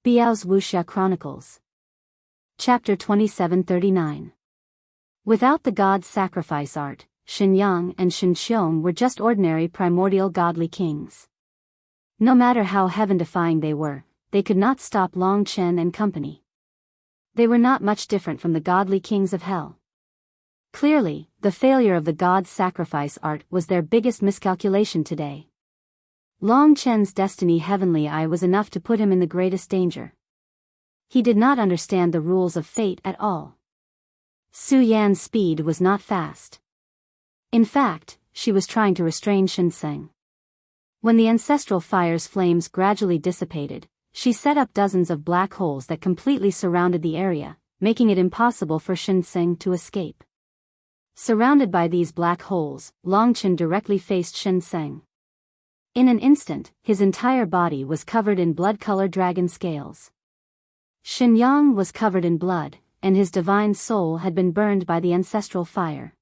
Biyao's Wuxia Chronicles. Chapter 2739. Without the god's sacrifice art, Xinyang and Xinxiong were just ordinary primordial godly kings. No matter how heaven-defying they were, they could not stop Long Chen and company. They were not much different from the godly kings of hell. Clearly, the failure of the god's sacrifice art was their biggest miscalculation today. Long Chen's destiny heavenly eye was enough to put him in the greatest danger. He did not understand the rules of fate at all. Su Yan's speed was not fast. In fact, she was trying to restrain Xinseng. When the ancestral fire's flames gradually dissipated, she set up dozens of black holes that completely surrounded the area, making it impossible for Xinseng to escape. Surrounded by these black holes, Long Chen directly faced Xinseng. In an instant, his entire body was covered in blood-colored dragon scales. Xinyang was covered in blood, and his divine soul had been burned by the ancestral fire.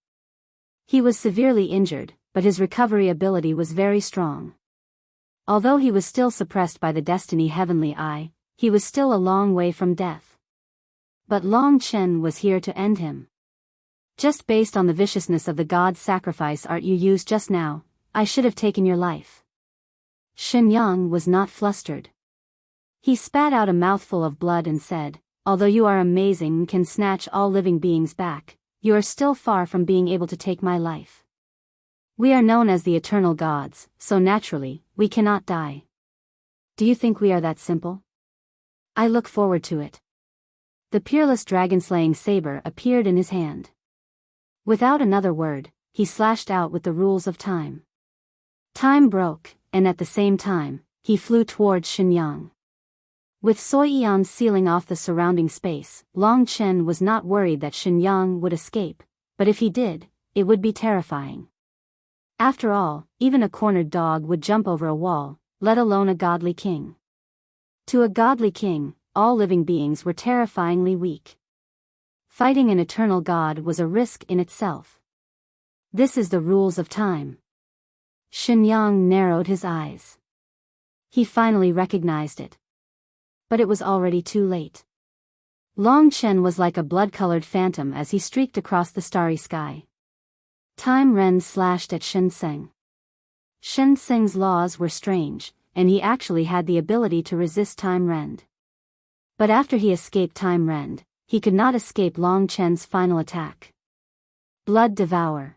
He was severely injured, but his recovery ability was very strong. Although he was still suppressed by the destiny heavenly eye, he was still a long way from death. But Long Chen was here to end him. Just based on the viciousness of the god's sacrifice art you used just now, I should have taken your life. Xinyang was not flustered. He spat out a mouthful of blood and said, "Although you are amazing and can snatch all living beings back, you are still far from being able to take my life. We are known as the eternal gods, so naturally, we cannot die. Do you think we are that simple? I look forward to it." The peerless dragon-slaying saber appeared in his hand. Without another word, he slashed out with the rules of time. Time broke, and at the same time, he flew towards Xinyang. With Soyian sealing off the surrounding space, Long Chen was not worried that Xinyang would escape, but if he did, it would be terrifying. After all, even a cornered dog would jump over a wall, let alone a godly king. To a godly king, all living beings were terrifyingly weak. Fighting an eternal god was a risk in itself. This is the rules of time. Xinyang narrowed his eyes. He finally recognized it. But it was already too late. Long Chen was like a blood-colored phantom as he streaked across the starry sky. Time Ren slashed at Xinseng. Xinseng's laws were strange, and he actually had the ability to resist Time Rend. But after he escaped Time Rend, he could not escape Long Chen's final attack. Blood Devour.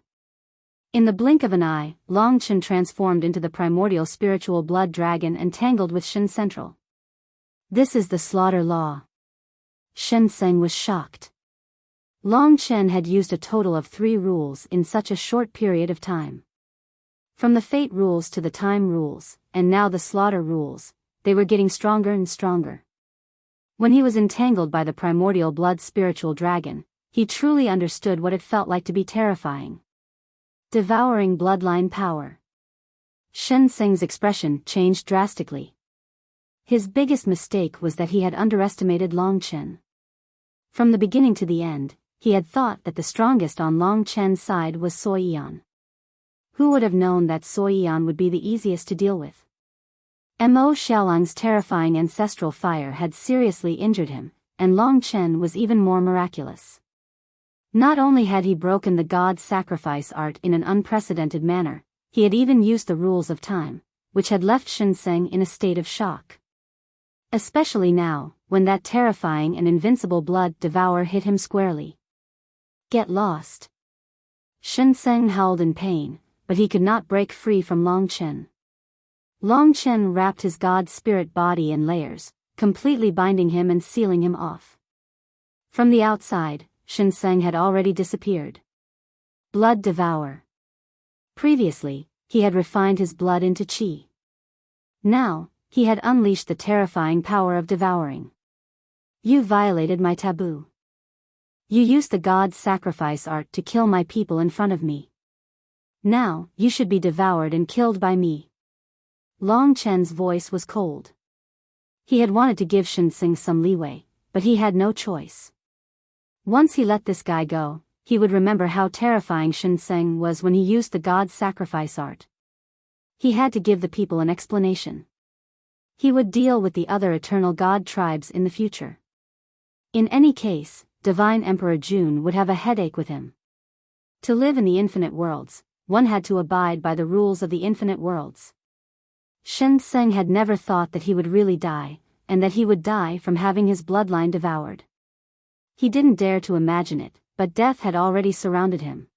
In the blink of an eye, Long Chen transformed into the primordial spiritual blood dragon and tangled with Ancestral. This is the slaughter law. Xinseng was shocked. Long Chen had used a total of 3 rules in such a short period of time. From the fate rules to the time rules, and now the slaughter rules, they were getting stronger and stronger. When he was entangled by the primordial blood spiritual dragon, he truly understood what it felt like to be terrifying. Devouring bloodline power. Xinseng's expression changed drastically. His biggest mistake was that he had underestimated Long Chen. From the beginning to the end, he had thought that the strongest on Long Chen's side was Soyian. Who would have known that Soyian would be the easiest to deal with? Mo Xiaolang's terrifying ancestral fire had seriously injured him, and Long Chen was even more miraculous. Not only had he broken the god's sacrifice art in an unprecedented manner, he had even used the rules of time, which had left Xinseng in a state of shock. Especially now, when that terrifying and invincible blood devour hit him squarely. Get lost. Xinseng howled in pain, but he could not break free from Long Chen. Long Chen wrapped his god spirit body in layers, completely binding him and sealing him off. From the outside, Xinseng had already disappeared. Blood Devour. Previously, he had refined his blood into qi. Now, he had unleashed the terrifying power of devouring. You violated my taboo. You used the god's sacrifice art to kill my people in front of me. Now, you should be devoured and killed by me. Long Chen's voice was cold. He had wanted to give Xinseng some leeway, but he had no choice. Once he let this guy go, he would remember how terrifying Xinseng was when he used the god's sacrifice art. He had to give the people an explanation. He would deal with the other eternal god tribes in the future. In any case, Divine Emperor Jun would have a headache with him. To live in the infinite worlds, one had to abide by the rules of the infinite worlds. Shen Seng had never thought that he would really die, and that he would die from having his bloodline devoured. He didn't dare to imagine it, but death had already surrounded him.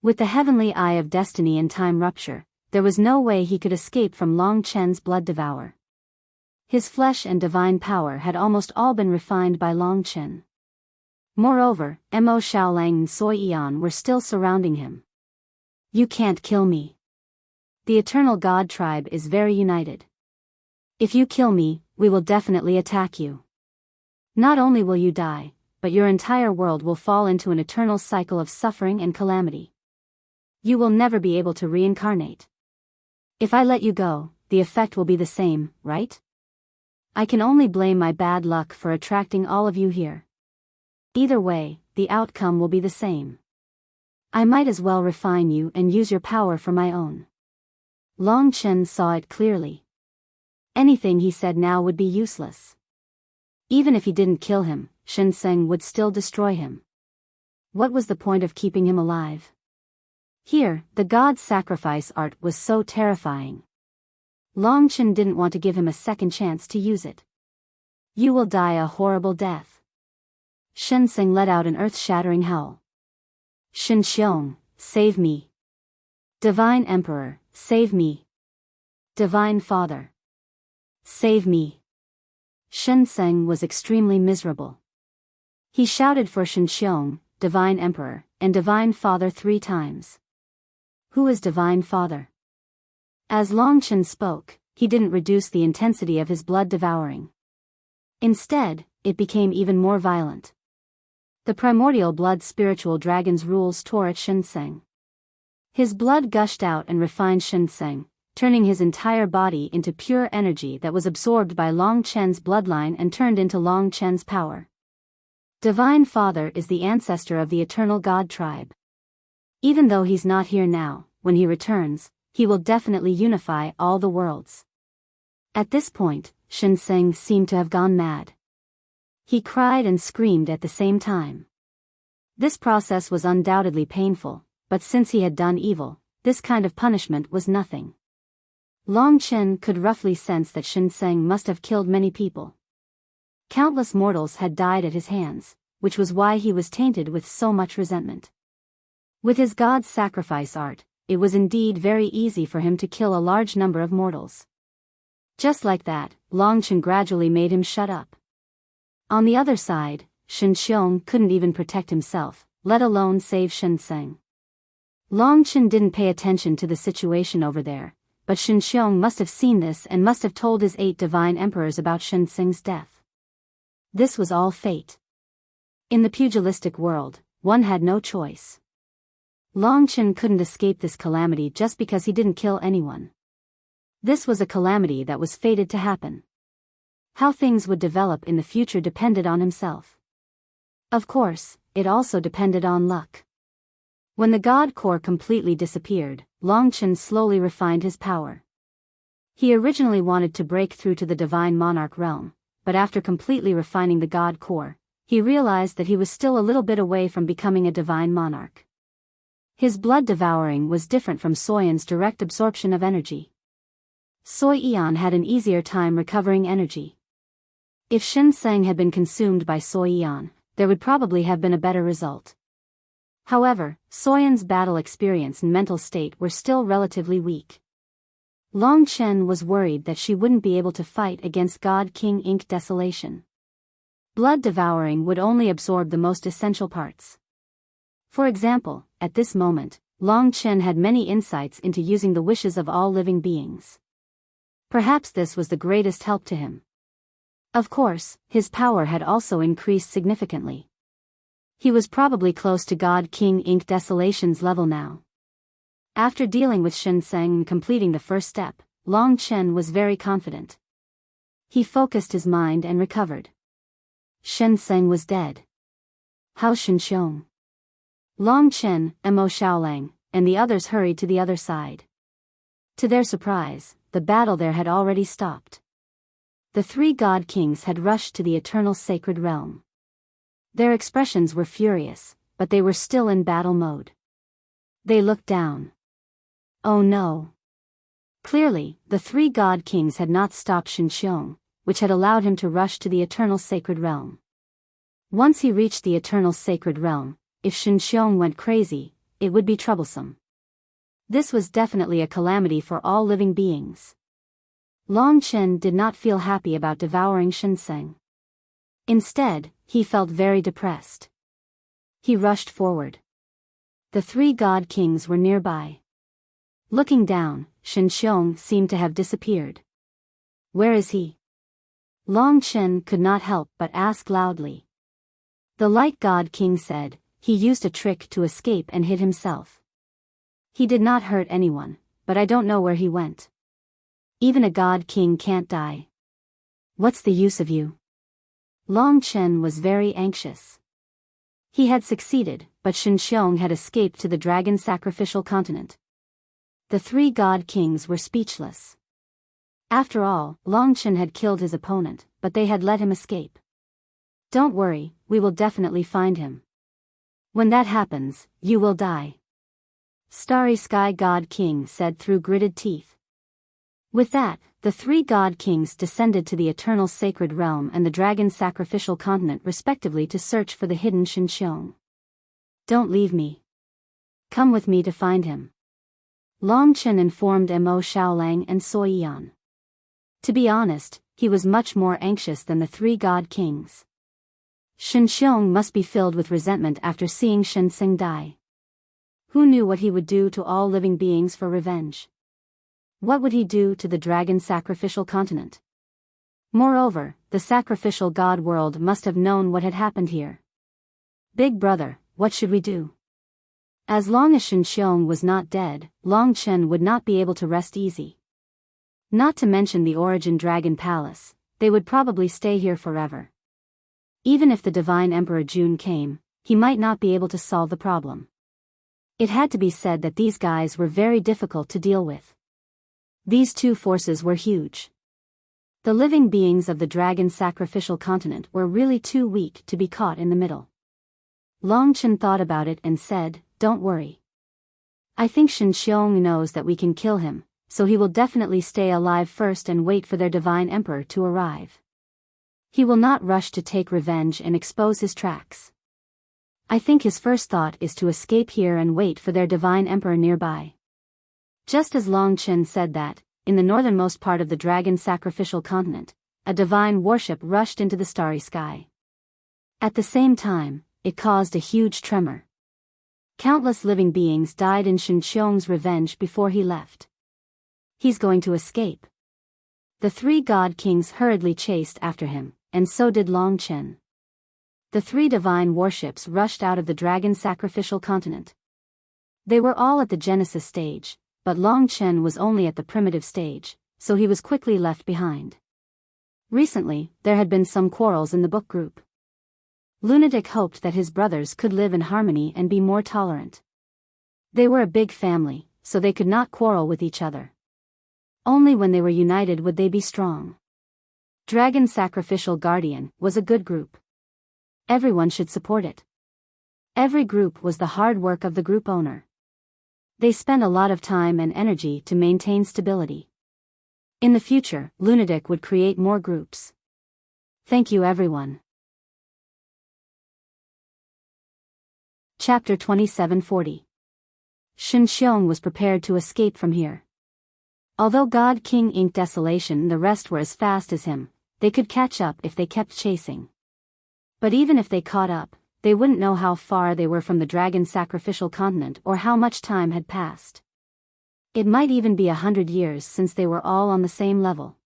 With the heavenly eye of destiny and time rupture, there was no way he could escape from Long Chen's blood devour. His flesh and divine power had almost all been refined by Long Chen. Moreover, Mo Xiaolang and Soi Yan were still surrounding him. You can't kill me. The eternal god tribe is very united. If you kill me, we will definitely attack you. Not only will you die, but your entire world will fall into an eternal cycle of suffering and calamity. You will never be able to reincarnate. If I let you go, the effect will be the same, right? I can only blame my bad luck for attracting all of you here. Either way, the outcome will be the same. I might as well refine you and use your power for my own. Long Chen saw it clearly. Anything he said now would be useless. Even if he didn't kill him, Shen Seng would still destroy him. What was the point of keeping him alive? Here, the god's sacrifice art was so terrifying. Long Chen didn't want to give him a second chance to use it. You will die a horrible death. Shen Seng let out an earth-shattering howl. Shen Xiong, save me. Divine Emperor, save me. Divine Father, save me. Shen Seng was extremely miserable. He shouted for Shen Xiong, Divine Emperor, and Divine Father 3 times. Who is Divine Father? As Long Chen spoke, he didn't reduce the intensity of his blood devouring. Instead, it became even more violent. The primordial blood spiritual dragon's rules tore at Shen Seng. His blood gushed out and refined Shen Seng, turning his entire body into pure energy that was absorbed by Long Chen's bloodline and turned into Long Chen's power. Divine Father is the ancestor of the eternal god tribe. Even though he's not here now, when he returns, he will definitely unify all the worlds. At this point, Shen Seng seemed to have gone mad. He cried and screamed at the same time. This process was undoubtedly painful, but since he had done evil, this kind of punishment was nothing. Long Chen could roughly sense that Shen Seng must have killed many people. Countless mortals had died at his hands, which was why he was tainted with so much resentment. With his god's sacrifice art, it was indeed very easy for him to kill a large number of mortals. Just like that, Long Chen gradually made him shut up. On the other side, Shen Xiong couldn't even protect himself, let alone save Shen Seng. Long Chen didn't pay attention to the situation over there, but Shen Xiong must have seen this and must have told his 8 divine emperors about Shen Seng's death. This was all fate. In the pugilistic world, one had no choice. Long Chen couldn't escape this calamity just because he didn't kill anyone. This was a calamity that was fated to happen. How things would develop in the future depended on himself. Of course, it also depended on luck. When the god core completely disappeared, Long Chen slowly refined his power. He originally wanted to break through to the divine monarch realm, but after completely refining the god core, he realized that he was still a little bit away from becoming a divine monarch. His blood devouring was different from Soyan's direct absorption of energy. Soi Yan had an easier time recovering energy. If Shen Seng had been consumed by Soi Yan, there would probably have been a better result. However, Soyan's battle experience and mental state were still relatively weak. Long Chen was worried that she wouldn't be able to fight against God King Ink Desolation. Blood devouring would only absorb the most essential parts. For example, at this moment, Long Chen had many insights into using the wishes of all living beings. Perhaps this was the greatest help to him. Of course, his power had also increased significantly. He was probably close to God King Ink Desolation's level now. After dealing with Shen Seng and completing the first step, Long Chen was very confident. He focused his mind and recovered. Shen Seng was dead. Hao Shenxiong, Long Chen, Mo Xiaolang, and the others hurried to the other side. To their surprise, the battle there had already stopped. the three god kings had rushed to the eternal sacred realm. Their expressions were furious, but they were still in battle mode. They looked down. Oh no. Clearly, the three god kings had not stopped Shinxiong, which had allowed him to rush to the eternal sacred realm. Once he reached the eternal sacred realm, if Shinxiong went crazy, it would be troublesome. This was definitely a calamity for all living beings. Long Chen did not feel happy about devouring Shinseng. Instead, he felt very depressed. He rushed forward. The three god kings were nearby. Looking down, Shinxiong seemed to have disappeared. Where is he? Long Chen could not help but ask loudly. The light god king said, he used a trick to escape and hid himself. He did not hurt anyone, but I don't know where he went. Even a god king can't die. What's the use of you? Long Chen was very anxious. He had succeeded, but Shinxiong had escaped to the dragon sacrificial continent. The three god kings were speechless. After all, Long Chen had killed his opponent, but they had let him escape. Don't worry, we will definitely find him. When that happens, you will die. Starry Sky God King said through gritted teeth. With that, the three god kings descended to the eternal sacred realm and the dragon sacrificial continent respectively to search for the hidden Shinxiong. Don't leave me. Come with me to find him. Long Chen informed Mo Xiaolang and Sui Yan. To be honest, he was much more anxious than the three god kings. Shinxiong must be filled with resentment after seeing Shinseng die. Who knew what he would do to all living beings for revenge? What would he do to the dragon sacrificial continent? Moreover, the sacrificial god world must have known what had happened here. Big brother, what should we do? As long as Shinxiong was not dead, Long Chen would not be able to rest easy. Not to mention the Origin Dragon Palace, they would probably stay here forever. Even if the Divine Emperor Jun came, he might not be able to solve the problem. It had to be said that these guys were very difficult to deal with. These two forces were huge. The living beings of the dragon sacrificial continent were really too weak to be caught in the middle. Long Chen thought about it and said, don't worry. I think Shinxiong knows that we can kill him, so he will definitely stay alive first and wait for their divine emperor to arrive. He will not rush to take revenge and expose his tracks. I think his first thought is to escape here and wait for their divine emperor nearby. Just as Long Chen said that, in the northernmost part of the dragon sacrificial continent, a divine warship rushed into the starry sky. At the same time, it caused a huge tremor. Countless living beings died in Shinxiong's revenge before he left. He's going to escape. The three god kings hurriedly chased after him, and so did Long Chen. The three divine warships rushed out of the dragon sacrificial continent. They were all at the Genesis stage, but Long Chen was only at the primitive stage, so he was quickly left behind. Recently, there had been some quarrels in the book group. Lunatic hoped that his brothers could live in harmony and be more tolerant. They were a big family, so they could not quarrel with each other. Only when they were united would they be strong. Dragon Sacrificial Guardian was a good group. Everyone should support it. Every group was the hard work of the group owner. They spent a lot of time and energy to maintain stability. In the future, Lunatic would create more groups. Thank you everyone. Chapter 2740. Shinxiong was prepared to escape from here. Although God King inked desolation and the rest were as fast as him, they could catch up if they kept chasing. But even if they caught up, they wouldn't know how far they were from the dragon sacrificial continent or how much time had passed. It might even be 100 years since they were all on the same level.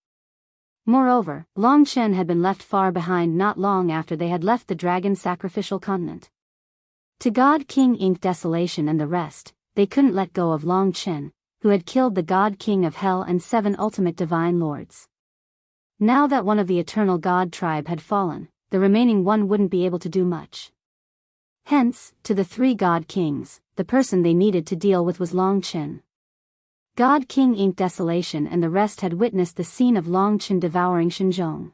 Moreover, Long Chen had been left far behind not long after they had left the dragon sacrificial continent. To God King inked desolation and the rest, they couldn't let go of Long Chen, who had killed the God King of Hell and 7 ultimate divine lords. Now that one of the eternal God tribe had fallen, the remaining one wouldn't be able to do much. Hence, to the 3 God Kings, the person they needed to deal with was Long Chen. God King Ink Desolation and the rest had witnessed the scene of Long Chen devouring Shinxiong.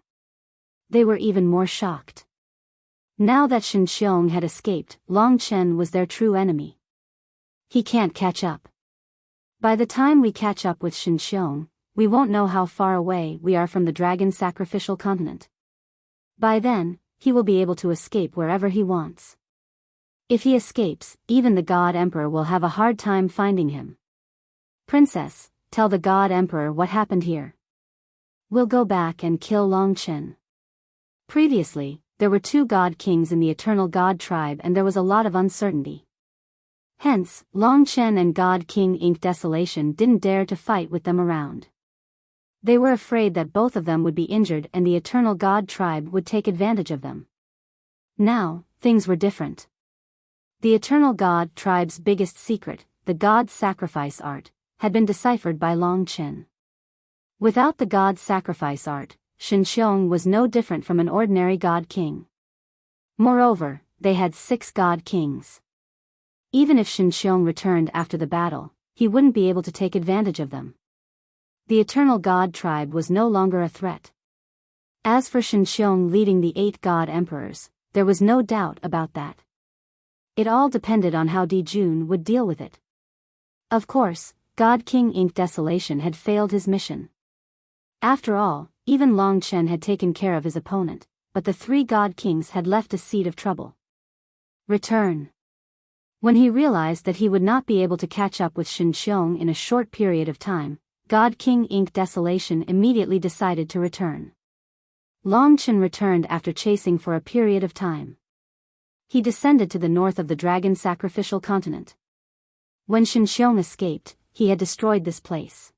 They were even more shocked. Now that Shinxiong had escaped, Long Chen was their true enemy. He can't catch up. By the time we catch up with Shinxiong, we won't know how far away we are from the dragon sacrificial continent. By then, he will be able to escape wherever he wants. If he escapes, even the God Emperor will have a hard time finding him. Princess, tell the God Emperor what happened here. We'll go back and kill Long Chen. Previously, there were 2 God Kings in the Eternal God tribe and there was a lot of uncertainty. Hence, Long Chen and God King Ink Desolation didn't dare to fight with them around. They were afraid that both of them would be injured and the Eternal God tribe would take advantage of them. Now, things were different. The Eternal God tribe's biggest secret, the God sacrifice art, had been deciphered by Long Chen. Without the God sacrifice art, Shinxiong was no different from an ordinary God King. Moreover, they had 6 God Kings. Even if Shinxiong returned after the battle, he wouldn't be able to take advantage of them. The Eternal God tribe was no longer a threat. As for Shinxiong leading the 8 God Emperors, there was no doubt about that. It all depended on how Dijun would deal with it. Of course, God King Ink Desolation had failed his mission. After all, even Long Chen had taken care of his opponent, but the 3 God Kings had left a seed of trouble. Return. When he realized that he would not be able to catch up with Shinxiong in a short period of time, God King Ink Desolation immediately decided to return. Long Chen returned after chasing for a period of time. He descended to the north of the dragon sacrificial continent. When Shinxiong escaped, he had destroyed this place.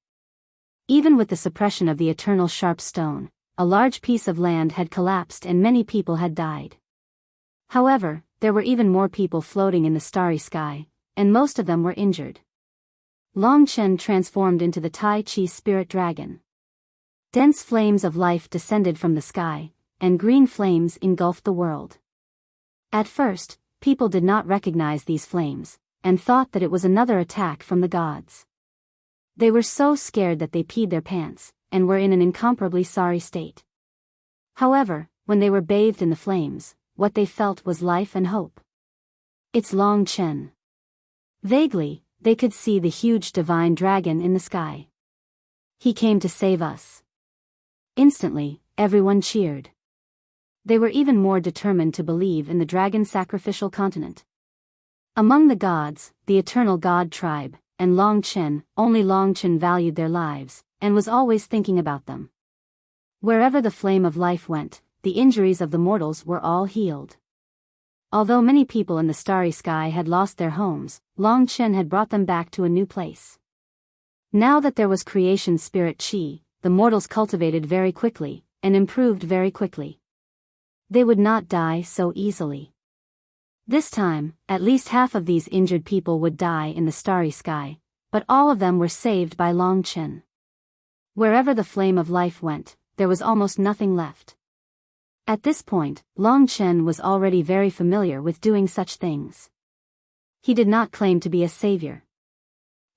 Even with the suppression of the eternal sharp stone, a large piece of land had collapsed and many people had died. However, there were even more people floating in the starry sky, and most of them were injured. Long Chen transformed into the Tai Chi spirit dragon. Dense flames of life descended from the sky, and green flames engulfed the world. At first, people did not recognize these flames, and thought that it was another attack from the gods. They were so scared that they peed their pants, and were in an incomparably sorry state. However, when they were bathed in the flames, what they felt was life and hope. It's Long Chen. Vaguely, they could see the huge divine dragon in the sky. He came to save us. Instantly, everyone cheered. They were even more determined to believe in the dragon sacrificial continent. Among the gods, the Eternal God tribe, and Long Chen, only Long Chen valued their lives, and was always thinking about them. Wherever the flame of life went, the injuries of the mortals were all healed. Although many people in the starry sky had lost their homes, Long Chen had brought them back to a new place. Now that there was creation spirit chi, the mortals cultivated very quickly, and improved very quickly. They would not die so easily. This time, at least half of these injured people would die in the starry sky, but all of them were saved by Long Chen. Wherever the flame of life went, there was almost nothing left. At this point, Long Chen was already very familiar with doing such things. He did not claim to be a savior.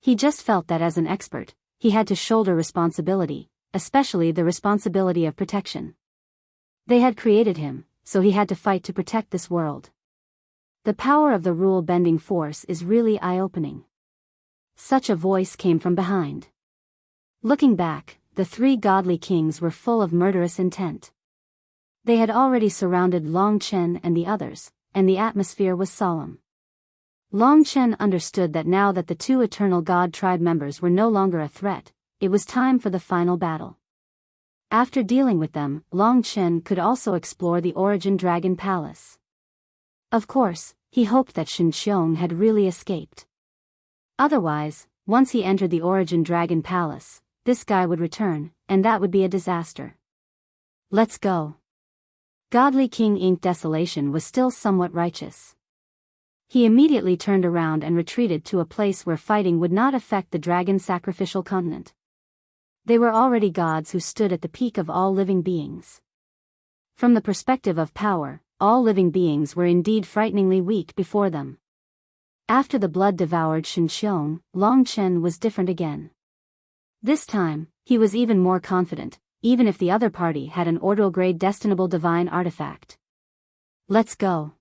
He just felt that as an expert, he had to shoulder responsibility, especially the responsibility of protection. They had created him, so he had to fight to protect this world. The power of the rule-bending force is really eye-opening. Such a voice came from behind. Looking back, the 3 godly kings were full of murderous intent. They had already surrounded Long Chen and the others, and the atmosphere was solemn. Long Chen understood that now that the 2 Eternal God tribe members were no longer a threat, it was time for the final battle. After dealing with them, Long Chen could also explore the Origin Dragon Palace. Of course, he hoped that Shinxiong had really escaped. Otherwise, once he entered the Origin Dragon Palace, this guy would return, and that would be a disaster. Let's go. Godly King Ink Desolation was still somewhat righteous. He immediately turned around and retreated to a place where fighting would not affect the dragon sacrificial continent. They were already gods who stood at the peak of all living beings. From the perspective of power, all living beings were indeed frighteningly weak before them. After the blood devoured Shinxiong, Long Chen was different again. This time, he was even more confident, even if the other party had an ordo-grade destinable divine artifact. Let's go.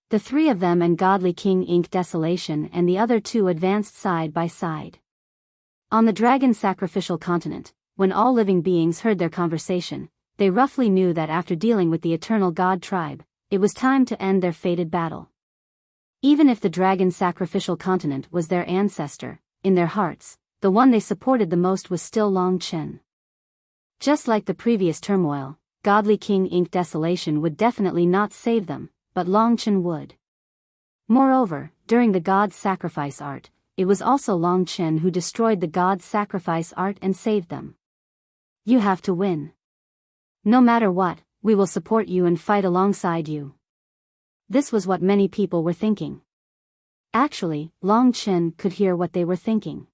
The three of them and Godly King inked Desolation and the other two advanced side by side. On the dragon sacrificial continent, when all living beings heard their conversation, they roughly knew that after dealing with the eternal god tribe, it was time to end their fated battle. Even if the dragon sacrificial continent was their ancestor, in their hearts, the one they supported the most was still Long Chen. Just like the previous turmoil, Godly King inked Desolation would definitely not save them, but Long Chen would. Moreover, during the god's sacrifice art, it was also Long Chen who destroyed the god's sacrifice art and saved them. You have to win. No matter what, we will support you and fight alongside you. This was what many people were thinking. Actually, Long Chen could hear what they were thinking.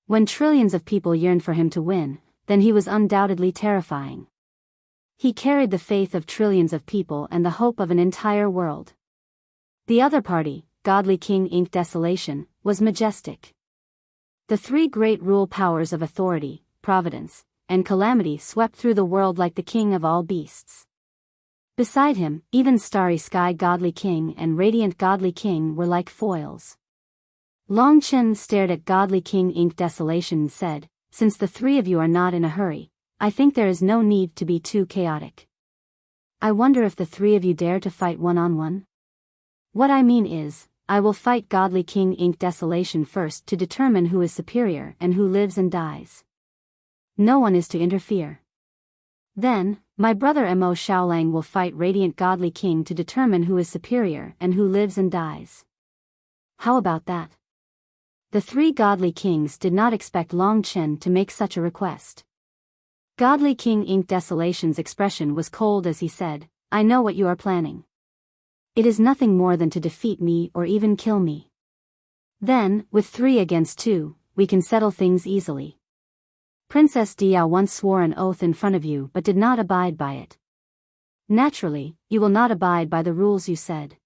When trillions of people yearned for him to win, then he was undoubtedly terrifying. He carried the faith of trillions of people and the hope of an entire world. The other party, Godly King inked Desolation, was majestic. The three great rule powers of authority, providence, and calamity swept through the world like the king of all beasts. Beside him, even Starry Sky Godly King and Radiant Godly King were like foils. Long Chen stared at Godly King inked Desolation and said, "Since the three of you are not in a hurry, I think there is no need to be too chaotic. I wonder if the three of you dare to fight one-on-one? What I mean is, I will fight Godly King inked Desolation first to determine who is superior and who lives and dies. No one is to interfere. Then, my brother Mo Xiaolang will fight Radiant Godly King to determine who is superior and who lives and dies. How about that?" The three Godly Kings did not expect Long Chen to make such a request. Godly King inked Desolation's expression was cold as he said, "I know what you are planning. It is nothing more than to defeat me or even kill me. Then, with 3 against 2, we can settle things easily. Princess Biyao once swore an oath in front of you but did not abide by it. Naturally, you will not abide by the rules you said.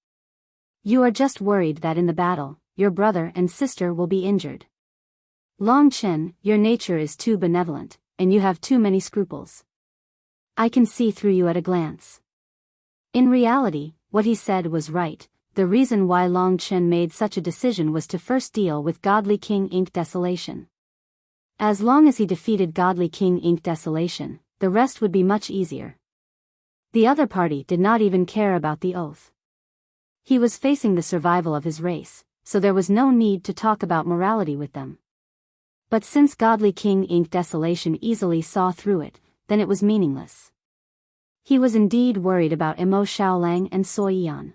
You are just worried that in the battle, your brother and sister will be injured. Long Chen, your nature is too benevolent, and you have too many scruples. I can see through you at a glance." In reality, what he said was right. The reason why Long Chen made such a decision was to first deal with Godly King inked Desolation. As long as he defeated Godly King inked Desolation, the rest would be much easier. The other party did not even care about the oath. He was facing the survival of his race, so there was no need to talk about morality with them. But since Godly King inked Desolation easily saw through it, then it was meaningless. He was indeed worried about Mo Xiaolang and Soi Yan.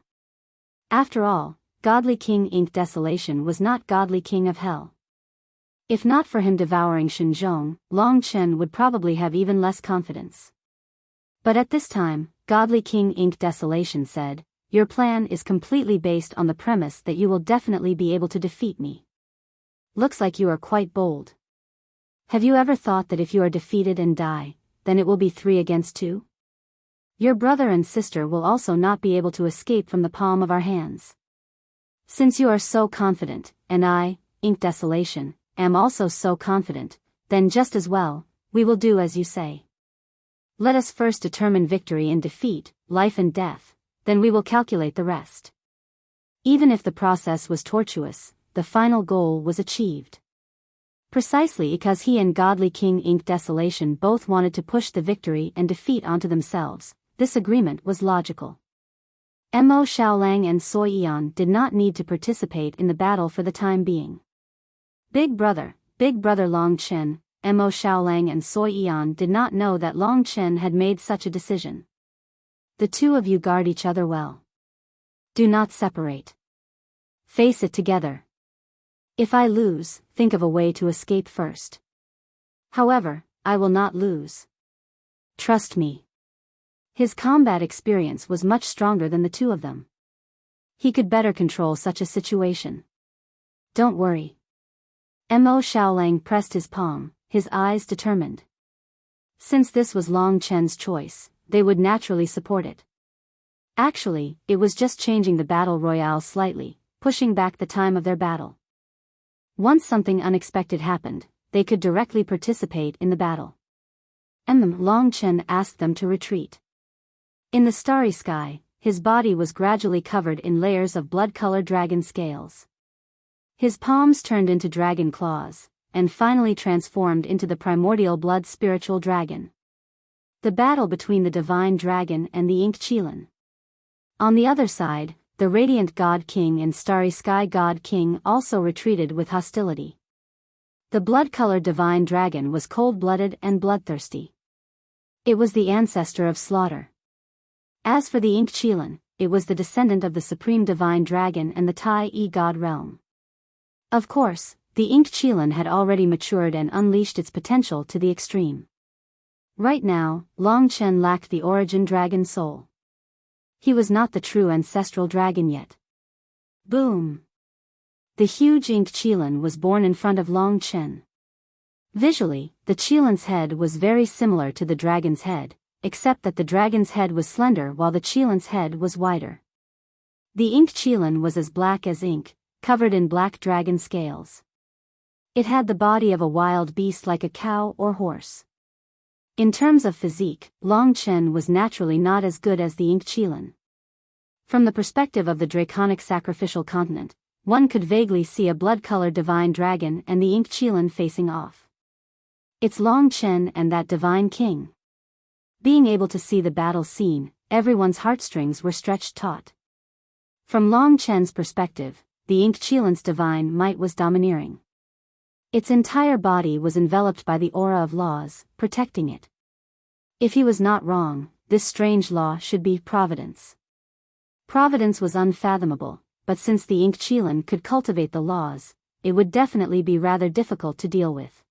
After all, Godly King inked Desolation was not Godly King of Hell. If not for him devouring Xinzhong, Long Chen would probably have even less confidence. But at this time, Godly King inked Desolation said, "Your plan is completely based on the premise that you will definitely be able to defeat me. Looks like you are quite bold. Have you ever thought that if you are defeated and die, then it will be 3 against 2? Your brother and sister will also not be able to escape from the palm of our hands. Since you are so confident, and I, Ink Desolation, am also so confident, then just as well, we will do as you say. Let us first determine victory and defeat, life and death, then we will calculate the rest." Even if the process was tortuous, the final goal was achieved. Precisely because he and Godly King inked Desolation both wanted to push the victory and defeat onto themselves, this agreement was logical. Mo Xiaolang and Soi Yan did not need to participate in the battle for the time being. Big Brother Long Chen, Mo Xiaolang and Soi Yan did not know that Long Chen had made such a decision. The two of you guard each other well. Do not separate. Face it together. If I lose, think of a way to escape first. However, I will not lose. Trust me. His combat experience was much stronger than the two of them. He could better control such a situation. Don't worry. Mo Xiaolang pressed his palm, his eyes determined. Since this was Long Chen's choice, they would naturally support it. Actually, it was just changing the battle royale slightly, pushing back the time of their battle. Once something unexpected happened, they could directly participate in the battle. Long Chen asked them to retreat. In the starry sky, his body was gradually covered in layers of blood-colored dragon scales. His palms turned into dragon claws, and finally transformed into the primordial blood spiritual dragon. The battle between the divine dragon and the Ink Qilin. On the other side, the radiant God King and starry sky God King also retreated with hostility. The blood-colored divine dragon was cold-blooded and bloodthirsty. It was the ancestor of slaughter. As for the Ink Qilin, it was the descendant of the supreme divine dragon and the Tai-E god realm. Of course, the Ink Qilin had already matured and unleashed its potential to the extreme. Right now, Long Chen lacked the origin dragon soul. He was not the true ancestral dragon yet. Boom! The huge Ink Qilin was born in front of Long Chen. Visually, the Qilin's head was very similar to the dragon's head, except that the dragon's head was slender while the Qilin's head was wider. The Ink Qilin was as black as ink, covered in black dragon scales. It had the body of a wild beast like a cow or horse. In terms of physique, Long Chen was naturally not as good as the Ink Qilin. From the perspective of the draconic sacrificial continent, one could vaguely see a blood-colored divine dragon and the Ink Qilin facing off. It's Long Chen and that divine king. Being able to see the battle scene, everyone's heartstrings were stretched taut. From Long Chen's perspective, the Ink Qilin's divine might was domineering. Its entire body was enveloped by the aura of laws, protecting it. If he was not wrong, this strange law should be providence. Providence was unfathomable, but since the Ink Qilin could cultivate the laws, it would definitely be rather difficult to deal with.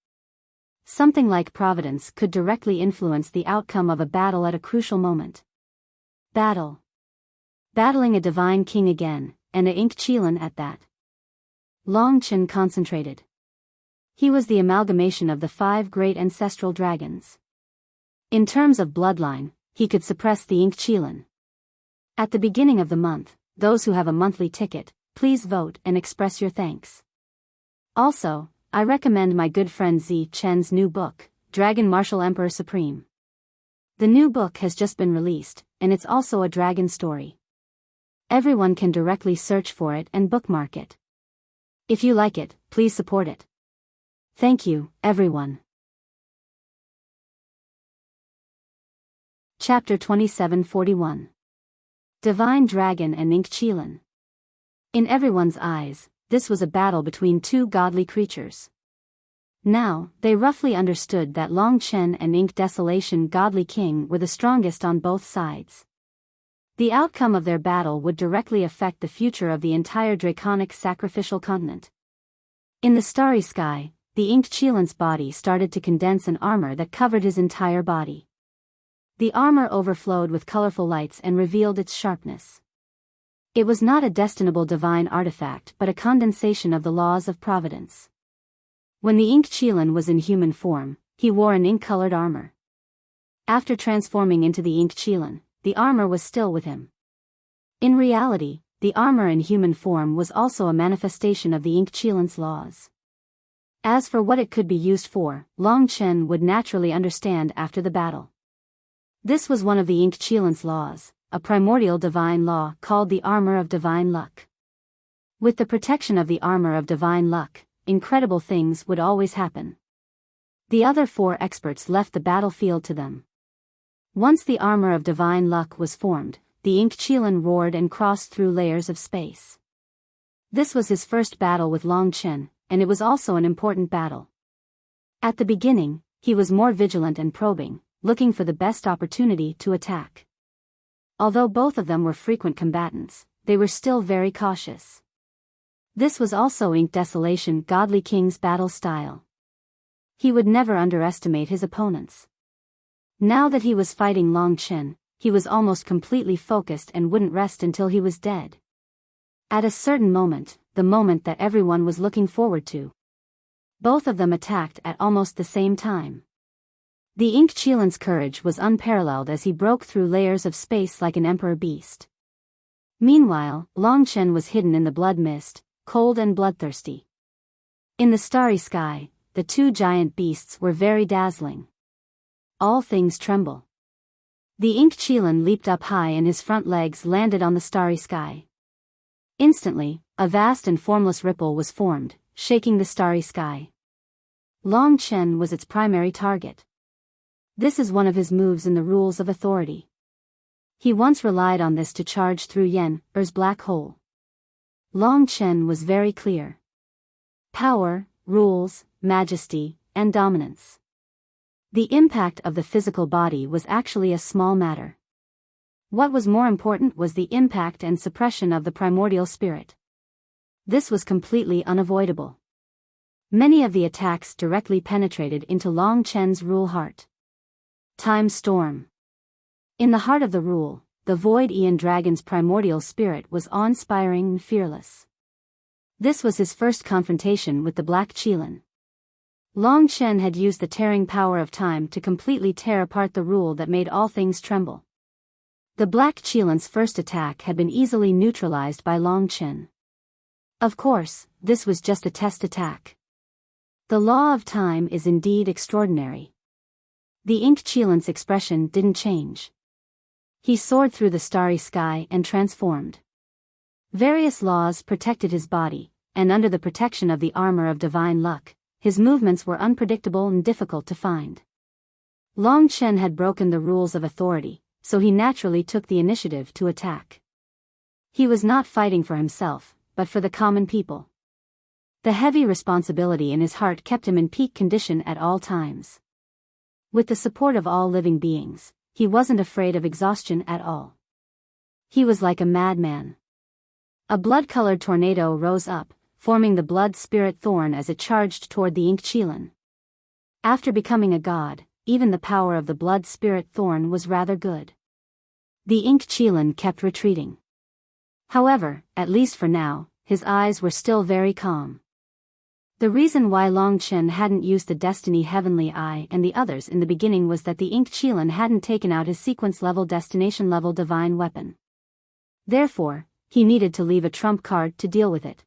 Something like providence could directly influence the outcome of a battle at a crucial moment. Battle. Battling a divine king again, and a Ink Qilin at that. Long Chen concentrated. He was the amalgamation of the 5 great ancestral dragons. In terms of bloodline, he could suppress the Ink Qilin. At the beginning of the month, those who have a monthly ticket, please vote and express your thanks. Also, I recommend my good friend Zi Chen's new book, Dragon Martial Emperor Supreme. The new book has just been released, and it's also a dragon story. Everyone can directly search for it and bookmark it. If you like it, please support it. Thank you, everyone. Chapter 2741. Divine Dragon and Ink Qilin. In everyone's eyes, this was a battle between 2 godly creatures. Now, they roughly understood that Long Chen and Ink Desolation Godly King were the strongest on both sides. The outcome of their battle would directly affect the future of the entire draconic sacrificial continent. In the starry sky, the Ink Qilin's body started to condense an armor that covered his entire body. The armor overflowed with colorful lights and revealed its sharpness. It was not a destinable divine artifact but a condensation of the laws of providence. When the Ink Qilin was in human form, he wore an ink-colored armor. After transforming into the Ink Qilin, the armor was still with him. In reality, the armor in human form was also a manifestation of the Ink Qilin's laws. As for what it could be used for, Long Chen would naturally understand after the battle. This was one of the Ink Qilin's laws, a primordial divine law called the Armor of Divine Luck. With the protection of the Armor of Divine Luck, incredible things would always happen. The other 4 experts left the battlefield to them. Once the Armor of Divine Luck was formed, the Ink Qilin roared and crossed through layers of space. This was his first battle with Long Chen, and it was also an important battle. At the beginning, he was more vigilant and probing, looking for the best opportunity to attack. Although both of them were frequent combatants, they were still very cautious. This was also Ink Desolation Godly King's battle style. He would never underestimate his opponents. Now that he was fighting Long Chen, he was almost completely focused and wouldn't rest until he was dead. At a certain moment, the moment that everyone was looking forward to, both of them attacked at almost the same time. The Ink Qilin's courage was unparalleled as he broke through layers of space like an emperor beast. Meanwhile, Long Chen was hidden in the blood mist, cold and bloodthirsty. In the starry sky, the two giant beasts were very dazzling. All things tremble. The ink Qilin leaped up high and his front legs landed on the starry sky. Instantly, a vast and formless ripple was formed, shaking the starry sky. Long Chen was its primary target. This is one of his moves in the rules of authority. He once relied on this to charge through Yen-Er's black hole. Long Chen was very clear. Power, rules, majesty, and dominance. The impact of the physical body was actually a small matter. What was more important was the impact and suppression of the primordial spirit. This was completely unavoidable. Many of the attacks directly penetrated into Long Chen's rule heart. Time storm. In the heart of the rule, the Void Aeon Dragon's primordial spirit was awe-inspiring and fearless. This was his first confrontation with the Black Qilin. Long Chen had used the tearing power of time to completely tear apart the rule that made all things tremble. The Black Qilin's first attack had been easily neutralized by Long Chen. Of course, this was just a test attack. The law of time is indeed extraordinary. The ink Qilin's expression didn't change. He soared through the starry sky and transformed. Various laws protected his body, and under the protection of the armor of divine luck, his movements were unpredictable and difficult to find. Long Chen had broken the rules of authority, so he naturally took the initiative to attack. He was not fighting for himself, but for the common people. The heavy responsibility in his heart kept him in peak condition at all times. With the support of all living beings, he wasn't afraid of exhaustion at all. He was like a madman. A blood-colored tornado rose up, forming the blood spirit thorn as it charged toward the ink Qilin. After becoming a god, even the power of the blood spirit thorn was rather good. The ink Qilin kept retreating. However, at least for now, his eyes were still very calm. The reason why Long Chen hadn't used the Destiny Heavenly Eye and the others in the beginning was that the ink Qilin hadn't taken out his sequence-level destination-level divine weapon. Therefore, he needed to leave a trump card to deal with it.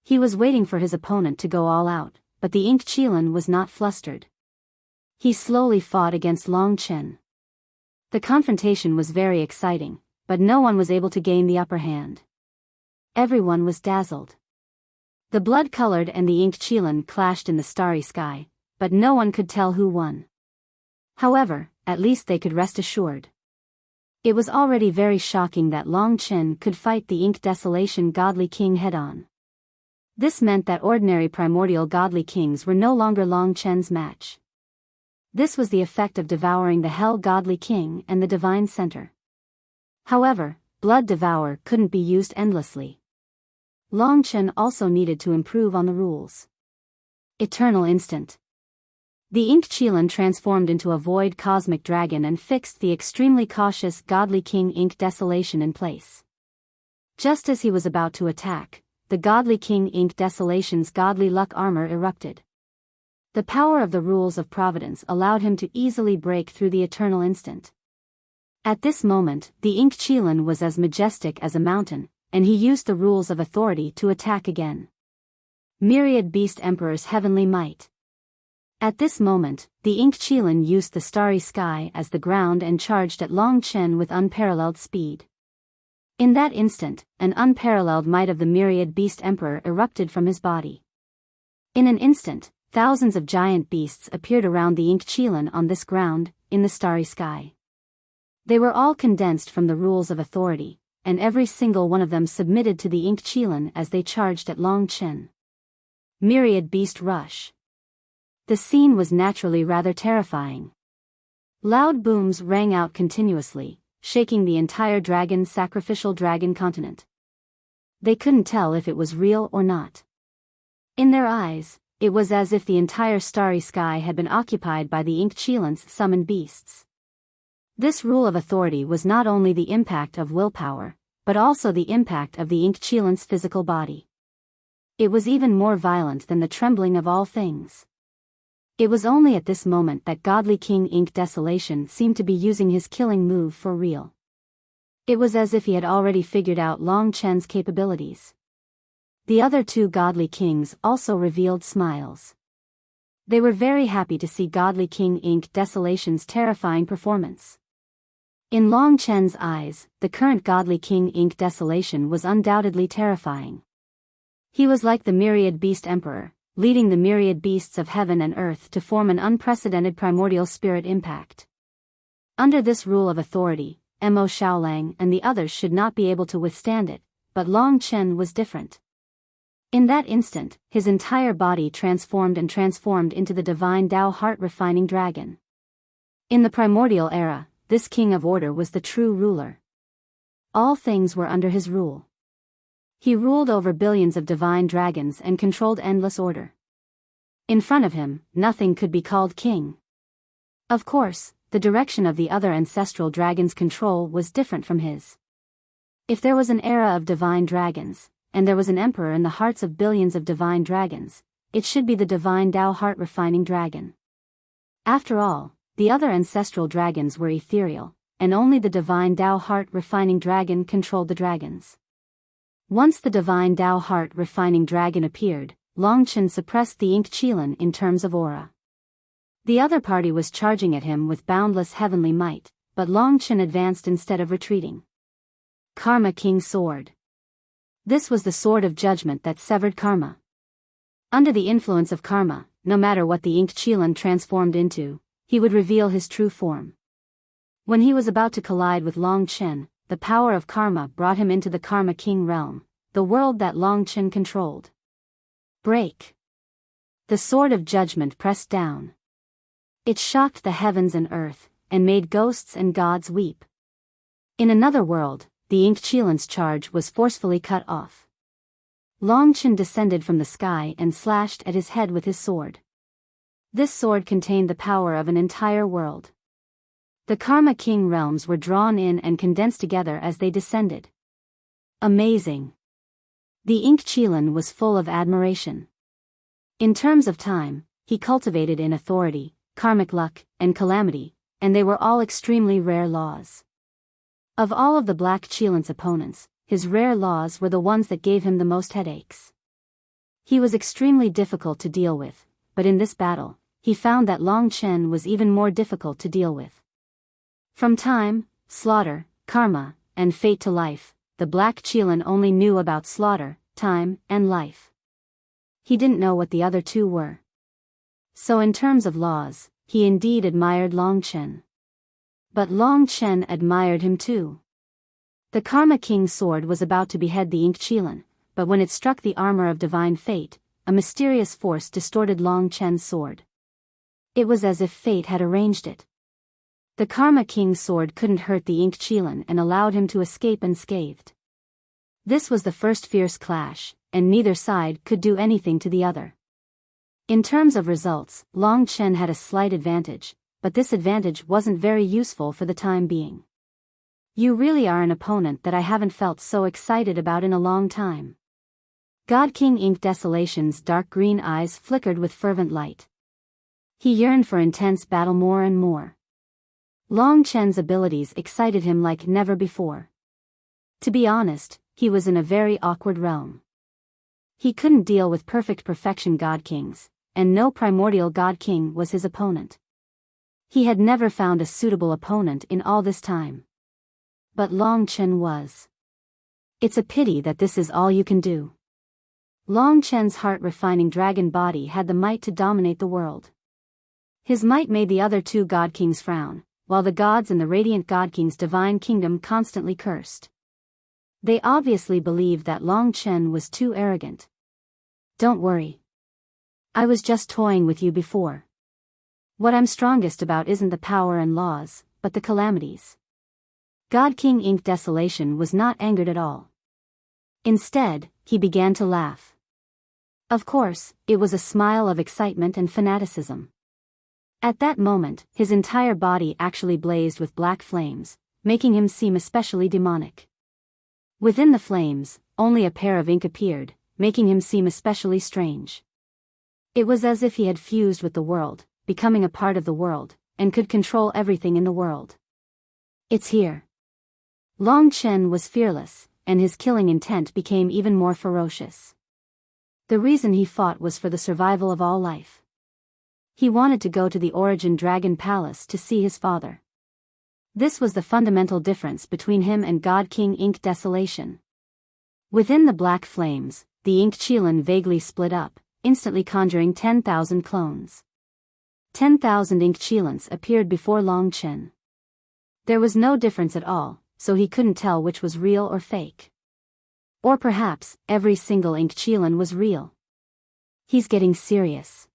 He was waiting for his opponent to go all out, but the ink Qilin was not flustered. He slowly fought against Long Chen. The confrontation was very exciting, but no one was able to gain the upper hand. Everyone was dazzled. The blood-colored and the ink Qilin clashed in the starry sky, but no one could tell who won. However, at least they could rest assured. It was already very shocking that Long Chen could fight the ink Desolation Godly King head-on. This meant that ordinary primordial godly kings were no longer Long Chen's match. This was the effect of devouring the Hell Godly King and the Divine Center. However, Blood Devour couldn't be used endlessly. Long Chen also needed to improve on the rules. Eternal Instant. The ink Qilin transformed into a void cosmic dragon and fixed the extremely cautious Godly King Ink Desolation in place. Just as he was about to attack, the Godly King Ink Desolation's godly luck armor erupted. The power of the rules of providence allowed him to easily break through the Eternal Instant. At this moment, the ink Qilin was as majestic as a mountain, and he used the rules of authority to attack again. Myriad Beast Emperor's Heavenly Might. At this moment, the ink Qilin used the starry sky as the ground and charged at Long Chen with unparalleled speed. In that instant, an unparalleled might of the Myriad Beast Emperor erupted from his body. In an instant, thousands of giant beasts appeared around the ink Qilin on this ground, in the starry sky. They were all condensed from the rules of authority, and every single one of them submitted to the ink Qilin as they charged at Long Chen. Myriad Beast Rush. The scene was naturally rather terrifying. Loud booms rang out continuously, shaking the entire sacrificial dragon continent. They couldn't tell if it was real or not. In their eyes, it was as if the entire starry sky had been occupied by the ink Qilin's summoned beasts. This rule of authority was not only the impact of willpower, but also the impact of the ink Qilin's physical body. It was even more violent than the trembling of all things. It was only at this moment that Godly King Ink Desolation seemed to be using his killing move for real. It was as if he had already figured out Long Chen's capabilities. The other two godly kings also revealed smiles. They were very happy to see godly King Ink Desolation's terrifying performance. In Long Chen's eyes, the current godly King Ink Desolation was undoubtedly terrifying. He was like the myriad beast emperor, leading the myriad beasts of heaven and earth to form an unprecedented primordial spirit impact. Under this rule of authority, Mo Xiaolang and the others should not be able to withstand it, but Long Chen was different. In that instant, his entire body transformed into the divine Tao heart-refining dragon. In the primordial era, this king of order was the true ruler. All things were under his rule. He ruled over billions of divine dragons and controlled endless order. In front of him, nothing could be called king. Of course, the direction of the other ancestral dragons' control was different from his. If there was an era of divine dragons, and there was an emperor in the hearts of billions of divine dragons, it should be the divine Tao heart-refining dragon. After all, the other ancestral dragons were ethereal, and only the divine Tao heart-refining dragon controlled the dragons. Once the divine Tao heart-refining dragon appeared, Long Chen suppressed the Ink Qilin in terms of aura. The other party was charging at him with boundless heavenly might, but Long Chen advanced instead of retreating. Karma King Sword. This was the sword of judgment that severed karma. Under the influence of karma, no matter what the Ink Qilin transformed into, he would reveal his true form. When he was about to collide with Long Chen, the power of karma brought him into the Karma King realm, the world that Long Chen controlled. Break. The sword of judgment pressed down. It shocked the heavens and earth, and made ghosts and gods weep. In another world, the Ink Qilin's charge was forcefully cut off. Long Chen descended from the sky and slashed at his head with his sword. This sword contained the power of an entire world. The Karma King realms were drawn in and condensed together as they descended. Amazing. The Ink Qilin was full of admiration. In terms of time, he cultivated in authority, karmic luck, and calamity, and they were all extremely rare laws. Of all of the Black Qilin's opponents, his rare laws were the ones that gave him the most headaches. He was extremely difficult to deal with, but in this battle, he found that Long Chen was even more difficult to deal with. From time, slaughter, karma, and fate to life, the Black Qilin only knew about slaughter, time, and life. He didn't know what the other two were. So in terms of laws, he indeed admired Long Chen. But Long Chen admired him too. The Karma King's sword was about to behead the Ink Qilin, but when it struck the armor of divine fate, a mysterious force distorted Long Chen's sword. It was as if fate had arranged it. The Karma King's sword couldn't hurt the Ink Qilin and allowed him to escape unscathed. This was the first fierce clash, and neither side could do anything to the other. In terms of results, Long Chen had a slight advantage, but this advantage wasn't very useful for the time being. You really are an opponent that I haven't felt so excited about in a long time. God King Ink Desolation's dark green eyes flickered with fervent light. He yearned for intense battle more and more. Long Chen's abilities excited him like never before. To be honest, he was in a very awkward realm. He couldn't deal with perfect perfection God Kings, and no primordial God King was his opponent. He had never found a suitable opponent in all this time. But Long Chen was. It's a pity that this is all you can do. Long Chen's heart-refining dragon body had the might to dominate the world. His might made the other two God Kings frown, while the gods in the radiant God King's divine kingdom constantly cursed. They obviously believed that Long Chen was too arrogant. Don't worry. I was just toying with you before. What I'm strongest about isn't the power and laws, but the calamities. God King Ink Desolation was not angered at all. Instead, he began to laugh. Of course, it was a smile of excitement and fanaticism. At that moment, his entire body actually blazed with black flames, making him seem especially demonic. Within the flames, only a pair of ink appeared, making him seem especially strange. It was as if he had fused with the world, becoming a part of the world, and could control everything in the world. It's here. Long Chen was fearless, and his killing intent became even more ferocious. The reason he fought was for the survival of all life. He wanted to go to the Origin Dragon Palace to see his father. This was the fundamental difference between him and God King Ink Desolation. Within the black flames, the Ink Qilin vaguely split up, instantly conjuring 10,000 clones. 10,000 Ink Qilins appeared before Long Chen. There was no difference at all, so he couldn't tell which was real or fake. Or perhaps, every single Ink Qilin was real. He's getting serious.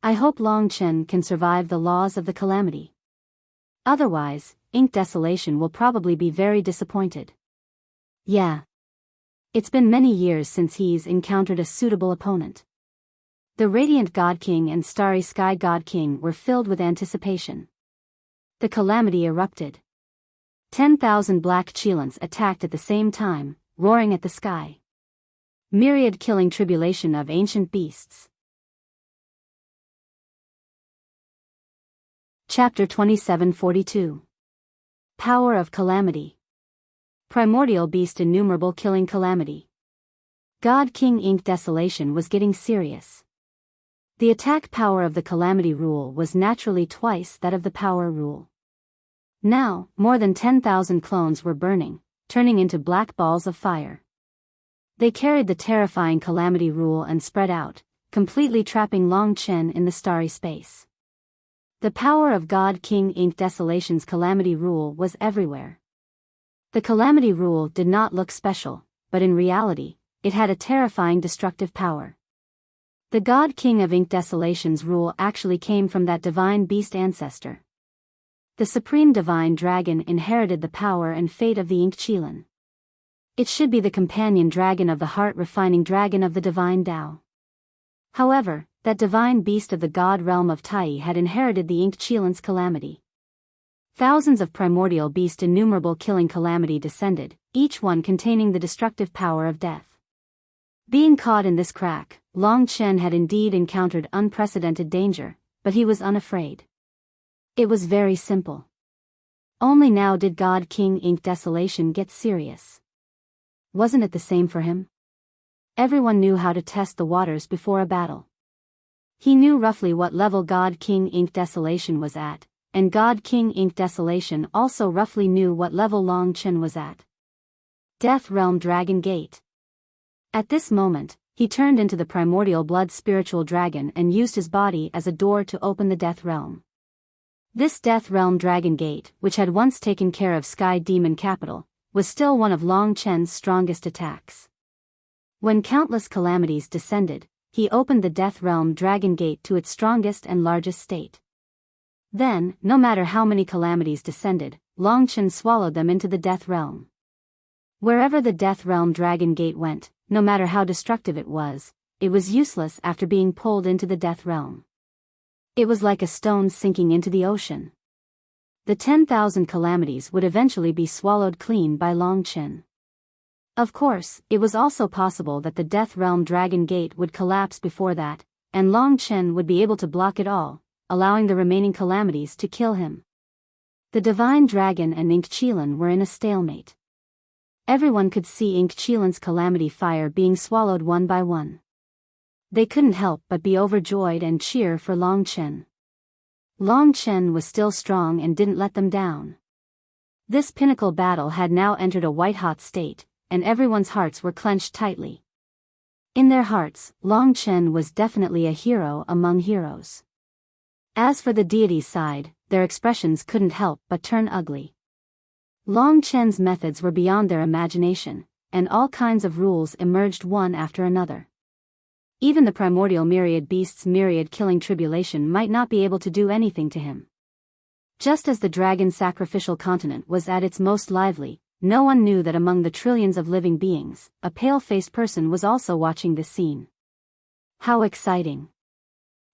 I hope Long Chen can survive the laws of the calamity. Otherwise, Ink Desolation will probably be very disappointed. Yeah. It's been many years since he's encountered a suitable opponent. The Radiant God King and Starry Sky God King were filled with anticipation. The calamity erupted. 10,000 black Qilins attacked at the same time, roaring at the sky. Myriad killing tribulation of ancient beasts. Chapter 2742. Power of Calamity. Primordial Beast Innumerable Killing Calamity. God King Ink Desolation was getting serious. The attack power of the Calamity Rule was naturally twice that of the Power Rule. Now, more than 10,000 clones were burning, turning into black balls of fire. They carried the terrifying Calamity Rule and spread out, completely trapping Long Chen in the starry space. The power of God King Ink Desolation's Calamity Rule was everywhere. The Calamity Rule did not look special, but in reality, it had a terrifying destructive power. The God King of Ink Desolation's rule actually came from that divine beast ancestor. The supreme divine dragon inherited the power and fate of the Ink Qilin. It should be the companion dragon of the heart-refining dragon of the divine Tao. However, that divine beast of the god realm of Tai had inherited the Ink Qilin's calamity. Thousands of primordial beast innumerable killing calamity descended, each one containing the destructive power of death. Being caught in this crack, Long Chen had indeed encountered unprecedented danger, but he was unafraid. It was very simple. Only now did God King Ink Desolation get serious. Wasn't it the same for him? Everyone knew how to test the waters before a battle. He knew roughly what level God King Ink Desolation was at, and God King Ink Desolation also roughly knew what level Long Chen was at. Death Realm Dragon Gate. At this moment, he turned into the primordial blood spiritual dragon and used his body as a door to open the Death Realm. This Death Realm Dragon Gate, which had once taken care of Sky Demon Capital, was still one of Long Chen's strongest attacks. When countless calamities descended, he opened the Death Realm Dragon Gate to its strongest and largest state. Then, no matter how many calamities descended, Long Chen swallowed them into the Death Realm. Wherever the Death Realm Dragon Gate went, no matter how destructive it was useless after being pulled into the Death Realm. It was like a stone sinking into the ocean. The 10,000 calamities would eventually be swallowed clean by Long Chen. Of course, it was also possible that the Death Realm Dragon Gate would collapse before that, and Long Chen would be able to block it all, allowing the remaining calamities to kill him. The Divine Dragon and Ink Qilin were in a stalemate. Everyone could see Ink Qilin's calamity fire being swallowed one by one. They couldn't help but be overjoyed and cheer for Long Chen. Long Chen was still strong and didn't let them down. This pinnacle battle had now entered a white-hot state, and everyone's hearts were clenched tightly. In their hearts, Long Chen was definitely a hero among heroes. As for the deity's side, their expressions couldn't help but turn ugly. Long Chen's methods were beyond their imagination, and all kinds of rules emerged one after another. Even the primordial myriad beast's myriad killing tribulation might not be able to do anything to him. Just as the dragon sacrificial continent was at its most lively, no one knew that among the trillions of living beings, a pale-faced person was also watching this scene. How exciting!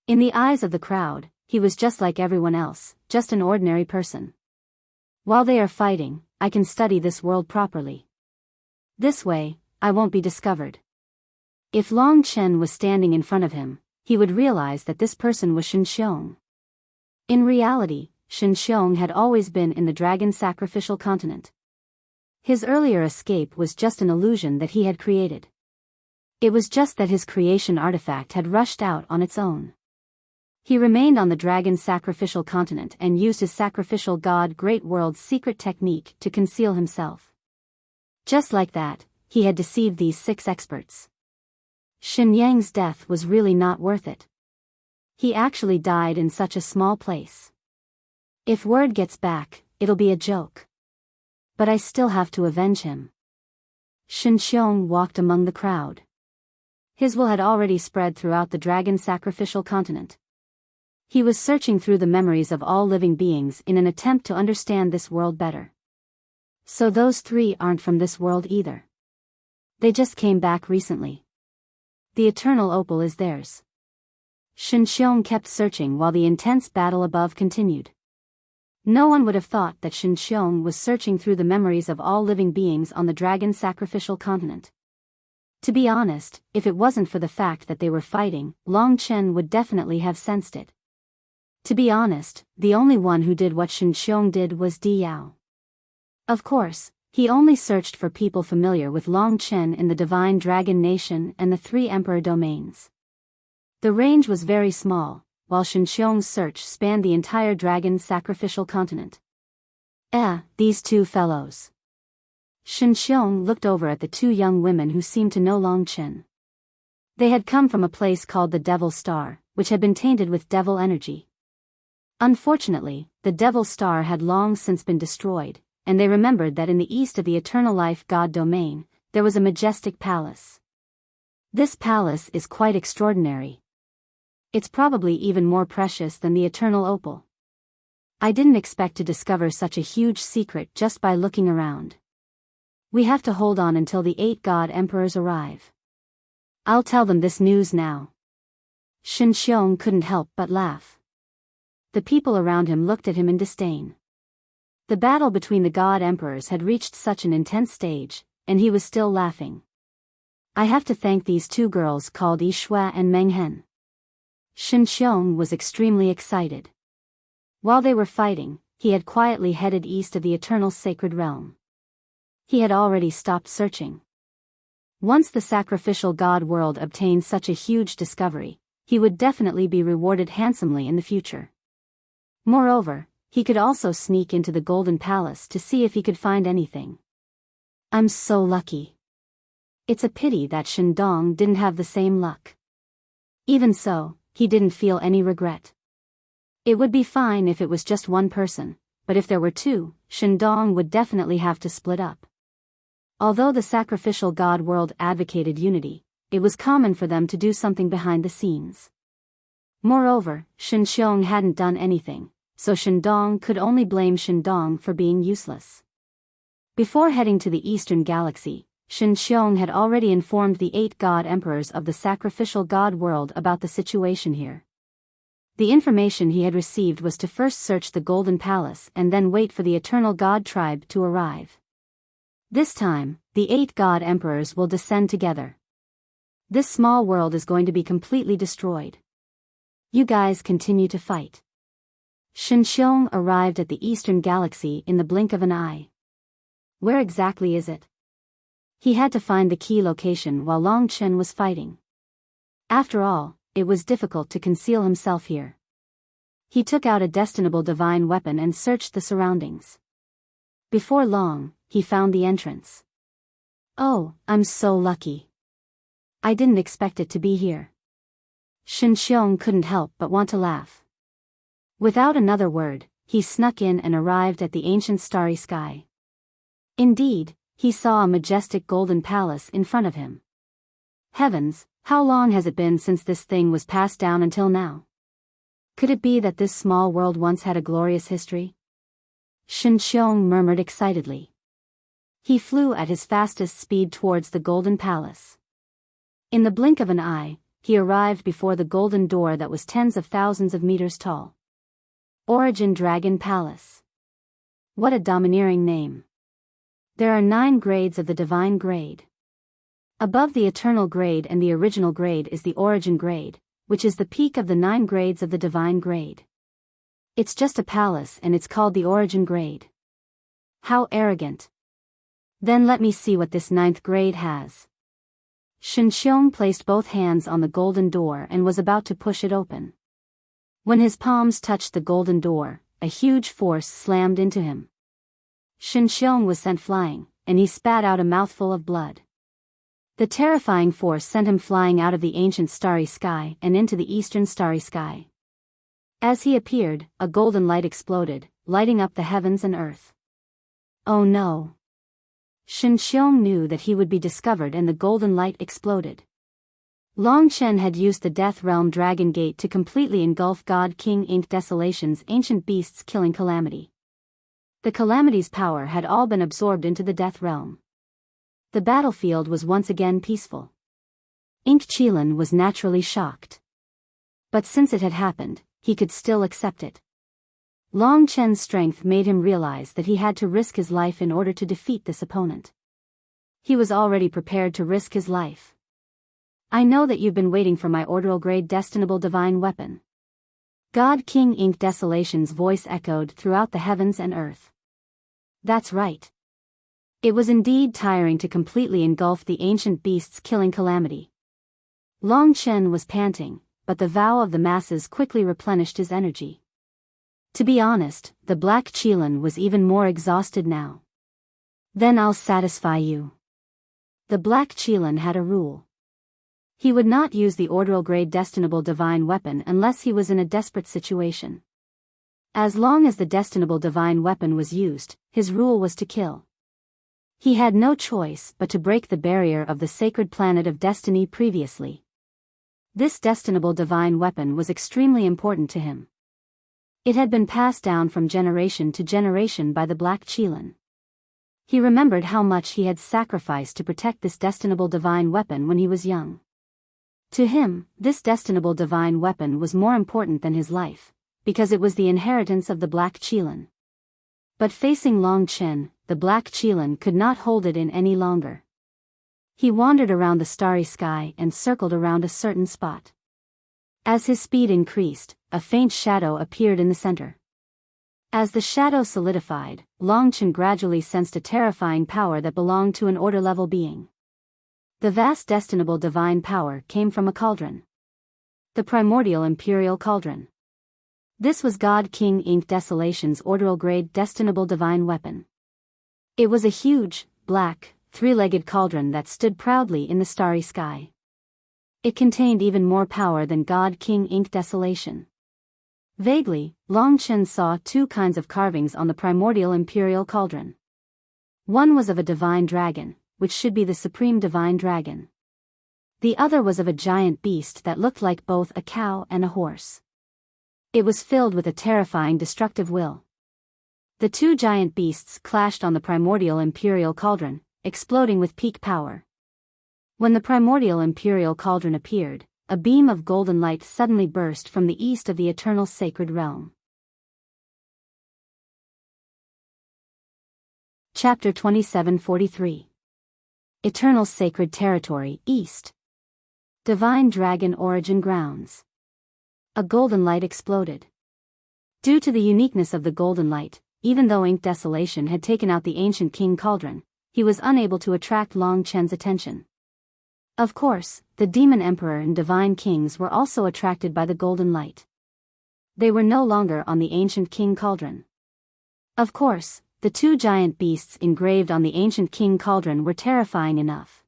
In the eyes of the crowd, he was just like everyone else, just an ordinary person. While they are fighting, I can study this world properly. This way, I won't be discovered. If Long Chen was standing in front of him, he would realize that this person was Shen Xiong. In reality, Shen Xiong had always been in the dragon sacrificial continent. His earlier escape was just an illusion that he had created. It was just that his creation artifact had rushed out on its own. He remained on the dragon's sacrificial continent and used his sacrificial god Great World's secret technique to conceal himself. Just like that, he had deceived these 6 experts. Xin Yang's death was really not worth it. He actually died in such a small place. If word gets back, it'll be a joke. But I still have to avenge him. Shen Xiong walked among the crowd. His will had already spread throughout the dragon sacrificial continent. He was searching through the memories of all living beings in an attempt to understand this world better. So those 3 aren't from this world either. They just came back recently. The eternal opal is theirs. Shen Xiong kept searching while the intense battle above continued. No one would have thought that Shen Xiong was searching through the memories of all living beings on the dragon sacrificial continent. To be honest, if it wasn't for the fact that they were fighting, Long Chen would definitely have sensed it. To be honest, the only one who did what Shen Xiong did was Biyao. Of course, he only searched for people familiar with Long Chen in the Divine Dragon Nation and the 3 Emperor domains. The range was very small, while Shen Xiong's search spanned the entire dragon sacrificial continent. These 2 fellows. Shen Xiong looked over at the 2 young women who seemed to know Long Chen. They had come from a place called the Devil Star, which had been tainted with devil energy. Unfortunately, the Devil Star had long since been destroyed, and they remembered that in the east of the Eternal Life God domain, there was a majestic palace. This palace is quite extraordinary. It's probably even more precious than the Eternal Opal. I didn't expect to discover such a huge secret just by looking around. We have to hold on until the 8 God Emperors arrive. I'll tell them this news now. Shen Xiong couldn't help but laugh. The people around him looked at him in disdain. The battle between the God Emperors had reached such an intense stage, and he was still laughing. I have to thank these 2 girls called Yi Shui and Meng Hen. Shen Xiong was extremely excited. While they were fighting, he had quietly headed east of the Eternal Sacred Realm. He had already stopped searching. Once the sacrificial God world obtained such a huge discovery, he would definitely be rewarded handsomely in the future. Moreover, he could also sneak into the Golden Palace to see if he could find anything. I'm so lucky. It's a pity that Shen Dong didn't have the same luck. Even so, he didn't feel any regret. It would be fine if it was just one person, but if there were 2, Shen Dong would definitely have to split up. Although the sacrificial God world advocated unity, it was common for them to do something behind the scenes. Moreover, Shen Xiong hadn't done anything, so Shen Dong could only blame Shen Dong for being useless. Before heading to the Eastern Galaxy, Shen Xiong had already informed the 8 God Emperors of the sacrificial God world about the situation here. The information he had received was to first search the Golden Palace and then wait for the Eternal God tribe to arrive. This time, the 8 God Emperors will descend together. This small world is going to be completely destroyed. You guys continue to fight. Shen Xiong arrived at the Eastern Galaxy in the blink of an eye. Where exactly is it? He had to find the key location while Long Chen was fighting. After all, it was difficult to conceal himself here. He took out a destinable divine weapon and searched the surroundings. Before long, he found the entrance. Oh, I'm so lucky. I didn't expect it to be here. Shen Xiong couldn't help but want to laugh. Without another word, he snuck in and arrived at the ancient starry sky. Indeed, he saw a majestic golden palace in front of him. Heavens, how long has it been since this thing was passed down until now? Could it be that this small world once had a glorious history? Shen Xiong murmured excitedly. He flew at his fastest speed towards the golden palace. In the blink of an eye, he arrived before the golden door that was tens of thousands of meters tall. Origin Dragon Palace. What a domineering name. There are 9 grades of the divine grade. Above the eternal grade and the original grade is the origin grade, which is the peak of the 9 grades of the divine grade. It's just a palace and it's called the origin grade. How arrogant. Then let me see what this 9th grade has. Shen Xiong placed both hands on the golden door and was about to push it open. When his palms touched the golden door, a huge force slammed into him. Shinxiong was sent flying, and he spat out a mouthful of blood. The terrifying force sent him flying out of the ancient starry sky and into the eastern starry sky. As he appeared, a golden light exploded, lighting up the heavens and earth. Oh no! Shinxiong knew that he would be discovered, and the golden light exploded. Long Chen had used the Death Realm Dragon Gate to completely engulf God King Ink Desolation's ancient beasts killing calamity. The calamity's power had all been absorbed into the Death Realm. The battlefield was once again peaceful. Ink Qilin was naturally shocked. But since it had happened, he could still accept it. Long Chen's strength made him realize that he had to risk his life in order to defeat this opponent. He was already prepared to risk his life. I know that you've been waiting for my orbital grade destinable divine weapon. God King Ink Desolation's voice echoed throughout the heavens and earth. That's right. It was indeed tiring to completely engulf the ancient beast's killing calamity. Long Chen was panting, but the vow of the masses quickly replenished his energy. To be honest, the Black Qilin was even more exhausted now. Then I'll satisfy you. The Black Qilin had a rule. He would not use the orbital grade destinable divine weapon unless he was in a desperate situation. As long as the destinable divine weapon was used, his rule was to kill. He had no choice but to break the barrier of the sacred planet of destiny previously. This destinable divine weapon was extremely important to him. It had been passed down from generation to generation by the Black Qilin. He remembered how much he had sacrificed to protect this destinable divine weapon when he was young. To him, this destinable divine weapon was more important than his life, because it was the inheritance of the Black Qilin. But facing Long Chen, the Black Qilin could not hold it in any longer. He wandered around the starry sky and circled around a certain spot. As his speed increased, a faint shadow appeared in the center. As the shadow solidified, Long Chen gradually sensed a terrifying power that belonged to an order-level being. The vast destinable divine power came from a cauldron. The primordial imperial cauldron. This was God King Ink Desolation's orbital-grade destinable divine weapon. It was a huge, black, three-legged cauldron that stood proudly in the starry sky. It contained even more power than God King Ink Desolation. Vaguely, Long Chen saw two kinds of carvings on the primordial imperial cauldron. One was of a divine dragon, which should be the supreme divine dragon. The other was of a giant beast that looked like both a cow and a horse. It was filled with a terrifying destructive will. The two giant beasts clashed on the primordial imperial cauldron, exploding with peak power. When the primordial imperial cauldron appeared, a beam of golden light suddenly burst from the east of the eternal sacred realm. Chapter 2743. Eternal Sacred Territory, East. Divine Dragon Origin Grounds. A golden light exploded. Due to the uniqueness of the golden light, even though Ink Desolation had taken out the ancient king cauldron, he was unable to attract Long Chen's attention. Of course, the Demon Emperor and Divine Kings were also attracted by the golden light. They were no longer on the ancient king cauldron. Of course, the two giant beasts engraved on the ancient king cauldron were terrifying enough.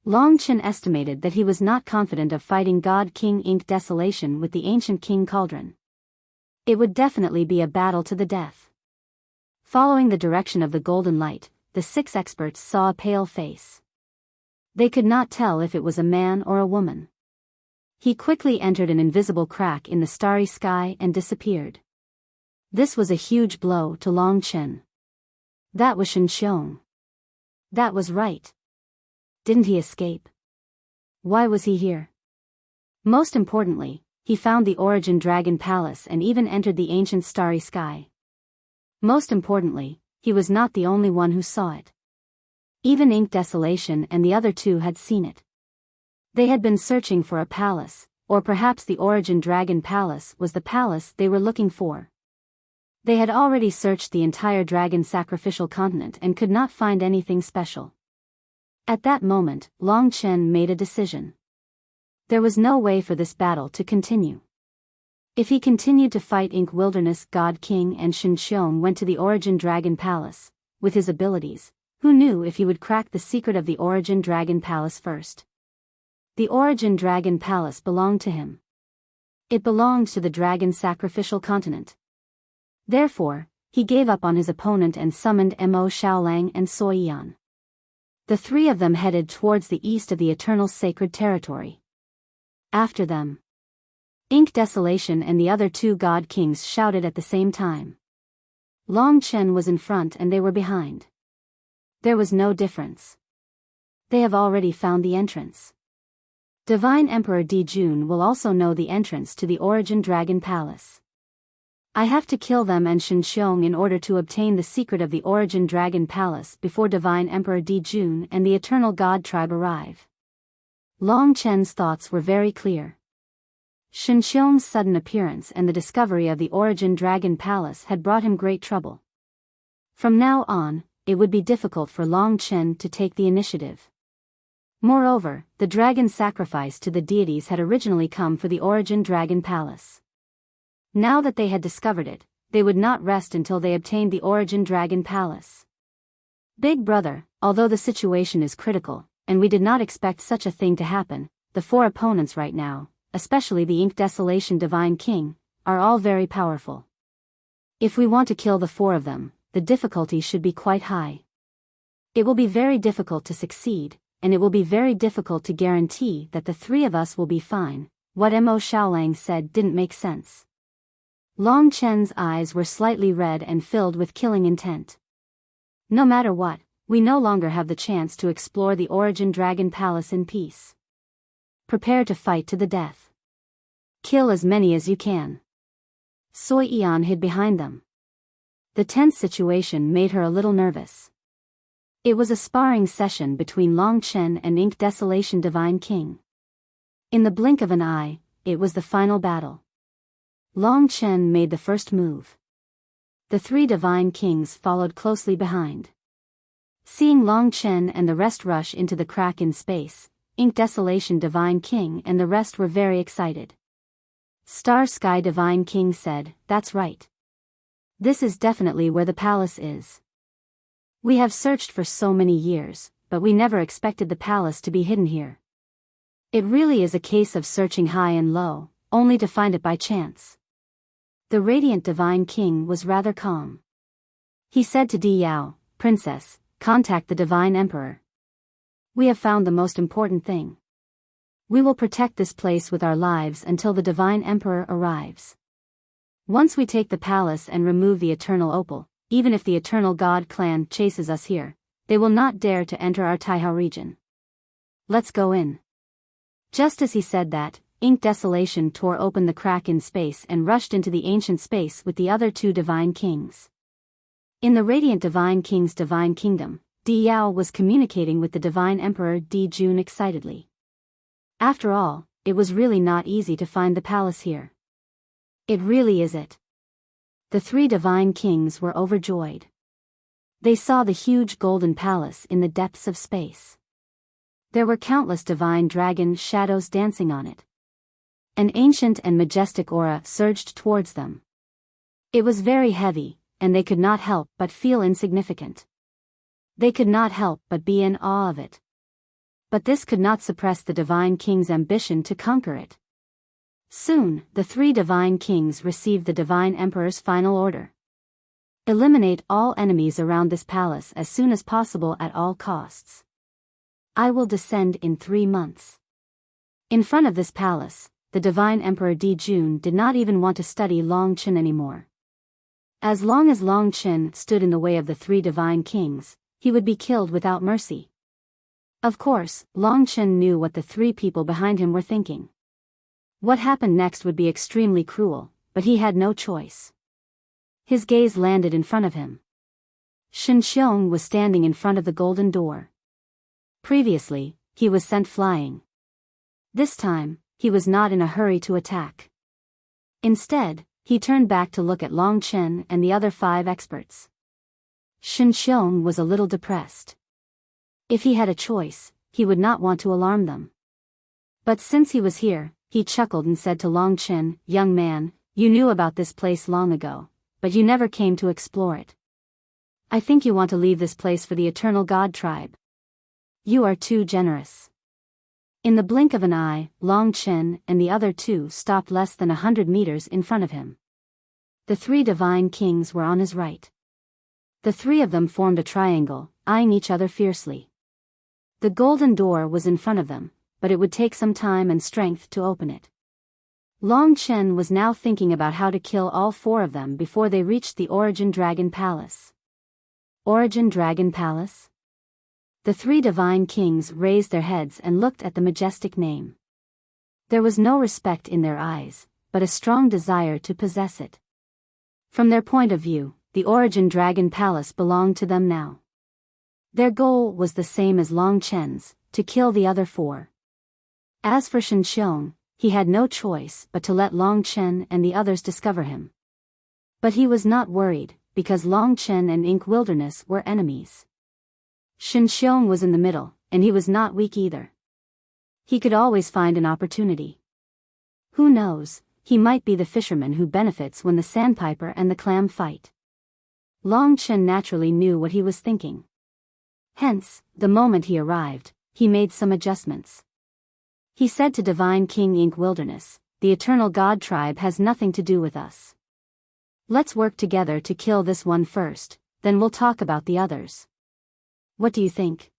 Long Chen estimated that he was not confident of fighting God King Ink Desolation with the ancient king cauldron. It would definitely be a battle to the death. Following the direction of the golden light, the 6 experts saw a pale face. They could not tell if it was a man or a woman. He quickly entered an invisible crack in the starry sky and disappeared. This was a huge blow to Long Chen. That was Shinxiong. That was right. Didn't he escape? Why was he here? Most importantly, he found the Origin Dragon Palace and even entered the ancient starry sky. Most importantly, he was not the only one who saw it. Even Ink Desolation and the other two had seen it. They had been searching for a palace, or perhaps the Origin Dragon Palace was the palace they were looking for. They had already searched the entire dragon sacrificial continent and could not find anything special. At that moment, Long Chen made a decision. There was no way for this battle to continue. If he continued to fight Ink Wilderness God King and Shinxiong went to the Origin Dragon Palace, with his abilities, who knew if he would crack the secret of the Origin Dragon Palace first? The Origin Dragon Palace belonged to him. It belonged to the Dragon Sacrificial Continent. Therefore, he gave up on his opponent and summoned Mo Xiaolang and Sui Yan. The three of them headed towards the east of the Eternal Sacred Territory. After them, Ink Desolation and the other two God Kings shouted at the same time. Long Chen was in front and they were behind. There was no difference. They have already found the entrance. Divine Emperor Dijun will also know the entrance to the Origin Dragon Palace. I have to kill them and Shinxiong in order to obtain the secret of the Origin Dragon Palace before Divine Emperor Dijun and the Eternal God Tribe arrive. Long Chen's thoughts were very clear. Shinxiong's sudden appearance and the discovery of the Origin Dragon Palace had brought him great trouble. From now on, it would be difficult for Long Chen to take the initiative. Moreover, the dragon sacrifice to the deities had originally come for the Origin Dragon Palace. Now that they had discovered it, they would not rest until they obtained the Origin Dragon Palace. Big brother, although the situation is critical, and we did not expect such a thing to happen, the four opponents right now, especially the Ink Desolation Divine King, are all very powerful. If we want to kill the four of them, the difficulty should be quite high. It will be very difficult to succeed, and it will be very difficult to guarantee that the three of us will be fine. What Mo Xiaolang said didn't make sense. Long Chen's eyes were slightly red and filled with killing intent. No matter what, we no longer have the chance to explore the Origin Dragon Palace in peace. Prepare to fight to the death. Kill as many as you can. Sui Yan hid behind them. The tense situation made her a little nervous. It was a sparring session between Long Chen and Ink Desolation Divine King. In the blink of an eye, it was the final battle. Long Chen made the first move. The three Divine Kings followed closely behind. Seeing Long Chen and the rest rush into the crack in space, Ink Desolation Divine King and the rest were very excited. Star Sky Divine King said, "That's right. This is definitely where the palace is. We have searched for so many years, but we never expected the palace to be hidden here. It really is a case of searching high and low, only to find it by chance." The Radiant Divine King was rather calm. He said to Biyao, "Princess, contact the Divine Emperor. We have found the most important thing. We will protect this place with our lives until the Divine Emperor arrives. Once we take the palace and remove the Eternal Opal, even if the Eternal God clan chases us here, they will not dare to enter our Taihao region. Let's go in." Just as he said that, Ink Desolation tore open the crack in space and rushed into the ancient space with the other two Divine Kings. In the Radiant Divine King's Divine Kingdom, Biyao was communicating with the Divine Emperor Dijun excitedly. After all, it was really not easy to find the palace here. It really is it. The three Divine Kings were overjoyed. They saw the huge golden palace in the depths of space. There were countless divine dragon shadows dancing on it. An ancient and majestic aura surged towards them. It was very heavy, and they could not help but feel insignificant. They could not help but be in awe of it. But this could not suppress the Divine King's ambition to conquer it. Soon, the three Divine Kings received the Divine Emperor's final order. Eliminate all enemies around this palace as soon as possible at all costs. I will descend in 3 months. In front of this palace, the Divine Emperor Dijun did not even want to study Long Chen anymore. As long as Long Chen stood in the way of the three Divine Kings, he would be killed without mercy. Of course, Long Chen knew what the three people behind him were thinking. What happened next would be extremely cruel, but he had no choice. His gaze landed in front of him. Shinxiong was standing in front of the golden door. Previously, he was sent flying. This time, he was not in a hurry to attack. Instead, he turned back to look at Long Chen and the other 5 experts. Shinxiong was a little depressed. If he had a choice, he would not want to alarm them. But since he was here, he chuckled and said to Long Chen, "Young man, You knew about this place long ago, but you never came to explore it. I think you want to leave this place for the Eternal God tribe. You are too generous. In the blink of an eye, Long Chen and the other two stopped less than 100 meters in front of him. The three divine kings were on his right. The three of them formed a triangle, eyeing each other fiercely. The golden door was in front of them, but it would take some time and strength to open it. Long Chen was now thinking about how to kill all four of them before they reached the Origin Dragon Palace. Origin Dragon Palace? The three divine kings raised their heads and looked at the majestic name. There was no respect in their eyes, but a strong desire to possess it. From their point of view, the Origin Dragon Palace belonged to them now. Their goal was the same as Long Chen's, to kill the other four. As for Shen Xiong, he had no choice but to let Long Chen and the others discover him. But he was not worried, because Long Chen and Ink Wilderness were enemies. Shen Xiong was in the middle, and he was not weak either. He could always find an opportunity. Who knows, he might be the fisherman who benefits when the sandpiper and the clam fight. Long Chen naturally knew what he was thinking. Hence, the moment he arrived, he made some adjustments. He said to Divine King Ink Wilderness, "The Eternal God tribe has nothing to do with us. Let's work together to kill this one first, then we'll talk about the others." What do you think?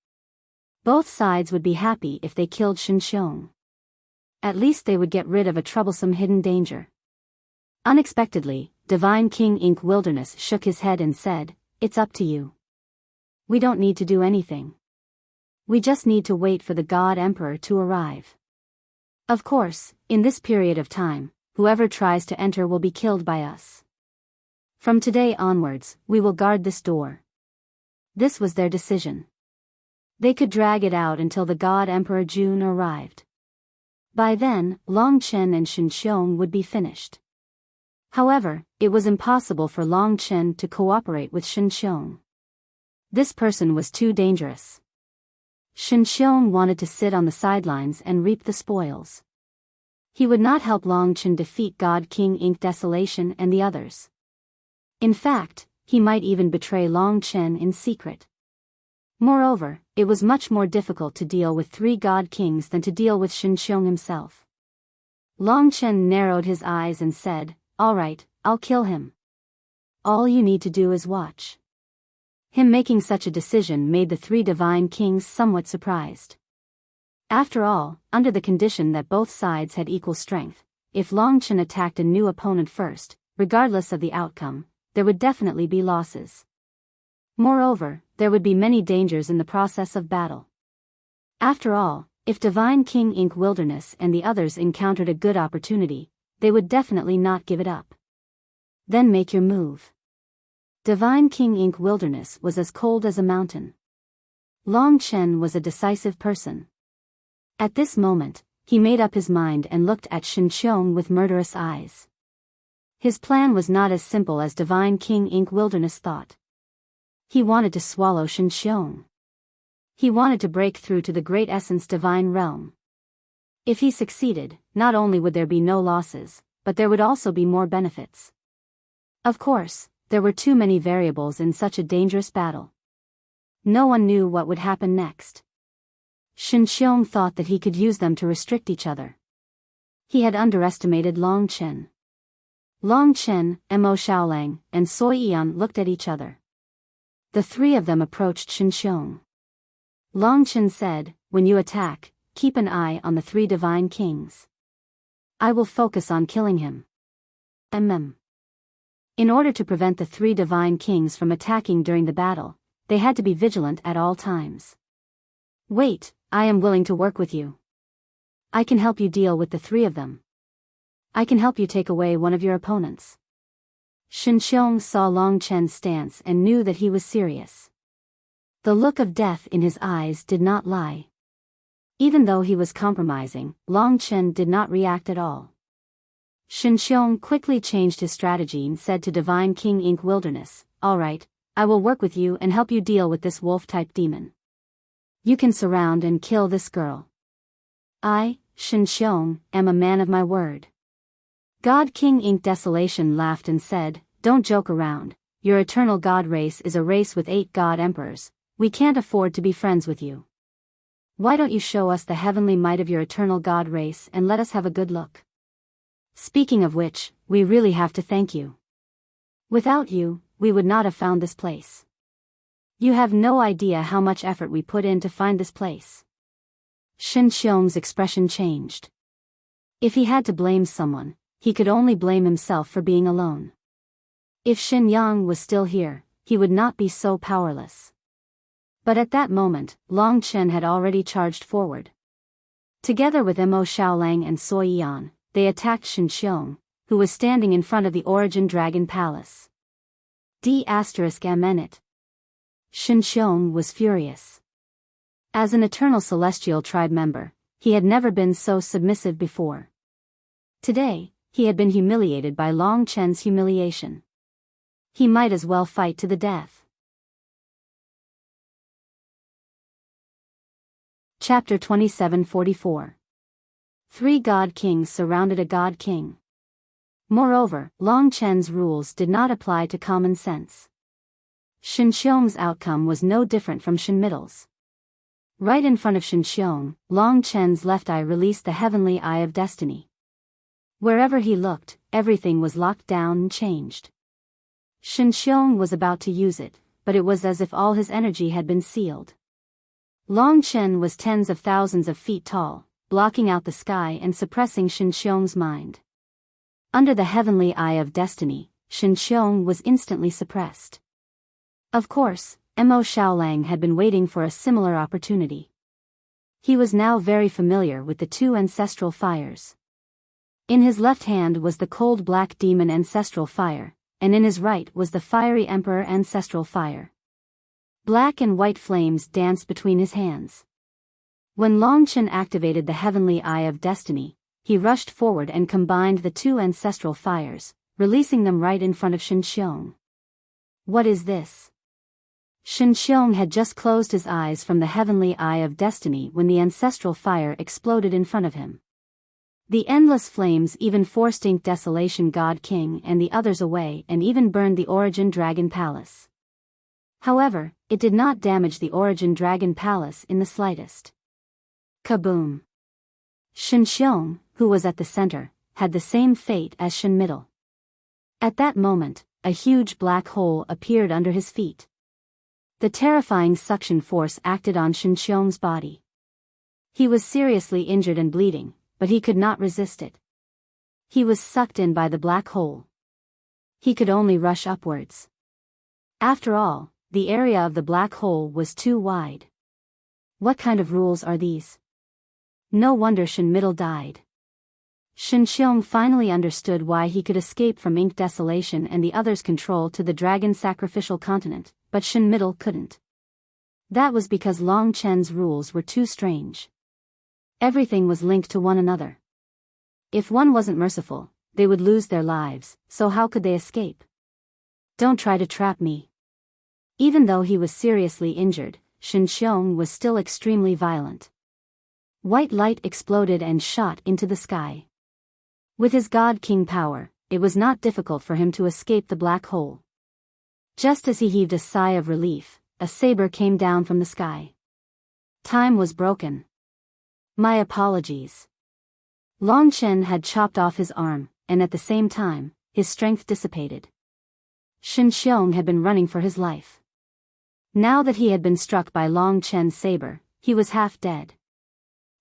Both sides would be happy if they killed Shen Xiong. At least they would get rid of a troublesome hidden danger. Unexpectedly, Divine King Ink Wilderness shook his head and said, "It's up to you. We don't need to do anything. We just need to wait for the God Emperor to arrive. Of course, in this period of time, whoever tries to enter will be killed by us. From today onwards, we will guard this door." This was their decision. They could drag it out until the God Emperor Jun arrived. By then, Long Chen and Shen Xiong would be finished. However, it was impossible for Long Chen to cooperate with Shen Xiong. This person was too dangerous. Shen Xiong wanted to sit on the sidelines and reap the spoils. He would not help Long Chen defeat God King Ink Desolation and the others. In fact, he might even betray Long Chen in secret. Moreover, it was much more difficult to deal with three God Kings than to deal with Shen Xiong himself. Long Chen narrowed his eyes and said, "All right, I'll kill him. All you need to do is watch." Him making such a decision made the three divine kings somewhat surprised. After all, under the condition that both sides had equal strength, if Long Chen attacked a new opponent first, regardless of the outcome, there would definitely be losses. Moreover, there would be many dangers in the process of battle. After all, if Divine King Ink Wilderness and the others encountered a good opportunity, they would definitely not give it up. Then make your move. Divine King Ink Wilderness was as cold as a mountain. Long Chen was a decisive person. At this moment, he made up his mind and looked at Shen Xiong with murderous eyes. His plan was not as simple as Divine King Ink Wilderness thought. He wanted to swallow Shen Xiong. He wanted to break through to the Great Essence Divine Realm. If he succeeded, not only would there be no losses, but there would also be more benefits. Of course, there were too many variables in such a dangerous battle. No one knew what would happen next. Shen Xiong thought that he could use them to restrict each other. He had underestimated Long Chen. Long Chen, Mo Xiaolang, and Soi Yan looked at each other. The three of them approached Shen Xiong. Long Chen said, "When you attack, keep an eye on the three divine kings. I will focus on killing him." In order to prevent the three divine kings from attacking during the battle, they had to be vigilant at all times. "Wait, I am willing to work with you. I can help you deal with the three of them. I can help you take away one of your opponents." Shen Xiong saw Long Chen's stance and knew that he was serious. The look of death in his eyes did not lie. Even though he was compromising, Long Chen did not react at all. Shen Xiong quickly changed his strategy and said to Divine King Ink Wilderness, "All right, I will work with you and help you deal with this wolf-type demon. You can surround and kill this girl. I, Shen Xiong, am a man of my word." God King Ink Desolation laughed and said, "Don't joke around. Your eternal god race is a race with 8 god emperors. We can't afford to be friends with you. Why don't you show us the heavenly might of your eternal god race and let us have a good look? Speaking of which, we really have to thank you. Without you, we would not have found this place. You have no idea how much effort we put in to find this place." Shin Xiong's expression changed. If he had to blame someone, he could only blame himself for being alone. If Shin Yang was still here, he would not be so powerless. But at that moment, Long Chen had already charged forward. Together with Mo Xiaolang and Sui Yan, they attacked Shin Xiong, who was standing in front of the Origin Dragon Palace. D****. Shin Xiong was furious. As an Eternal Celestial Tribe member, he had never been so submissive before. Today, he had been humiliated by Long Chen's humiliation. He might as well fight to the death. Chapter 2744. 3 God Kings surrounded a God King. Moreover, Long Chen's rules did not apply to common sense. Shin Xiong's outcome was no different from Shin Middle's. Right in front of Shin Xiong, Long Chen's left eye released the heavenly eye of destiny. Wherever he looked, everything was locked down and changed. Shin Xiong was about to use it, but it was as if all his energy had been sealed. Long Chen was tens of thousands of feet tall, blocking out the sky and suppressing Shin Xiong's mind. Under the heavenly eye of destiny, Shin Xiong was instantly suppressed. Of course, Mo Xiaolang had been waiting for a similar opportunity. He was now very familiar with the 2 ancestral fires. In his left hand was the cold black demon ancestral fire, and in his right was the fiery emperor ancestral fire. Black and white flames danced between his hands. When Long Chen activated the heavenly eye of destiny, he rushed forward and combined the 2 ancestral fires, releasing them right in front of Shin Xiong. What is this? Shin Xiong had just closed his eyes from the heavenly eye of destiny when the ancestral fire exploded in front of him. The endless flames even forced Ink Desolation God King and the others away and even burned the Origin Dragon Palace. However, it did not damage the Origin Dragon Palace in the slightest. Kaboom! Shin Xiong, who was at the center, had the same fate as Shin Middle. At that moment, a huge black hole appeared under his feet. The terrifying suction force acted on Shin Xiong's body. He was seriously injured and bleeding, but he could not resist it. He was sucked in by the black hole. He could only rush upwards. After all, the area of the black hole was too wide. What kind of rules are these? No wonder Shin Middle died. Shin Xiong finally understood why he could escape from Ink Desolation and the others' control to the dragon sacrificial continent, but Shin Middle couldn't. That was because Long Chen's rules were too strange. Everything was linked to one another. If one wasn't merciful, they would lose their lives, so how could they escape? Don't try to trap me. Even though he was seriously injured, Shin Xiong was still extremely violent. White light exploded and shot into the sky. With his God King power, it was not difficult for him to escape the black hole. Just as he heaved a sigh of relief, a saber came down from the sky. Time was broken. My apologies. Long Chen had chopped off his arm, and at the same time, his strength dissipated. Shin Xiong had been running for his life. Now that he had been struck by Long Chen's saber, he was half dead.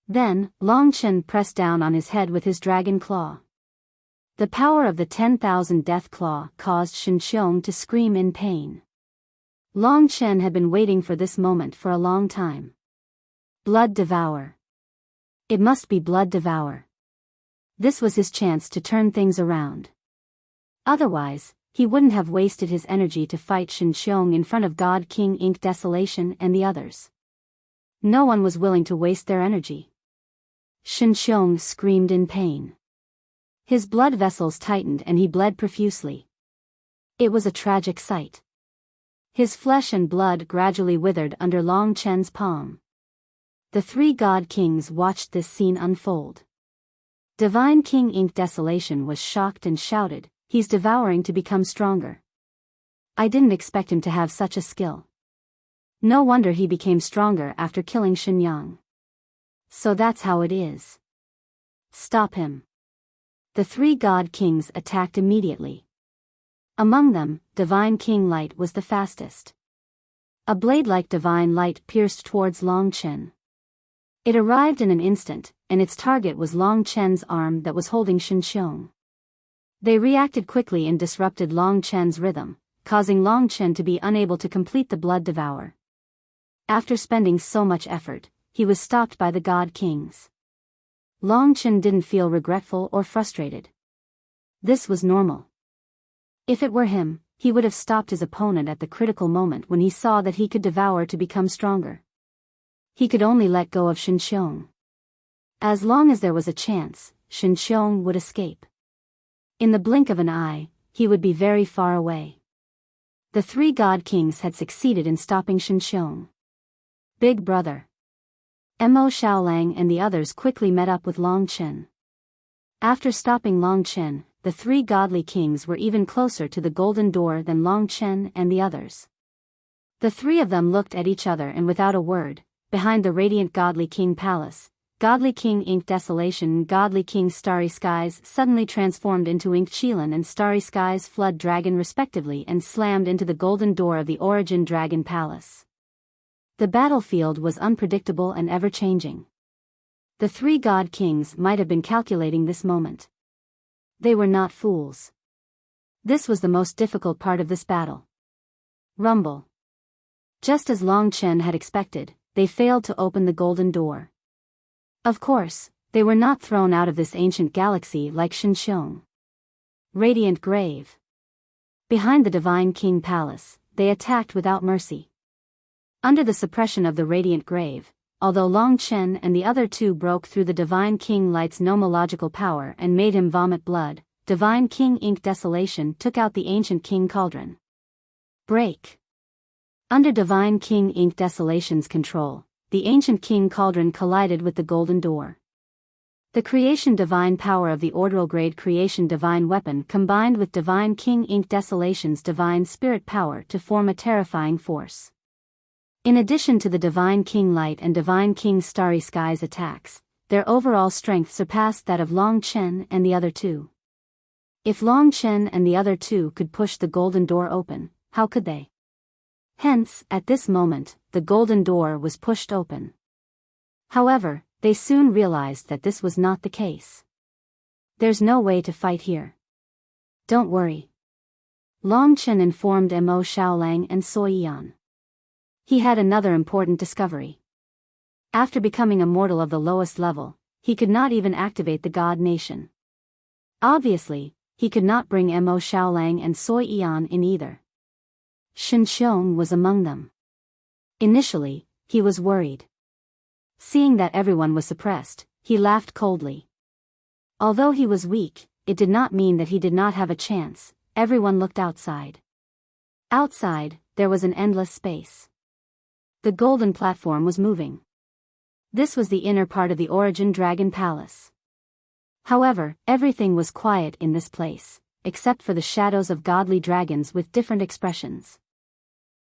Then, Long Chen pressed down on his head with his dragon claw. The power of the 10,000 death claw caused Shin Xiong to scream in pain. Long Chen had been waiting for this moment for a long time. Blood Devour. It must be Blood Devour. This was his chance to turn things around. Otherwise, he wouldn't have wasted his energy to fight Shin Xiong in front of God King Ink Desolation and the others. No one was willing to waste their energy. Shin Xiong screamed in pain. His blood vessels tightened and he bled profusely. It was a tragic sight. His flesh and blood gradually withered under Long Chen's palm. The 3 God Kings watched this scene unfold. Divine King Ink Desolation was shocked and shouted, "He's devouring to become stronger. I didn't expect him to have such a skill. No wonder he became stronger after killing Shenyang. So that's how it is. Stop him." The three god kings attacked immediately. Among them, Divine King Light was the fastest. A blade-like divine light pierced towards Long Chen. It arrived in an instant, and its target was Long Chen's arm that was holding Shen Xiong. They reacted quickly and disrupted Long Chen's rhythm, causing Long Chen to be unable to complete the blood devour. After spending so much effort, he was stopped by the god kings. Long Chen didn't feel regretful or frustrated. This was normal. If it were him, he would have stopped his opponent at the critical moment when he saw that he could devour to become stronger. He could only let go of Shen Xiong. As long as there was a chance, Shen Xiong would escape. In the blink of an eye, he would be very far away. The three god kings had succeeded in stopping Shen Xiong. Big brother. Mo Xiaolang and the others quickly met up with Long Chen. After stopping Long Chen, the three godly kings were even closer to the golden door than Long Chen and the others. The three of them looked at each other and without a word, behind the radiant godly king palace, Godly King Ink Desolation and Godly King Starry Skies suddenly transformed into Ink Qilin and Starry Skies Flood Dragon respectively and slammed into the golden door of the Origin Dragon Palace. The battlefield was unpredictable and ever-changing. The three god kings might have been calculating this moment. They were not fools. This was the most difficult part of this battle. Rumble. Just as Long Chen had expected, they failed to open the golden door. Of course, they were not thrown out of this ancient galaxy like Shen Xiong. Radiant Grave. Behind the Divine King Palace, they attacked without mercy. Under the suppression of the Radiant Grave, although Long Chen and the other two broke through the Divine King Light's nomological power and made him vomit blood, Divine King Ink Desolation took out the ancient King Cauldron. Break. Under Divine King Ink Desolation's control, the ancient King Cauldron collided with the golden door. The creation divine power of the orbital grade creation divine weapon combined with Divine King Ink Desolation's divine spirit power to form a terrifying force. In addition to the Divine King Light and Divine King Starry Skies attacks, their overall strength surpassed that of Long Chen and the other two. If Long Chen and the other two could push the golden door open, how could they? Hence, at this moment, the golden door was pushed open. However, they soon realized that this was not the case. There's no way to fight here. Don't worry. Long Chen informed Mo Xiaolang and Soi Yan. He had another important discovery. After becoming a mortal of the lowest level, he could not even activate the God Nation. Obviously, he could not bring Mo Xiaolang and Soi Yan in either. Shen Xiong was among them. Initially, he was worried. Seeing that everyone was suppressed, he laughed coldly. Although he was weak, it did not mean that he did not have a chance. Everyone looked outside. Outside, there was an endless space. The golden platform was moving. This was the inner part of the Origin Dragon Palace. However, everything was quiet in this place, except for the shadows of godly dragons with different expressions.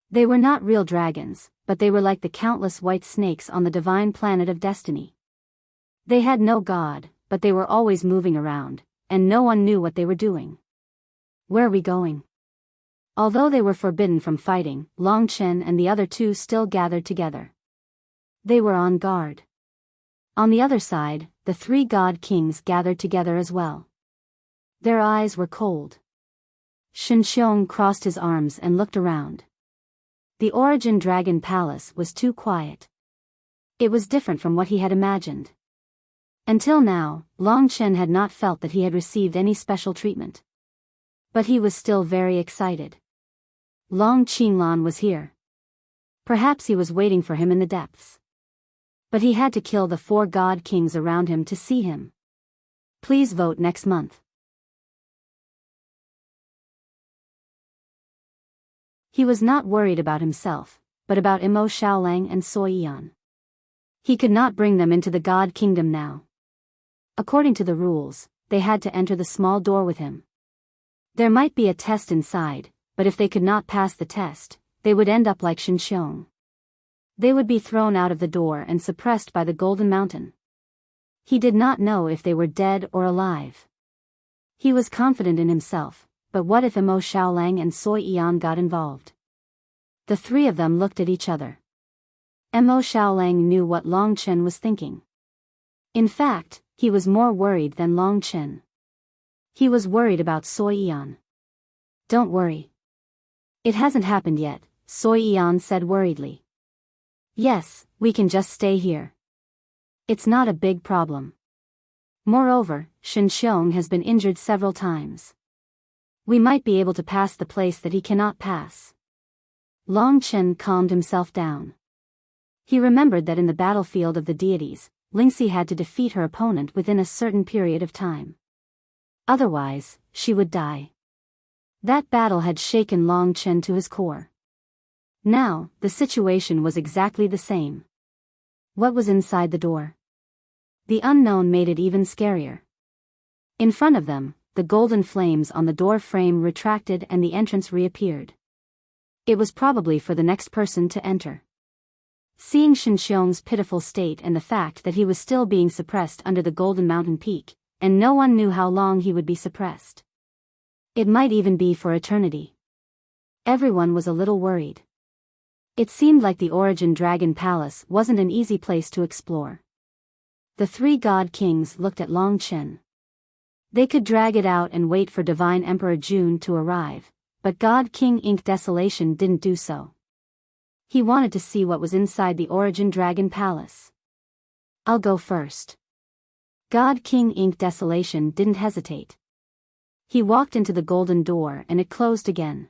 They were not real dragons, but they were like the countless white snakes on the divine planet of destiny. They had no god, but they were always moving around, and no one knew what they were doing. Where are we going? Although they were forbidden from fighting, Long Chen and the other two still gathered together. They were on guard. On the other side, the three god kings gathered together as well. Their eyes were cold. Shen Xiong crossed his arms and looked around. The Origin Dragon Palace was too quiet. It was different from what he had imagined. Until now, Long Chen had not felt that he had received any special treatment. But he was still very excited. Long Qinglan was here. Perhaps he was waiting for him in the depths. But he had to kill the four god kings around him to see him. Please vote next month. He was not worried about himself, but about Mo Xiaolang and Soi Yan. He could not bring them into the God Kingdom now. According to the rules, they had to enter the small door with him. There might be a test inside, but if they could not pass the test, they would end up like Shinxiong. They would be thrown out of the door and suppressed by the Golden Mountain. He did not know if they were dead or alive. He was confident in himself, but what if Emo Xiaolang and Soi Yan got involved? The three of them looked at each other. Emo Xiaolang knew what Long Chen was thinking. In fact, he was more worried than Long Chen. He was worried about Soi Yan. Don't worry. It hasn't happened yet, Soi Yan said worriedly. Yes, we can just stay here. It's not a big problem. Moreover, Shinxiong has been injured several times. We might be able to pass the place that he cannot pass. Long Chen calmed himself down. He remembered that in the battlefield of the deities, Lingxi had to defeat her opponent within a certain period of time. Otherwise, she would die. That battle had shaken Long Chen to his core. Now, the situation was exactly the same. What was inside the door? The unknown made it even scarier. In front of them, the golden flames on the door frame retracted and the entrance reappeared. It was probably for the next person to enter. Seeing Shinxiong's pitiful state and the fact that he was still being suppressed under the Golden Mountain Peak, and no one knew how long he would be suppressed. It might even be for eternity. Everyone was a little worried. It seemed like the Origin Dragon Palace wasn't an easy place to explore. The three God Kings looked at Long Chen. They could drag it out and wait for Divine Emperor June to arrive, but God King Ink Desolation didn't do so. He wanted to see what was inside the Origin Dragon Palace. I'll go first. God King Ink Desolation didn't hesitate. He walked into the golden door and it closed again.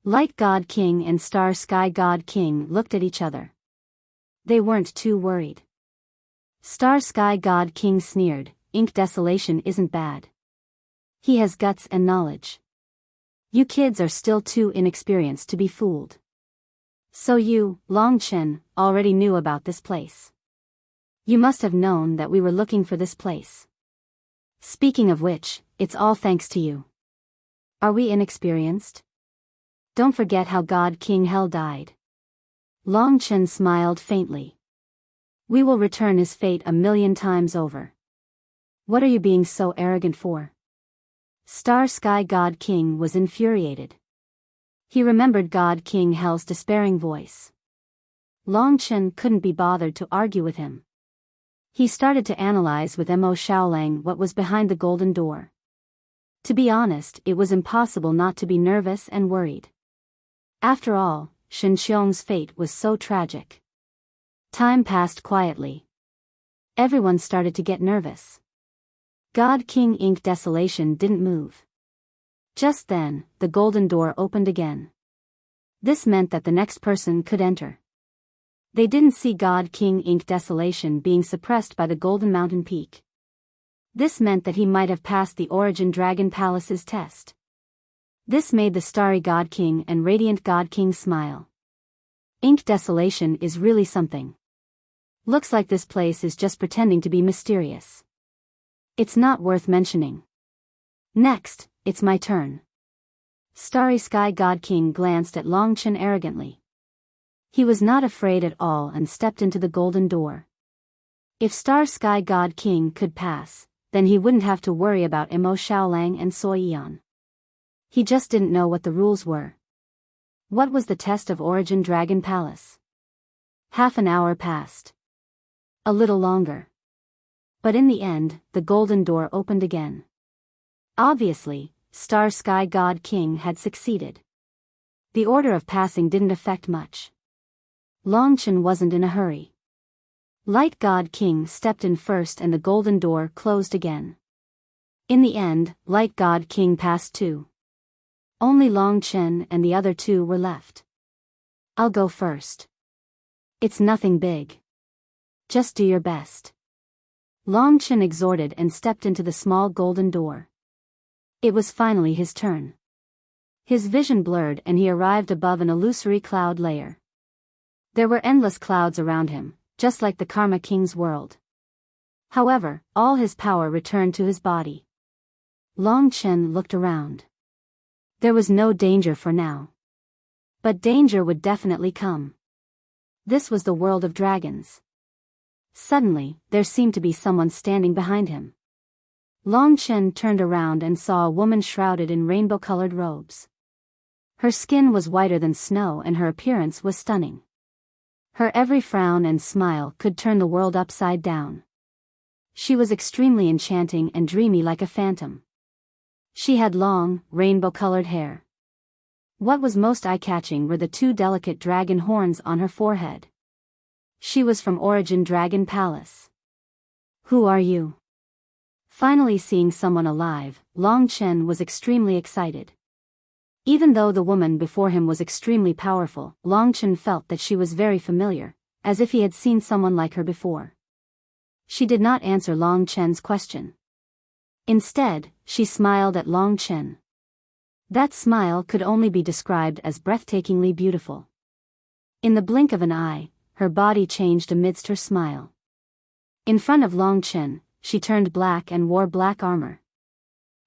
Light God King and Star Sky God King looked at each other. They weren't too worried. Star Sky God King sneered, Ink Desolation isn't bad. He has guts and knowledge. You kids are still too inexperienced to be fooled. So you, Long Chen, already knew about this place. You must have known that we were looking for this place. Speaking of which, it's all thanks to you. Are we inexperienced? Don't forget how God King Hell died. Long Chen smiled faintly. We will return his fate 1,000,000 times over. What are you being so arrogant for? Star Sky God King was infuriated. He remembered God King Hell's despairing voice. Long Chen couldn't be bothered to argue with him. He started to analyze with Emo Xiaolang what was behind the golden door. To be honest, it was impossible not to be nervous and worried. After all, Shinxiong's fate was so tragic. Time passed quietly. Everyone started to get nervous. God King Ink Desolation didn't move. Just then, the golden door opened again. This meant that the next person could enter. They didn't see God King Ink Desolation being suppressed by the Golden Mountain Peak. This meant that he might have passed the Origin Dragon Palace's test. This made the Starry God King and Radiant God King smile. Ink Desolation is really something. Looks like this place is just pretending to be mysterious. It's not worth mentioning. Next, it's my turn. Starry Sky God King glanced at Long Chen arrogantly. He was not afraid at all and stepped into the golden door. If Star Sky God King could pass, then he wouldn't have to worry about Emo Xiaolang and Soi Yan. He just didn't know what the rules were. What was the test of Origin Dragon Palace? Half an hour passed. A little longer. But in the end, the golden door opened again. Obviously, Star Sky God King had succeeded. The order of passing didn't affect much. Long Chen wasn't in a hurry. Light God King stepped in first and the golden door closed again. In the end, Light God King passed too. Only Long Chen and the other two were left. I'll go first. It's nothing big. Just do your best. Long Chen exhorted and stepped into the small golden door. It was finally his turn. His vision blurred and he arrived above an illusory cloud layer. There were endless clouds around him, just like the Karma King's world. However, all his power returned to his body. Long Chen looked around. There was no danger for now. But danger would definitely come. This was the world of dragons. Suddenly, there seemed to be someone standing behind him. Long Chen turned around and saw a woman shrouded in rainbow-colored robes. Her skin was whiter than snow and her appearance was stunning. Her every frown and smile could turn the world upside down. She was extremely enchanting and dreamy like a phantom. She had long, rainbow-colored hair. What was most eye-catching were the two delicate dragon horns on her forehead. She was from Origin Dragon Palace. Who are you? Finally seeing someone alive, Long Chen was extremely excited. Even though the woman before him was extremely powerful, Long Chen felt that she was very familiar, as if he had seen someone like her before. She did not answer Long Chen's question. Instead, she smiled at Long Chen. That smile could only be described as breathtakingly beautiful. In the blink of an eye, her body changed amidst her smile. In front of Long Chen, she turned black and wore black armor.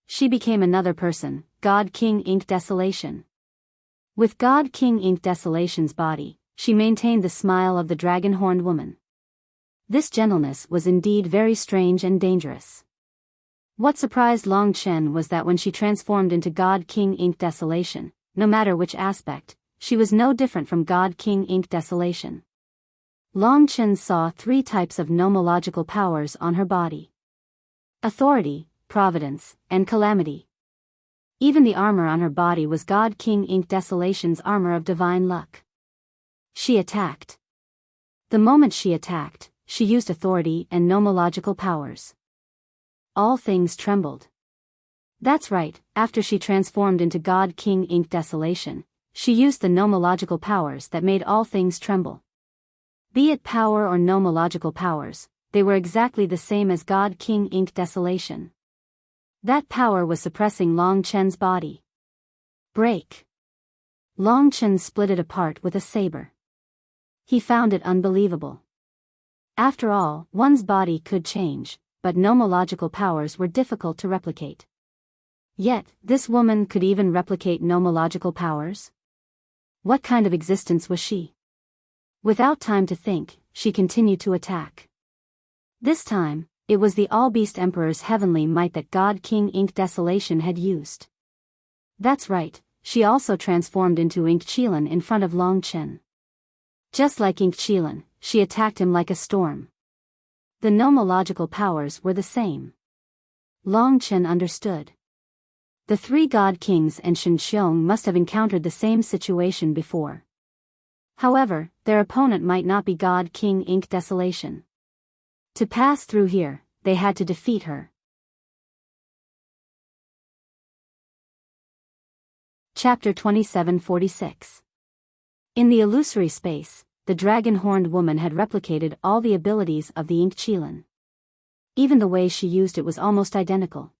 She became another person, God King Ink Desolation. With God King Ink Desolation's body, she maintained the smile of the dragon-horned woman. This gentleness was indeed very strange and dangerous. What surprised Long Chen was that when she transformed into God King Ink Desolation, no matter which aspect, she was no different from God King Ink Desolation. Long Chen saw 3 types of nomological powers on her body: authority, providence, and calamity. Even the armor on her body was God King Ink Desolation's armor of divine luck. She attacked. The moment she attacked, she used authority and nomological powers. All things trembled. That's right, after she transformed into God King Ink Desolation, she used the nomological powers that made all things tremble. Be it power or nomological powers, they were exactly the same as God King Ink Desolation. That power was suppressing Long Chen's body. Break. Long Chen split it apart with a saber. He found it unbelievable. After all, one's body could change, but nomological powers were difficult to replicate. Yet, this woman could even replicate nomological powers? What kind of existence was she? Without time to think, she continued to attack. This time, it was the All-Beast Emperor's heavenly might that God King Ink Desolation had used. That's right, she also transformed into Ink Qilan in front of Long Chen. Just like Ink Qilan, she attacked him like a storm. The nomological powers were the same. Long Chen understood. The 3 God Kings and Shen Xiong must have encountered the same situation before. However, their opponent might not be God King Ink Desolation. To pass through here, they had to defeat her. Chapter 2746. In the illusory space, the dragon-horned woman had replicated all the abilities of the Ink Qilan. Even the way she used it was almost identical.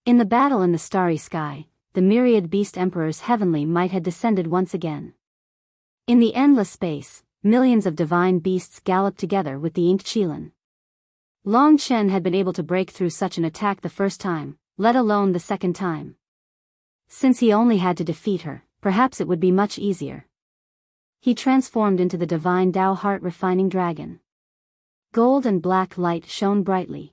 In the battle in the starry sky, the myriad beast emperor's heavenly might had descended once again. In the endless space, millions of divine beasts galloped together with the Ink Qilan. Long Chen had been able to break through such an attack the first time, let alone the second time. Since he only had to defeat her, perhaps it would be much easier. He transformed into the divine Tao heart refining dragon. Gold and black light shone brightly.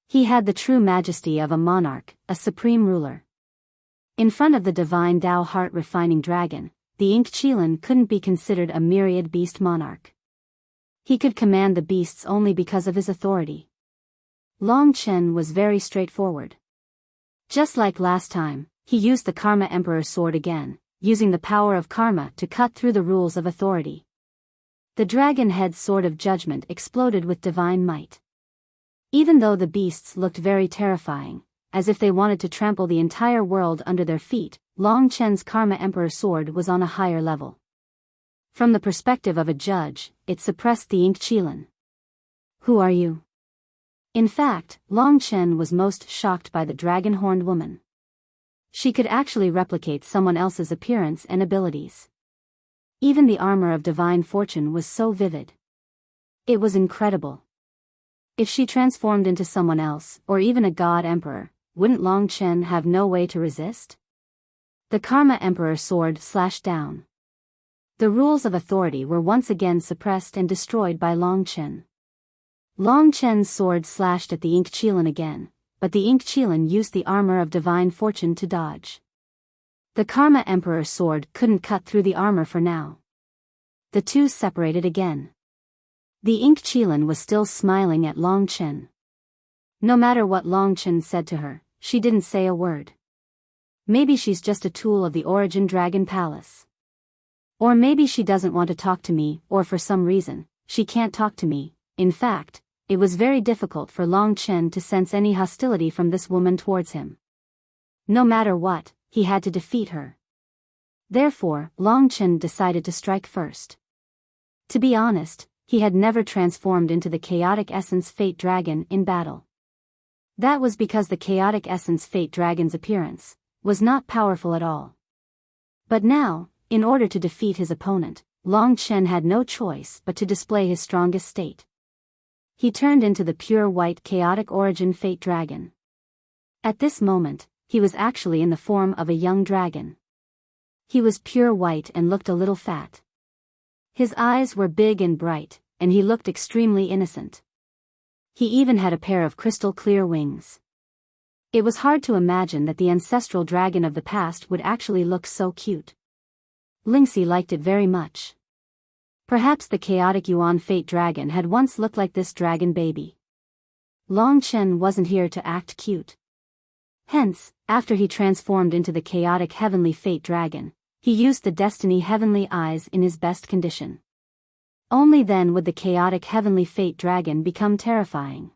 He had the true majesty of a monarch, a supreme ruler. In front of the divine Tao heart refining dragon, the Ink Qilan couldn't be considered a myriad beast monarch. He could command the beasts only because of his authority. Long Chen was very straightforward. Just like last time, he used the Karma Emperor sword again, using the power of karma to cut through the rules of authority. The dragon head sword of judgment exploded with divine might. Even though the beasts looked very terrifying, as if they wanted to trample the entire world under their feet, Long Chen's Karma Emperor sword was on a higher level. From the perspective of a judge, it suppressed the Ink Qilan. Who are you? In fact, Long Chen was most shocked by the dragon-horned woman. She could actually replicate someone else's appearance and abilities. Even the armor of divine fortune was so vivid. It was incredible. If she transformed into someone else, or even a god emperor, wouldn't Long Chen have no way to resist? The Karma Emperor sword slashed down. The rules of authority were once again suppressed and destroyed by Long Chen. Long Chen's sword slashed at the Ink Qilin again, but the Ink Qilin used the armor of divine fortune to dodge. The Karma Emperor's sword couldn't cut through the armor for now. The two separated again. The Ink Qilin was still smiling at Long Chen. No matter what Long Chen said to her, she didn't say a word. Maybe she's just a tool of the Origin Dragon Palace. Or maybe she doesn't want to talk to me, or for some reason, she can't talk to me. In fact, it was very difficult for Long Chen to sense any hostility from this woman towards him. No matter what, he had to defeat her. Therefore, Long Chen decided to strike first. To be honest, he had never transformed into the chaotic essence Fate Dragon in battle. That was because the chaotic essence Fate Dragon's appearance was not powerful at all. But now, in order to defeat his opponent, Long Chen had no choice but to display his strongest state. He turned into the pure white chaotic origin Fate Dragon. At this moment, he was actually in the form of a young dragon. He was pure white and looked a little fat. His eyes were big and bright, and he looked extremely innocent. He even had a pair of crystal clear wings. It was hard to imagine that the ancestral dragon of the past would actually look so cute. Lingxi liked it very much. Perhaps the chaotic Yuan Fate Dragon had once looked like this dragon baby. Long Chen wasn't here to act cute. Hence, after he transformed into the chaotic heavenly Fate Dragon, he used the Destiny Heavenly Eyes in his best condition. Only then would the chaotic heavenly Fate Dragon become terrifying.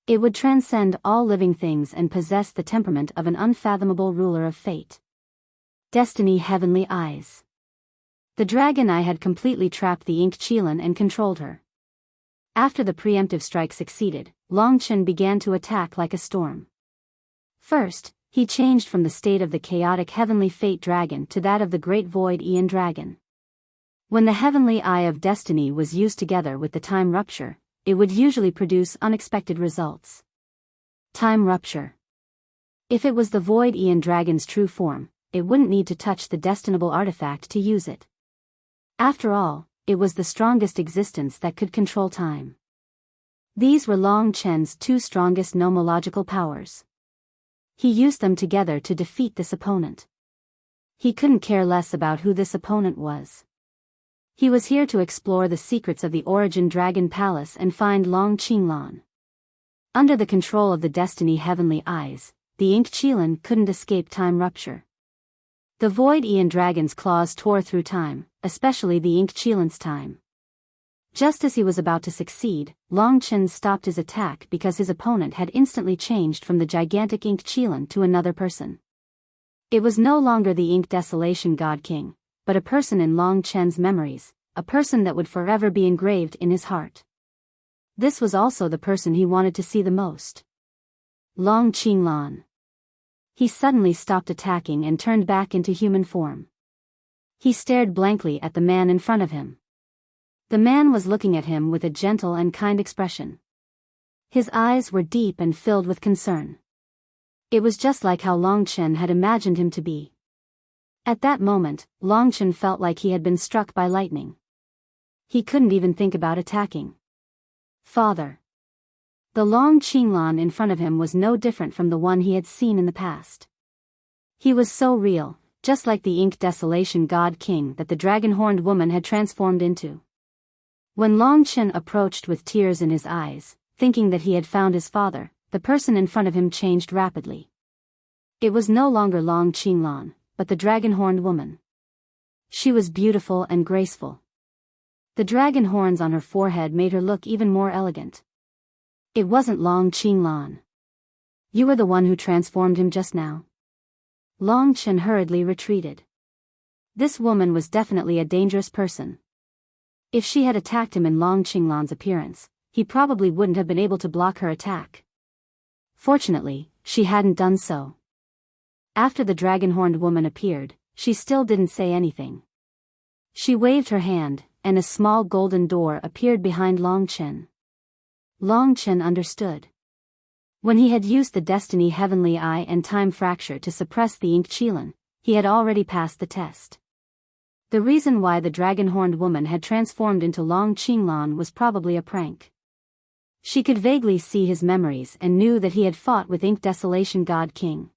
It would transcend all living things and possess the temperament of an unfathomable ruler of fate. Destiny Heavenly Eyes. The dragon eye had completely trapped the Ink Qilin and controlled her. After the preemptive strike succeeded, Long Chen began to attack like a storm. First, he changed from the state of the chaotic heavenly Fate Dragon to that of the Great Void Aeon Dragon. When the Heavenly Eye of Destiny was used together with the Time Rupture, it would usually produce unexpected results. Time Rupture. If it was the Void Aeon Dragon's true form, it wouldn't need to touch the destinable artifact to use it. After all, it was the strongest existence that could control time. These were Long Chen's two strongest nomological powers. He used them together to defeat this opponent. He couldn't care less about who this opponent was. He was here to explore the secrets of the Origin Dragon Palace and find Long Qinglan. Under the control of the Destiny Heavenly Eyes, the Ink Qilin couldn't escape Time Rupture. The Void Aeon Dragon's claws tore through time, especially the Ink Qilin's time. Just as he was about to succeed, Long Chen stopped his attack because his opponent had instantly changed from the gigantic Ink Qilin to another person. It was no longer the Ink Desolation God King, but a person in Long Chen's memories, a person that would forever be engraved in his heart. This was also the person he wanted to see the most. Long Qinglan. He suddenly stopped attacking and turned back into human form. He stared blankly at the man in front of him. The man was looking at him with a gentle and kind expression. His eyes were deep and filled with concern. It was just like how Long Chen had imagined him to be. At that moment, Long Chen felt like he had been struck by lightning. He couldn't even think about attacking. Father. The Long Qinglan in front of him was no different from the one he had seen in the past. He was so real, just like the Ink Desolation God King that the dragon-horned woman had transformed into. When Long Chen approached with tears in his eyes, thinking that he had found his father, the person in front of him changed rapidly. It was no longer Long Qinglan, but the dragon-horned woman. She was beautiful and graceful. The dragon horns on her forehead made her look even more elegant. It wasn't Long Qinglan. You were the one who transformed him just now. Long Chen hurriedly retreated. This woman was definitely a dangerous person. If she had attacked him in Long Qinglan's appearance, he probably wouldn't have been able to block her attack. Fortunately, she hadn't done so. After the dragon-horned woman appeared, she still didn't say anything. She waved her hand, and a small golden door appeared behind Long Chen. Long Chen understood. When he had used the Destiny Heavenly Eye and Time Fracture to suppress the Ink Qilin, he had already passed the test. The reason why the dragon-horned woman had transformed into Long Qinglan was probably a prank. She could vaguely see his memories and knew that he had fought with Ink Desolation God King.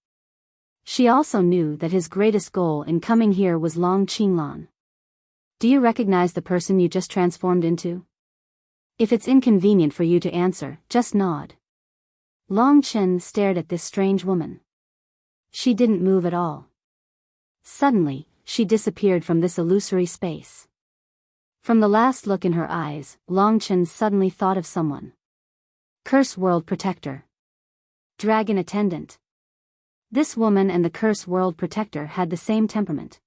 She also knew that his greatest goal in coming here was Long Qinglan. Do you recognize the person you just transformed into? If it's inconvenient for you to answer, just nod. Long Chen stared at this strange woman. She didn't move at all. Suddenly, she disappeared from this illusory space. From the last look in her eyes, Long Chen suddenly thought of someone. Curse World Protector. Dragon Attendant. This woman and the Curse World Protector had the same temperament.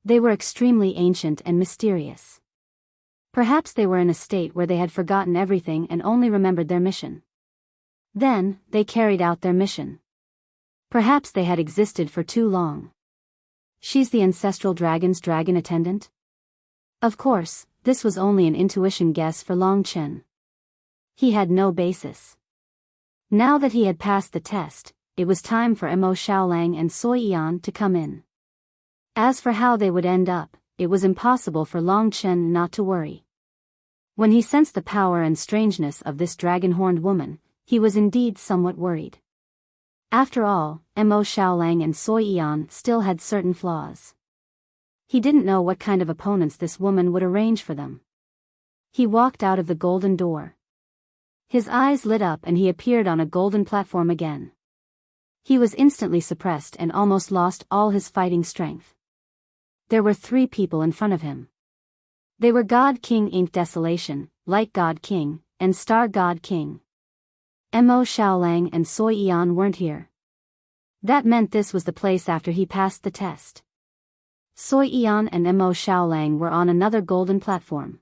They were extremely ancient and mysterious. Perhaps they were in a state where they had forgotten everything and only remembered their mission. Then, they carried out their mission. Perhaps they had existed for too long. She's the Ancestral Dragon's Dragon Attendant? Of course, this was only an intuition guess for Long Chen. He had no basis. Now that he had passed the test, it was time for Mo Xiaolang and Sui Yan to come in. As for how they would end up, it was impossible for Long Chen not to worry. When he sensed the power and strangeness of this dragon-horned woman, he was indeed somewhat worried. After all, Mo Xiaolang and Sui Yan still had certain flaws. He didn't know what kind of opponents this woman would arrange for them. He walked out of the golden door. His eyes lit up and he appeared on a golden platform again. He was instantly suppressed and almost lost all his fighting strength. There were 3 people in front of him. They were God King Ink Desolation, Light God King, and Star God King. Mo Xiaolang and Sui Yan weren't here. That meant this was the place after he passed the test. Sui Yan and Mo Xiaolang were on another golden platform.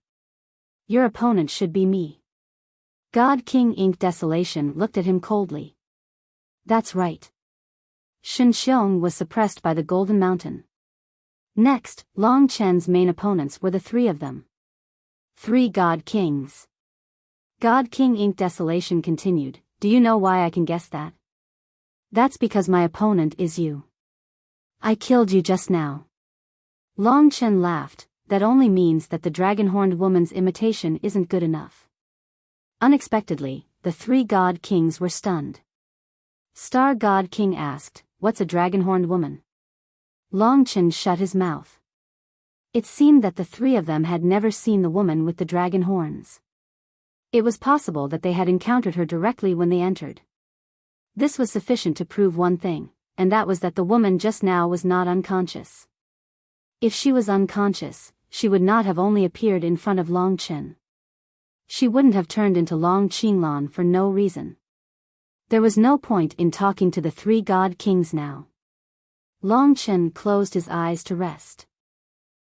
Your opponent should be me. God King Ink Desolation looked at him coldly. That's right. Shen Xiong was suppressed by the Golden Mountain. Next, Long Chen's main opponents were the 3 of them. 3 God Kings. God King Ink Desolation continued, do you know why I can guess that? That's because my opponent is you. I killed you just now. Long Chen laughed, that only means that the dragon-horned woman's imitation isn't good enough. Unexpectedly, the 3 God Kings were stunned. Star God King asked, what's a dragon-horned woman? Long Chen shut his mouth. It seemed that the 3 of them had never seen the woman with the dragon horns. It was possible that they had encountered her directly when they entered. This was sufficient to prove one thing, and that was that the woman just now was not unconscious. If she was unconscious, she would not have only appeared in front of Long Chen. She wouldn't have turned into Long Qinglan for no reason. There was no point in talking to the 3 God Kings now. Long Chen closed his eyes to rest.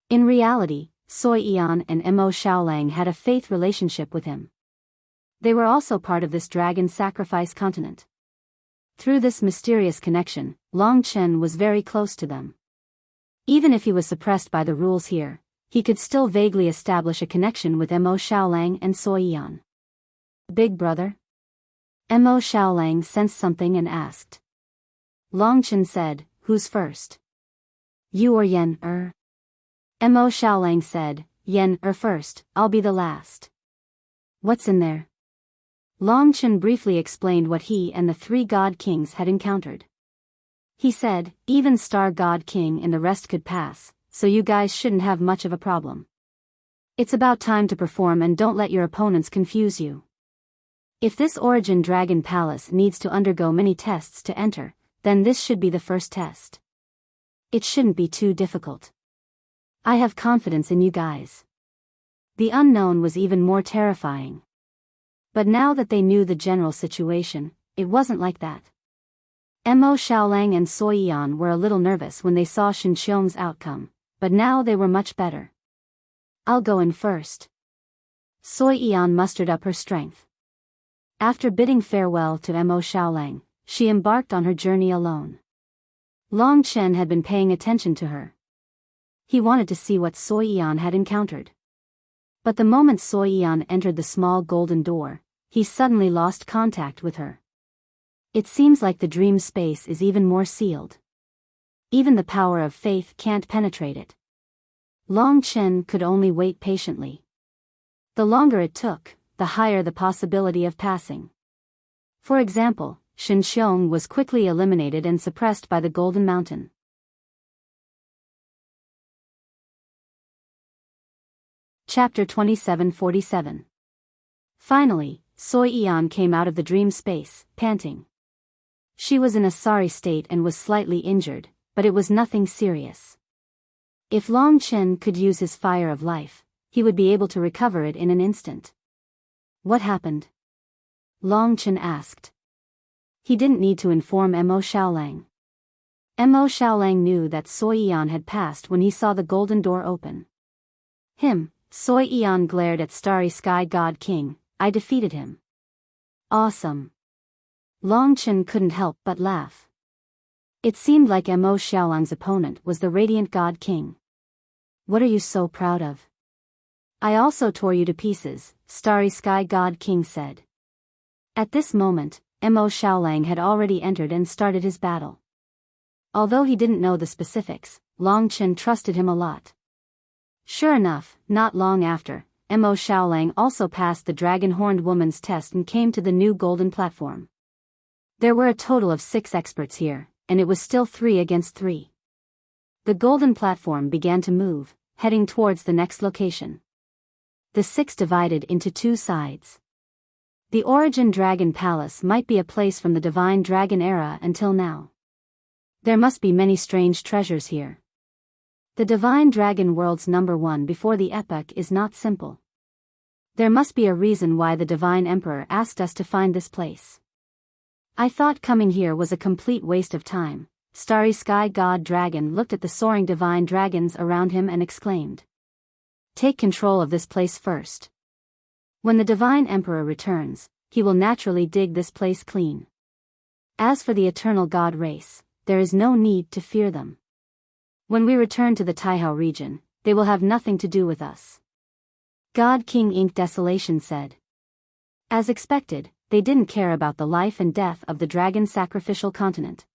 In reality, Sui Yan and Mo Xiaolang had a faith relationship with him. They were also part of this dragon sacrifice continent. Through this mysterious connection, Long Chen was very close to them. Even if he was suppressed by the rules here, he could still vaguely establish a connection with Mo Xiaolang and Sui Yan. Big brother? Mo Xiaolang sensed something and asked. Long Chen said, who's first? You or Yen Mo Xiaolang said, Yen first, I'll be the last. What's in there? Long Chen briefly explained what he and the 3 God Kings had encountered. He said, even Star God King and the rest could pass, so you guys shouldn't have much of a problem. It's about time to perform and don't let your opponents confuse you. If this Origin Dragon Palace needs to undergo many tests to enter, then this should be the first test. It shouldn't be too difficult. I have confidence in you guys. The unknown was even more terrifying. But now that they knew the general situation, it wasn't like that. Mo Xiaolang and Sui Yan were a little nervous when they saw Shen Xiong's outcome, but now they were much better. I'll go in first. Sui Yan mustered up her strength. After bidding farewell to Mo Xiaolang, she embarked on her journey alone. Long Chen had been paying attention to her. He wanted to see what Sui Yan had encountered. But the moment Sui Yan entered the small golden door, he suddenly lost contact with her. It seems like the dream space is even more sealed. Even the power of faith can't penetrate it. Long Chen could only wait patiently. The longer it took, the higher the possibility of passing. For example, Shen Xiong was quickly eliminated and suppressed by the Golden Mountain. Chapter 2747. Finally, Soi Yan came out of the dream space, panting. She was in a sorry state and was slightly injured, but it was nothing serious. If Long Chen could use his fire of life, he would be able to recover it in an instant. What happened? Long Chen asked. He didn't need to inform Mo Xiaolang. Mo Xiaolang knew that Soi Yan had passed when he saw the golden door open. Soi Yan glared at Starry Sky God King. I defeated him. Awesome. Long Chen couldn't help but laugh. It seemed like Mo Xiaolang's opponent was the Radiant God King. What are you so proud of? I also tore you to pieces, Starry Sky God King said. At this moment, Mo Xiaolang had already entered and started his battle. Although he didn't know the specifics, Long Chen trusted him a lot. Sure enough, not long after, Mo Xiaolang also passed the dragon-horned woman's test and came to the new golden platform. There were a total of 6 experts here, and it was still 3 against 3. The golden platform began to move, heading towards the next location. The 6 divided into 2 sides. The Origin Dragon Palace might be a place from the Divine Dragon era until now. There must be many strange treasures here. The Divine Dragon World's #1 before the epoch is not simple. There must be a reason why the Divine Emperor asked us to find this place. I thought coming here was a complete waste of time. Starry Sky God Dragon looked at the soaring divine dragons around him and exclaimed. Take control of this place first. When the Divine Emperor returns, he will naturally dig this place clean. As for the Eternal God race, there is no need to fear them. When we return to the Taihao region, they will have nothing to do with us. God King Ink Desolation said. As expected, they didn't care about the life and death of the dragon sacrificial continent.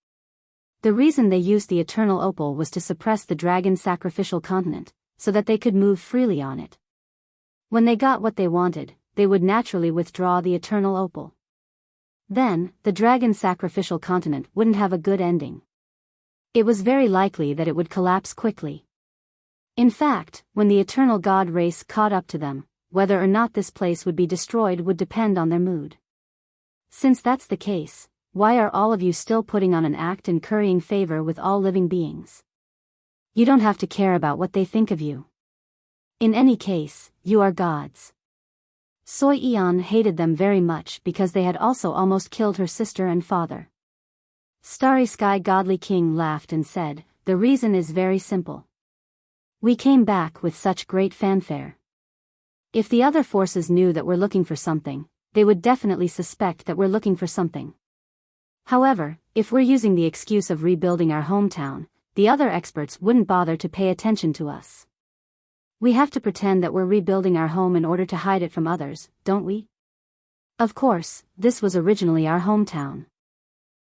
The reason they used the Eternal Opal was to suppress the dragon sacrificial continent, so that they could move freely on it. When they got what they wanted, they would naturally withdraw the Eternal Opal. Then, the dragon sacrificial continent wouldn't have a good ending. It was very likely that it would collapse quickly. In fact, when the Eternal God race caught up to them, whether or not this place would be destroyed would depend on their mood. Since that's the case, why are all of you still putting on an act and currying favor with all living beings? You don't have to care about what they think of you. In any case, you are gods. Soi Yan hated them very much because they had also almost killed her sister and father. Starry Sky Godly King laughed and said, the reason is very simple. We came back with such great fanfare. If the other forces knew that we're looking for something, they would definitely suspect that we're looking for something. However, if we're using the excuse of rebuilding our hometown, the other experts wouldn't bother to pay attention to us. We have to pretend that we're rebuilding our home in order to hide it from others, don't we? Of course, this was originally our hometown.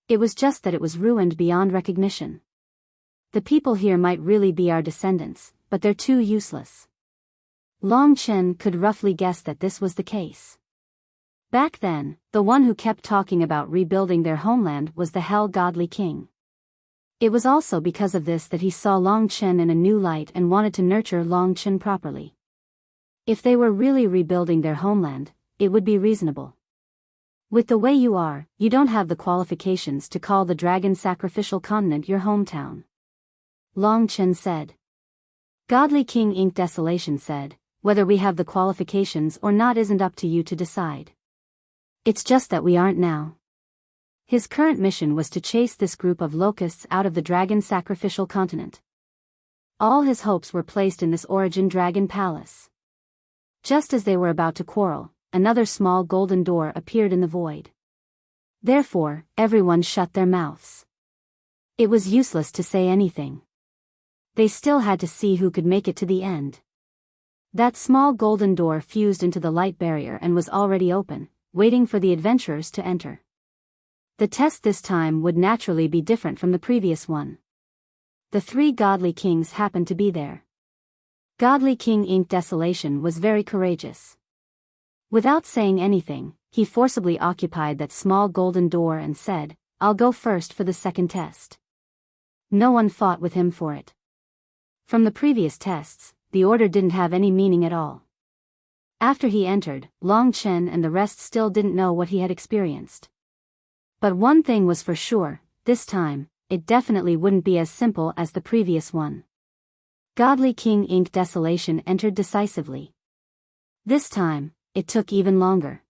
It was just that it was ruined beyond recognition. The people here might really be our descendants, but they're too useless. Long Chen could roughly guess that this was the case. Back then, the one who kept talking about rebuilding their homeland was the Hell Godly King. It was also because of this that he saw Long Chen in a new light and wanted to nurture Long Chen properly. If they were really rebuilding their homeland, it would be reasonable. With the way you are, you don't have the qualifications to call the dragon sacrificial continent your hometown. Long Chen said. Godly King Ink Desolation said, whether we have the qualifications or not isn't up to you to decide. It's just that we aren't now. His current mission was to chase this group of locusts out of the dragon sacrificial continent. All his hopes were placed in this Origin Dragon Palace. Just as they were about to quarrel, another small golden door appeared in the void. Therefore, everyone shut their mouths. It was useless to say anything. They still had to see who could make it to the end. That small golden door fused into the light barrier and was already open, waiting for the adventurers to enter. The test this time would naturally be different from the previous one. The three godly kings happened to be there. Godly King Ink Desolation was very courageous. Without saying anything, he forcibly occupied that small golden door and said, "I'll go first for the second test." No one fought with him for it. From the previous tests, the order didn't have any meaning at all. After he entered, Long Chen and the rest still didn't know what he had experienced. But one thing was for sure, this time, it definitely wouldn't be as simple as the previous one. Godly King Ink Desolation entered decisively. This time, it took even longer.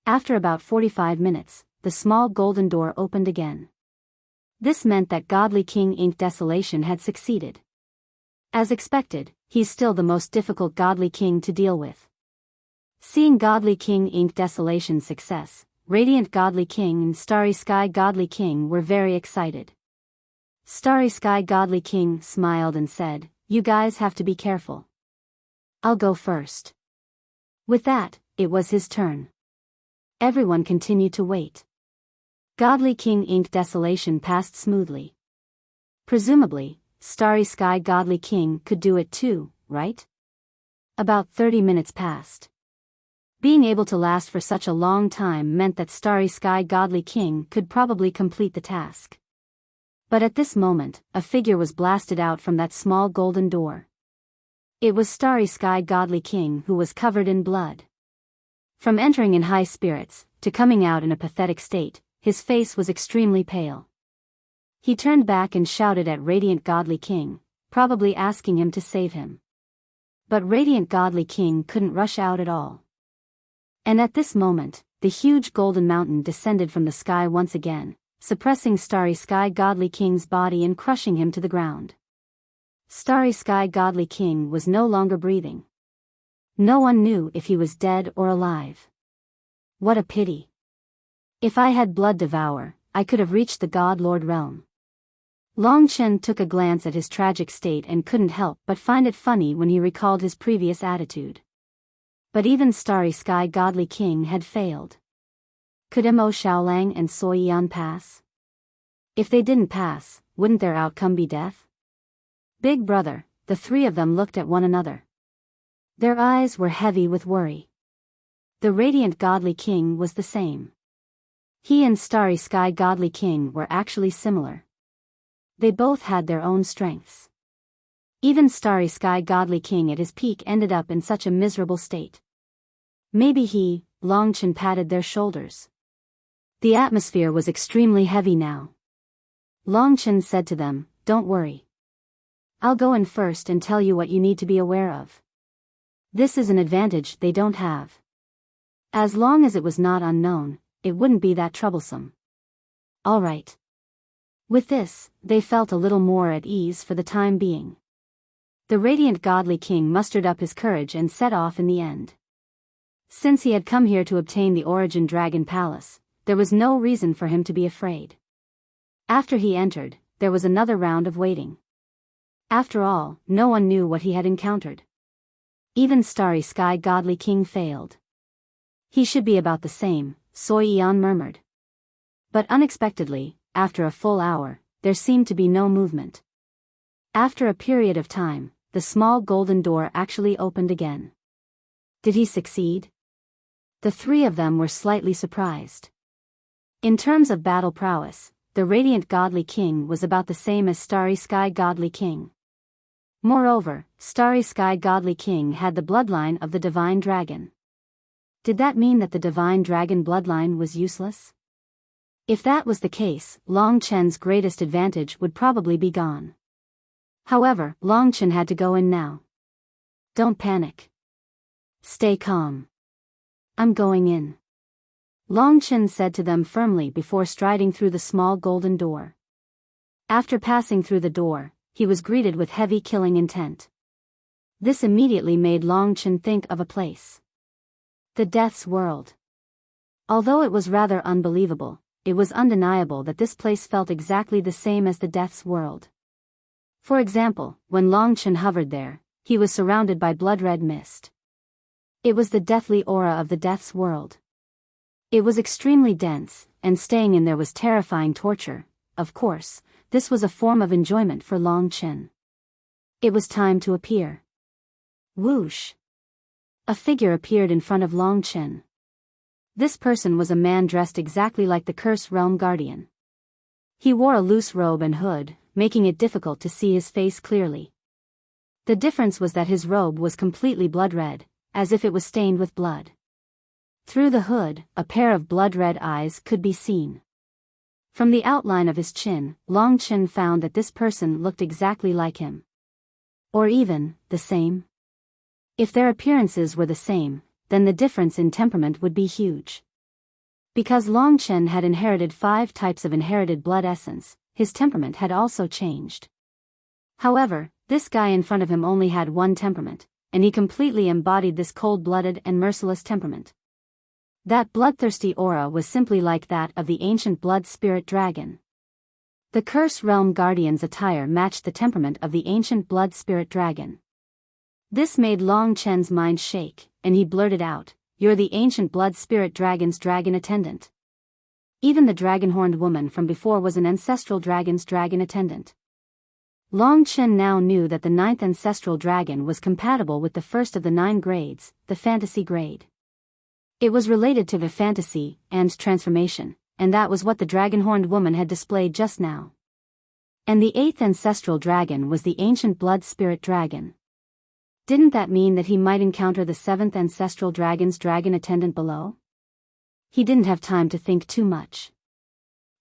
After about 45 minutes, the small golden door opened again. This meant that Godly King Ink Desolation had succeeded. As expected, he's still the most difficult Godly King to deal with. Seeing Godly King Ink Desolation's success, Radiant Godly King and Starry Sky Godly King were very excited. Starry Sky Godly King smiled and said, "You guys have to be careful. I'll go first." With that, it was his turn. Everyone continued to wait. Godly King Ink Desolation passed smoothly. Presumably, Starry Sky Godly King could do it too, right? About 30 minutes passed. Being able to last for such a long time meant that Starry Sky Godly King could probably complete the task. But at this moment, a figure was blasted out from that small golden door. It was Starry Sky Godly King who was covered in blood. From entering in high spirits, to coming out in a pathetic state, his face was extremely pale. He turned back and shouted at Radiant Godly King, probably asking him to save him. But Radiant Godly King couldn't rush out at all. And at this moment, the huge golden mountain descended from the sky once again, suppressing Starry Sky Godly King's body and crushing him to the ground. Starry Sky Godly King was no longer breathing. No one knew if he was dead or alive. What a pity. If I had Blood Devour, I could have reached the God Lord realm. Long Chen took a glance at his tragic state and couldn't help but find it funny when he recalled his previous attitude. But even Starry Sky Godly King had failed. Could Mo Xiaolang and Sui Yan pass? If they didn't pass, wouldn't their outcome be death? Big brother, the three of them looked at one another. Their eyes were heavy with worry. The Radiant Godly King was the same. He and Starry Sky Godly King were actually similar. They both had their own strengths. Even Starry Sky Godly King at his peak ended up in such a miserable state. Maybe he, Long Chen patted their shoulders. The atmosphere was extremely heavy now. Long Chen said to them, "Don't worry. I'll go in first and tell you what you need to be aware of. This is an advantage they don't have. As long as it was not unknown, it wouldn't be that troublesome." All right. With this, they felt a little more at ease for the time being. The Radiant Godly King mustered up his courage and set off in the end. Since he had come here to obtain the Origin Dragon Palace, there was no reason for him to be afraid. After he entered, there was another round of waiting. After all, no one knew what he had encountered. Even Starry Sky Godly King failed. He should be about the same, Soi Yan murmured. But unexpectedly, after a full hour, there seemed to be no movement. After a period of time, the small golden door actually opened again. Did he succeed? The three of them were slightly surprised. In terms of battle prowess, the Radiant Godly King was about the same as Starry Sky Godly King. Moreover, Starry Sky Godly King had the bloodline of the Divine Dragon. Did that mean that the Divine Dragon bloodline was useless? If that was the case, Long Chen's greatest advantage would probably be gone. However, Long Chen had to go in now. Don't panic. Stay calm. I'm going in. Long Chen said to them firmly before striding through the small golden door. After passing through the door, he was greeted with heavy killing intent. This immediately made Long Chen think of a place. The Death's World. Although it was rather unbelievable, it was undeniable that this place felt exactly the same as the Death's World. For example, when Long Chen hovered there, he was surrounded by blood-red mist. It was the deathly aura of the Death's World. It was extremely dense, and staying in there was terrifying torture. Of course, this was a form of enjoyment for Long Chen. It was time to appear. Whoosh! A figure appeared in front of Long Chen. This person was a man dressed exactly like the Curse Realm Guardian. He wore a loose robe and hood, making it difficult to see his face clearly. The difference was that his robe was completely blood-red, as if it was stained with blood. Through the hood, a pair of blood-red eyes could be seen. From the outline of his chin, Long Chen found that this person looked exactly like him. Or even, the same. If their appearances were the same, then the difference in temperament would be huge. Because Long Chen had inherited 5 types of inherited blood essence, his temperament had also changed. However, this guy in front of him only had 1 temperament, and he completely embodied this cold-blooded and merciless temperament. That bloodthirsty aura was simply like that of the ancient blood spirit dragon. The Curse Realm Guardian's attire matched the temperament of the ancient blood spirit dragon. This made Long Chen's mind shake, and he blurted out, "You're the ancient blood spirit dragon's dragon attendant." Even the dragon-horned woman from before was an ancestral dragon's dragon attendant. Long Chen now knew that the 9th ancestral dragon was compatible with the first of the 9 grades, the fantasy grade. It was related to the fantasy and transformation, and that was what the dragon-horned woman had displayed just now. And the 8th ancestral dragon was the ancient blood spirit dragon. Didn't that mean that he might encounter the 7th ancestral dragon's dragon attendant below? He didn't have time to think too much.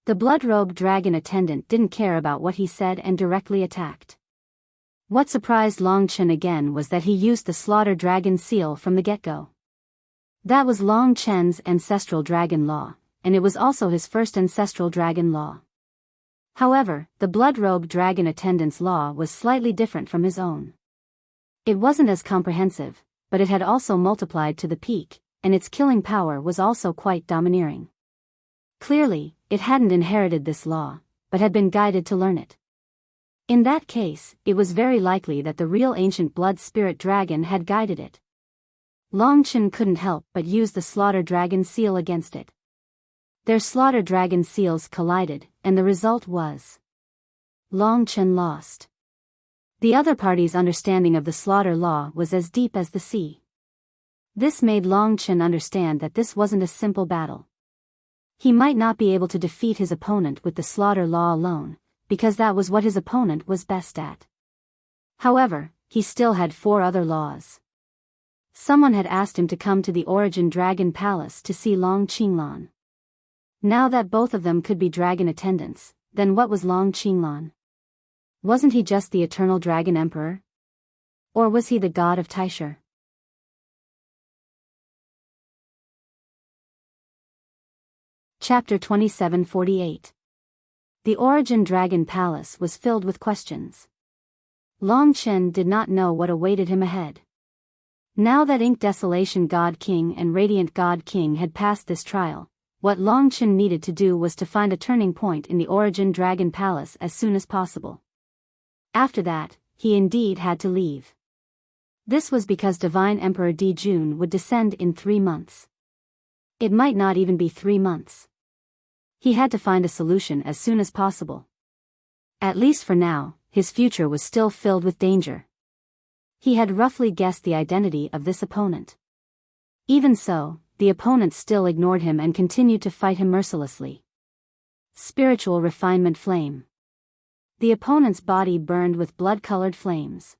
The blood-robed dragon attendant didn't care about what he said and directly attacked. What surprised Long Chen again was that he used the slaughter dragon seal from the get-go. That was Long Chen's ancestral dragon law, and it was also his first ancestral dragon law. However, the blood-robed dragon attendant's law was slightly different from his own. It wasn't as comprehensive, but it had also multiplied to the peak, and its killing power was also quite domineering. Clearly, it hadn't inherited this law, but had been guided to learn it. In that case, it was very likely that the real ancient blood spirit dragon had guided it. Long Chen couldn't help but use the slaughter dragon seal against it. Their slaughter dragon seals collided, and the result was Long Chen lost. The other party's understanding of the slaughter law was as deep as the sea. This made Long Chen understand that this wasn't a simple battle. He might not be able to defeat his opponent with the slaughter law alone, because that was what his opponent was best at. However, he still had 4 other laws. Someone had asked him to come to the Origin Dragon Palace to see Long Qinglan. Now that both of them could be dragon attendants, then what was Long Qinglan? Wasn't he just the eternal dragon emperor? Or was he the god of Taisher? Chapter 2748. The Origin Dragon Palace was filled with questions. Long Chen did not know what awaited him ahead. Now that Ink Desolation God King and Radiant God King had passed this trial, what Long Chen needed to do was to find a turning point in the Origin Dragon Palace as soon as possible. After that, he indeed had to leave. This was because Divine Emperor Di Jun would descend in 3 months. It might not even be 3 months. He had to find a solution as soon as possible. At least for now, his future was still filled with danger. He had roughly guessed the identity of this opponent. Even so, the opponent still ignored him and continued to fight him mercilessly. Spiritual Refinement Flame. The opponent's body burned with blood-colored flames.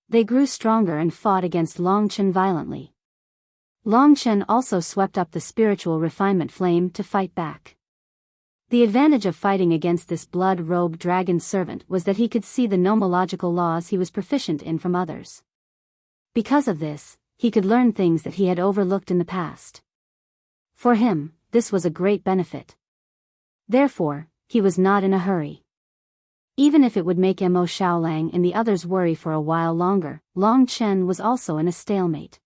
They grew stronger and fought against Long Chen violently. Long Chen also swept up the Spiritual Refinement Flame to fight back. The advantage of fighting against this blood-robed dragon servant was that he could see the nomological laws he was proficient in from others. Because of this, he could learn things that he had overlooked in the past. For him, this was a great benefit. Therefore, he was not in a hurry. Even if it would make Mo Xiaolang and the others worry for a while longer, Long Chen was also in a stalemate.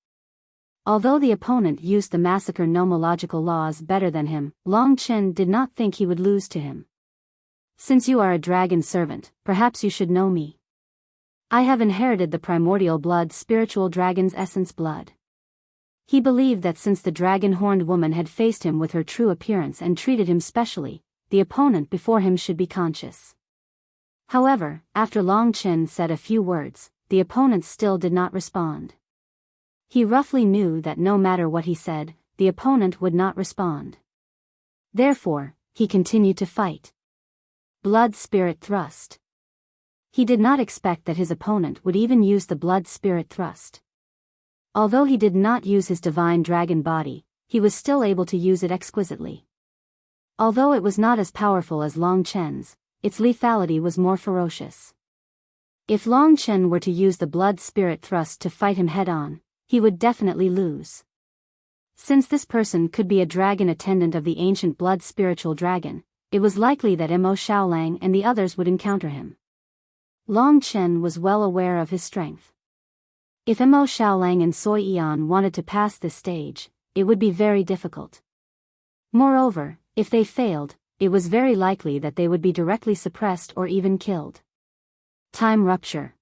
Although the opponent used the massacre nomological laws better than him, Long Chen did not think he would lose to him. Since you are a dragon servant, perhaps you should know me. I have inherited the primordial blood spiritual dragon's essence blood. He believed that since the dragon-horned woman had faced him with her true appearance and treated him specially, the opponent before him should be conscious. However, after Long Chen said a few words, the opponent still did not respond. He roughly knew that no matter what he said, the opponent would not respond. Therefore, he continued to fight. Blood Spirit Thrust. He did not expect that his opponent would even use the Blood Spirit Thrust. Although he did not use his divine dragon body, he was still able to use it exquisitely. Although it was not as powerful as Long Chen's, its lethality was more ferocious. If Long Chen were to use the Blood Spirit Thrust to fight him head-on, he would definitely lose. Since this person could be a dragon attendant of the ancient blood spiritual dragon, it was likely that Mo Xiaolang and the others would encounter him. Long Chen was well aware of his strength. If Mo Xiaolang and Sui Yan wanted to pass this stage, it would be very difficult. Moreover, if they failed, it was very likely that they would be directly suppressed or even killed. Time Rupture.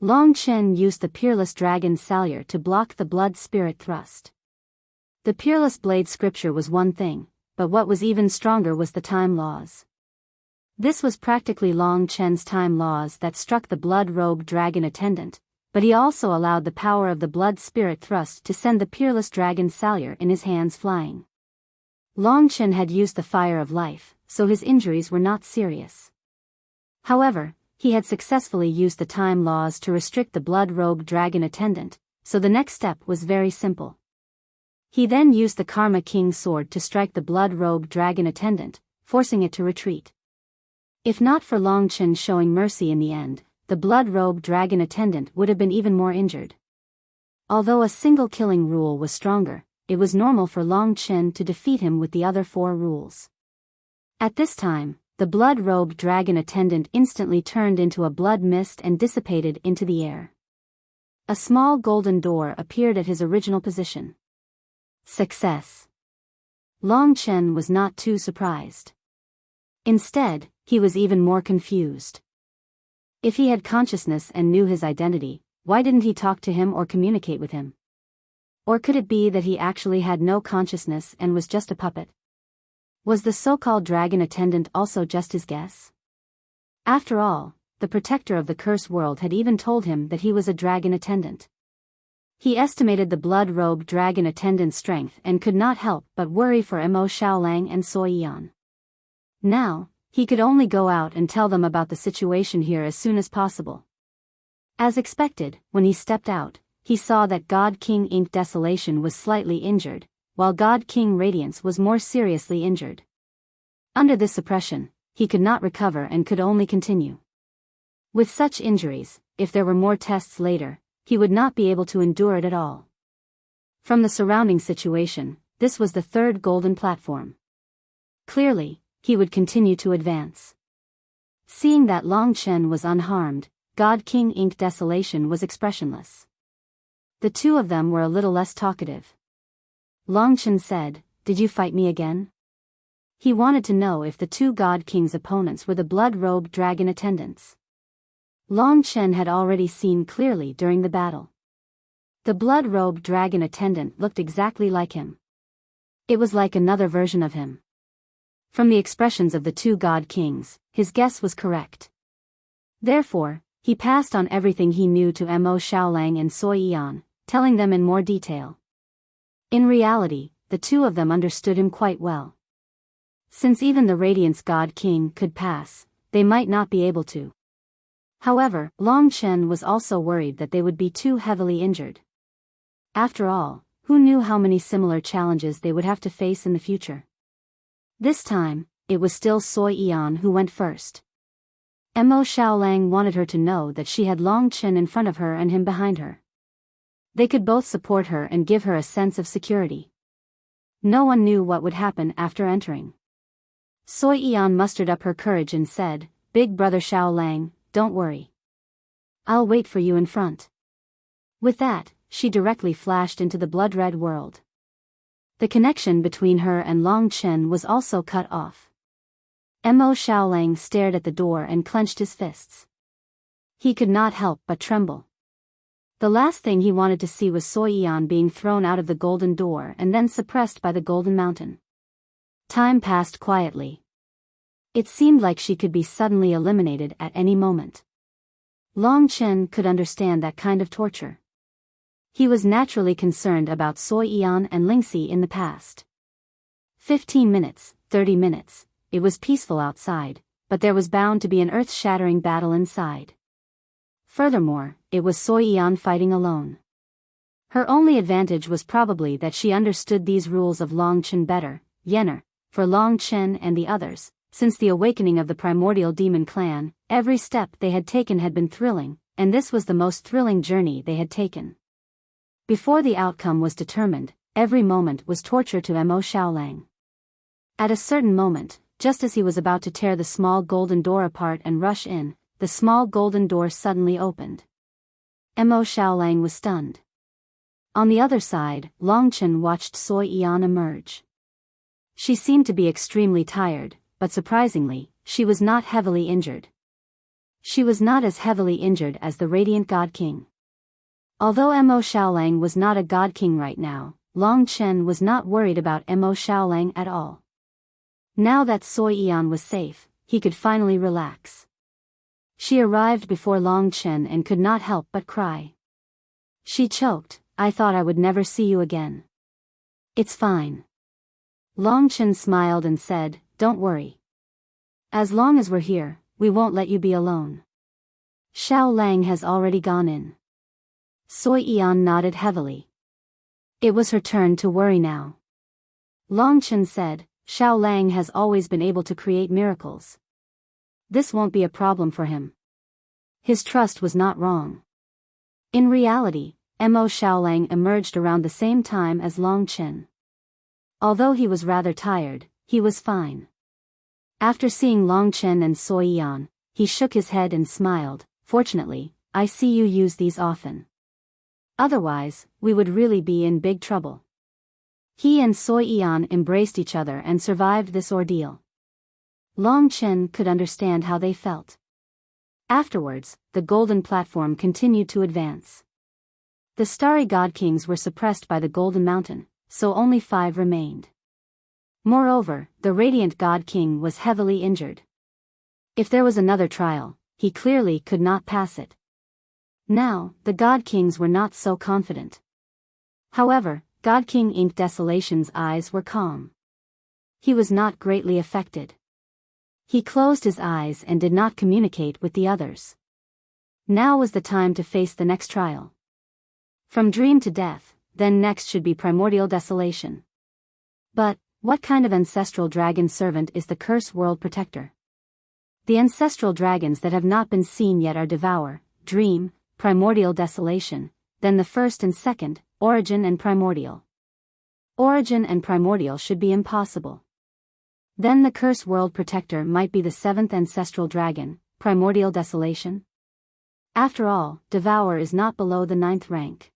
Long Chen used the Peerless Dragon Salure to block the Blood Spirit Thrust. The Peerless Blade scripture was one thing, but what was even stronger was the Time Laws. This was practically Long Chen's Time Laws that struck the Blood-Robed Dragon Attendant, but he also allowed the power of the Blood Spirit Thrust to send the Peerless Dragon Salure in his hands flying. Long Chen had used the Fire of Life, so his injuries were not serious. However, he had successfully used the Time Laws to restrict the Blood-Robed Dragon Attendant, so the next step was very simple. He then used the Karma King's sword to strike the Blood-Robed Dragon Attendant, forcing it to retreat. If not for Long Chen showing mercy in the end, the Blood-Robed Dragon Attendant would have been even more injured. Although a single killing rule was stronger, it was normal for Long Chen to defeat him with the other 4 rules. At this time, the Blood-Robed Dragon Attendant instantly turned into a blood mist and dissipated into the air. A small golden door appeared at his original position. Success. Long Chen was not too surprised. Instead, he was even more confused. If he had consciousness and knew his identity, why didn't he talk to him or communicate with him? Or could it be that he actually had no consciousness and was just a puppet? Was the so-called dragon attendant also just his guess? After all, the protector of the curse world had even told him that he was a dragon attendant. He estimated the blood-robed dragon attendant's strength and could not help but worry for Mo Xiaolang and Sui Yan. Now, he could only go out and tell them about the situation here as soon as possible. As expected, when he stepped out, he saw that God King Ink Desolation was slightly injured, while God King Radiance was more seriously injured. Under this suppression, he could not recover and could only continue. With such injuries, if there were more tests later, he would not be able to endure it at all. From the surrounding situation, this was the 3rd golden platform. Clearly, he would continue to advance. Seeing that Long Chen was unharmed, God King Ink Desolation was expressionless. The two of them were a little less talkative. Long Chen said, "Did you fight me again?" He wanted to know if the 2 God King's opponents were the blood-robed dragon attendants. Long Chen had already seen clearly during the battle. The blood-robed dragon attendant looked exactly like him. It was like another version of him. From the expressions of the 2 God Kings, his guess was correct. Therefore, he passed on everything he knew to Mo Xiaolang and Sui Yan, telling them in more detail. In reality, the 2 of them understood him quite well. Since even the Radiance God King could pass, they might not be able to. However, Long Chen was also worried that they would be too heavily injured. After all, who knew how many similar challenges they would have to face in the future? This time, it was still Sui Yan who went first. Mo Xiaolang wanted her to know that she had Long Chen in front of her and him behind her. They could both support her and give her a sense of security. No one knew what would happen after entering. Sui Yan mustered up her courage and said, "Big brother Xiaolang, don't worry. I'll wait for you in front." With that, she directly flashed into the blood-red world. The connection between her and Long Chen was also cut off. Mo Xiaolang stared at the door and clenched his fists. He could not help but tremble. The last thing he wanted to see was Soi Yan being thrown out of the golden door and then suppressed by the golden mountain. Time passed quietly. It seemed like she could be suddenly eliminated at any moment. Long Chen could understand that kind of torture. He was naturally concerned about Soi Yan and Lingxi in the past. 15 minutes, 30 minutes, it was peaceful outside, but there was bound to be an earth-shattering battle inside. Furthermore, it was Soi Yan fighting alone. Her only advantage was probably that she understood these rules of Long Chen better, Yener. For Long Chen and the others, since the awakening of the primordial demon clan, every step they had taken had been thrilling, and this was the most thrilling journey they had taken. Before the outcome was determined, every moment was torture to Mo Xiaolang. At a certain moment, just as he was about to tear the small golden door apart and rush in, the small golden door suddenly opened. Mo Xiaolang was stunned. On the other side, Long Chen watched Soi Yan emerge. She seemed to be extremely tired, but surprisingly, she was not heavily injured. She was not as heavily injured as the Radiant God King. Although Mo Xiaolang was not a God King right now, Long Chen was not worried about Mo Xiaolang at all. Now that Soi Yan was safe, he could finally relax. She arrived before Long Chen and could not help but cry. She choked, "I thought I would never see you again." "It's fine." Long Chen smiled and said, "Don't worry. As long as we're here, we won't let you be alone." Xiao Lang has already gone in. Soi Yan nodded heavily. It was her turn to worry now. Long Chen said, "Xiao Lang has always been able to create miracles. This won't be a problem for him." His trust was not wrong. In reality, Mo Xiaolang emerged around the same time as Long Chen. Although he was rather tired, he was fine. After seeing Long Chen and Soi Yan, he shook his head and smiled, "Fortunately, I see you use these often. Otherwise, we would really be in big trouble." He and Soi Yan embraced each other and survived this ordeal. Long Chen could understand how they felt. Afterwards, the golden platform continued to advance. The starry god kings were suppressed by the golden mountain, so only 5 remained. Moreover, the radiant god king was heavily injured. If there was another trial, he clearly could not pass it. Now, the god kings were not so confident. However, God King Ink Desolation's eyes were calm. He was not greatly affected. He closed his eyes and did not communicate with the others. Now was the time to face the next trial. From dream to death, then next should be primordial desolation. But, what kind of ancestral dragon servant is the Curse World Protector? The ancestral dragons that have not been seen yet are Devour, Dream, Primordial Desolation, then the first and second, Origin and Primordial. Origin and Primordial should be impossible. Then the Curse World Protector might be the 7th ancestral dragon, Primordial Desolation. After all, Devour is not below the 9th rank.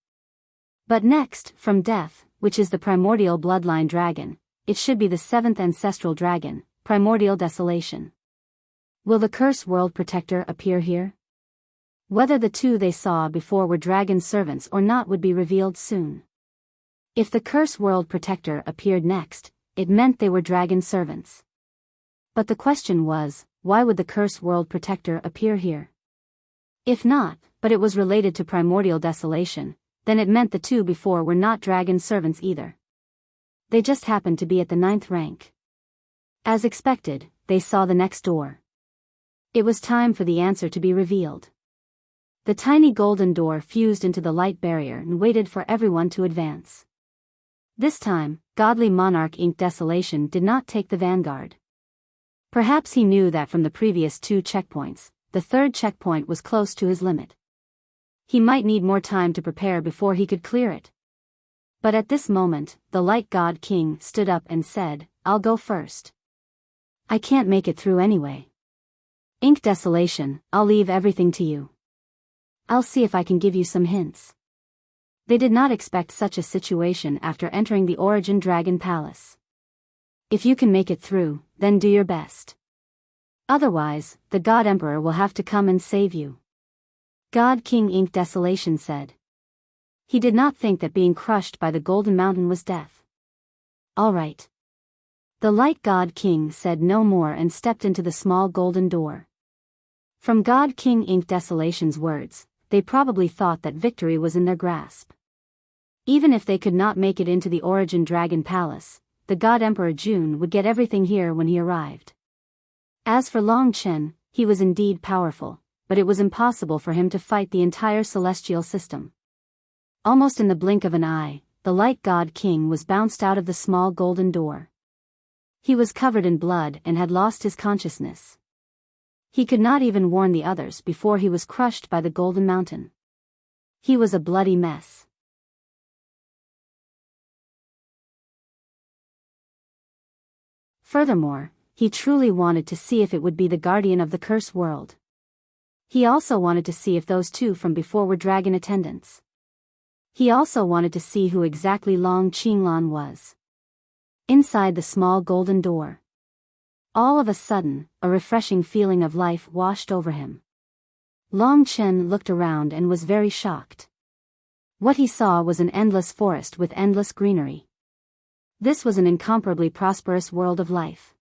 But next, from Death, which is the Primordial Bloodline Dragon, it should be the 7th ancestral dragon, Primordial Desolation. Will the Curse World Protector appear here? Whether the 2 they saw before were dragon servants or not would be revealed soon. If the Curse World Protector appeared next, it meant they were dragon servants. But the question was, why would the Curse World Protector appear here? If not, but it was related to Primordial Desolation, then it meant the 2 before were not dragon servants either. They just happened to be at the 9th rank. As expected, they saw the next door. It was time for the answer to be revealed. The tiny golden door fused into the light barrier and waited for everyone to advance. This time, Godly Monarch Ink Desolation did not take the vanguard. Perhaps he knew that from the previous 2 checkpoints, the 3rd checkpoint was close to his limit. He might need more time to prepare before he could clear it. But at this moment, the Light God King stood up and said, "I'll go first. I can't make it through anyway. Ink Desolation, I'll leave everything to you. I'll see if I can give you some hints." They did not expect such a situation after entering the Origin Dragon Palace. If you can make it through, then do your best. Otherwise, the God Emperor will have to come and save you. God King Ink Desolation said. He did not think that being crushed by the Golden Mountain was death. All right. The Light God King said no more and stepped into the small golden door. From God King Ink Desolation's words, they probably thought that victory was in their grasp. Even if they could not make it into the Origin Dragon Palace, the God Emperor Jun would get everything here when he arrived. As for Long Chen, he was indeed powerful, but it was impossible for him to fight the entire celestial system. Almost in the blink of an eye, the Light God King was bounced out of the small golden door. He was covered in blood and had lost his consciousness. He could not even warn the others before he was crushed by the Golden Mountain. He was a bloody mess. Furthermore, he truly wanted to see if it would be the guardian of the cursed world. He also wanted to see if those two from before were dragon attendants. He also wanted to see who exactly Long Qinglan was. Inside the small golden door. All of a sudden, a refreshing feeling of life washed over him. Long Chen looked around and was very shocked. What he saw was an endless forest with endless greenery. This was an incomparably prosperous world of life.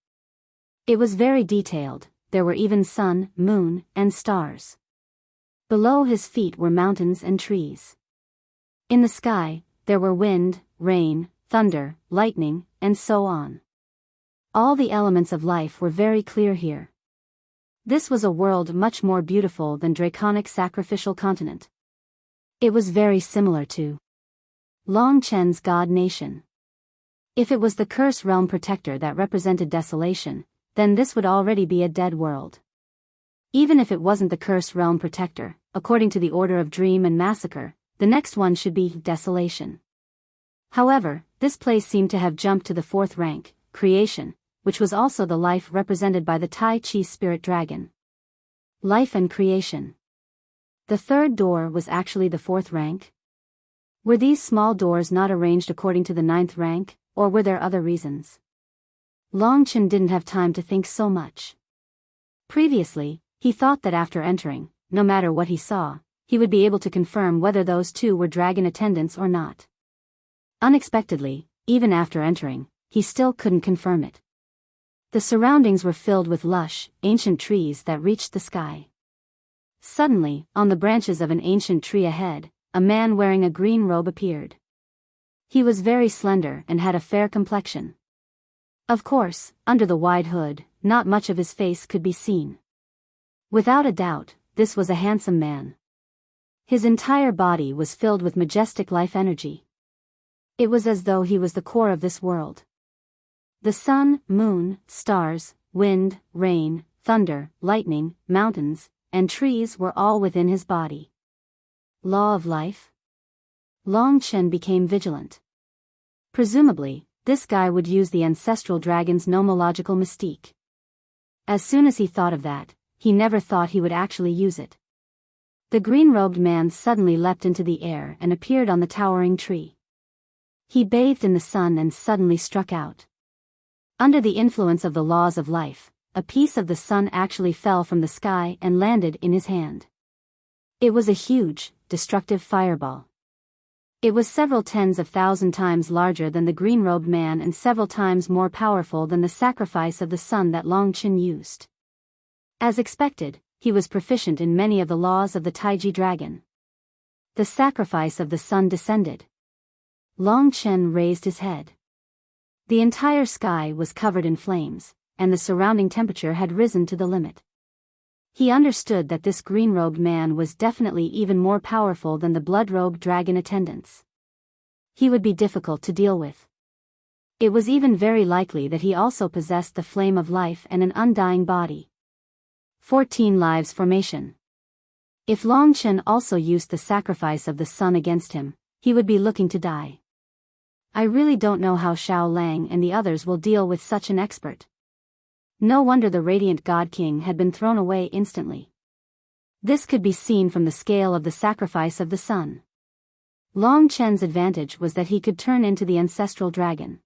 It was very detailed, there were even sun, moon, and stars. Below his feet were mountains and trees. In the sky, there were wind, rain, thunder, lightning, and so on. All the elements of life were very clear here. This was a world much more beautiful than Draconic Sacrificial Continent. It was very similar to Long Chen's God Nation. If it was the Curse Realm Protector that represented desolation, then this would already be a dead world. Even if it wasn't the Curse Realm Protector, according to the order of Dream and Massacre, the next one should be Desolation. However, this place seemed to have jumped to the fourth rank, Creation, which was also the life represented by the Tai Chi Spirit Dragon. Life and Creation. The third door was actually the fourth rank? Were these small doors not arranged according to the ninth rank, or were there other reasons? Long Chen didn't have time to think so much. Previously, he thought that after entering, no matter what he saw, he would be able to confirm whether those two were dragon attendants or not. Unexpectedly, even after entering, he still couldn't confirm it. The surroundings were filled with lush, ancient trees that reached the sky. Suddenly, on the branches of an ancient tree ahead, a man wearing a green robe appeared. He was very slender and had a fair complexion. Of course, under the wide hood, not much of his face could be seen. Without a doubt, this was a handsome man. His entire body was filled with majestic life energy. It was as though he was the core of this world. The sun, moon, stars, wind, rain, thunder, lightning, mountains, and trees were all within his body. Law of life? Long Chen became vigilant. Presumably, this guy would use the ancestral dragon's nomological mystique. As soon as he thought of that, he never thought he would actually use it. The green-robed man suddenly leapt into the air and appeared on the towering tree. He bathed in the sun and suddenly struck out. Under the influence of the laws of life, a piece of the sun actually fell from the sky and landed in his hand. It was a huge, destructive fireball. It was several tens of thousand times larger than the green-robed man and several times more powerful than the sacrifice of the sun that Long Chen used. As expected, he was proficient in many of the laws of the Taiji dragon. The sacrifice of the sun descended. Long Chen raised his head. The entire sky was covered in flames, and the surrounding temperature had risen to the limit. He understood that this green-robed man was definitely even more powerful than the blood-robed dragon attendants. He would be difficult to deal with. It was even very likely that he also possessed the flame of life and an undying body. 14 Lives Formation. If Long Chen also used the sacrifice of the sun against him, he would be looking to die. I really don't know how Xiao Lang and the others will deal with such an expert. No wonder the Radiant God King had been thrown away instantly. This could be seen from the scale of the sacrifice of the sun. Long Chen's advantage was that he could turn into the ancestral dragon.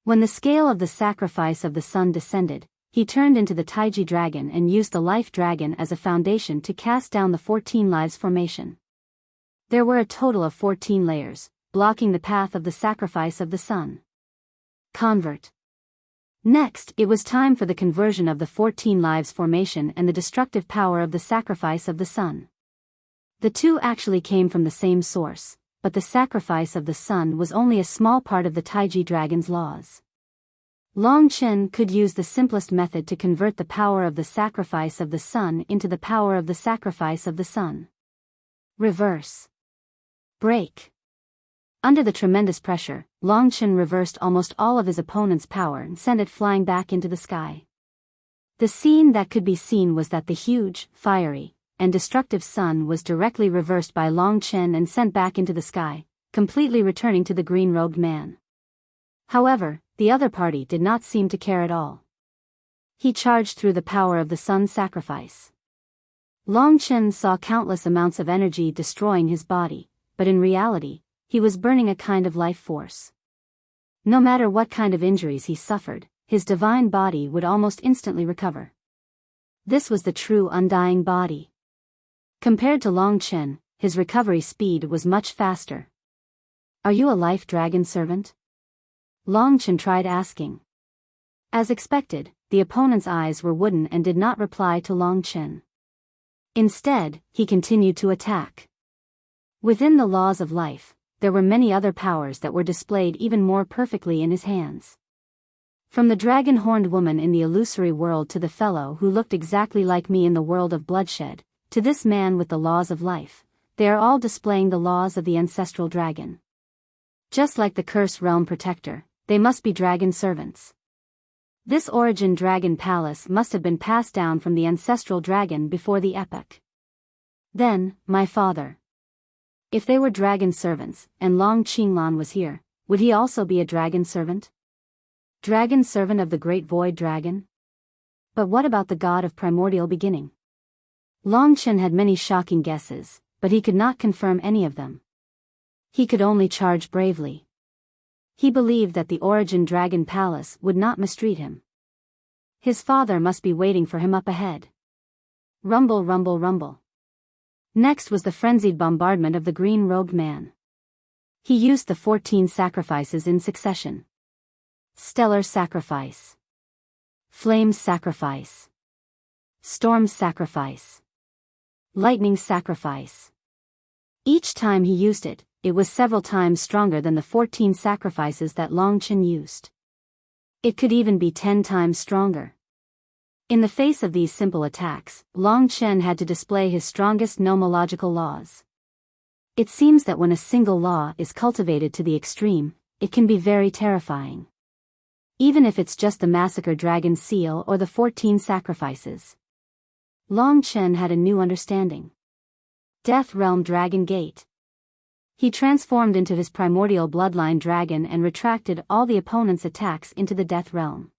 When the scale of the sacrifice of the sun descended, he turned into the Taiji dragon and used the life dragon as a foundation to cast down the 14 Lives Formation. There were a total of 14 layers, blocking the path of the sacrifice of the sun. Convert. Next, it was time for the conversion of the 14 lives formation and the destructive power of the sacrifice of the sun. The two actually came from the same source, but the sacrifice of the sun was only a small part of the Taiji dragon's laws. Long Chen could use the simplest method to convert the power of the sacrifice of the sun into the power of the sacrifice of the sun. Reverse. Break. Under the tremendous pressure, Long Chen reversed almost all of his opponent's power and sent it flying back into the sky. The scene that could be seen was that the huge, fiery, and destructive sun was directly reversed by Long Chen and sent back into the sky, completely returning to the green-robed man. However, the other party did not seem to care at all. He charged through the power of the sun's sacrifice. Long Chen saw countless amounts of energy destroying his body, but in reality, he was burning a kind of life force. No matter what kind of injuries he suffered, his divine body would almost instantly recover. This was the true undying body. Compared to Long Chen, his recovery speed was much faster. "Are you a life dragon servant?" Long Chen tried asking. As expected, the opponent's eyes were wooden and did not reply to Long Chen. Instead, he continued to attack. Within the laws of life, there were many other powers that were displayed even more perfectly in his hands. From the dragon-horned woman in the illusory world to the fellow who looked exactly like me in the world of bloodshed, to this man with the laws of life, they are all displaying the laws of the ancestral dragon. Just like the Curse Realm Protector, they must be dragon servants. This origin dragon palace must have been passed down from the ancestral dragon before the epoch. Then, my father. If they were dragon servants, and Long Qinglan was here, would he also be a dragon servant? Dragon servant of the great void dragon? But what about the god of primordial beginning? Long Chen had many shocking guesses, but he could not confirm any of them. He could only charge bravely. He believed that the origin dragon palace would not mistreat him. His father must be waiting for him up ahead. Rumble, rumble, rumble. Next was the frenzied bombardment of the green-robed man. He used the 14 sacrifices in succession. Stellar sacrifice. Flame sacrifice. Storm sacrifice. Lightning sacrifice. Each time he used it, it was several times stronger than the 14 sacrifices that Long Chen used. It could even be 10 times stronger. In the face of these simple attacks, Long Chen had to display his strongest nomological laws. It seems that when a single law is cultivated to the extreme, it can be very terrifying. Even if it's just the massacre dragon seal or the 14 sacrifices. Long Chen had a new understanding. Death Realm Dragon Gate. He transformed into his primordial bloodline dragon and retracted all the opponent's attacks into the Death Realm.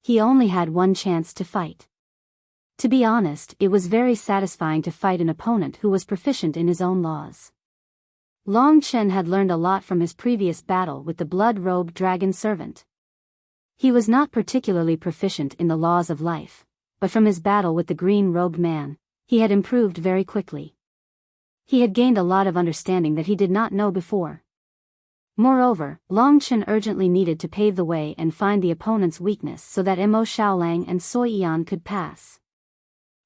He only had one chance to fight. To be honest, it was very satisfying to fight an opponent who was proficient in his own laws. Long Chen had learned a lot from his previous battle with the blood-robed dragon servant. He was not particularly proficient in the laws of life, but from his battle with the green-robed man, he had improved very quickly. He had gained a lot of understanding that he did not know before. Moreover, Long Chen urgently needed to pave the way and find the opponent's weakness so that Mo Xiaolang and Sui Yan could pass.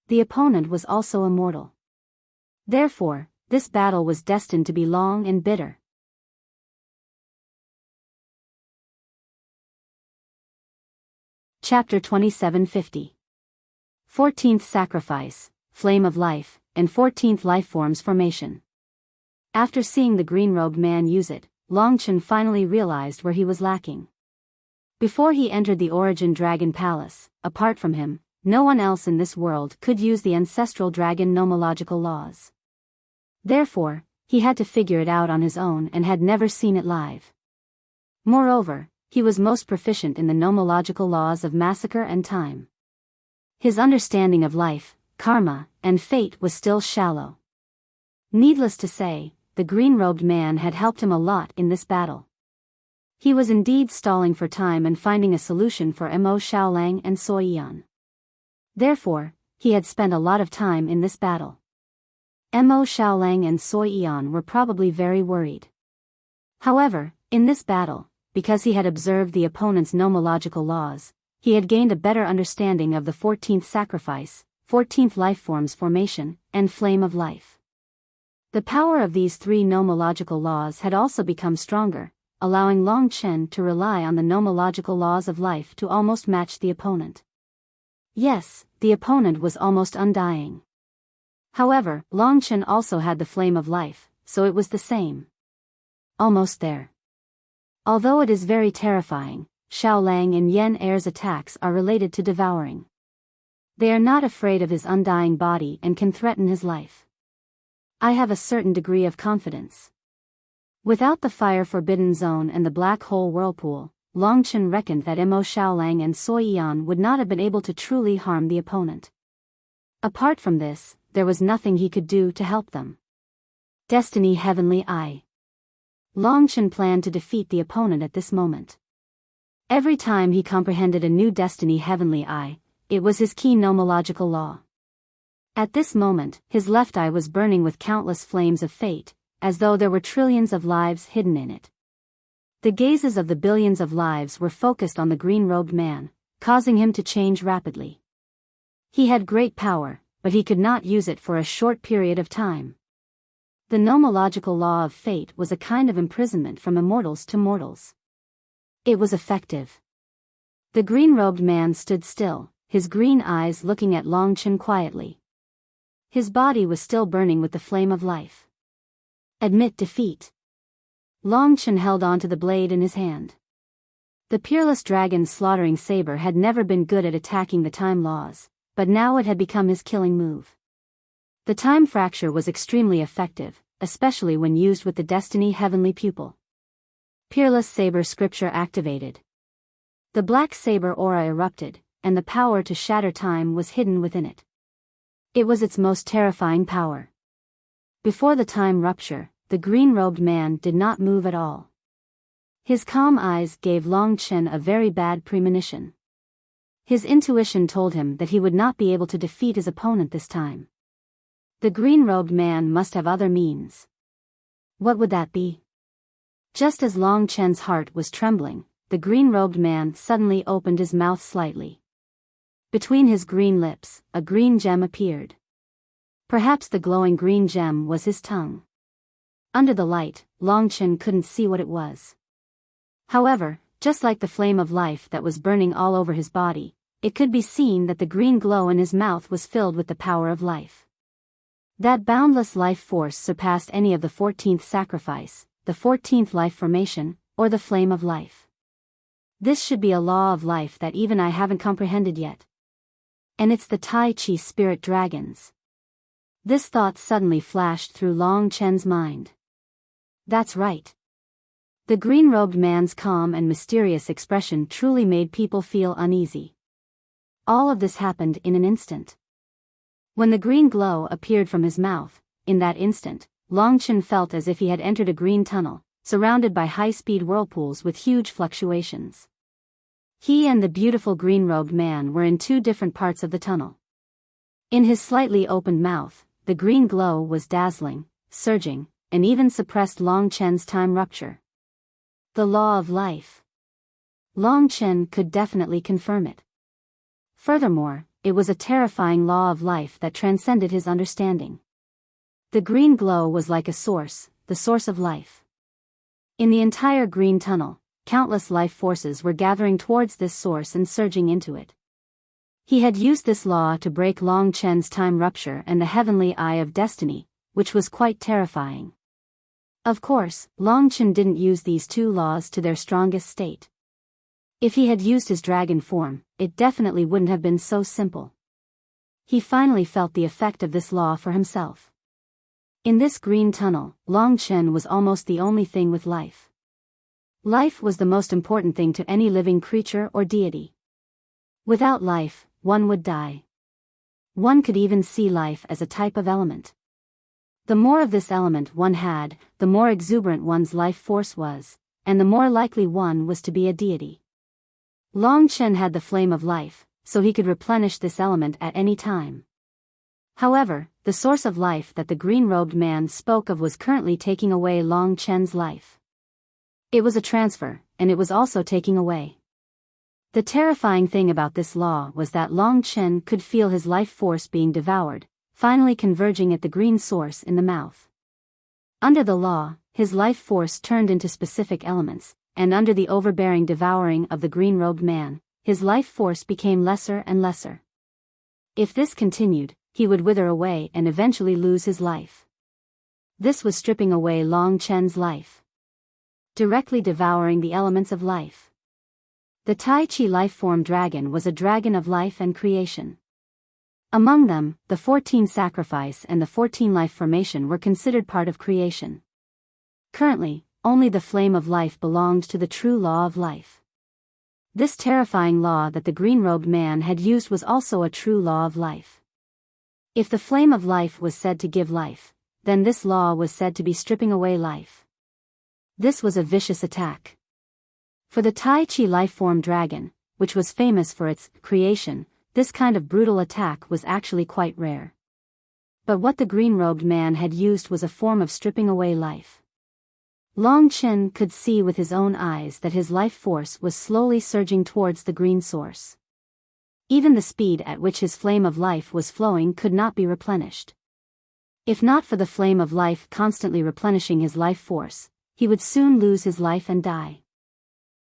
The opponent was also immortal. Therefore, this battle was destined to be long and bitter. Chapter 2750. 14th Sacrifice, Flame of Life, and 14th Lifeforms Formation. After seeing the green-robed man use it, Long Chen finally realized where he was lacking. Before he entered the Origin Dragon Palace, apart from him, no one else in this world could use the ancestral dragon nomological laws. Therefore, he had to figure it out on his own and had never seen it live. Moreover, he was most proficient in the nomological laws of massacre and time. His understanding of life, karma, and fate was still shallow. Needless to say, the green-robed man had helped him a lot in this battle. He was indeed stalling for time and finding a solution for Mo Xiaolang and Sui Yan. Therefore, he had spent a lot of time in this battle. Mo Xiaolang and Sui Yan were probably very worried. However, in this battle, because he had observed the opponent's nomological laws, he had gained a better understanding of the 14th sacrifice, 14th lifeform's formation, and flame of life. The power of these three nomological laws had also become stronger, allowing Long Chen to rely on the nomological laws of life to almost match the opponent. Yes, the opponent was almost undying. However, Long Chen also had the flame of life, so it was the same. Almost there. Although it is very terrifying, Xiaolang and Yan Er's attacks are related to devouring. They are not afraid of his undying body and can threaten his life. I have a certain degree of confidence. Without the fire forbidden zone and the black hole whirlpool, Long Chen reckoned that Mo Xiaolang and Sui Yan would not have been able to truly harm the opponent. Apart from this, there was nothing he could do to help them. Destiny Heavenly Eye. Long Chen planned to defeat the opponent at this moment. Every time he comprehended a new Destiny Heavenly Eye, it was his key nomological law. At this moment, his left eye was burning with countless flames of fate, as though there were trillions of lives hidden in it. The gazes of the billions of lives were focused on the green-robed man, causing him to change rapidly. He had great power, but he could not use it for a short period of time. The nomological law of fate was a kind of imprisonment from immortals to mortals. It was effective. The green-robed man stood still, his green eyes looking at Long Chen quietly. His body was still burning with the flame of life. Admit defeat. Long Chen held on to the blade in his hand. The peerless dragon's slaughtering saber had never been good at attacking the time laws, but now it had become his killing move. The time fracture was extremely effective, especially when used with the Destiny Heavenly Pupil. Peerless Saber Scripture activated. The black saber aura erupted, and the power to shatter time was hidden within it. It was its most terrifying power. Before the time rupture, the green-robed man did not move at all. His calm eyes gave Long Chen a very bad premonition. His intuition told him that he would not be able to defeat his opponent this time. The green-robed man must have other means. What would that be? Just as Long Chen's heart was trembling, the green-robed man suddenly opened his mouth slightly. Between his green lips, a green gem appeared. Perhaps the glowing green gem was his tongue. Under the light, Long Chen couldn't see what it was. However, just like the flame of life that was burning all over his body, it could be seen that the green glow in his mouth was filled with the power of life. That boundless life force surpassed any of the 14th sacrifice, the 14th life formation, or the flame of life. This should be a law of life that even I haven't comprehended yet. And it's the Tai Chi spirit dragons. This thought suddenly flashed through Long Chen's mind. That's right. The green-robed man's calm and mysterious expression truly made people feel uneasy. All of this happened in an instant. When the green glow appeared from his mouth, in that instant, Long Chen felt as if he had entered a green tunnel, surrounded by high-speed whirlpools with huge fluctuations. He and the beautiful green-robed man were in two different parts of the tunnel. In his slightly opened mouth, the green glow was dazzling, surging, and even suppressed Long Chen's time rupture. The law of life. Long Chen could definitely confirm it. Furthermore, it was a terrifying law of life that transcended his understanding. The green glow was like a source, the source of life. In the entire green tunnel, countless life forces were gathering towards this source and surging into it. He had used this law to break Long Chen's time rupture and the heavenly eye of destiny, which was quite terrifying. Of course, Long Chen didn't use these two laws to their strongest state. If he had used his dragon form, it definitely wouldn't have been so simple. He finally felt the effect of this law for himself. In this green tunnel, Long Chen was almost the only thing with life. Life was the most important thing to any living creature or deity. Without life, one would die. One could even see life as a type of element. The more of this element one had, the more exuberant one's life force was, and the more likely one was to be a deity. Long Chen had the flame of life, so he could replenish this element at any time. However, the source of life that the green-robed man spoke of was currently taking away Long Chen's life. It was a transfer, and it was also taking away. The terrifying thing about this law was that Long Chen could feel his life force being devoured, finally converging at the green source in the mouth. Under the law, his life force turned into specific elements, and under the overbearing devouring of the green-robed man, his life force became lesser and lesser. If this continued, he would wither away and eventually lose his life. This was stripping away Long Chen's life, directly devouring the elements of life. The Tai Chi life-form dragon was a dragon of life and creation. Among them, the 14 sacrifice and the 14 life formation were considered part of creation. Currently, only the flame of life belonged to the true law of life. This terrifying law that the green-robed man had used was also a true law of life. If the flame of life was said to give life, then this law was said to be stripping away life. This was a vicious attack. For the Tai Chi life-form dragon, which was famous for its creation, this kind of brutal attack was actually quite rare. But what the green-robed man had used was a form of stripping away life. Long Chen could see with his own eyes that his life force was slowly surging towards the green source. Even the speed at which his flame of life was flowing could not be replenished. If not for the flame of life constantly replenishing his life force, he would soon lose his life and die.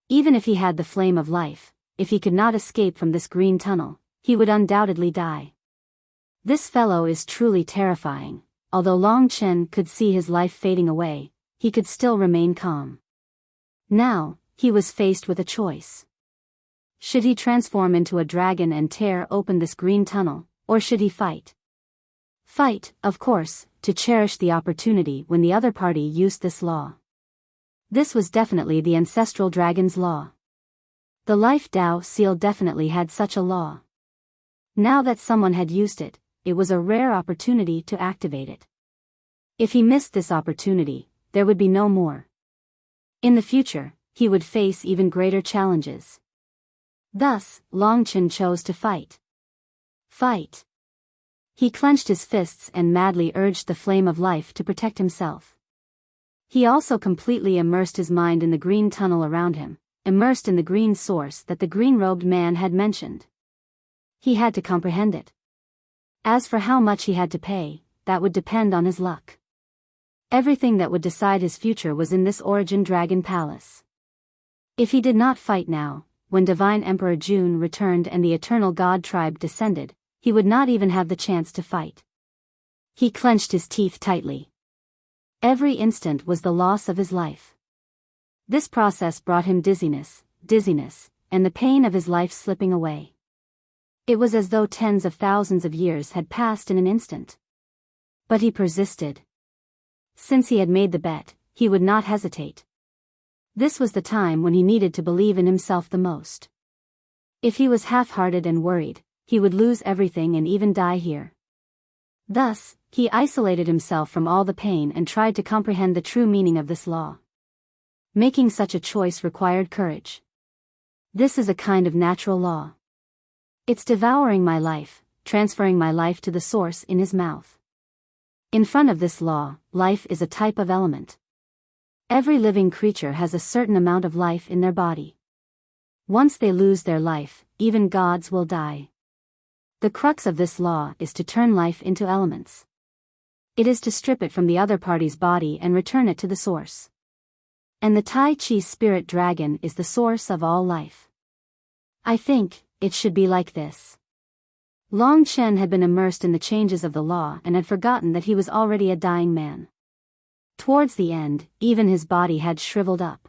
Even if he had the flame of life, if he could not escape from this green tunnel, he would undoubtedly die. This fellow is truly terrifying. Although Long Chen could see his life fading away, he could still remain calm. Now, he was faced with a choice. Should he transform into a dragon and tear open this green tunnel, or should he fight? Fight, of course, to cherish the opportunity when the other party used this law. This was definitely the ancestral dragon's law. The Life Dao seal definitely had such a law. Now that someone had used it, it was a rare opportunity to activate it. If he missed this opportunity, there would be no more. In the future, he would face even greater challenges. Thus, Long Chen chose to fight. Fight. He clenched his fists and madly urged the flame of life to protect himself. He also completely immersed his mind in the green tunnel around him, immersed in the green source that the green-robed man had mentioned. He had to comprehend it. As for how much he had to pay, that would depend on his luck. Everything that would decide his future was in this Origin Dragon Palace. If he did not fight now, when Divine Emperor Jun returned and the Eternal God tribe descended, he would not even have the chance to fight. He clenched his teeth tightly. Every instant was the loss of his life. This process brought him dizziness, and the pain of his life slipping away. It was as though tens of thousands of years had passed in an instant. But he persisted. Since he had made the bet, he would not hesitate. This was the time when he needed to believe in himself the most. If he was half-hearted and worried, he would lose everything and even die here. Thus, he isolated himself from all the pain and tried to comprehend the true meaning of this law. Making such a choice required courage. This is a kind of natural law. It's devouring my life, transferring my life to the source in his mouth. In front of this law, life is a type of element. Every living creature has a certain amount of life in their body. Once they lose their life, even gods will die. The crux of this law is to turn life into elements. It is to strip it from the other party's body and return it to the source. And the Tai Chi spirit dragon is the source of all life. I think it should be like this. Long Chen had been immersed in the changes of the law and had forgotten that he was already a dying man. Towards the end, even his body had shriveled up.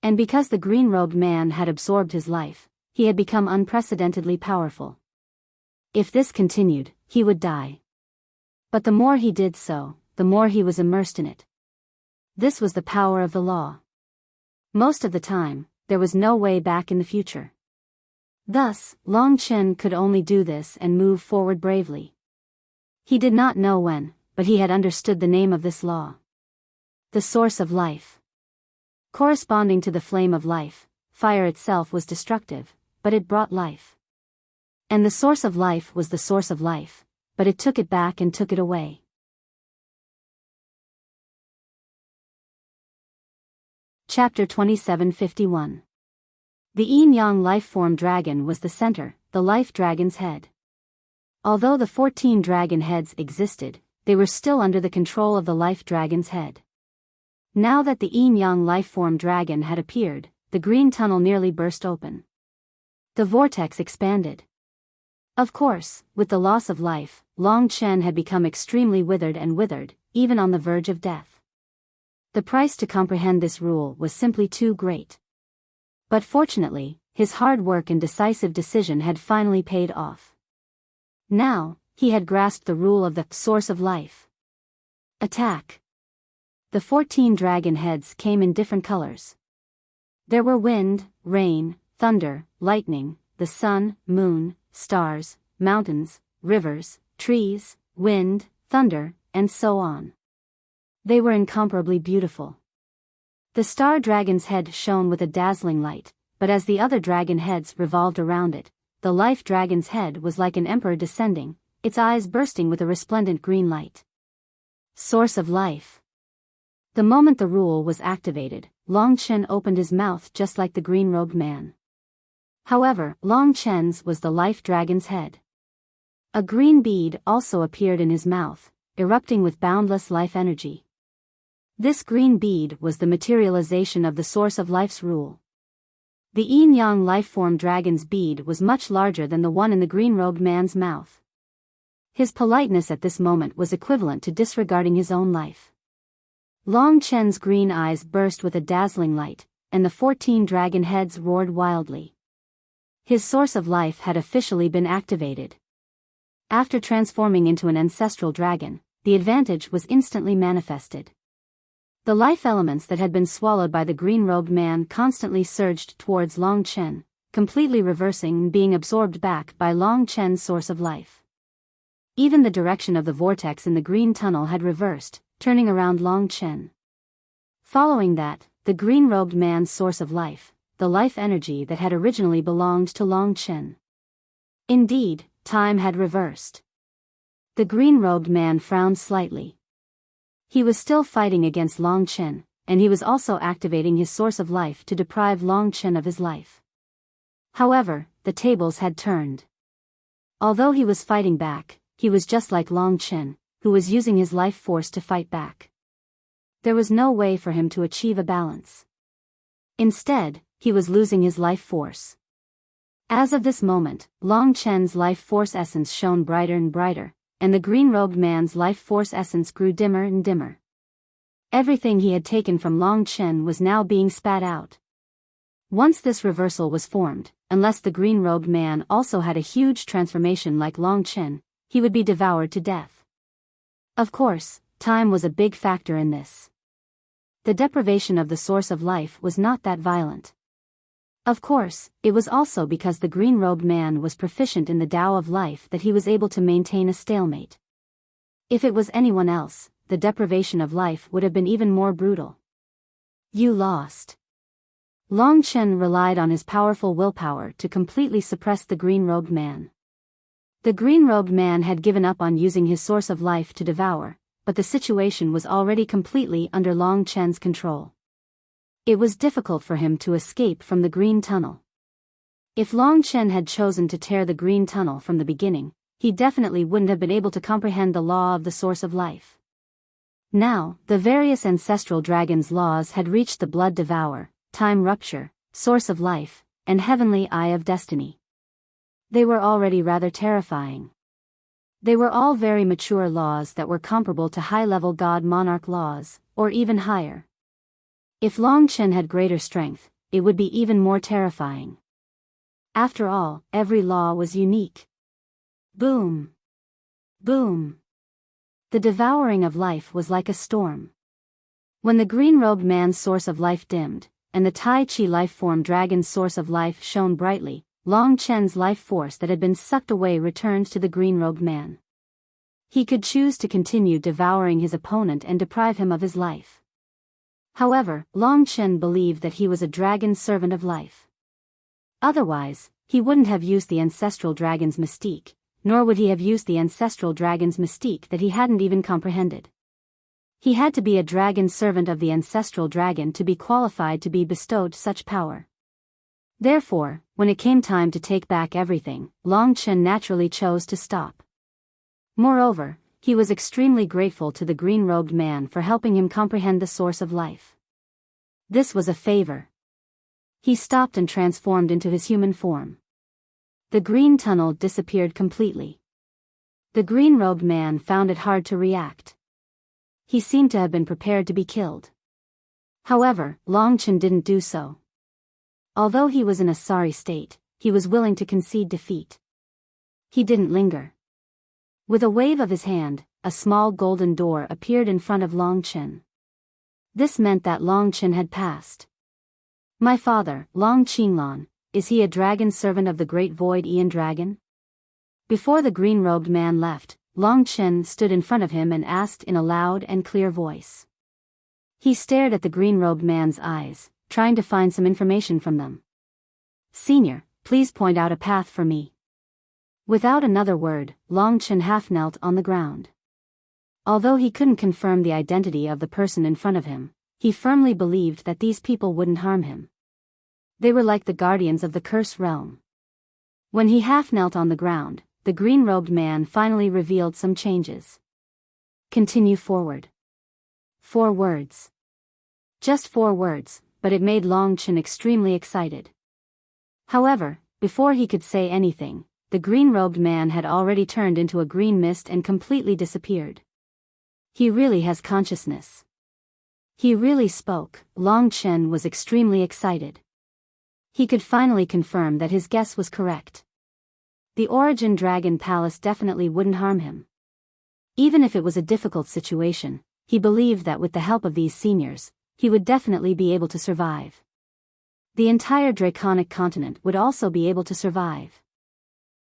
And because the green-robed man had absorbed his life, he had become unprecedentedly powerful. If this continued, he would die. But the more he did so, the more he was immersed in it. This was the power of the law. Most of the time, there was no way back in the future. Thus, Long Chen could only do this and move forward bravely. He did not know when, but he had understood the name of this law. The source of life. Corresponding to the flame of life, fire itself was destructive, but it brought life. And the source of life was the source of life, but it took it back and took it away. Chapter 2751. The yin-yang life-form dragon was the center, the life dragon's head. Although the 14 dragon heads existed, they were still under the control of the life dragon's head. Now that the yin-yang life-form dragon had appeared, the green tunnel nearly burst open. The vortex expanded. Of course, with the loss of life, Long Chen had become extremely withered, even on the verge of death. The price to comprehend this rule was simply too great. But fortunately, his hard work and decisive decision had finally paid off. Now, he had grasped the rule of the source of life. Attack! The 14 dragon heads came in different colors. There were wind, rain, thunder, lightning, the sun, moon, stars, mountains, rivers, trees, wind, thunder, and so on. They were incomparably beautiful. The star dragon's head shone with a dazzling light, but as the other dragon heads revolved around it, the life dragon's head was like an emperor descending, its eyes bursting with a resplendent green light. Source of life. The moment the rule was activated, Long Chen opened his mouth just like the green-robed man. However, Long Chen's was the life dragon's head. A green bead also appeared in his mouth, erupting with boundless life energy. This green bead was the materialization of the source of life's rule. The yin-yang life-form dragon's bead was much larger than the one in the green-robed man's mouth. His politeness at this moment was equivalent to disregarding his own life. Long Chen's green eyes burst with a dazzling light, and the 14 dragon heads roared wildly. His source of life had officially been activated. After transforming into an ancestral dragon, the advantage was instantly manifested. The life elements that had been swallowed by the green-robed man constantly surged towards Long Chen, completely reversing and being absorbed back by Long Chen's source of life. Even the direction of the vortex in the green tunnel had reversed, turning around Long Chen. Following that, the green-robed man's source of life, the life energy that had originally belonged to Long Chen. Indeed, time had reversed. The green-robed man frowned slightly. He was still fighting against Long Chen, and he was also activating his source of life to deprive Long Chen of his life. However, the tables had turned. Although he was fighting back, he was just like Long Chen, who was using his life force to fight back. There was no way for him to achieve a balance. Instead, he was losing his life force. As of this moment, Long Chen's life force essence shone brighter and brighter, and the green-robed man's life force essence grew dimmer and dimmer. Everything he had taken from Long Chen was now being spat out. Once this reversal was formed, unless the green-robed man also had a huge transformation like Long Chen, he would be devoured to death. Of course, time was a big factor in this. The deprivation of the source of life was not that violent. Of course, it was also because the green-robed man was proficient in the Tao of life that he was able to maintain a stalemate. If it was anyone else, the deprivation of life would have been even more brutal. You lost. Long Chen relied on his powerful willpower to completely suppress the green-robed man. The green-robed man had given up on using his source of life to devour, but the situation was already completely under Long Chen's control. It was difficult for him to escape from the green tunnel. If Long Chen had chosen to tear the green tunnel from the beginning, he definitely wouldn't have been able to comprehend the law of the source of life. Now, the various ancestral dragon's laws had reached the blood devour, time rupture, source of life, and heavenly eye of destiny. They were already rather terrifying. They were all very mature laws that were comparable to high-level god-monarch laws, or even higher. If Long Chen had greater strength, it would be even more terrifying. After all, every law was unique. Boom! Boom! The devouring of life was like a storm. When the green-robed man's source of life dimmed, and the Tai Chi life-form dragon's source of life shone brightly, Long Chen's life force that had been sucked away returned to the green-robed man. He could choose to continue devouring his opponent and deprive him of his life. However, Long Chen believed that he was a dragon servant of life. Otherwise, he wouldn't have used the ancestral dragon's mystique, nor would he have used the ancestral dragon's mystique that he hadn't even comprehended. He had to be a dragon servant of the ancestral dragon to be qualified to be bestowed such power. Therefore, when it came time to take back everything, Long Chen naturally chose to stop. Moreover, he was extremely grateful to the green-robed man for helping him comprehend the source of life. This was a favor. He stopped and transformed into his human form. The green tunnel disappeared completely. The green-robed man found it hard to react. He seemed to have been prepared to be killed. However, Long Chen didn't do so. Although he was in a sorry state, he was willing to concede defeat. He didn't linger. With a wave of his hand, a small golden door appeared in front of Long Chen. This meant that Long Chen had passed. My father, Long Qinglan, is he a dragon servant of the great void Aeon dragon? Before the green-robed man left, Long Chen stood in front of him and asked in a loud and clear voice. He stared at the green-robed man's eyes, trying to find some information from them. Senior, please point out a path for me. Without another word, Long Chen half-knelt on the ground. Although he couldn't confirm the identity of the person in front of him, he firmly believed that these people wouldn't harm him. They were like the guardians of the cursed realm. When he half-knelt on the ground, the green-robed man finally revealed some changes. Continue forward. 4 words. Just 4 words, but it made Long Chen extremely excited. However, before he could say anything, the green-robed man had already turned into a green mist and completely disappeared. He really has consciousness. He really spoke. Long Chen was extremely excited. He could finally confirm that his guess was correct. The Origin Dragon Palace definitely wouldn't harm him. Even if it was a difficult situation, he believed that with the help of these seniors, he would definitely be able to survive. The entire Draconic continent would also be able to survive.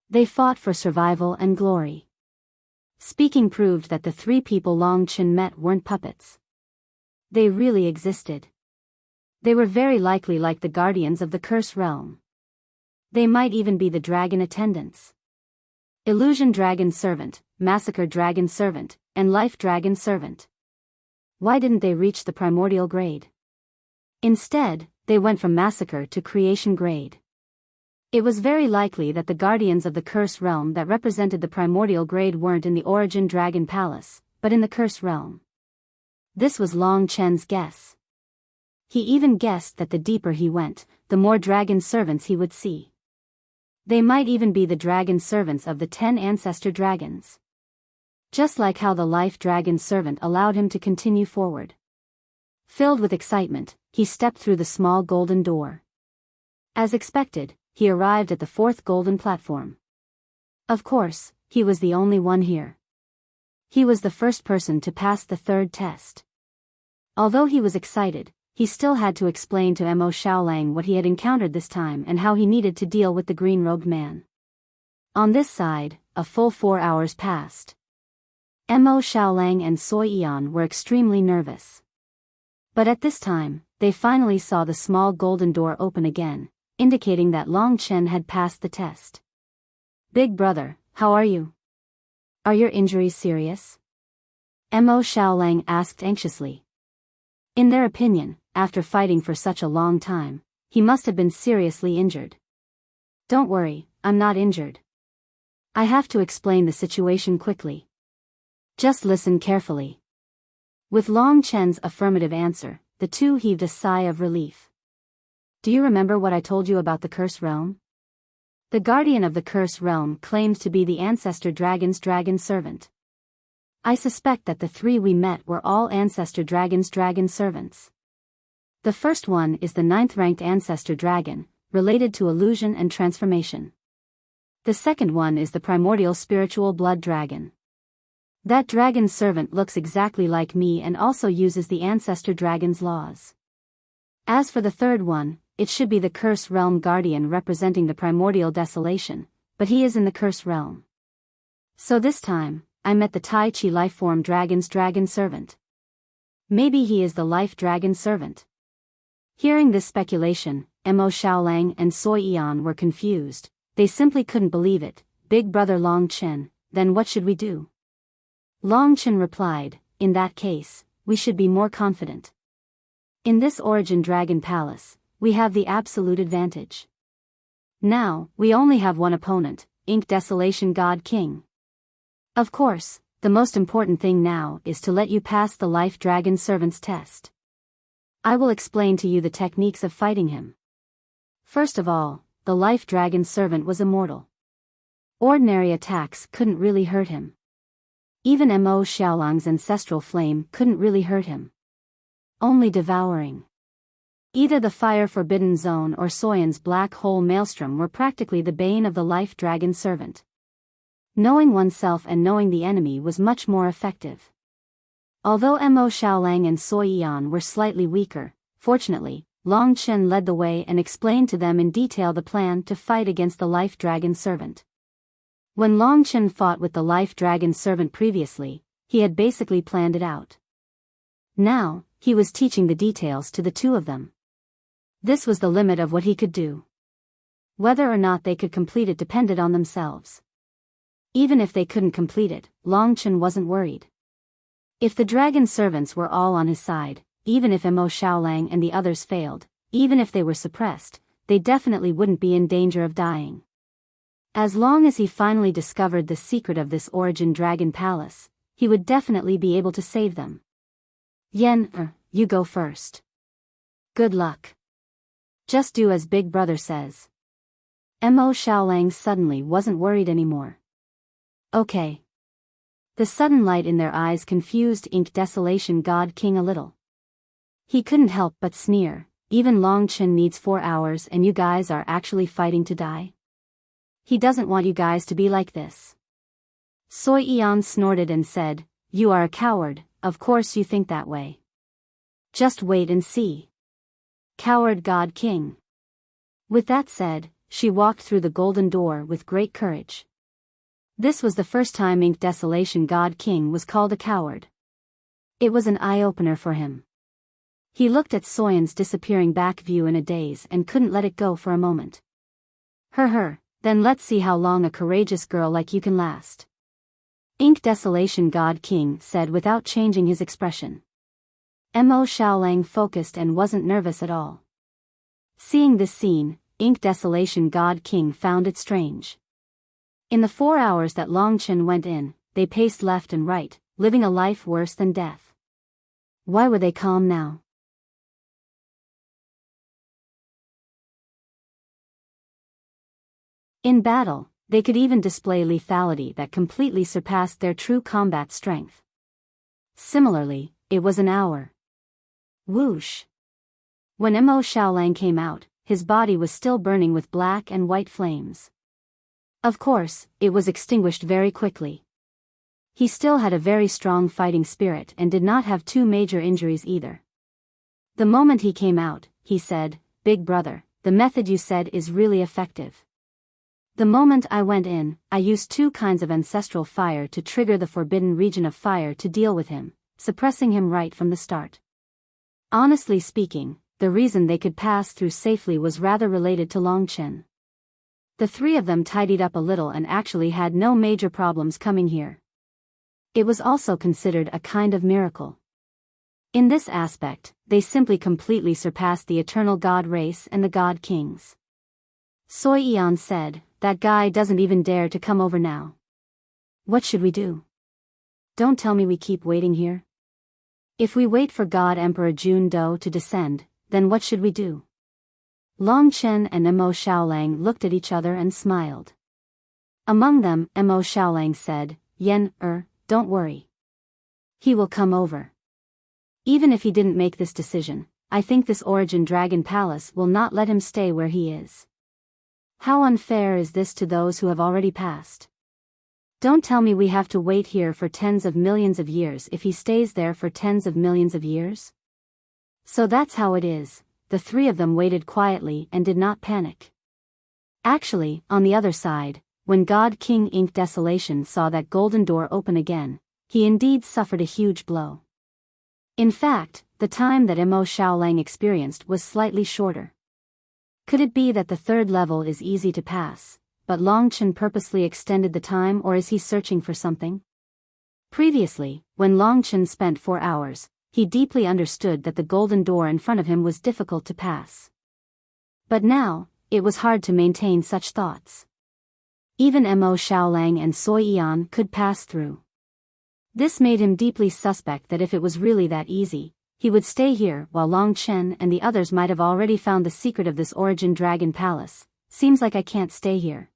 They fought for survival and glory. Speaking proved that the 3 people Long Chen met weren't puppets. They really existed. They were very likely like the guardians of the cursed realm. They might even be the dragon attendants. Illusion Dragon Servant, Massacre Dragon Servant, and Life Dragon Servant. Why didn't they reach the primordial grade? Instead, they went from Massacre to Creation grade. It was very likely that the guardians of the cursed realm that represented the primordial grade weren't in the Origin Dragon Palace, but in the cursed realm. This was Long Chen's guess. He even guessed that the deeper he went, the more dragon servants he would see. They might even be the dragon servants of the 10 ancestor dragons. Just like how the life dragon servant allowed him to continue forward. Filled with excitement, he stepped through the small golden door. As expected, he arrived at the 4th golden platform. Of course, he was the only one here. He was the first person to pass the 3rd test. Although he was excited, he still had to explain to Mo Xiaolang what he had encountered this time and how he needed to deal with the green-robed man. On this side, a full 4 hours passed. Mo Xiaolang and Soi Yan were extremely nervous. But at this time, they finally saw the small golden door open again, indicating that Long Chen had passed the test. Big brother, how are you? Are your injuries serious? Mo Xiaolang asked anxiously. In their opinion, after fighting for such a long time, he must have been seriously injured. Don't worry, I'm not injured. I have to explain the situation quickly. Just listen carefully. With Long Chen's affirmative answer, the 2 heaved a sigh of relief. Do you remember what I told you about the Cursed Realm? The guardian of the Cursed Realm claimed to be the Ancestor Dragon's dragon servant. I suspect that the 3 we met were all Ancestor Dragon's dragon servants. The first one is the 9th-ranked Ancestor Dragon, related to illusion and transformation. The second one is the Primordial Spiritual Blood Dragon. That dragon servant looks exactly like me and also uses the Ancestor Dragon's laws. As for the third one, it should be the Cursed Realm Guardian representing the Primordial Desolation, but he is in the Cursed Realm. So this time, I met the Tai Chi Lifeform Dragon's dragon servant. Maybe he is the Life Dragon Servant. Hearing this speculation, Mo Xiaolang and Soi Yan were confused. They simply couldn't believe it. Big Brother Long Chen, then what should we do? Long Chen replied, in that case, we should be more confident. In this Origin Dragon Palace, we have the absolute advantage. Now, we only have one opponent, Ink Desolation God King. Of course, the most important thing now is to let you pass the Life Dragon Servant's test. I will explain to you the techniques of fighting him. First of all, the Life Dragon Servant was immortal. Ordinary attacks couldn't really hurt him. Even Mo Xiaolang's ancestral flame couldn't really hurt him. Only devouring. Either the Fire Forbidden Zone or Soyan's Black Hole Maelstrom were practically the bane of the Life Dragon Servant. Knowing oneself and knowing the enemy was much more effective. Although Mo Xiaolang and Soi Yan were slightly weaker, fortunately, Long Chen led the way and explained to them in detail the plan to fight against the Life Dragon Servant. When Long Chen fought with the Life Dragon Servant previously, he had basically planned it out. Now, he was teaching the details to the two of them. This was the limit of what he could do. Whether or not they could complete it depended on themselves. Even if they couldn't complete it, Long Chen wasn't worried. If the dragon servants were all on his side, even if Mo Xiaolang and the others failed, even if they were suppressed, they definitely wouldn't be in danger of dying. As long as he finally discovered the secret of this Origin Dragon Palace, he would definitely be able to save them. Yen, you go first. Good luck. Just do as Big Brother says. Mo Xiaolang suddenly wasn't worried anymore. Okay. The sudden light in their eyes confused Ink Desolation God King a little. He couldn't help but sneer, even Long Chen needs 4 hours and you guys are actually fighting to die? He doesn't want you guys to be like this. Soi Yan snorted and said, you are a coward, of course you think that way. Just wait and see. Coward God King. With that said, she walked through the golden door with great courage. This was the first time Ink Desolation God King was called a coward. It was an eye-opener for him. He looked at Soyan's disappearing back view in a daze and couldn't let it go for a moment. Then let's see how long a courageous girl like you can last. Ink Desolation God King said without changing his expression. Mo Xiaolang focused and wasn't nervous at all. Seeing this scene, Ink Desolation God King found it strange. In the 4 hours that Long Chen went in, they paced left and right, living a life worse than death. Why were they calm now? In battle, they could even display lethality that completely surpassed their true combat strength. Similarly, it was an hour. Whoosh! When Mo Xiaolang came out, his body was still burning with black and white flames. Of course, it was extinguished very quickly. He still had a very strong fighting spirit and did not have too major injuries either. The moment he came out, he said, Big Brother, the method you said is really effective. The moment I went in, I used 2 kinds of ancestral fire to trigger the forbidden region of fire to deal with him, suppressing him right from the start. Honestly speaking, the reason they could pass through safely was rather related to Long Chen. The 3 of them tidied up a little and actually had no major problems coming here. It was also considered a kind of miracle. In this aspect, they simply completely surpassed the eternal god race and the god kings. Soi Yan said, that guy doesn't even dare to come over now. What should we do? Don't tell me we keep waiting here. If we wait for God Emperor Jun Do to descend, then what should we do? Long Chen and Mo Xiaolang looked at each other and smiled. Among them, Mo Xiaolang said, Yen, don't worry. He will come over. Even if he didn't make this decision, I think this Origin Dragon Palace will not let him stay where he is. How unfair is this to those who have already passed? Don't tell me we have to wait here for tens of millions of years if he stays there for tens of millions of years? So that's how it is. The 3 of them waited quietly and did not panic. Actually, on the other side, when God King Ink Desolation saw that golden door open again, he indeed suffered a huge blow. In fact, the time that Mo Xiaolang experienced was slightly shorter. Could it be that the 3rd level is easy to pass, but Long Chen purposely extended the time, or is he searching for something? Previously, when Long Chen spent 4 hours, he deeply understood that the golden door in front of him was difficult to pass. But now, it was hard to maintain such thoughts. Even Mo Xiaolang and Sui Yan could pass through. This made him deeply suspect that if it was really that easy, he would stay here while Long Chen and the others might have already found the secret of this Origin Dragon Palace. Seems like I can't stay here.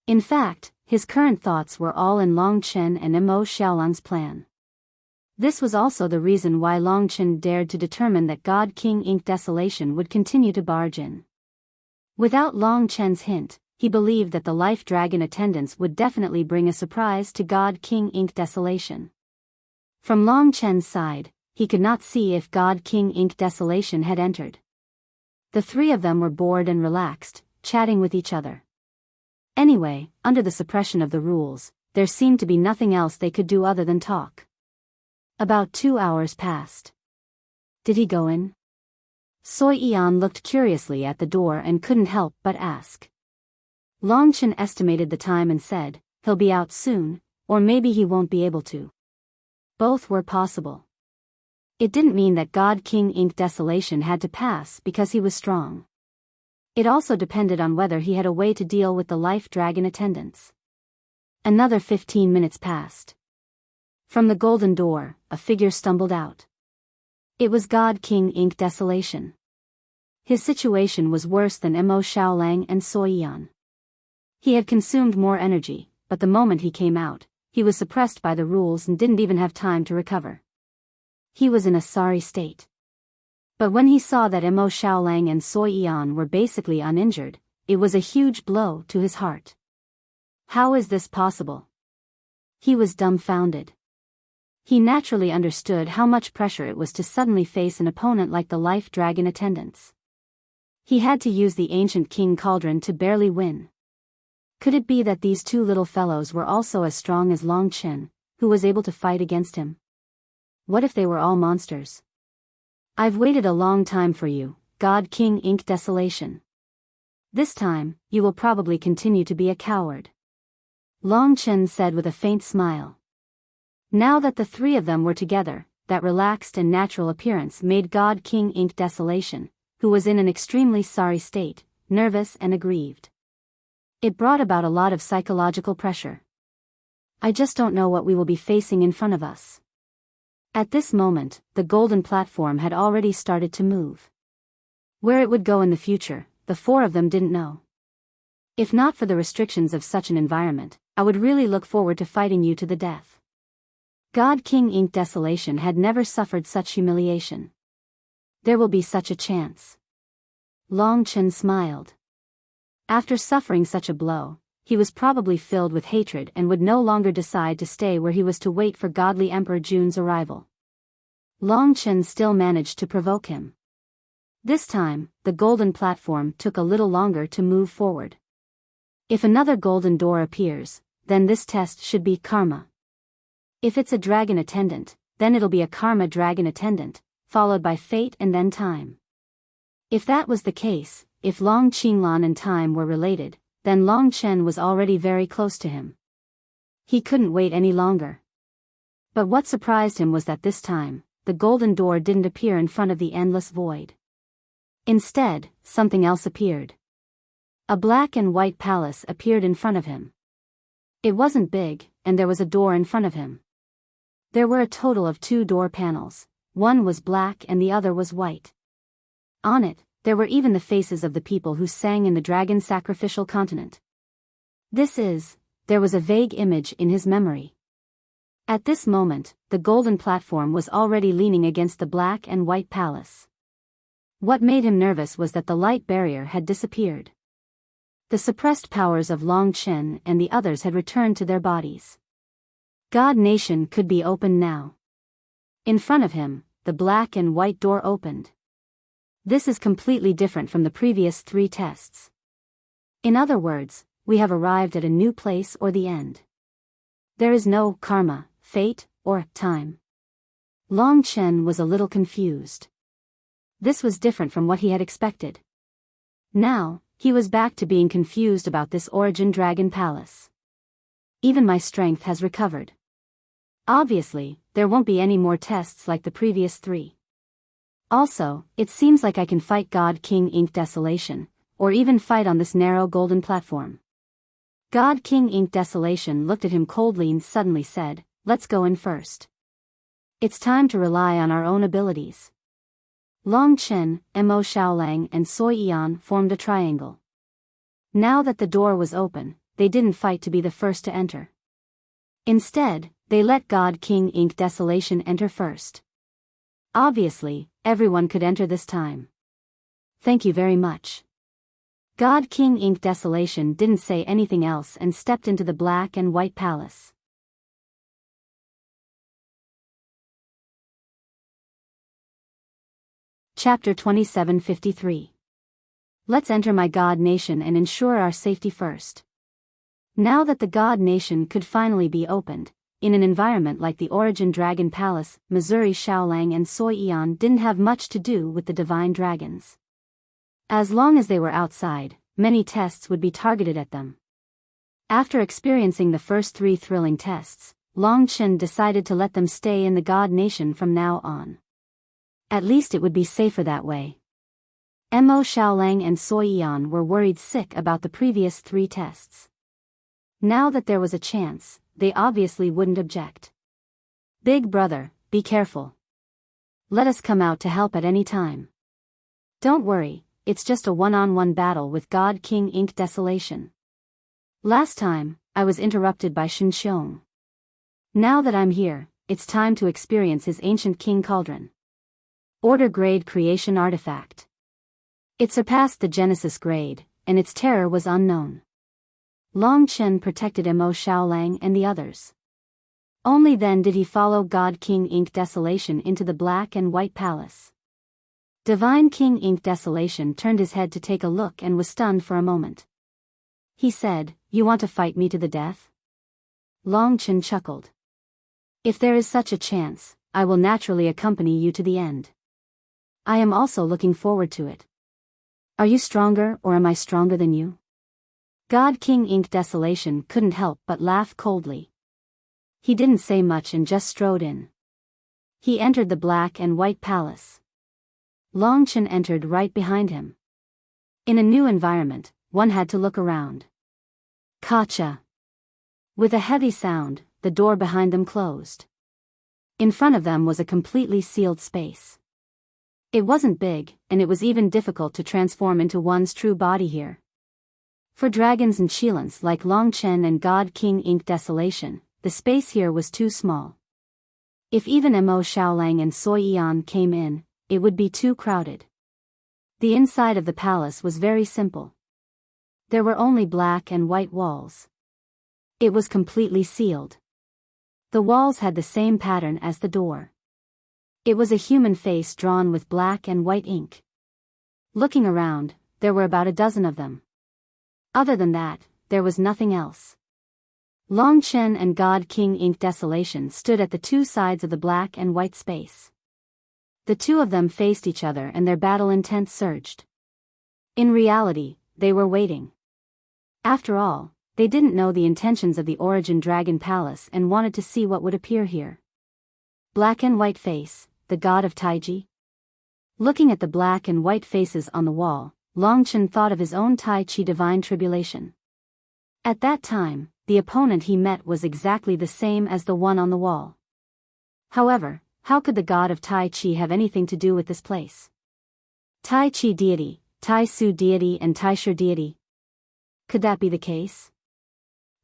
In fact, his current thoughts were all in Long Chen and Mo Xiaolang's plan. This was also the reason why Long Chen dared to determine that God King Ink Desolation would continue to barge in. Without Long Chen's hint, he believed that the Life Dragon attendants would definitely bring a surprise to God King Ink Desolation. From Long Chen's side, he could not see if God King Ink Desolation had entered. The three of them were bored and relaxed, chatting with each other. Anyway, under the suppression of the rules, there seemed to be nothing else they could do other than talk. About 2 hours passed. Did he go in? Sui Yan looked curiously at the door and couldn't help but ask. Long Chen estimated the time and said, he'll be out soon, or maybe he won't be able to. Both were possible. It didn't mean that God King Ink Desolation had to pass because he was strong. It also depended on whether he had a way to deal with the Life Dragon attendants. Another 15 minutes passed. From the golden door, a figure stumbled out. It was God King Ink Desolation. His situation was worse than Mo Xiaolang and Sui Yan. He had consumed more energy, but the moment he came out, he was suppressed by the rules and didn't even have time to recover. He was in a sorry state. But when he saw that Mo Xiaolang and Sui Yan were basically uninjured, it was a huge blow to his heart. How is this possible? He was dumbfounded. He naturally understood how much pressure it was to suddenly face an opponent like the Life Dragon attendants. He had to use the ancient King Cauldron to barely win. Could it be that these two little fellows were also as strong as Long Chen, who was able to fight against him? What if they were all monsters? I've waited a long time for you, God King Ink Desolation. This time, you will probably continue to be a coward. Long Chen said with a faint smile. Now that the three of them were together, that relaxed and natural appearance made God King Ink Desolation, who was in an extremely sorry state, nervous and aggrieved. It brought about a lot of psychological pressure. I just don't know what we will be facing in front of us. At this moment, the golden platform had already started to move. Where it would go in the future, the four of them didn't know. If not for the restrictions of such an environment, I would really look forward to fighting you to the death. God King Ink Desolation had never suffered such humiliation. There will be such a chance. Long Chen smiled. After suffering such a blow, he was probably filled with hatred and would no longer decide to stay where he was to wait for godly Emperor Jun's arrival. Long Chen still managed to provoke him. This time, the golden platform took a little longer to move forward. If another golden door appears, then this test should be karma. If it's a dragon attendant, then it'll be a karma dragon attendant, followed by fate and then time. If that was the case, if Long Qinglan and time were related, then Long Chen was already very close to him. He couldn't wait any longer. But what surprised him was that this time, the golden door didn't appear in front of the endless void. Instead, something else appeared. A black and white palace appeared in front of him. It wasn't big, and there was a door in front of him. There were a total of 2 door panels, one was black and the other was white. On it, there were even the faces of the people who sang in the dragon sacrificial continent. There was a vague image in his memory. At this moment, the golden platform was already leaning against the black and white palace. What made him nervous was that the light barrier had disappeared. The suppressed powers of Long Chen and the others had returned to their bodies. God Nation could be opened now. In front of him, the black and white door opened. This is completely different from the previous 3 tests. In other words, we have arrived at a new place or the end. There is no karma, fate, or time. Long Chen was a little confused. This was different from what he had expected. Now, He was back to being confused about this origin dragon palace. Even my strength has recovered. Obviously, there won't be any more tests like the previous 3. Also, it seems like I can fight God King Ink Desolation, or even fight on this narrow golden platform. God King Ink Desolation looked at him coldly and suddenly said, "Let's go in first. It's time to rely on our own abilities." Long Chen, Mo Xiaolang and Sui Yan formed a triangle. Now that the door was open, they didn't fight to be the first to enter. Instead, they let God King Ink Desolation enter first. Obviously, everyone could enter this time. "Thank you very much." God King Ink Desolation didn't say anything else and stepped into the black and white palace. Chapter 2753. Let's enter my God Nation and ensure our safety first. Now that the God Nation could finally be opened, in an environment like the Origin Dragon Palace, Missouri Xiaolang and Sui Yan didn't have much to do with the divine dragons. As long as they were outside, many tests would be targeted at them. After experiencing the first 3 thrilling tests, Long Chen decided to let them stay in the God Nation from now on. At least it would be safer that way. Mo Xiaolang and Sui Yan were worried sick about the previous 3 tests. Now that there was a chance, they obviously wouldn't object. "Big brother, be careful. Let us come out to help at any time. Don't worry, it's just a one-on-one battle with God King Ink Desolation. Last time, I was interrupted by Shinxiong. Now that I'm here, it's time to experience his ancient King Cauldron. Order grade creation artifact. It surpassed the Genesis grade, and its terror was unknown. Long Chen protected Mo Xiaolang and the others. Only then did he follow God King Ink Desolation into the black and white palace. Divine King Ink Desolation turned his head to take a look and was stunned for a moment. He said, "You want to fight me to the death?" Long Chen chuckled. "If there is such a chance, I will naturally accompany you to the end. I am also looking forward to it. Are you stronger or am I stronger than you?" God King Ink Desolation couldn't help but laugh coldly. He didn't say much and just strode in. He entered the black and white palace. Long Chen entered right behind him. In a new environment, one had to look around. Kacha. With a heavy sound, the door behind them closed. In front of them was a completely sealed space. It wasn't big, and it was even difficult to transform into one's true body here. For dragons and Qilans like Long Chen and God King Ink Desolation, the space here was too small. If even Mo Xiaolang and Sui Yan came in, it would be too crowded. The inside of the palace was very simple. There were only black and white walls. It was completely sealed. The walls had the same pattern as the door. It was a human face drawn with black and white ink. Looking around, there were about a dozen of them. Other than that, there was nothing else. Long Chen and God King Ink Desolation stood at the 2 sides of the black and white space. The 2 of them faced each other and their battle intent surged. In reality, they were waiting. After all, they didn't know the intentions of the Origin Dragon Palace and wanted to see what would appear here. Black and white face, the god of Taiji? Looking at the black and white faces on the wall, Long Chen thought of his own Tai Chi divine tribulation. At that time, the opponent he met was exactly the same as the one on the wall. However, how could the god of Tai Chi have anything to do with this place? Tai Chi deity, Tai Su deity and Tai Shi deity? Could that be the case?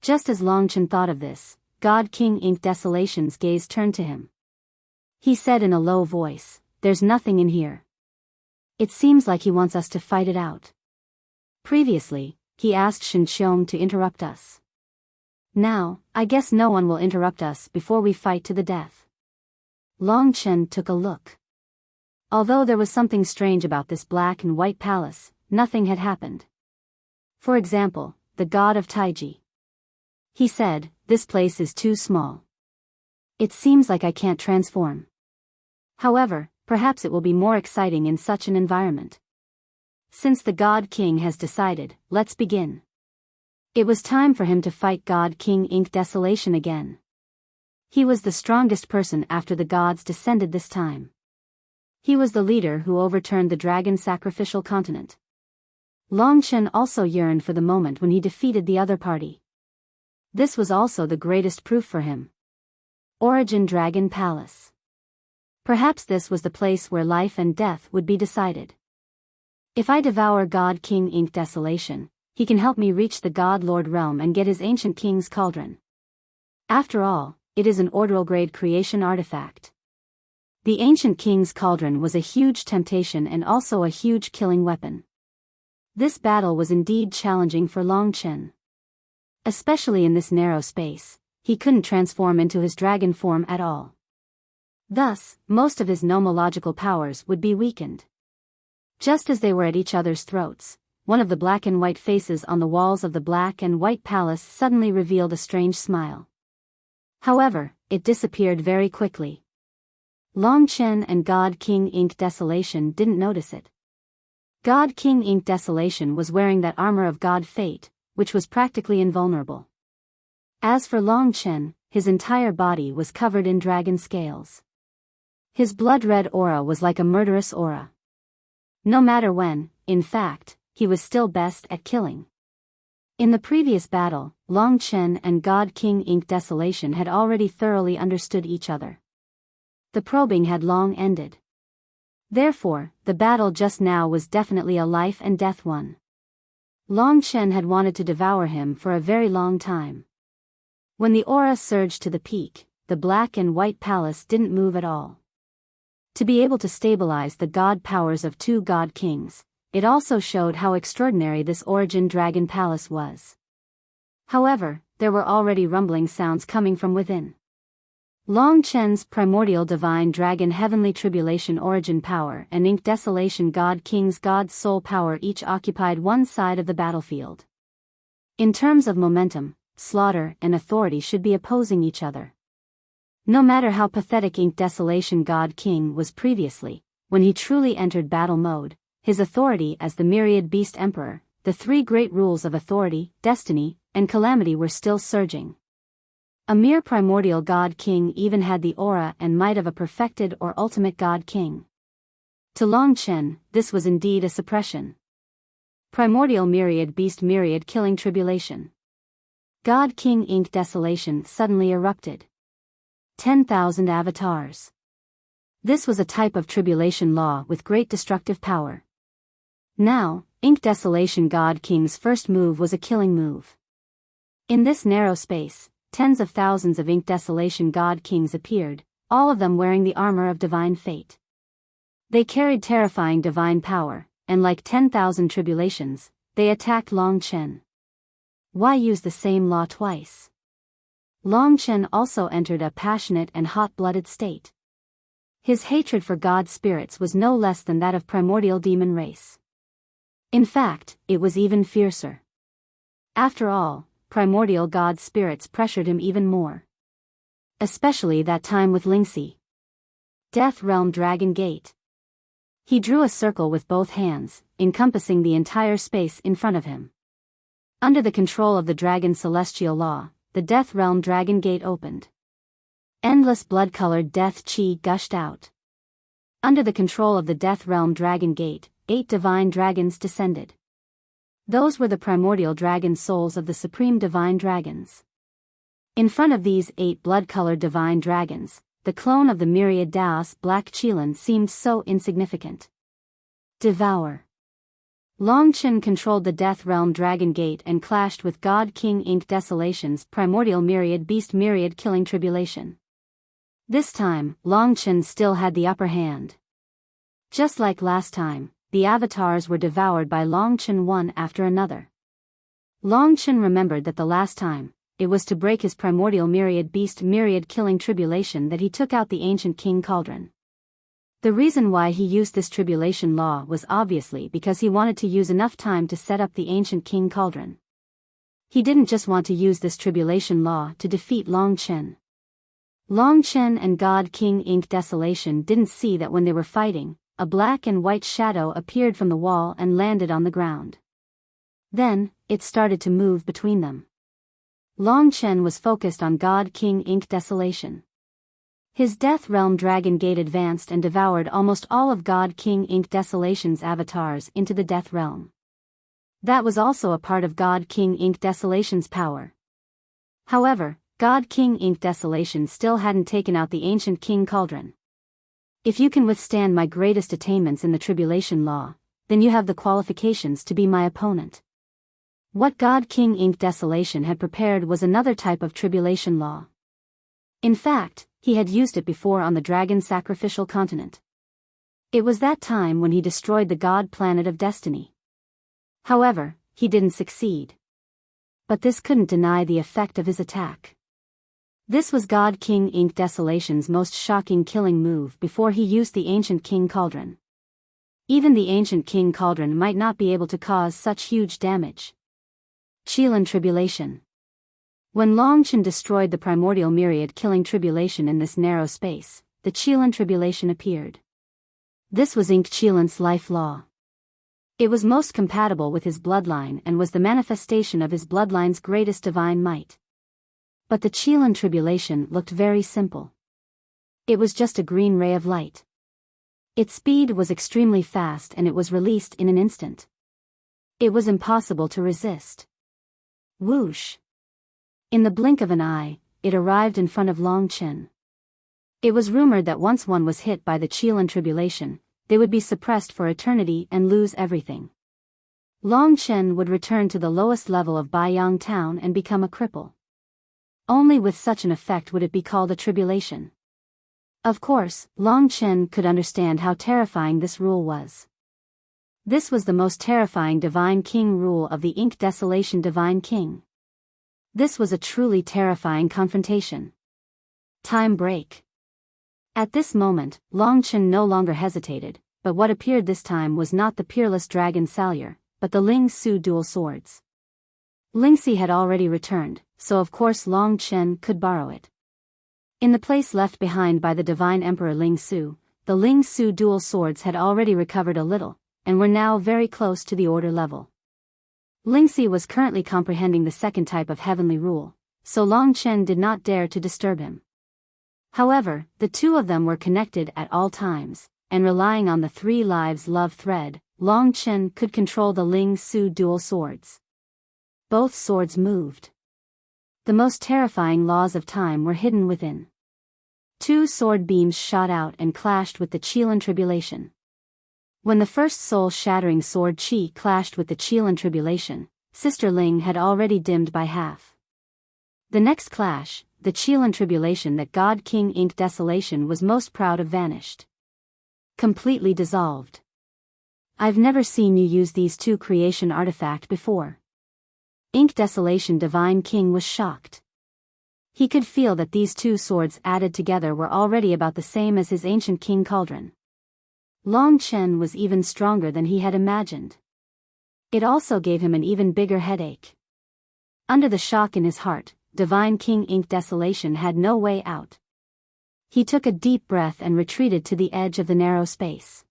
Just as Long Chen thought of this, God King Ink Desolation's gaze turned to him. He said in a low voice, "There's nothing in here. It seems like he wants us to fight it out." Previously, he asked Shinxiong to interrupt us. Now, I guess no one will interrupt us before we fight to the death. Long Chen took a look. Although there was something strange about this black and white palace, nothing had happened. For example, the god of Taiji. He said, "This place is too small. It seems like I can't transform. However, perhaps it will be more exciting in such an environment." Since the God King has decided, let's begin. It was time for him to fight God King Ink Desolation again. He was the strongest person after the gods descended this time. He was the leader who overturned the dragon sacrificial continent. Long Chen also yearned for the moment when he defeated the other party. This was also the greatest proof for him. Origin Dragon Palace. Perhaps this was the place where life and death would be decided. If I devour God King Ink Desolation, he can help me reach the God Lord realm and get his ancient king's cauldron. After all, it is an orbital-grade creation artifact. The ancient king's cauldron was a huge temptation and also a huge killing weapon. This battle was indeed challenging for Long Chen. Especially in this narrow space, he couldn't transform into his dragon form at all. Thus, most of his nomological powers would be weakened. Just as they were at each other's throats, one of the black and white faces on the walls of the black and white palace suddenly revealed a strange smile. However, it disappeared very quickly. Long Chen and God King Ink Desolation didn't notice it. God King Ink Desolation was wearing that armor of God Fate, which was practically invulnerable. As for Long Chen, his entire body was covered in dragon scales. His blood-red aura was like a murderous aura. No matter when, in fact, he was still best at killing. In the previous battle, Long Chen and God King Ink Desolation had already thoroughly understood each other. The probing had long ended. Therefore, the battle just now was definitely a life and death one. Long Chen had wanted to devour him for a very long time. When the aura surged to the peak, the black and white palace didn't move at all. To be able to stabilize the god powers of two god kings, it also showed how extraordinary this Origin Dragon Palace was. However, there were already rumbling sounds coming from within. Long Chen's Primordial Divine Dragon Heavenly Tribulation Origin Power and Ink Desolation God King's God Soul Power each occupied one side of the battlefield. In terms of momentum, slaughter and authority should be opposing each other. No matter how pathetic Ink Desolation God King was previously, when he truly entered battle mode, his authority as the Myriad Beast Emperor, the three great rules of authority, destiny, and calamity were still surging. A mere primordial God King even had the aura and might of a perfected or ultimate God King. To Long Chen, this was indeed a suppression. Primordial Myriad Beast Myriad Killing Tribulation. God King Ink Desolation suddenly erupted. 10,000 avatars. This was a type of tribulation law with great destructive power. Now, Ink Desolation God King's first move was a killing move. In this narrow space, tens of thousands of Ink Desolation God Kings appeared, all of them wearing the armor of divine fate. They carried terrifying divine power, and like 10,000 tribulations, they attacked Long Chen. Why use the same law twice? Long Chen also entered a passionate and hot-blooded state. His hatred for god spirits was no less than that of primordial demon race. In fact, it was even fiercer. After all, primordial god spirits pressured him even more. Especially that time with Lingxi. Death Realm Dragon Gate. He drew a circle with both hands, encompassing the entire space in front of him. Under the control of the Dragon Celestial Law, the Death Realm Dragon Gate opened. Endless blood-colored death chi gushed out. Under the control of the Death Realm Dragon Gate, 8 divine dragons descended. Those were the primordial dragon souls of the supreme divine dragons. In front of these 8 blood-colored divine dragons, the clone of the myriad Daos Black Qilin seemed so insignificant. Devour. Long Chen controlled the Death Realm Dragon Gate and clashed with God King Ink Desolation's primordial myriad beast myriad killing tribulation. This time, Long Chen still had the upper hand. Just like last time, the avatars were devoured by Long Chen one after another. Long Chen remembered that the last time, it was to break his primordial myriad beast myriad killing tribulation that he took out the ancient king cauldron. The reason why he used this tribulation law was obviously because he wanted to use enough time to set up the ancient king cauldron. He didn't just want to use this tribulation law to defeat Long Chen. Long Chen and God King Ink Desolation didn't see that when they were fighting, a black and white shadow appeared from the wall and landed on the ground. Then, it started to move between them. Long Chen was focused on God King Ink Desolation. His Death Realm Dragon Gate advanced and devoured almost all of God King Ink Desolation's avatars into the Death Realm. That was also a part of God King Ink Desolation's power. However, God King Ink Desolation still hadn't taken out the ancient King Cauldron. If you can withstand my greatest attainments in the Tribulation Law, then you have the qualifications to be my opponent. What God King Ink Desolation had prepared was another type of Tribulation Law. In fact, he had used it before on the Dragon Sacrificial Continent. It was that time when he destroyed the God Planet of Destiny. However, he didn't succeed. But this couldn't deny the effect of his attack. This was God King Ink Desolation's most shocking killing move before he used the Ancient King Cauldron. Even the Ancient King Cauldron might not be able to cause such huge damage. Qilan Tribulation. When Long Chen destroyed the primordial myriad killing tribulation in this narrow space, the Qilan Tribulation appeared. This was Ink Qilan's life law. It was most compatible with his bloodline and was the manifestation of his bloodline's greatest divine might. But the Qilan Tribulation looked very simple. It was just a green ray of light. Its speed was extremely fast and it was released in an instant. It was impossible to resist. Whoosh! In the blink of an eye, it arrived in front of Long Chen. It was rumored that once one was hit by the Qilan Tribulation, they would be suppressed for eternity and lose everything. Long Chen would return to the lowest level of Biyao town and become a cripple. Only with such an effect would it be called a tribulation. Of course, Long Chen could understand how terrifying this rule was. This was the most terrifying Divine King rule of the Ink Desolation Divine King. This was a truly terrifying confrontation. Time break. At this moment, Long Chen no longer hesitated, but what appeared this time was not the peerless dragon Salyer, but the Ling Su dual swords. Lingxi had already returned, so of course Long Chen could borrow it. In the place left behind by the Divine Emperor Ling Su, the Ling Su dual swords had already recovered a little, and were now very close to the order level. Lingxi was currently comprehending the second type of heavenly rule, so Long Chen did not dare to disturb him. However, the two of them were connected at all times, and relying on the 3 lives love thread, Long Chen could control the Ling Su dual swords. Both swords moved. The most terrifying laws of time were hidden within. 2 sword beams shot out and clashed with the Qilan Tribulation. When the first soul-shattering sword Qi clashed with the Qilan Tribulation, Sister Ling had already dimmed by half. The next clash, the Qilan Tribulation that God King Ink Desolation was most proud of vanished. Completely dissolved. I've never seen you use these 2 creation artifact before. Ink Desolation Divine King was shocked. He could feel that these 2 swords added together were already about the same as his ancient King Cauldron. Long Chen was even stronger than he had imagined. It also gave him an even bigger headache. Under the shock in his heart, Divine King Ink Desolation had no way out. He took a deep breath and retreated to the edge of the narrow space.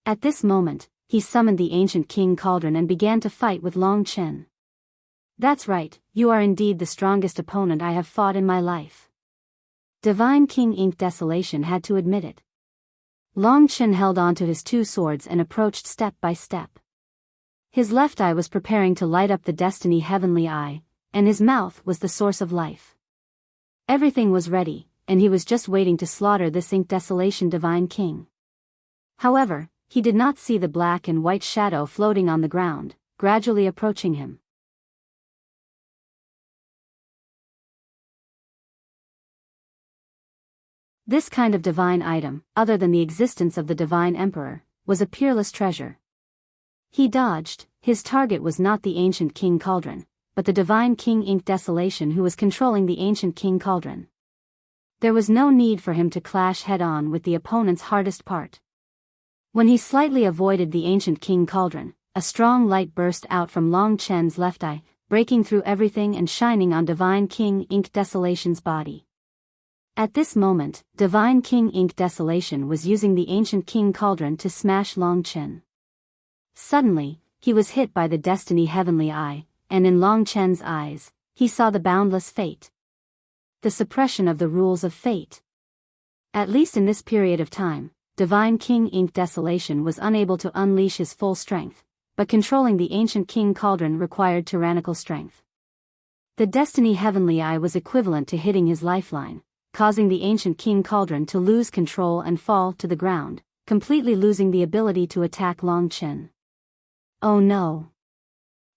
At this moment, he summoned the ancient King Cauldron and began to fight with Long Chen. That's right, you are indeed the strongest opponent I have fought in my life. Divine King Ink Desolation had to admit it. Long Chen held on to his 2 swords and approached step by step. His left eye was preparing to light up the Destiny Heavenly Eye, and his mouth was the source of life. Everything was ready, and he was just waiting to slaughter this Ink Desolation Divine King. However, he did not see the black and white shadow floating on the ground, gradually approaching him. This kind of divine item, other than the existence of the Divine Emperor, was a peerless treasure. He dodged. His target was not the ancient King Cauldron, but the Divine King Ink Desolation who was controlling the ancient King Cauldron. There was no need for him to clash head-on with the opponent's hardest part. When he slightly avoided the ancient King Cauldron, a strong light burst out from Long Chen's left eye, breaking through everything and shining on Divine King Ink Desolation's body. At this moment, Divine King Ink Desolation was using the ancient king cauldron to smash Long Chen. Suddenly, he was hit by the destiny heavenly eye, and in Long Chen's eyes, he saw the boundless fate. The suppression of the rules of fate. At least in this period of time, Divine King Ink Desolation was unable to unleash his full strength, but controlling the ancient king cauldron required tyrannical strength. The destiny heavenly eye was equivalent to hitting his lifeline, causing the ancient king cauldron to lose control and fall to the ground, completely losing the ability to attack Long Chen. Oh no!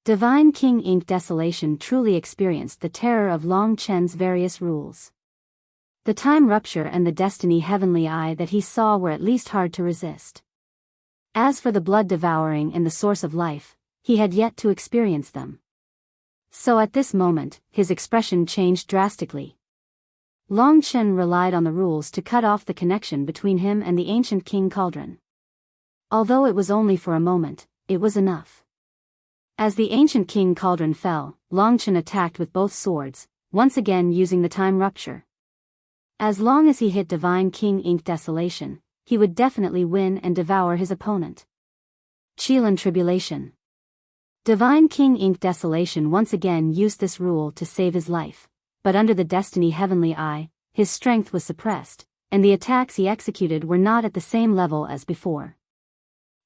Divine King Ink Desolation truly experienced the terror of Long Chen's various rules. The time rupture and the destiny heavenly eye that he saw were at least hard to resist. As for the blood devouring and the source of life, he had yet to experience them. So at this moment, his expression changed drastically. Long Chen relied on the rules to cut off the connection between him and the ancient king cauldron. Although it was only for a moment, it was enough. As the ancient king cauldron fell, Long Chen attacked with both swords, once again using the time rupture. As long as he hit Divine King Ink Desolation, he would definitely win and devour his opponent. Qilan Tribulation. Divine King Ink Desolation once again used this rule to save his life, but under the destiny heavenly eye, his strength was suppressed, and the attacks he executed were not at the same level as before.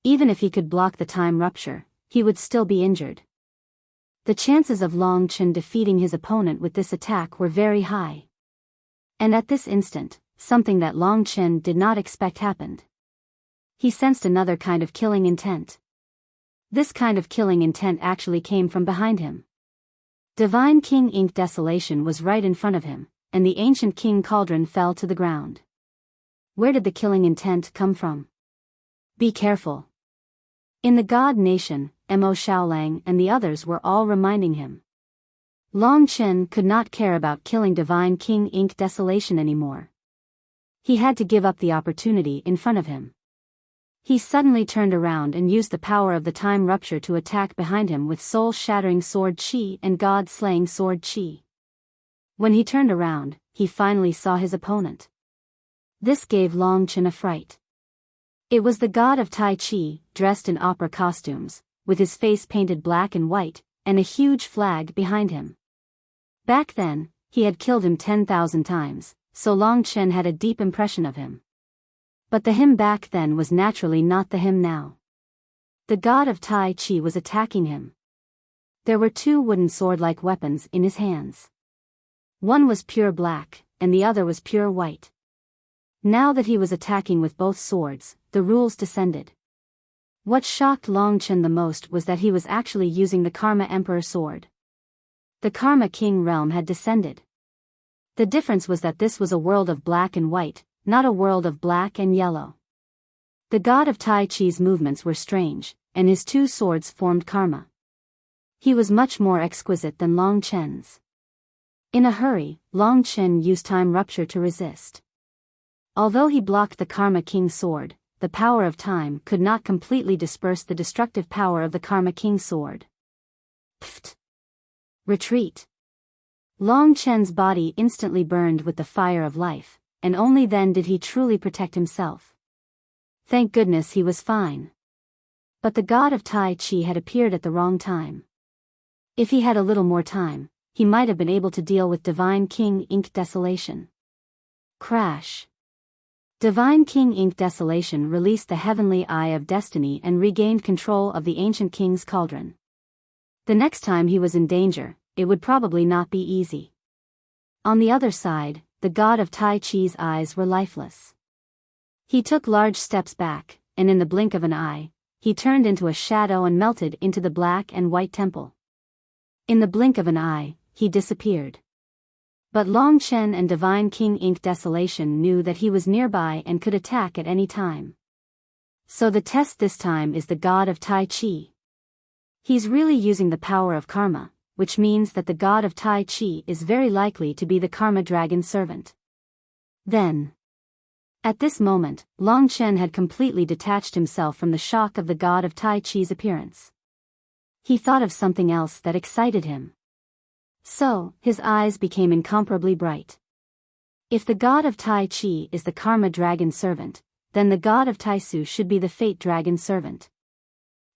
Even if he could block the time rupture, he would still be injured. The chances of Long Chen defeating his opponent with this attack were very high. And at this instant, something that Long Chen did not expect happened. He sensed another kind of killing intent. This kind of killing intent actually came from behind him. Divine King Ink Desolation was right in front of him, and the ancient king cauldron fell to the ground. Where did the killing intent come from? Be careful. In the God Nation, Mo Shaolang and the others were all reminding him. Long Chen could not care about killing Divine King Ink Desolation anymore. He had to give up the opportunity in front of him. He suddenly turned around and used the power of the time rupture to attack behind him with soul-shattering sword chi and god-slaying sword chi. When he turned around, he finally saw his opponent. This gave Long Chen a fright. It was the god of Tai Chi, dressed in opera costumes, with his face painted black and white, and a huge flag behind him. Back then, he had killed him 10,000 times, so Long Chen had a deep impression of him. But the him back then was naturally not the him now. The god of Tai Chi was attacking him. There were two wooden sword-like weapons in his hands. One was pure black, and the other was pure white. Now that he was attacking with both swords, the rules descended. What shocked Long Chen the most was that he was actually using the Karma Emperor sword. The Karma King realm had descended. The difference was that this was a world of black and white, not a world of black and yellow. The god of Tai Chi's movements were strange, and his two swords formed karma. He was much more exquisite than Long Chen's. In a hurry, Long Chen used time rupture to resist. Although he blocked the Karma King's sword, the power of time could not completely disperse the destructive power of the Karma King's sword. Pfft! Retreat! Long Chen's body instantly burned with the fire of life, and only then did he truly protect himself. Thank goodness he was fine. But the god of Tai Chi had appeared at the wrong time. If he had a little more time, he might have been able to deal with Divine King Ink Desolation. Crash! Divine King Ink Desolation released the heavenly eye of destiny and regained control of the ancient king's cauldron. The next time he was in danger, it would probably not be easy. On the other side, the god of Tai Chi's eyes were lifeless. He took large steps back, and in the blink of an eye, he turned into a shadow and melted into the black and white temple. In the blink of an eye, he disappeared. But Long Chen and Divine King Ink Desolation knew that he was nearby and could attack at any time. So the test this time is the god of Tai Chi. He's really using the power of karma, which means that the god of Tai Chi is very likely to be the Karma Dragon servant. Then, at this moment, Long Chen had completely detached himself from the shock of the god of Tai Chi's appearance. He thought of something else that excited him. So, his eyes became incomparably bright. If the god of Tai Chi is the karma dragon servant, then the god of Taisu should be the fate dragon servant.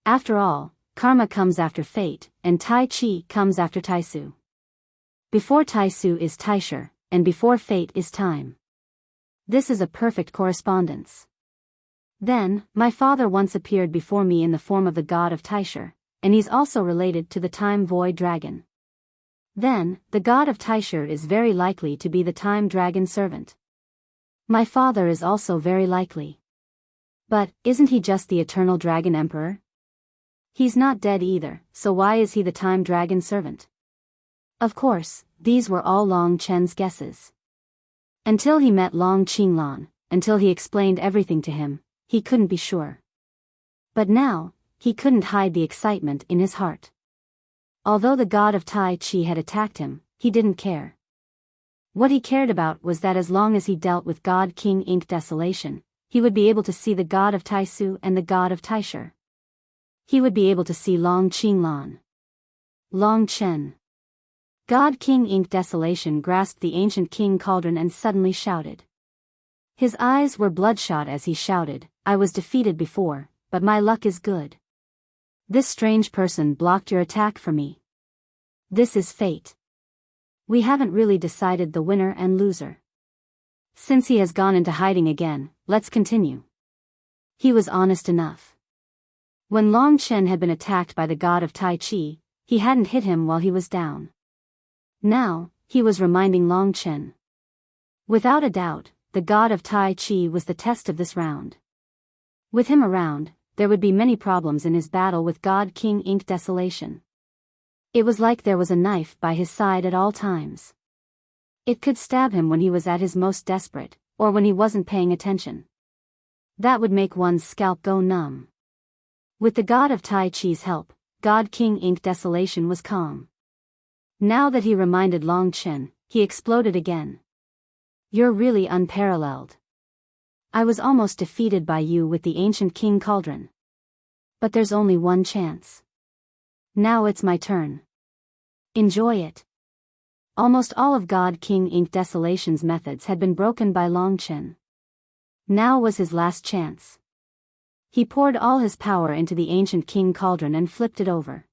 After all, karma comes after fate, and Tai Chi comes after Taisu. Before Taisu is Taisher, and before fate is time. This is a perfect correspondence. Then, my father once appeared before me in the form of the god of Taisher, and he's also related to the time void dragon. Then, the god of Taisher is very likely to be the time dragon servant. My father is also very likely. But, isn't he just the eternal dragon emperor? He's not dead either, so why is he the time dragon servant? Of course, these were all Long Chen's guesses. Until he met Long Qinglan, until he explained everything to him, he couldn't be sure. But now, he couldn't hide the excitement in his heart. Although the god of Tai Chi had attacked him, he didn't care. What he cared about was that as long as he dealt with God King Ink Desolation, he would be able to see the god of Taisu and the god of Taisher. He would be able to see Long Qinglan. Long Chen. God King Ink Desolation grasped the ancient king cauldron and suddenly shouted. His eyes were bloodshot as he shouted, "I was defeated before, but my luck is good. This strange person blocked your attack for me. This is fate. We haven't really decided the winner and loser. Since he has gone into hiding again, let's continue." He was honest enough. When Long Chen had been attacked by the god of Tai Chi, he hadn't hit him while he was down. Now, he was reminding Long Chen. Without a doubt, the god of Tai Chi was the test of this round. With him around, there would be many problems in his battle with God King Ink Desolation. It was like there was a knife by his side at all times. It could stab him when he was at his most desperate, or when he wasn't paying attention. That would make one's scalp go numb. With the god of Tai Chi's help, God King Ink Desolation was calm. Now that he reminded Long Chen, he exploded again. "You're really unparalleled. I was almost defeated by you with the ancient king cauldron. But there's only one chance. Now it's my turn. Enjoy it." Almost all of God King Ink Desolation's methods had been broken by Long Chen. Now was his last chance. He poured all his power into the ancient king cauldron and flipped it over.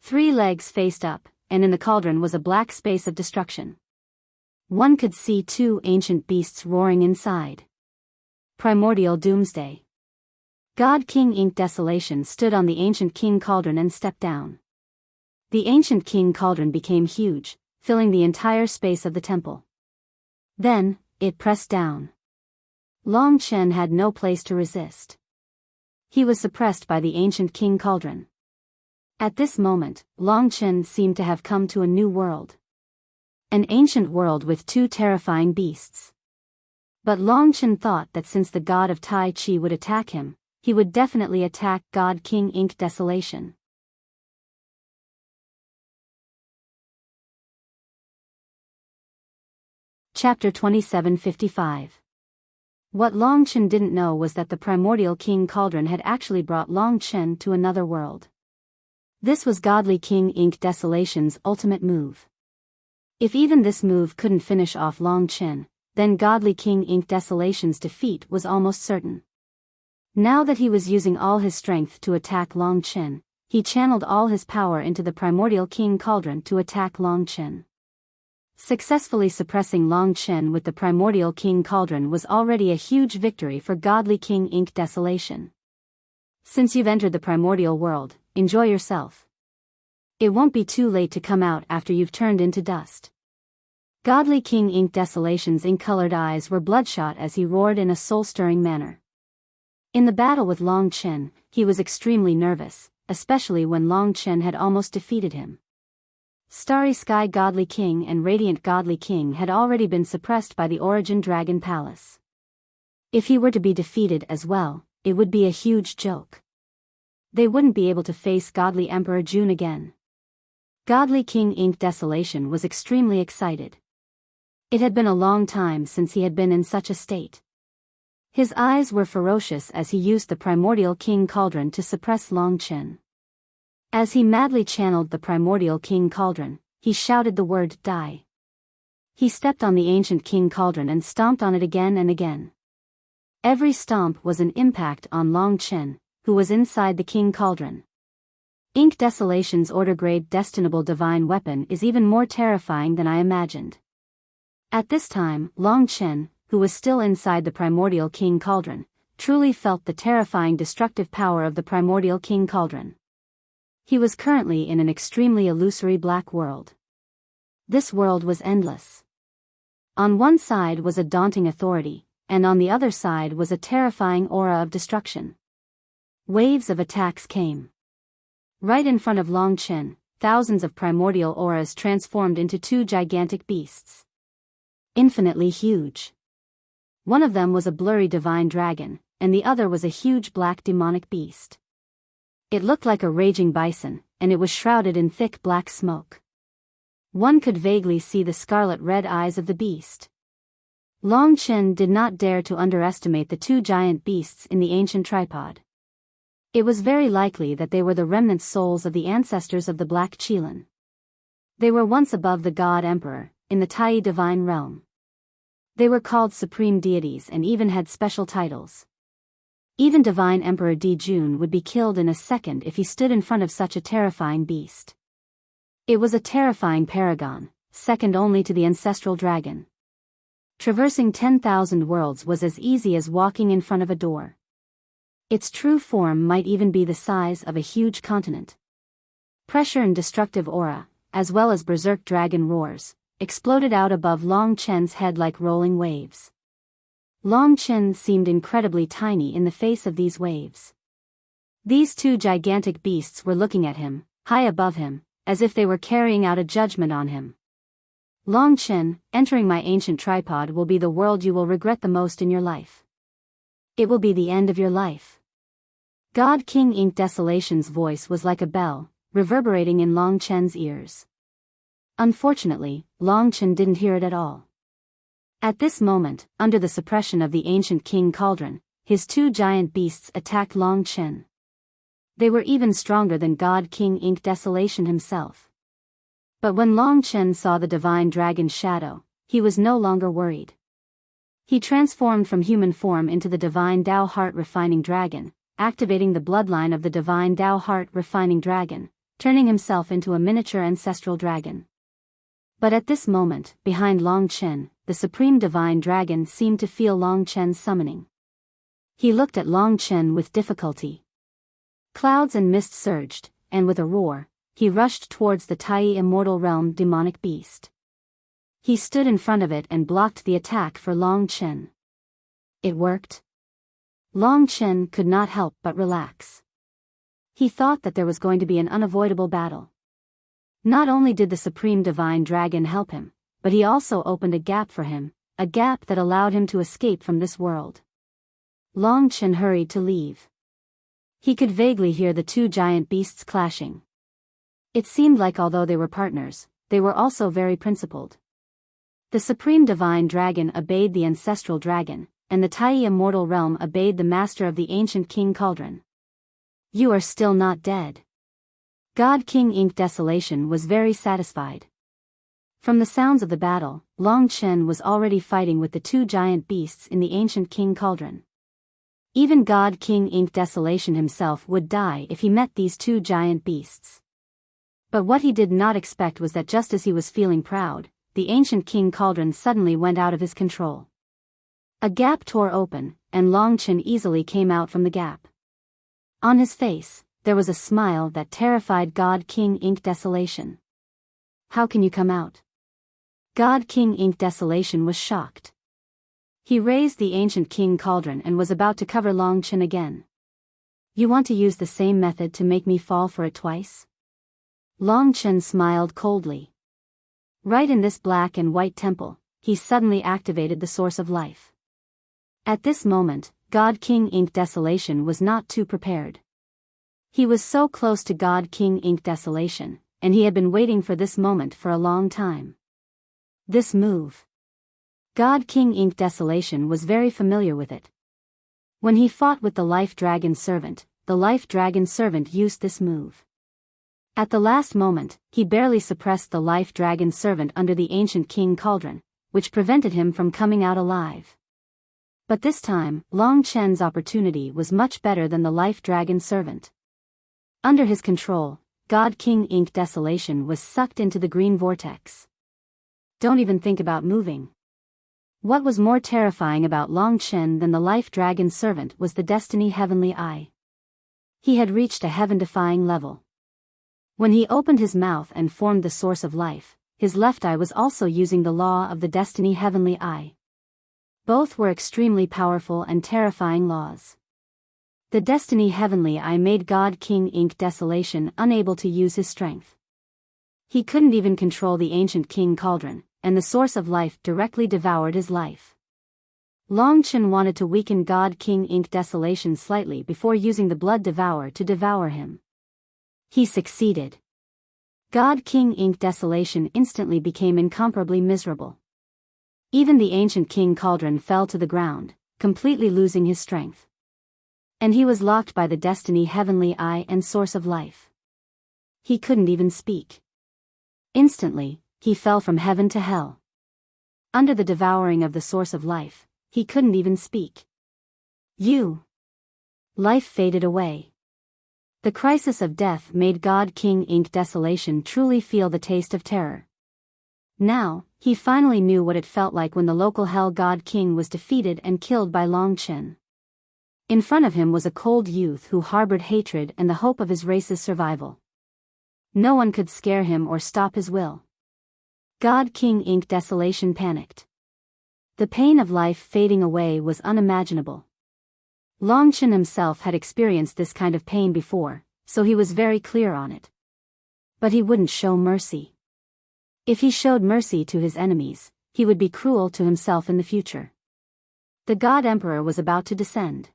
3 legs faced up, and in the cauldron was a black space of destruction. One could see 2 ancient beasts roaring inside. Primordial Doomsday. God King Ink Desolation stood on the ancient king cauldron and stepped down. The ancient king cauldron became huge, filling the entire space of the temple. Then, it pressed down. Long Chen had no place to resist. He was suppressed by the ancient king cauldron. At this moment, Long Chen seemed to have come to a new world. An ancient world with 2 terrifying beasts. But Long Chen thought that since the god of Tai Chi would attack him, he would definitely attack God King Ink Desolation. Chapter 2755. What Long Chen didn't know was that the primordial king cauldron had actually brought Long Chen to another world. This was Godly King Ink Desolation's ultimate move. If even this move couldn't finish off Long Chen, then Godly King Ink Desolation's defeat was almost certain. Now that he was using all his strength to attack Long Chen, he channeled all his power into the primordial king cauldron to attack Long Chen. Successfully suppressing Long Chen with the primordial king cauldron was already a huge victory for Godly King Ink Desolation. Since you've entered the primordial world, enjoy yourself. It won't be too late to come out after you've turned into dust. Godly King Ink Desolation's ink-colored eyes were bloodshot as he roared in a soul-stirring manner. In the battle with Long Chen, he was extremely nervous, especially when Long Chen had almost defeated him. Starry Sky Godly King and Radiant Godly King had already been suppressed by the Origin Dragon Palace. If he were to be defeated as well, it would be a huge joke. They wouldn't be able to face Godly Emperor Jun again. Godly King Ink Desolation was extremely excited. It had been a long time since he had been in such a state. His eyes were ferocious as he used the primordial king cauldron to suppress Long Chen. As he madly channeled the primordial king cauldron, he shouted the word "die." He stepped on the ancient king cauldron and stomped on it again and again. Every stomp was an impact on Long Chen, who was inside the king cauldron. Ink Desolation's order-grade destinable divine weapon is even more terrifying than I imagined. At this time, Long Chen, who was still inside the primordial king cauldron, truly felt the terrifying destructive power of the primordial king cauldron. He was currently in an extremely illusory black world. This world was endless. On one side was a daunting authority, and on the other side was a terrifying aura of destruction. Waves of attacks came. Right in front of Long Chen, thousands of primordial auras transformed into two gigantic beasts. Infinitely huge. One of them was a blurry divine dragon, and the other was a huge black demonic beast. It looked like a raging bison, and it was shrouded in thick black smoke. One could vaguely see the scarlet-red eyes of the beast. Long Chen did not dare to underestimate the two giant beasts in the ancient tripod. It was very likely that they were the remnant souls of the ancestors of the Black Qilin. They were once above the God Emperor, in the Tai divine realm. They were called supreme deities and even had special titles. Even Divine Emperor Di Jun would be killed in a second if he stood in front of such a terrifying beast. It was a terrifying paragon, second only to the ancestral dragon. Traversing 10,000 worlds was as easy as walking in front of a door. Its true form might even be the size of a huge continent. Pressure and destructive aura, as well as berserk dragon roars, exploded out above Long Chen's head like rolling waves. Long Chen seemed incredibly tiny in the face of these waves. These two gigantic beasts were looking at him, high above him, as if they were carrying out a judgment on him. Long Chen, entering my ancient tripod will be the world you will regret the most in your life. It will be the end of your life. God King Ink Desolation's voice was like a bell, reverberating in Long Chen's ears. Unfortunately, Long Chen didn't hear it at all. At this moment, under the suppression of the ancient king cauldron, his two giant beasts attacked Long Chen. They were even stronger than God King Ink Desolation himself. But when Long Chen saw the divine dragon's shadow, he was no longer worried. He transformed from human form into the divine Dao Heart Refining Dragon, activating the bloodline of the divine Dao Heart Refining Dragon, turning himself into a miniature ancestral dragon. But at this moment, behind Long Chen, the supreme divine dragon seemed to feel Long Chen's summoning. He looked at Long Chen with difficulty. Clouds and mist surged, and with a roar, he rushed towards the Tai immortal realm demonic beast. He stood in front of it and blocked the attack for Long Chen. It worked. Long Chen could not help but relax. He thought that there was going to be an unavoidable battle. Not only did the supreme divine dragon help him, but he also opened a gap for him, a gap that allowed him to escape from this world. Long Chen hurried to leave. He could vaguely hear the two giant beasts clashing. It seemed like although they were partners, they were also very principled. The supreme divine dragon obeyed the ancestral dragon, and the Tai immortal realm obeyed the master of the ancient king cauldron. You are still not dead. God King Ink Desolation was very satisfied. From the sounds of the battle, Long Chen was already fighting with the two giant beasts in the ancient king cauldron. Even God King Ink Desolation himself would die if he met these two giant beasts. But what he did not expect was that just as he was feeling proud, the ancient king cauldron suddenly went out of his control. A gap tore open, and Long Chen easily came out from the gap. On his face, there was a smile that terrified God King Ink Desolation. How can you come out? God King Ink Desolation was shocked. He raised the ancient king cauldron and was about to cover Long Chen again. You want to use the same method to make me fall for it twice? Long Chen smiled coldly. Right in this black and white temple, he suddenly activated the source of life. At this moment, God King Ink Desolation was not too prepared. He was so close to God King Ink Desolation, and he had been waiting for this moment for a long time. This move. God King Ink Desolation was very familiar with it. When he fought with the Life Dragon Servant, the Life Dragon Servant used this move. At the last moment, he barely suppressed the Life Dragon Servant under the ancient king cauldron, which prevented him from coming out alive. But this time, Long Chen's opportunity was much better than the Life Dragon servant. Under his control, God King Ink Desolation was sucked into the green vortex. Don't even think about moving. What was more terrifying about Long Chen than the Life Dragon servant was the Destiny Heavenly Eye. He had reached a heaven-defying level. When he opened his mouth and formed the source of life, his left eye was also using the law of the Destiny Heavenly Eye. Both were extremely powerful and terrifying laws. The Destiny Heavenly Eye made God King Ink Desolation unable to use his strength. He couldn't even control the ancient King Cauldron, and the source of life directly devoured his life. Long Chen wanted to weaken God King Ink Desolation slightly before using the Blood Devourer to devour him. He succeeded. God King Ink Desolation instantly became incomparably miserable. Even the ancient King Cauldron fell to the ground, completely losing his strength. And he was locked by the Destiny Heavenly Eye and source of life. He couldn't even speak. Instantly, he fell from heaven to hell. Under the devouring of the source of life, he couldn't even speak. Life faded away. The crisis of death made God King Ink Desolation truly feel the taste of terror. Now, he finally knew what it felt like when the local Hell God King was defeated and killed by Long Chen. In front of him was a cold youth who harbored hatred and the hope of his race's survival. No one could scare him or stop his will. God King Ink Desolation panicked. The pain of life fading away was unimaginable. Long Chen himself had experienced this kind of pain before, so he was very clear on it. But he wouldn't show mercy. If he showed mercy to his enemies, he would be cruel to himself in the future. The God Emperor was about to descend.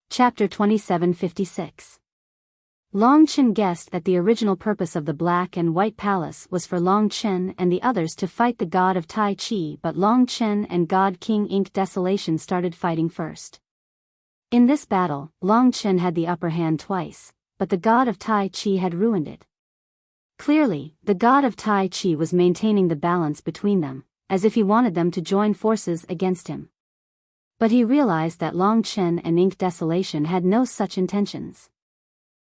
Chapter 2756. Long Chen guessed that the original purpose of the Black and White Palace was for Long Chen and the others to fight the god of Tai Chi, but Long Chen and God King Ink Desolation started fighting first. In this battle, Long Chen had the upper hand twice, but the god of Tai Chi had ruined it. Clearly, the god of Tai Chi was maintaining the balance between them, as if he wanted them to join forces against him. But he realized that Long Chen and Ink Desolation had no such intentions.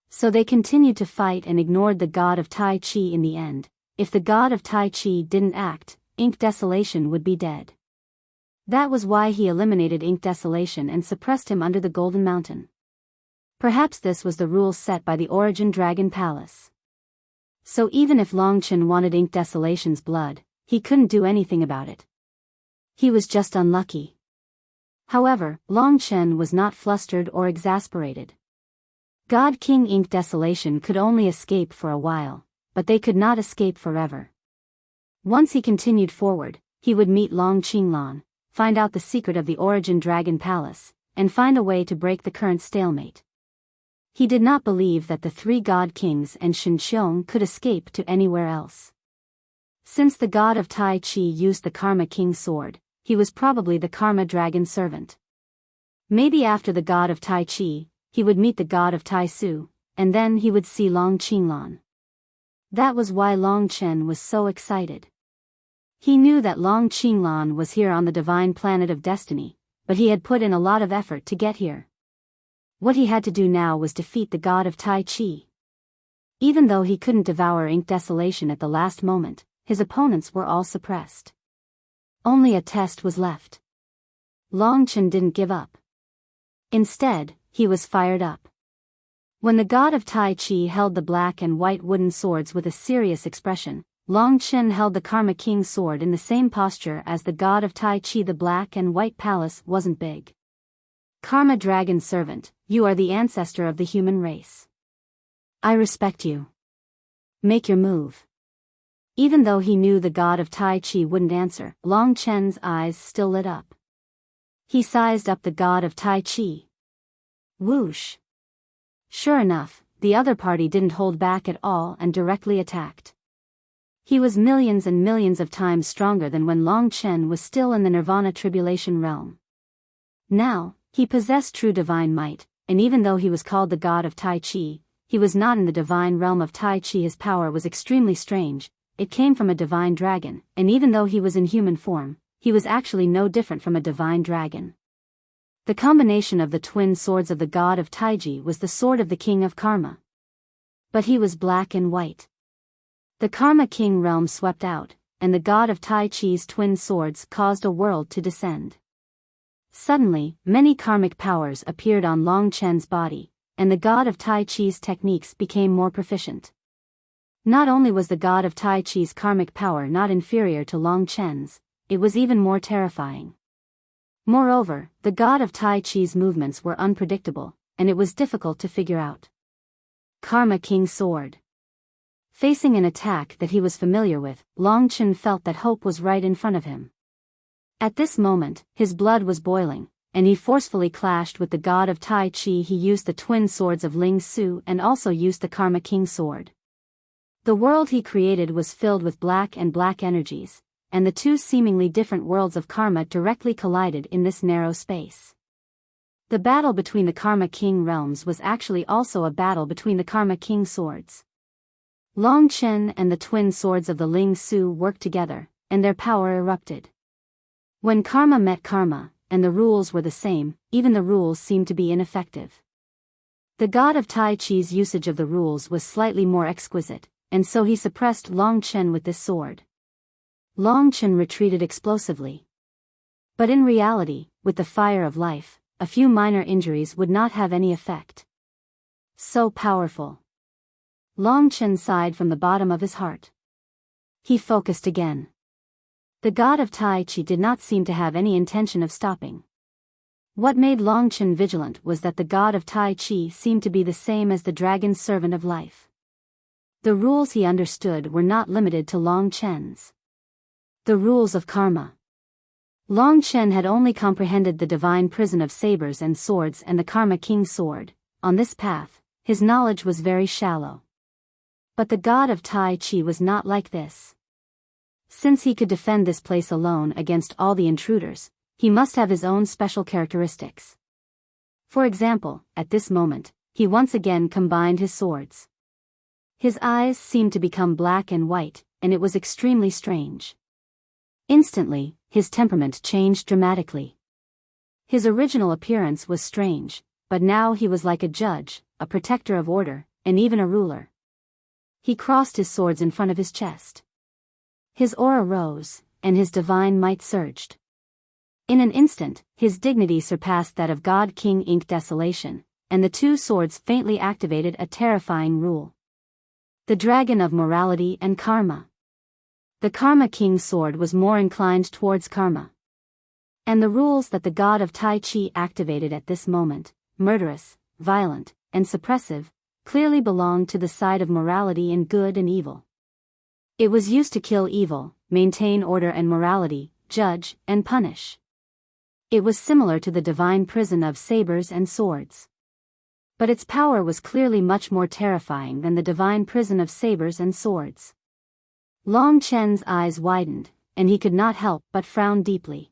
So they continued to fight and ignored the god of Tai Chi in the end. If the god of Tai Chi didn't act, Ink Desolation would be dead. That was why he eliminated Ink Desolation and suppressed him under the Golden Mountain. Perhaps this was the rule set by the Origin Dragon Palace. So even if Long Chen wanted Ink Desolation's blood, he couldn't do anything about it. He was just unlucky. However, Long Chen was not flustered or exasperated. God King Ink Desolation could only escape for a while, but they could not escape forever. Once he continued forward, he would meet Long Qinglan, find out the secret of the Origin Dragon Palace, and find a way to break the current stalemate. He did not believe that the three God Kings and Shen Qiong could escape to anywhere else. Since the god of Tai Chi used the Karma King sword, he was probably the Karma Dragon servant. Maybe after the god of Tai Chi, he would meet the god of Tai Su, and then he would see Long Qinglan. That was why Long Chen was so excited. He knew that Long Qinglan was here on the divine planet of destiny, but he had put in a lot of effort to get here. What he had to do now was defeat the god of Tai Chi. Even though he couldn't devour Ink Desolation at the last moment, his opponents were all suppressed. Only a test was left. Long Chen didn't give up. Instead, he was fired up. When the god of Tai Chi held the black and white wooden swords with a serious expression, Long Chen held the Karma King sword in the same posture as the god of Tai Chi. The black and white palace wasn't big. Karma Dragon servant, you are the ancestor of the human race. I respect you. Make your move. Even though he knew the god of Tai Chi wouldn't answer, Long Chen's eyes still lit up. He sized up the god of Tai Chi. Whoosh. Sure enough, the other party didn't hold back at all and directly attacked. He was millions and millions of times stronger than when Long Chen was still in the Nirvana Tribulation realm. Now, he possessed true divine might, and even though he was called the god of Tai Chi, he was not in the divine realm of Tai Chi. His power was extremely strange. It came from a divine dragon, and even though he was in human form, he was actually no different from a divine dragon. The combination of the twin swords of the god of Taiji was the sword of the king of karma. But he was black and white. The karma king realm swept out, and the god of Tai Chi's twin swords caused a world to descend. Suddenly, many karmic powers appeared on Long Chen's body, and the god of Tai Chi's techniques became more proficient. Not only was the god of Tai Chi's karmic power not inferior to Long Chen's, it was even more terrifying. Moreover, the god of Tai Chi's movements were unpredictable, and it was difficult to figure out. Karma King Sword. Facing an attack that he was familiar with, Long Chen felt that hope was right in front of him. At this moment, his blood was boiling, and he forcefully clashed with the god of Tai Chi. He used the twin swords of Ling Su and also used the Karma King Sword. The world he created was filled with black and black energies, and the two seemingly different worlds of karma directly collided in this narrow space. The battle between the Karma King realms was actually also a battle between the Karma King swords. Long Chen and the twin swords of the Ling Su worked together, and their power erupted. When karma met karma, and the rules were the same, even the rules seemed to be ineffective. The god of Tai Chi's usage of the rules was slightly more exquisite, and so he suppressed Long Chen with this sword. Long Chen retreated explosively. But in reality, with the fire of life, a few minor injuries would not have any effect. So powerful. Long Chen sighed from the bottom of his heart. He focused again. The god of Tai Chi did not seem to have any intention of stopping. What made Long Chen vigilant was that the god of Tai Chi seemed to be the same as the dragon's servant of life. The rules he understood were not limited to Long Chen's. The rules of karma. Long Chen had only comprehended the divine prison of sabers and swords and the Karma King sword. On this path, his knowledge was very shallow. But the god of Tai Chi was not like this. Since he could defend this place alone against all the intruders, he must have his own special characteristics. For example, at this moment, he once again combined his swords. His eyes seemed to become black and white, and it was extremely strange. Instantly, his temperament changed dramatically. His original appearance was strange, but now he was like a judge, a protector of order, and even a ruler. He crossed his swords in front of his chest. His aura rose, and his divine might surged. In an instant, his dignity surpassed that of God King Ink Desolation, and the two swords faintly activated a terrifying rule. The Dragon of Morality and Karma. The Karma King sword was more inclined towards karma. And the rules that the god of Tai Chi activated at this moment, murderous, violent, and suppressive, clearly belonged to the side of morality and good and evil. It was used to kill evil, maintain order and morality, judge, and punish. It was similar to the divine prison of sabers and swords. But its power was clearly much more terrifying than the divine prison of sabers and swords. Long Chen's eyes widened, and he could not help but frown deeply.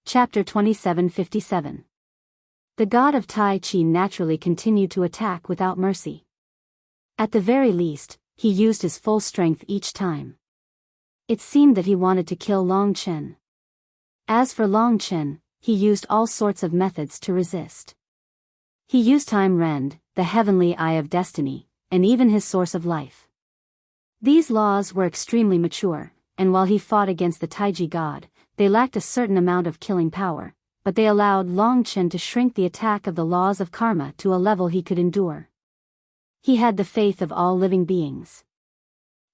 Chapter 2757. The god of Tai Chi naturally continued to attack without mercy. At the very least, he used his full strength each time. It seemed that he wanted to kill Long Chen. As for Long Chen, he used all sorts of methods to resist. He used Time Rend, the heavenly eye of destiny, and even his source of life. These laws were extremely mature, and while he fought against the Taiji god, they lacked a certain amount of killing power, but they allowed Long Chen to shrink the attack of the laws of karma to a level he could endure. He had the faith of all living beings.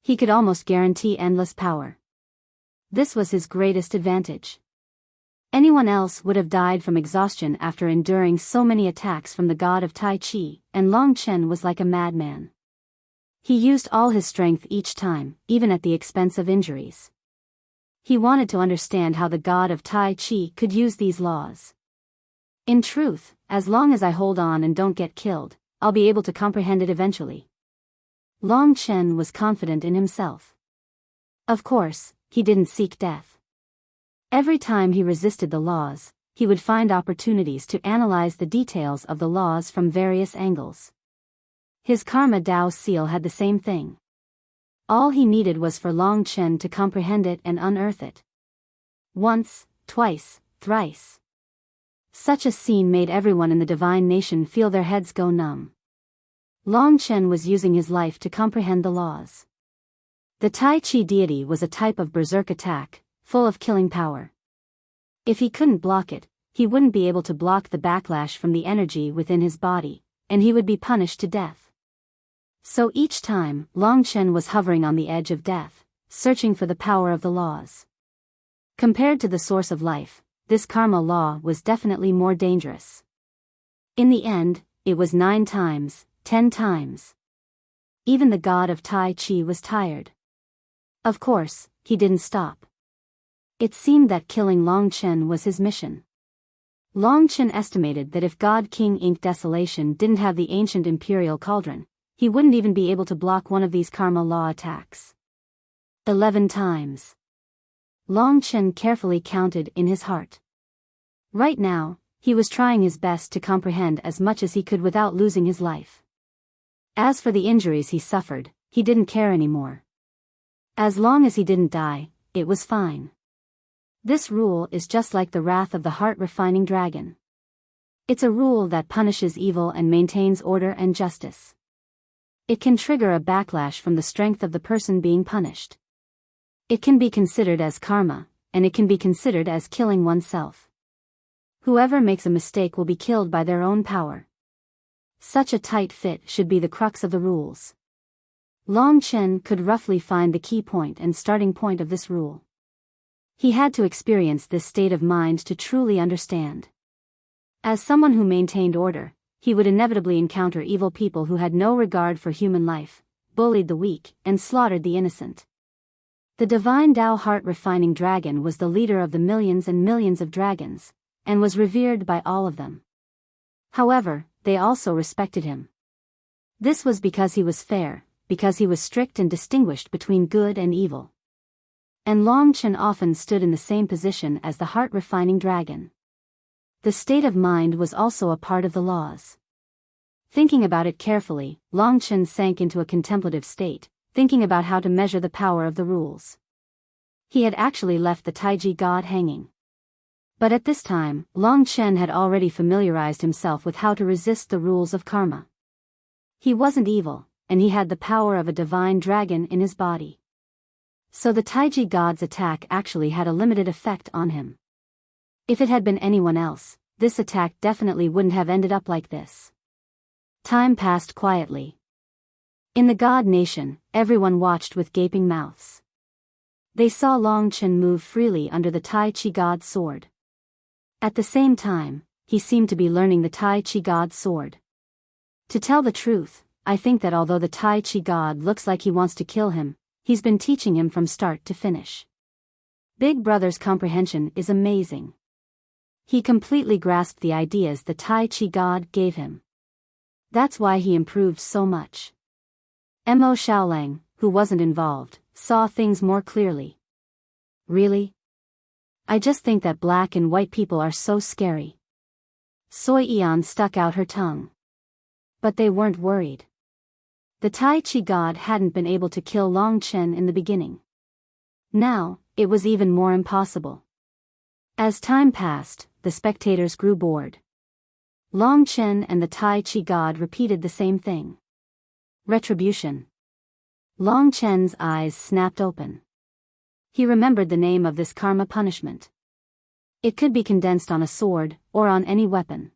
He could almost guarantee endless power. This was his greatest advantage. Anyone else would have died from exhaustion after enduring so many attacks from the god of Tai Chi, and Long Chen was like a madman. He used all his strength each time, even at the expense of injuries. He wanted to understand how the god of Tai Chi could use these laws. In truth, as long as I hold on and don't get killed, I'll be able to comprehend it eventually. Long Chen was confident in himself. Of course, he didn't seek death. Every time he resisted the laws, he would find opportunities to analyze the details of the laws from various angles. His Karma Dao seal had the same thing. All he needed was for Long Chen to comprehend it and unearth it. Once, twice, thrice. Such a scene made everyone in the divine nation feel their heads go numb. Long Chen was using his life to comprehend the laws. The Tai Chi deity was a type of berserk attack, full of killing power. If he couldn't block it, he wouldn't be able to block the backlash from the energy within his body, and he would be punished to death. So each time, Long Chen was hovering on the edge of death, searching for the power of the laws. Compared to the source of life, this karma law was definitely more dangerous. In the end, it was 9 times, 10 times. Even the god of Tai Chi was tired. Of course, he didn't stop. It seemed that killing Long Chen was his mission. Long Chen estimated that if God King Ink Desolation didn't have the ancient imperial cauldron, he wouldn't even be able to block one of these karma law attacks. 11 times. Long Chen carefully counted in his heart. Right now, he was trying his best to comprehend as much as he could without losing his life. As for the injuries he suffered, he didn't care anymore. As long as he didn't die, it was fine. This rule is just like the wrath of the heart-refining dragon. It's a rule that punishes evil and maintains order and justice. It can trigger a backlash from the strength of the person being punished. It can be considered as karma, and it can be considered as killing oneself. Whoever makes a mistake will be killed by their own power. Such a tight fit should be the crux of the rules. Long Chen could roughly find the key point and starting point of this rule. He had to experience this state of mind to truly understand. As someone who maintained order, he would inevitably encounter evil people who had no regard for human life, bullied the weak, and slaughtered the innocent. The divine Tao heart-refining dragon was the leader of the millions and millions of dragons, and was revered by all of them. However, they also respected him. This was because he was fair, because he was strict and distinguished between good and evil. And Long Chen often stood in the same position as the heart-refining dragon. The state of mind was also a part of the laws. Thinking about it carefully, Long Chen sank into a contemplative state, thinking about how to measure the power of the rules. He had actually left the Taiji god hanging. But at this time, Long Chen had already familiarized himself with how to resist the rules of karma. He wasn't evil, and he had the power of a divine dragon in his body. So the Taiji god's attack actually had a limited effect on him. If it had been anyone else, this attack definitely wouldn't have ended up like this. Time passed quietly. In the god nation, everyone watched with gaping mouths. They saw Long Chen move freely under the Tai Chi god's sword. At the same time, he seemed to be learning the Tai Chi god's sword. To tell the truth, I think that although the Tai Chi god looks like he wants to kill him, he's been teaching him from start to finish. Big Brother's comprehension is amazing. He completely grasped the ideas the Tai Chi god gave him. That's why he improved so much. Mo Xiaolang, who wasn't involved, saw things more clearly. Really? I just think that black and white people are so scary. Soi Eon stuck out her tongue. But they weren't worried. The Tai Chi god hadn't been able to kill Long Chen in the beginning. Now, it was even more impossible. As time passed, the spectators grew bored. Long Chen and the Tai Chi god repeated the same thing. Retribution. Long Chen's eyes snapped open. He remembered the name of this karma punishment. It could be condensed on a sword, or on any weapon.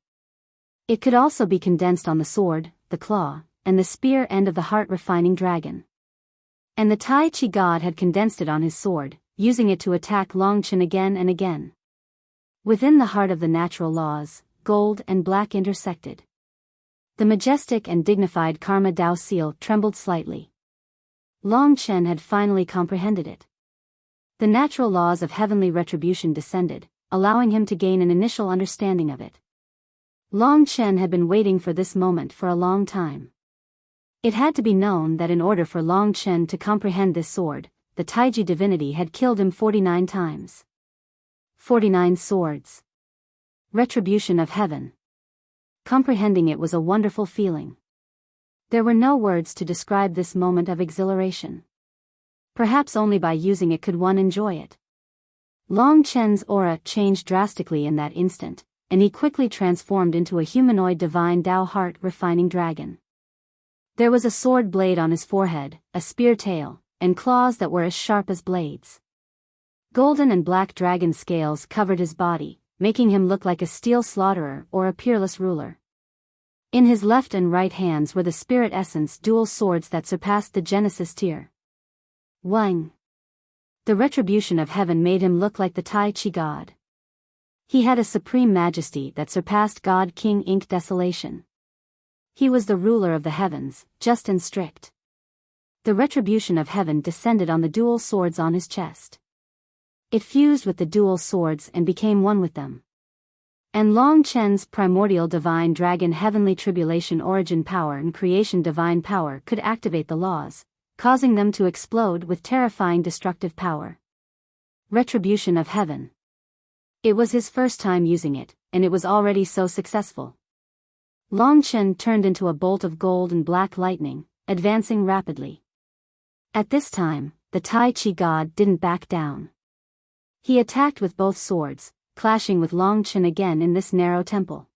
It could also be condensed on the sword, the claw, and the spear end of the heart-refining dragon. And the Tai Chi god had condensed it on his sword, using it to attack Long Chen again and again. Within the heart of the natural laws, gold and black intersected. The majestic and dignified Karma Dao seal trembled slightly. Long Chen had finally comprehended it. The natural laws of heavenly retribution descended, allowing him to gain an initial understanding of it. Long Chen had been waiting for this moment for a long time. It had to be known that in order for Long Chen to comprehend this sword, the Taiji divinity had killed him 49 times. 49 swords. Retribution of heaven. Comprehending it was a wonderful feeling. There were no words to describe this moment of exhilaration. Perhaps only by using it could one enjoy it. Long Chen's aura changed drastically in that instant, and he quickly transformed into a humanoid divine Tao heart refining dragon. There was a sword blade on his forehead, a spear tail, and claws that were as sharp as blades. Golden and black dragon scales covered his body, making him look like a steel slaughterer or a peerless ruler. In his left and right hands were the spirit essence dual swords that surpassed the Genesis tier. Wang. The retribution of heaven made him look like the Tai Chi god. He had a supreme majesty that surpassed God King Ink Desolation. He was the ruler of the heavens, just and strict. The retribution of heaven descended on the dual swords on his chest. It fused with the dual swords and became one with them. And Long Chen's primordial divine dragon heavenly tribulation origin power and creation divine power could activate the laws, causing them to explode with terrifying destructive power. Retribution of heaven. It was his first time using it, and it was already so successful. Long Chen turned into a bolt of gold and black lightning, advancing rapidly. At this time, the Tai Chi god didn't back down. He attacked with both swords, clashing with Long Chen again in this narrow temple.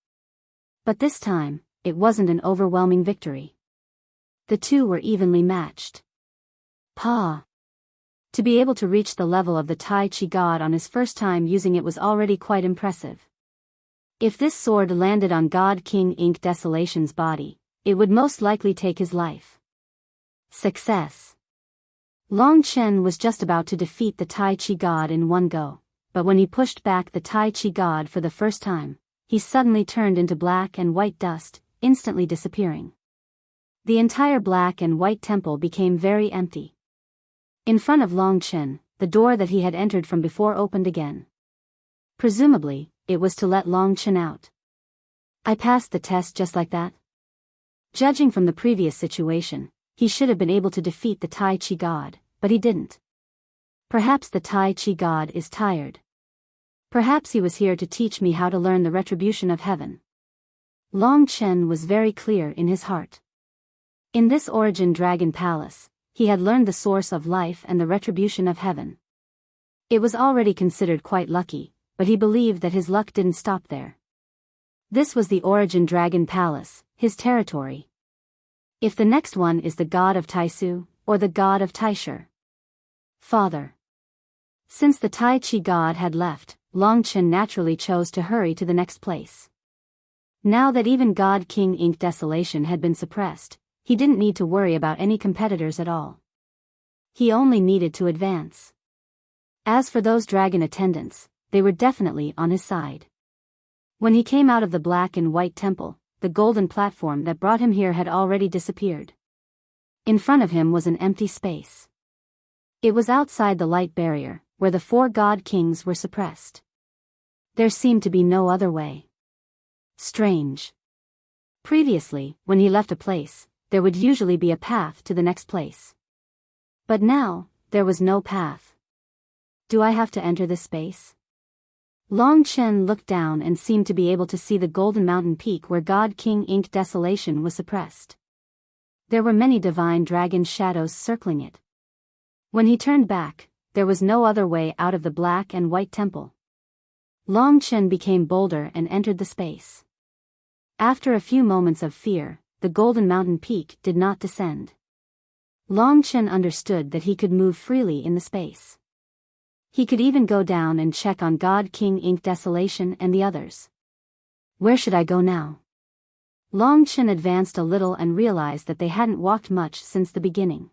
But this time, it wasn't an overwhelming victory. The two were evenly matched. Pa! To be able to reach the level of the Tai Chi god on his first time using it was already quite impressive. If this sword landed on God King Ink Desolation's body, it would most likely take his life. Success. Long Chen was just about to defeat the Tai Chi god in one go, but when he pushed back the Tai Chi god for the first time, he suddenly turned into black and white dust, instantly disappearing. The entire black and white temple became very empty. In front of Long Chen, the door that he had entered from before opened again. Presumably, it was to let Long Chen out. I passed the test just like that. Judging from the previous situation, he should have been able to defeat the Tai Chi god, but he didn't. Perhaps the Tai Chi god is tired. Perhaps he was here to teach me how to learn the retribution of heaven. Long Chen was very clear in his heart. In this Origin Dragon Palace, he had learned the source of life and the retribution of heaven. It was already considered quite lucky, but he believed that his luck didn't stop there. This was the Origin Dragon Palace, his territory. If the next one is the god of Taisu, or the god of Taisher. Father. Since the Tai Chi god had left, Long Chen naturally chose to hurry to the next place. Now that even God King Ink Desolation had been suppressed, he didn't need to worry about any competitors at all. He only needed to advance. As for those dragon attendants, they were definitely on his side. When he came out of the black and white temple, the golden platform that brought him here had already disappeared. In front of him was an empty space. It was outside the light barrier, where the four god kings were suppressed. There seemed to be no other way. Strange. Previously, when he left a place, there would usually be a path to the next place. But now, there was no path. Do I have to enter this space? Long Chen looked down and seemed to be able to see the golden mountain peak where God King Ink Desolation was suppressed. There were many divine dragon shadows circling it. When he turned back, there was no other way out of the black and white temple. Long Chen became bolder and entered the space. After a few moments of fear, the golden mountain peak did not descend. Long Chen understood that he could move freely in the space. He could even go down and check on God King Ink Desolation and the others. Where should I go now? Long Chen advanced a little and realized that they hadn't walked much since the beginning.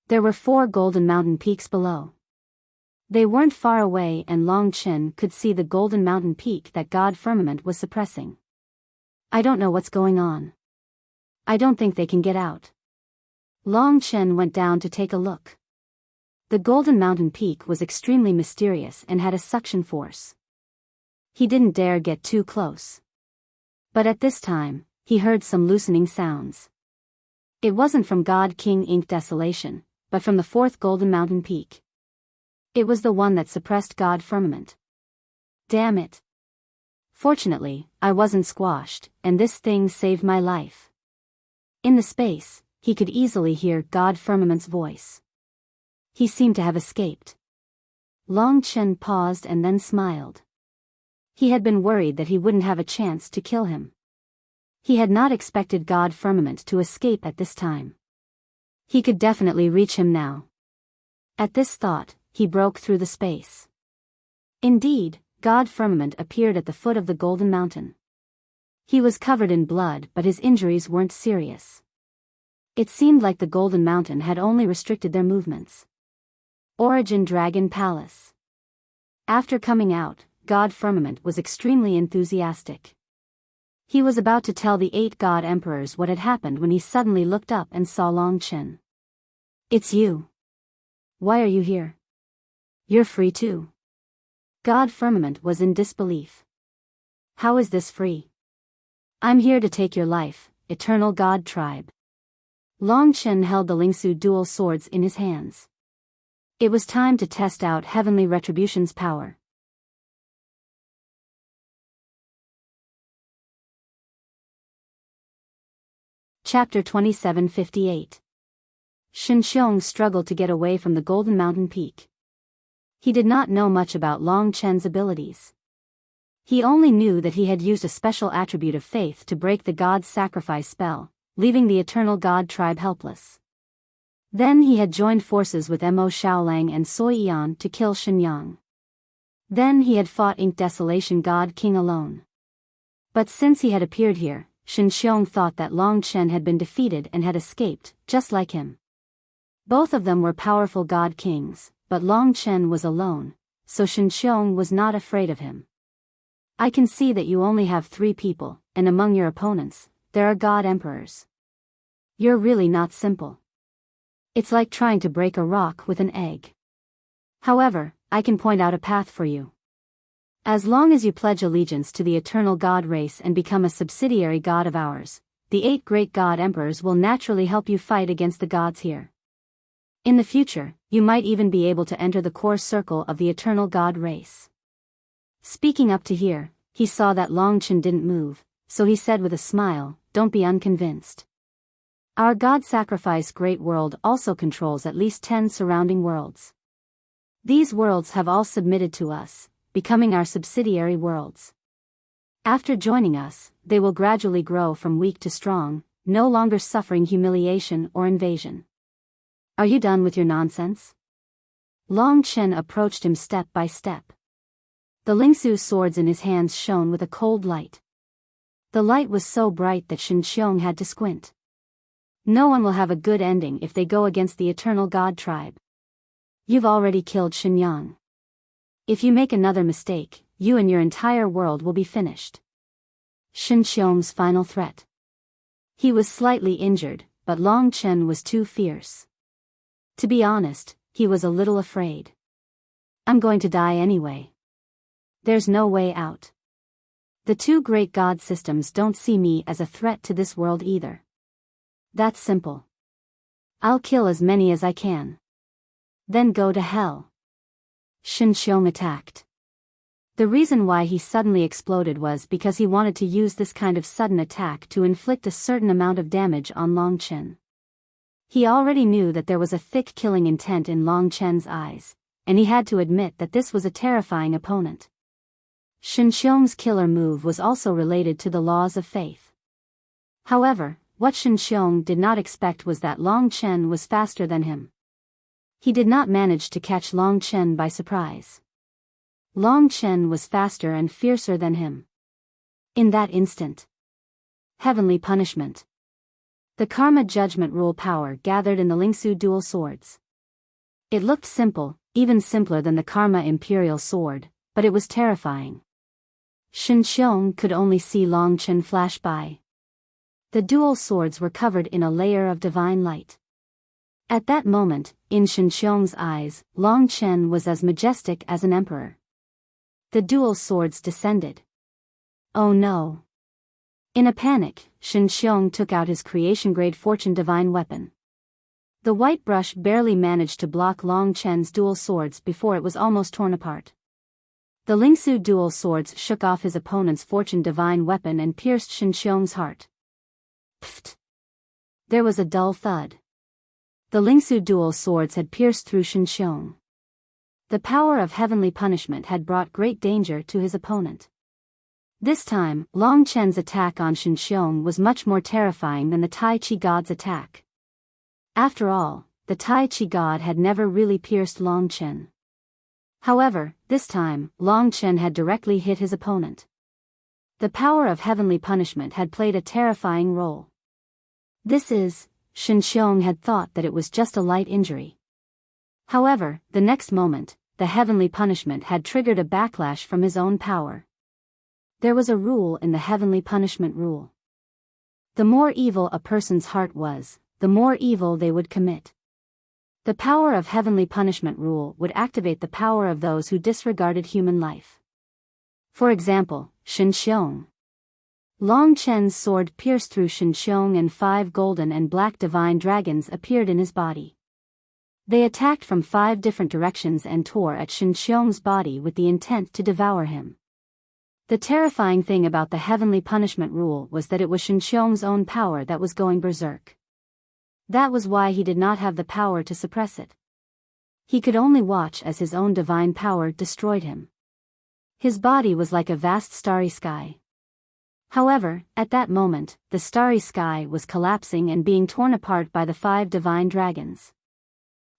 There were 4 golden mountain peaks below. They weren't far away and Long Chen could see the golden mountain peak that God Firmament was suppressing. I don't know what's going on. I don't think they can get out. Long Chen went down to take a look. The golden mountain peak was extremely mysterious and had a suction force. He didn't dare get too close. But at this time, he heard some loosening sounds. It wasn't from God King Ink Desolation, but from the 4th golden mountain peak. It was the one that suppressed God Firmament. Damn it. Fortunately, I wasn't squashed, and this thing saved my life. In the space, he could easily hear God Firmament's voice. He seemed to have escaped. Long Chen paused and then smiled. He had been worried that he wouldn't have a chance to kill him. He had not expected God Firmament to escape at this time. He could definitely reach him now. At this thought, he broke through the space. Indeed, God Firmament appeared at the foot of the Golden Mountain. He was covered in blood, but his injuries weren't serious. It seemed like the Golden Mountain had only restricted their movements. Origin Dragon Palace. After coming out, God Firmament was extremely enthusiastic. He was about to tell the 8 God Emperors what had happened when he suddenly looked up and saw Long Chen. "It's you. Why are you here? You're free too." God Firmament was in disbelief. "How is this free? I'm here to take your life, Eternal God Tribe." Long Chen held the Lingsu dual swords in his hands. It was time to test out Heavenly Retribution's power. Chapter 2758. Shen Xiong struggled to get away from the Golden Mountain Peak. He did not know much about Long Chen's abilities. He only knew that he had used a special attribute of faith to break the God's sacrifice spell, leaving the Eternal God Tribe helpless. Then he had joined forces with Mo Xiaolang and Sui Yan to kill Shen Yang. Then he had fought Ink Desolation God King alone. But since he had appeared here, Shen Xiong thought that Long Chen had been defeated and had escaped, just like him. Both of them were powerful God Kings, but Long Chen was alone, so Shen Xiong was not afraid of him. "I can see that you only have 3 people, and among your opponents, there are God Emperors. You're really not simple. It's like trying to break a rock with an egg. However, I can point out a path for you. As long as you pledge allegiance to the Eternal God race and become a subsidiary god of ours, the 8 great God Emperors will naturally help you fight against the gods here. In the future, you might even be able to enter the core circle of the Eternal God race." Speaking up to here, he saw that Long Chen didn't move, so he said with a smile, "Don't be unconvinced. Our God Sacrifice Great World also controls at least 10 surrounding worlds. These worlds have all submitted to us, becoming our subsidiary worlds. After joining us, they will gradually grow from weak to strong, no longer suffering humiliation or invasion. Are you done with your nonsense?" Long Chen approached him step by step. The Lingsu swords in his hands shone with a cold light. The light was so bright that Shen Xiong had to squint. No one will have a good ending if they go against the Eternal God Tribe. You've already killed Shen Yang. If you make another mistake, you and your entire world will be finished. Shen Xiong's final threat. He was slightly injured, but Long Chen was too fierce. To be honest, he was a little afraid. "I'm going to die anyway. There's no way out. The 2 great god systems don't see me as a threat to this world either. That's simple. I'll kill as many as I can. Then go to hell." Shen Xiong attacked. The reason why he suddenly exploded was because he wanted to use this kind of sudden attack to inflict a certain amount of damage on Long Chen. He already knew that there was a thick killing intent in Long Chen's eyes, and he had to admit that this was a terrifying opponent. Shen Xiong's killer move was also related to the laws of faith. However, what Shen Xiong did not expect was that Long Chen was faster than him. He did not manage to catch Long Chen by surprise. Long Chen was faster and fiercer than him. In that instant, heavenly punishment. The Karma Judgment Rule power gathered in the Lingsu dual swords. It looked simple, even simpler than the Karma Imperial sword, but it was terrifying. Shen Xiong could only see Long Chen flash by. The dual swords were covered in a layer of divine light. At that moment, in Shen Xiong's eyes, Long Chen was as majestic as an emperor. The dual swords descended. Oh no! In a panic, Shen Xiong took out his creation-grade fortune divine weapon. The white brush barely managed to block Long Chen's dual swords before it was almost torn apart. The Lingsu dual swords shook off his opponent's fortune divine weapon and pierced Shinxiong's heart. Pfft! There was a dull thud. The Lingsu dual swords had pierced through Shinxiong. The power of heavenly punishment had brought great danger to his opponent. This time, Long Chen's attack on Shinxiong was much more terrifying than the Tai Chi god's attack. After all, the Tai Chi god had never really pierced Long Chen. However, this time, Long Chen had directly hit his opponent. The power of heavenly punishment had played a terrifying role. Shinxiong had thought that it was just a light injury. However, the next moment, the heavenly punishment had triggered a backlash from his own power. There was a rule in the heavenly punishment rule. The more evil a person's heart was, the more evil they would commit. The power of heavenly punishment rule would activate the power of those who disregarded human life. For example, Shinxiong. Long Chen's sword pierced through Shinxiong and 5 golden and black divine dragons appeared in his body. They attacked from 5 different directions and tore at Shinxiong's body with the intent to devour him. The terrifying thing about the heavenly punishment rule was that it was Shinxiong's own power that was going berserk. That was why he did not have the power to suppress it. He could only watch as his own divine power destroyed him. His body was like a vast starry sky. However, at that moment, the starry sky was collapsing and being torn apart by the 5 divine dragons.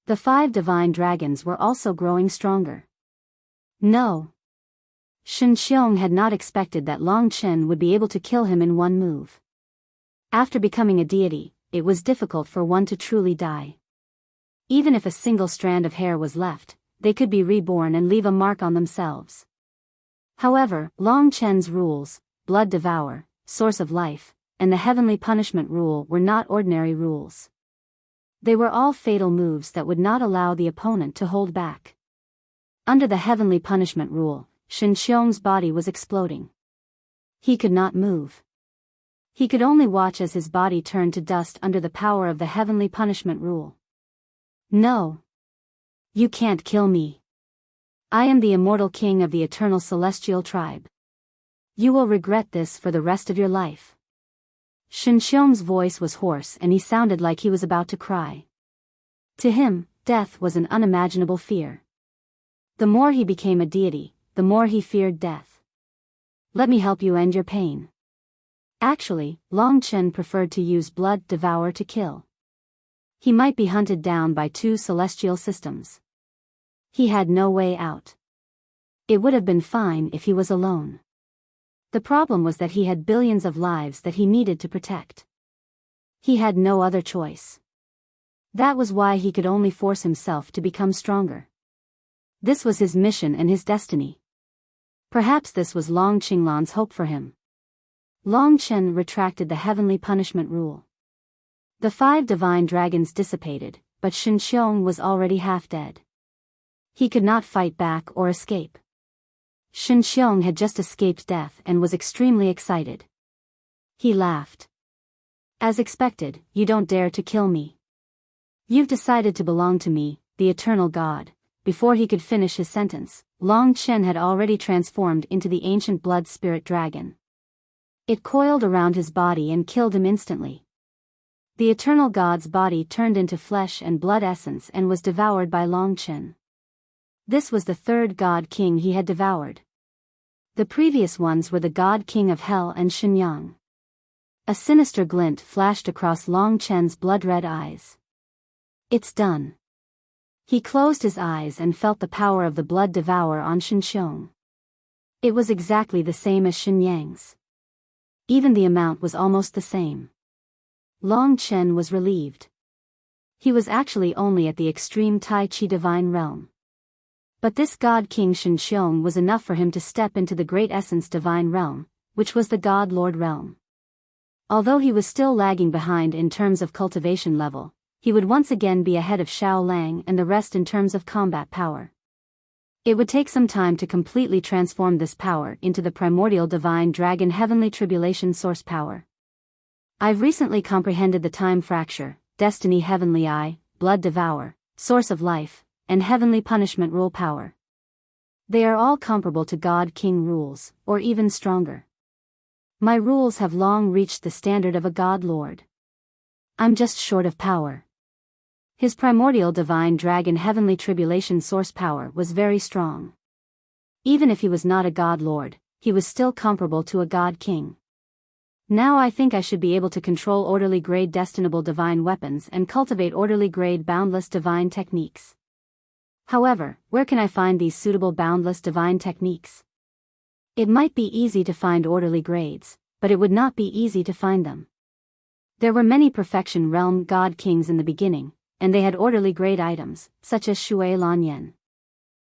The 5 divine dragons were also growing stronger. No. Shinxiong had not expected that Long Chen would be able to kill him in one move. After becoming a deity, it was difficult for one to truly die. Even if a single strand of hair was left, they could be reborn and leave a mark on themselves. However, Long Chen's rules, blood devour, source of life, and the heavenly punishment rule were not ordinary rules. They were all fatal moves that would not allow the opponent to hold back. Under the heavenly punishment rule, Shinxiong's body was exploding. He could not move. He could only watch as his body turned to dust under the power of the heavenly punishment rule. No. You can't kill me. I am the immortal king of the eternal celestial tribe. You will regret this for the rest of your life. Shinxiong's voice was hoarse and he sounded like he was about to cry. To him, death was an unimaginable fear. The more he became a deity, the more he feared death. Let me help you end your pain. Actually, Long Chen preferred to use blood devour to kill. He might be hunted down by 2 celestial systems. He had no way out. It would have been fine if he was alone. The problem was that he had billions of lives that he needed to protect. He had no other choice. That was why he could only force himself to become stronger. This was his mission and his destiny. Perhaps this was Long Qinglan's hope for him. Long Chen retracted the heavenly punishment rule. The 5 divine dragons dissipated, but Shinxiong was already half dead. He could not fight back or escape. Shinxiong had just escaped death and was extremely excited. He laughed. As expected, you don't dare to kill me. You've decided to belong to me, the eternal God. Before he could finish his sentence, Long Chen had already transformed into the ancient blood spirit dragon. It coiled around his body and killed him instantly. The eternal God's body turned into flesh and blood essence and was devoured by Long Chen. This was the 3rd God King he had devoured. The previous ones were the God King of Hell and Shenyang. A sinister glint flashed across Long Chen's blood-red eyes. It's done. He closed his eyes and felt the power of the blood devour on Shinxiong. It was exactly the same as Shenyang's. Even the amount was almost the same. Long Chen was relieved. He was actually only at the extreme Tai Chi divine realm. But this God King Shinxiong was enough for him to step into the great essence divine realm, which was the God Lord realm. Although he was still lagging behind in terms of cultivation level, he would once again be ahead of Xiao Lang and the rest in terms of combat power. It would take some time to completely transform this power into the primordial divine dragon heavenly tribulation source power. I've recently comprehended the time fracture, destiny heavenly eye, blood devour, source of life, and heavenly punishment rule power. They are all comparable to God-King rules, or even stronger. My rules have long reached the standard of a God-Lord. I'm just short of power. His primordial divine dragon heavenly tribulation source power was very strong. Even if he was not a God-Lord, he was still comparable to a God-King. Now I think I should be able to control orderly grade destinable divine weapons and cultivate orderly grade boundless divine techniques. However, where can I find these suitable boundless divine techniques? It might be easy to find orderly grades, but it would not be easy to find them. There were many perfection realm god kings in the beginning, and they had orderly grade items, such as Shui Lanyan.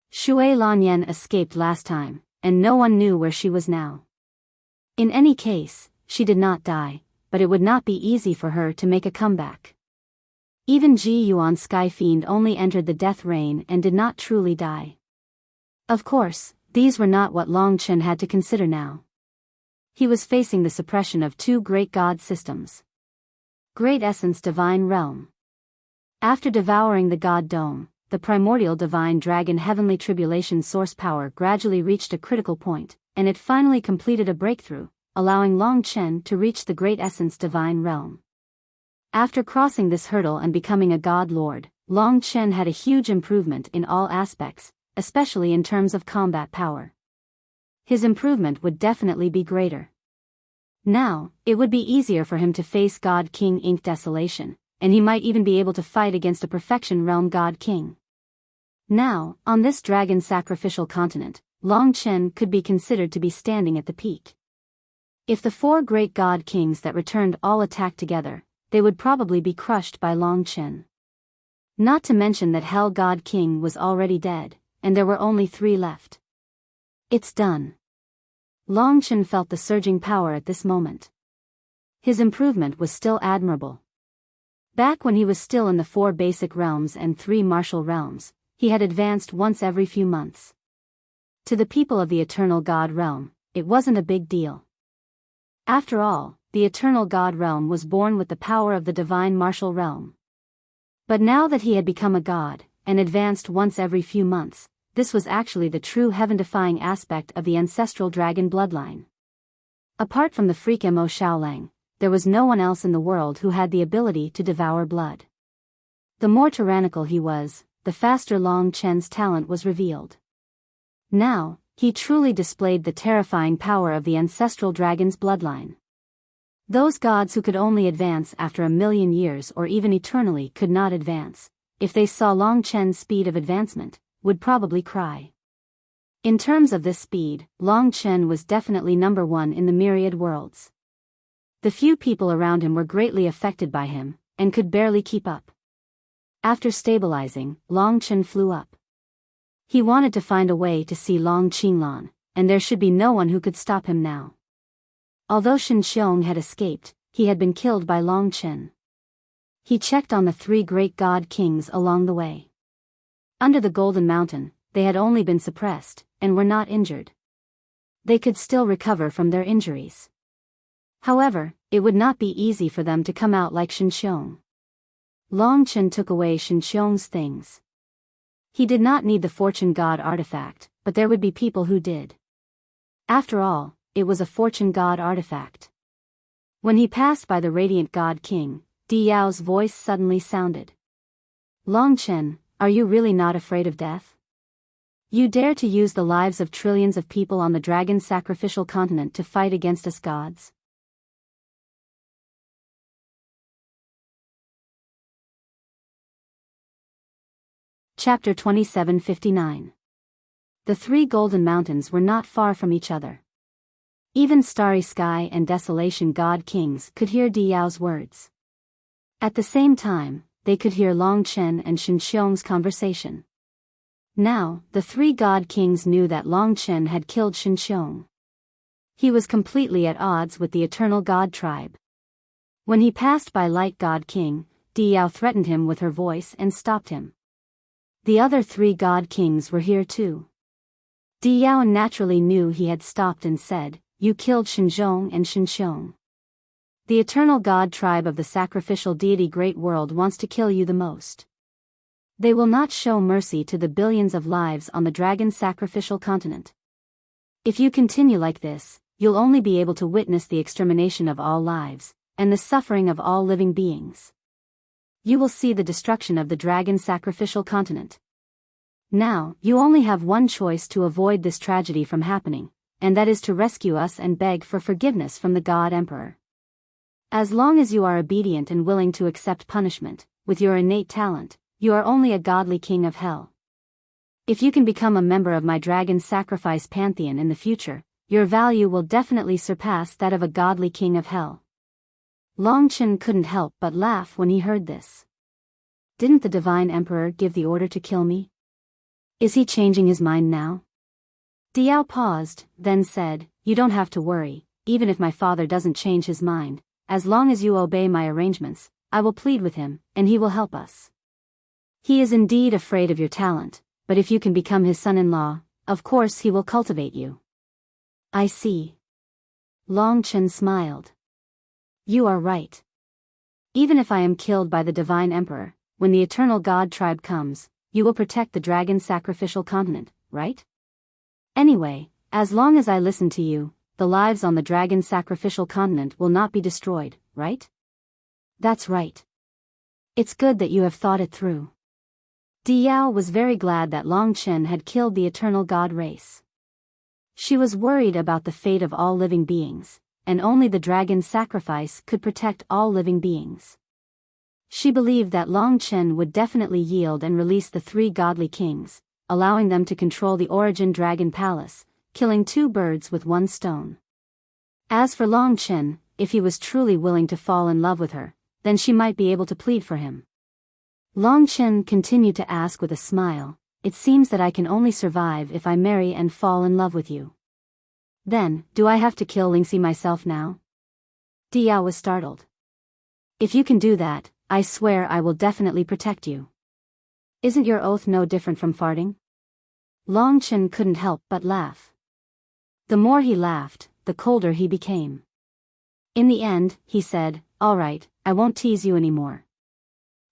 Shui Lanyan escaped last time, and no one knew where she was now. In any case, she did not die, but it would not be easy for her to make a comeback. Even Ji Yuan Sky Fiend only entered the death reign and did not truly die. Of course, these were not what Long Chen had to consider now. He was facing the suppression of two great god systems. Great Essence Divine Realm. After devouring the God Dome, the primordial divine dragon heavenly tribulation source power gradually reached a critical point, and it finally completed a breakthrough, allowing Long Chen to reach the Great Essence Divine Realm. After crossing this hurdle and becoming a God Lord, Long Chen had a huge improvement in all aspects, especially in terms of combat power. His improvement would definitely be greater. Now, it would be easier for him to face God King Ink Desolation, and he might even be able to fight against a Perfection Realm God King. Now, on this dragon sacrificial continent, Long Chen could be considered to be standing at the peak. If the four great God Kings that returned all attacked together, they would probably be crushed by Long Chen. Not to mention that Hell God King was already dead, and there were only 3 left. It's done. Long Chen felt the surging power at this moment. His improvement was still admirable. Back when he was still in the 4 basic realms and 3 martial realms, he had advanced once every few months. To the people of the Eternal God Realm, it wasn't a big deal. After all, the Eternal God Realm was born with the power of the Divine Martial Realm. But now that he had become a god, and advanced once every few months, this was actually the true heaven-defying aspect of the ancestral dragon bloodline. Apart from the freak Mo Shaolang, there was no one else in the world who had the ability to devour blood. The more tyrannical he was, the faster Long Chen's talent was revealed. Now, he truly displayed the terrifying power of the ancestral dragon's bloodline. Those gods who could only advance after 1,000,000 years or even eternally could not advance, if they saw Long Chen's speed of advancement, would probably cry. In terms of this speed, Long Chen was definitely number 1 in the myriad worlds. The few people around him were greatly affected by him, and could barely keep up. After stabilizing, Long Chen flew up. He wanted to find a way to see Long Qinglan, and there should be no one who could stop him now. Although Shen Xiong had escaped, he had been killed by Long Chen. He checked on the 3 great god kings along the way. Under the Golden Mountain, they had only been suppressed, and were not injured. They could still recover from their injuries. However, it would not be easy for them to come out like Shen Xiong. Long Chen took away Shen Xiong's things. He did not need the Fortune God artifact, but there would be people who did. After all, it was a Fortune God artifact. When he passed by the Radiant God King, Diyao's voice suddenly sounded. Long Chen, are you really not afraid of death? You dare to use the lives of trillions of people on the dragon sacrificial continent to fight against us gods? Chapter 2759. The 3 golden mountains were not far from each other. Even Starry Sky and Desolation God Kings could hear Diyao's words. At the same time, they could hear Long Chen and Shen Xiong's conversation. Now, the 3 God Kings knew that Long Chen had killed Shen Xiong. He was completely at odds with the Eternal God tribe. When he passed by Light God King, Diyao threatened him with her voice and stopped him. The other 3 God Kings were here too. Diyao naturally knew he had stopped and said, "You killed Shenzhong and Shen Xiong. The Eternal God tribe of the sacrificial deity Great World wants to kill you the most." They will not show mercy to the billions of lives on the dragon sacrificial continent. If you continue like this, you'll only be able to witness the extermination of all lives, and the suffering of all living beings. You will see the destruction of the dragon sacrificial continent. Now, you only have one choice to avoid this tragedy from happening, and that is to rescue us and beg for forgiveness from the God Emperor. As long as you are obedient and willing to accept punishment, with your innate talent, you are only a godly king of hell. If you can become a member of my dragon sacrifice pantheon in the future, your value will definitely surpass that of a godly king of hell. Long Chen couldn't help but laugh when he heard this. Didn't the divine emperor give the order to kill me? Is he changing his mind now? Biyao paused, then said, You don't have to worry, even if my father doesn't change his mind, as long as you obey my arrangements, I will plead with him, and he will help us. He is indeed afraid of your talent, but if you can become his son-in-law, of course he will cultivate you. I see. Long Chen smiled. You are right. Even if I am killed by the divine emperor, when the eternal god tribe comes, you will protect the dragon sacrificial continent, right? Anyway, as long as I listen to you, the lives on the dragon sacrificial continent will not be destroyed, right? That's right. It's good that you have thought it through. Biyao was very glad that Long Chen had killed the eternal god race. She was worried about the fate of all living beings, and only the dragon sacrifice could protect all living beings. She believed that Long Chen would definitely yield and release the three godly kings, allowing them to control the Origin Dragon Palace, killing two birds with one stone. As for Long Chen, if he was truly willing to fall in love with her, then she might be able to plead for him. Long Chen continued to ask with a smile, It seems that I can only survive if I marry and fall in love with you. Then, do I have to kill Lingxi myself now? Biyao was startled. If you can do that, I swear I will definitely protect you. Isn't your oath no different from farting? Long Chen couldn't help but laugh. The more he laughed, the colder he became. In the end, he said, All right, I won't tease you anymore.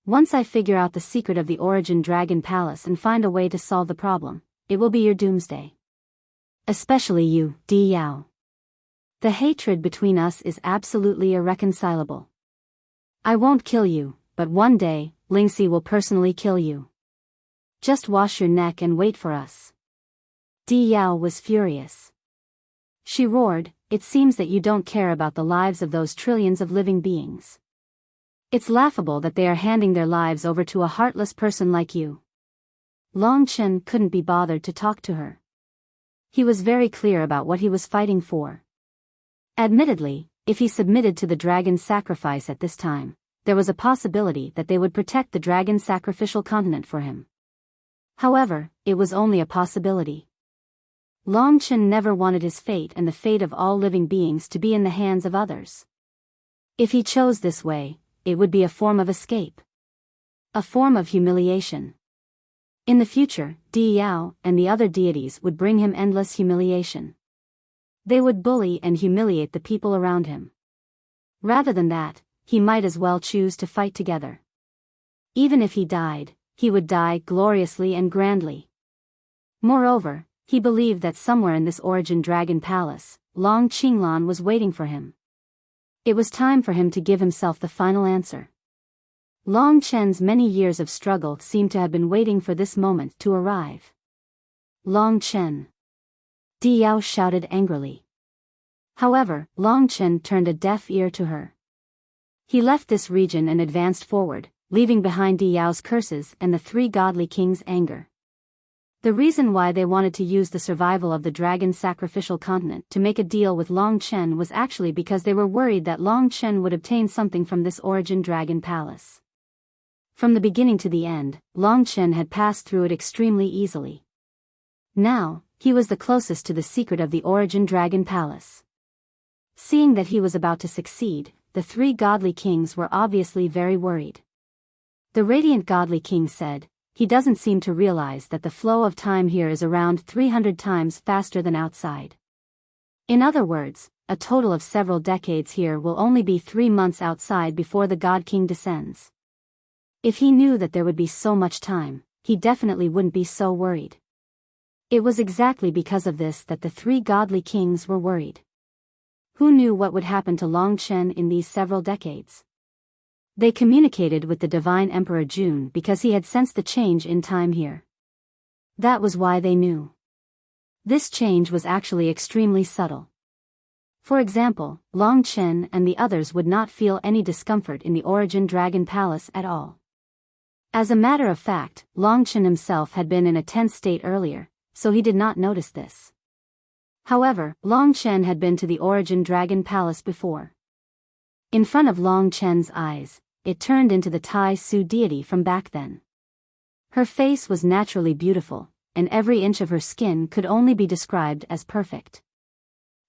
Once I figure out the secret of the Origin Dragon Palace and find a way to solve the problem, it will be your doomsday. Especially you, Biyao. The hatred between us is absolutely irreconcilable. I won't kill you, but one day, Lingxi will personally kill you. Just wash your neck and wait for us. Biyao was furious. She roared, It seems that you don't care about the lives of those trillions of living beings. It's laughable that they are handing their lives over to a heartless person like you. Long Chen couldn't be bothered to talk to her. He was very clear about what he was fighting for. Admittedly, if he submitted to the dragon's sacrifice at this time, there was a possibility that they would protect the dragon's sacrificial continent for him. However, it was only a possibility. Long Chen never wanted his fate and the fate of all living beings to be in the hands of others. If he chose this way, it would be a form of escape. A form of humiliation. In the future, Biyao and the other deities would bring him endless humiliation. They would bully and humiliate the people around him. Rather than that, he might as well choose to fight together. Even if he died, he would die gloriously and grandly. Moreover, he believed that somewhere in this Origin Dragon Palace, Long Qinglan was waiting for him. It was time for him to give himself the final answer. Long Chen's many years of struggle seemed to have been waiting for this moment to arrive. Long Chen. Biyao shouted angrily. However, Long Chen turned a deaf ear to her. He left this region and advanced forward, leaving behind Biyao's curses and the three godly kings' anger. The reason why they wanted to use the survival of the dragon sacrificial continent to make a deal with Long Chen was actually because they were worried that Long Chen would obtain something from this Origin Dragon Palace. From the beginning to the end, Long Chen had passed through it extremely easily. Now, he was the closest to the secret of the Origin Dragon Palace. Seeing that he was about to succeed, the three godly kings were obviously very worried. The radiant godly king said, He doesn't seem to realize that the flow of time here is around 300 times faster than outside. In other words, a total of several decades here will only be 3 months outside before the God King descends. If he knew that there would be so much time, he definitely wouldn't be so worried. It was exactly because of this that the three godly kings were worried. Who knew what would happen to Long Chen in these several decades? They communicated with the divine Emperor Jun because he had sensed the change in time here. That was why they knew. This change was actually extremely subtle. For example, Long Chen and the others would not feel any discomfort in the Origin Dragon Palace at all. As a matter of fact, Long Chen himself had been in a tense state earlier, so he did not notice this. However, Long Chen had been to the Origin Dragon Palace before. In front of Long Chen's eyes, it turned into the Tai Su deity from back then. Her face was naturally beautiful, and every inch of her skin could only be described as perfect.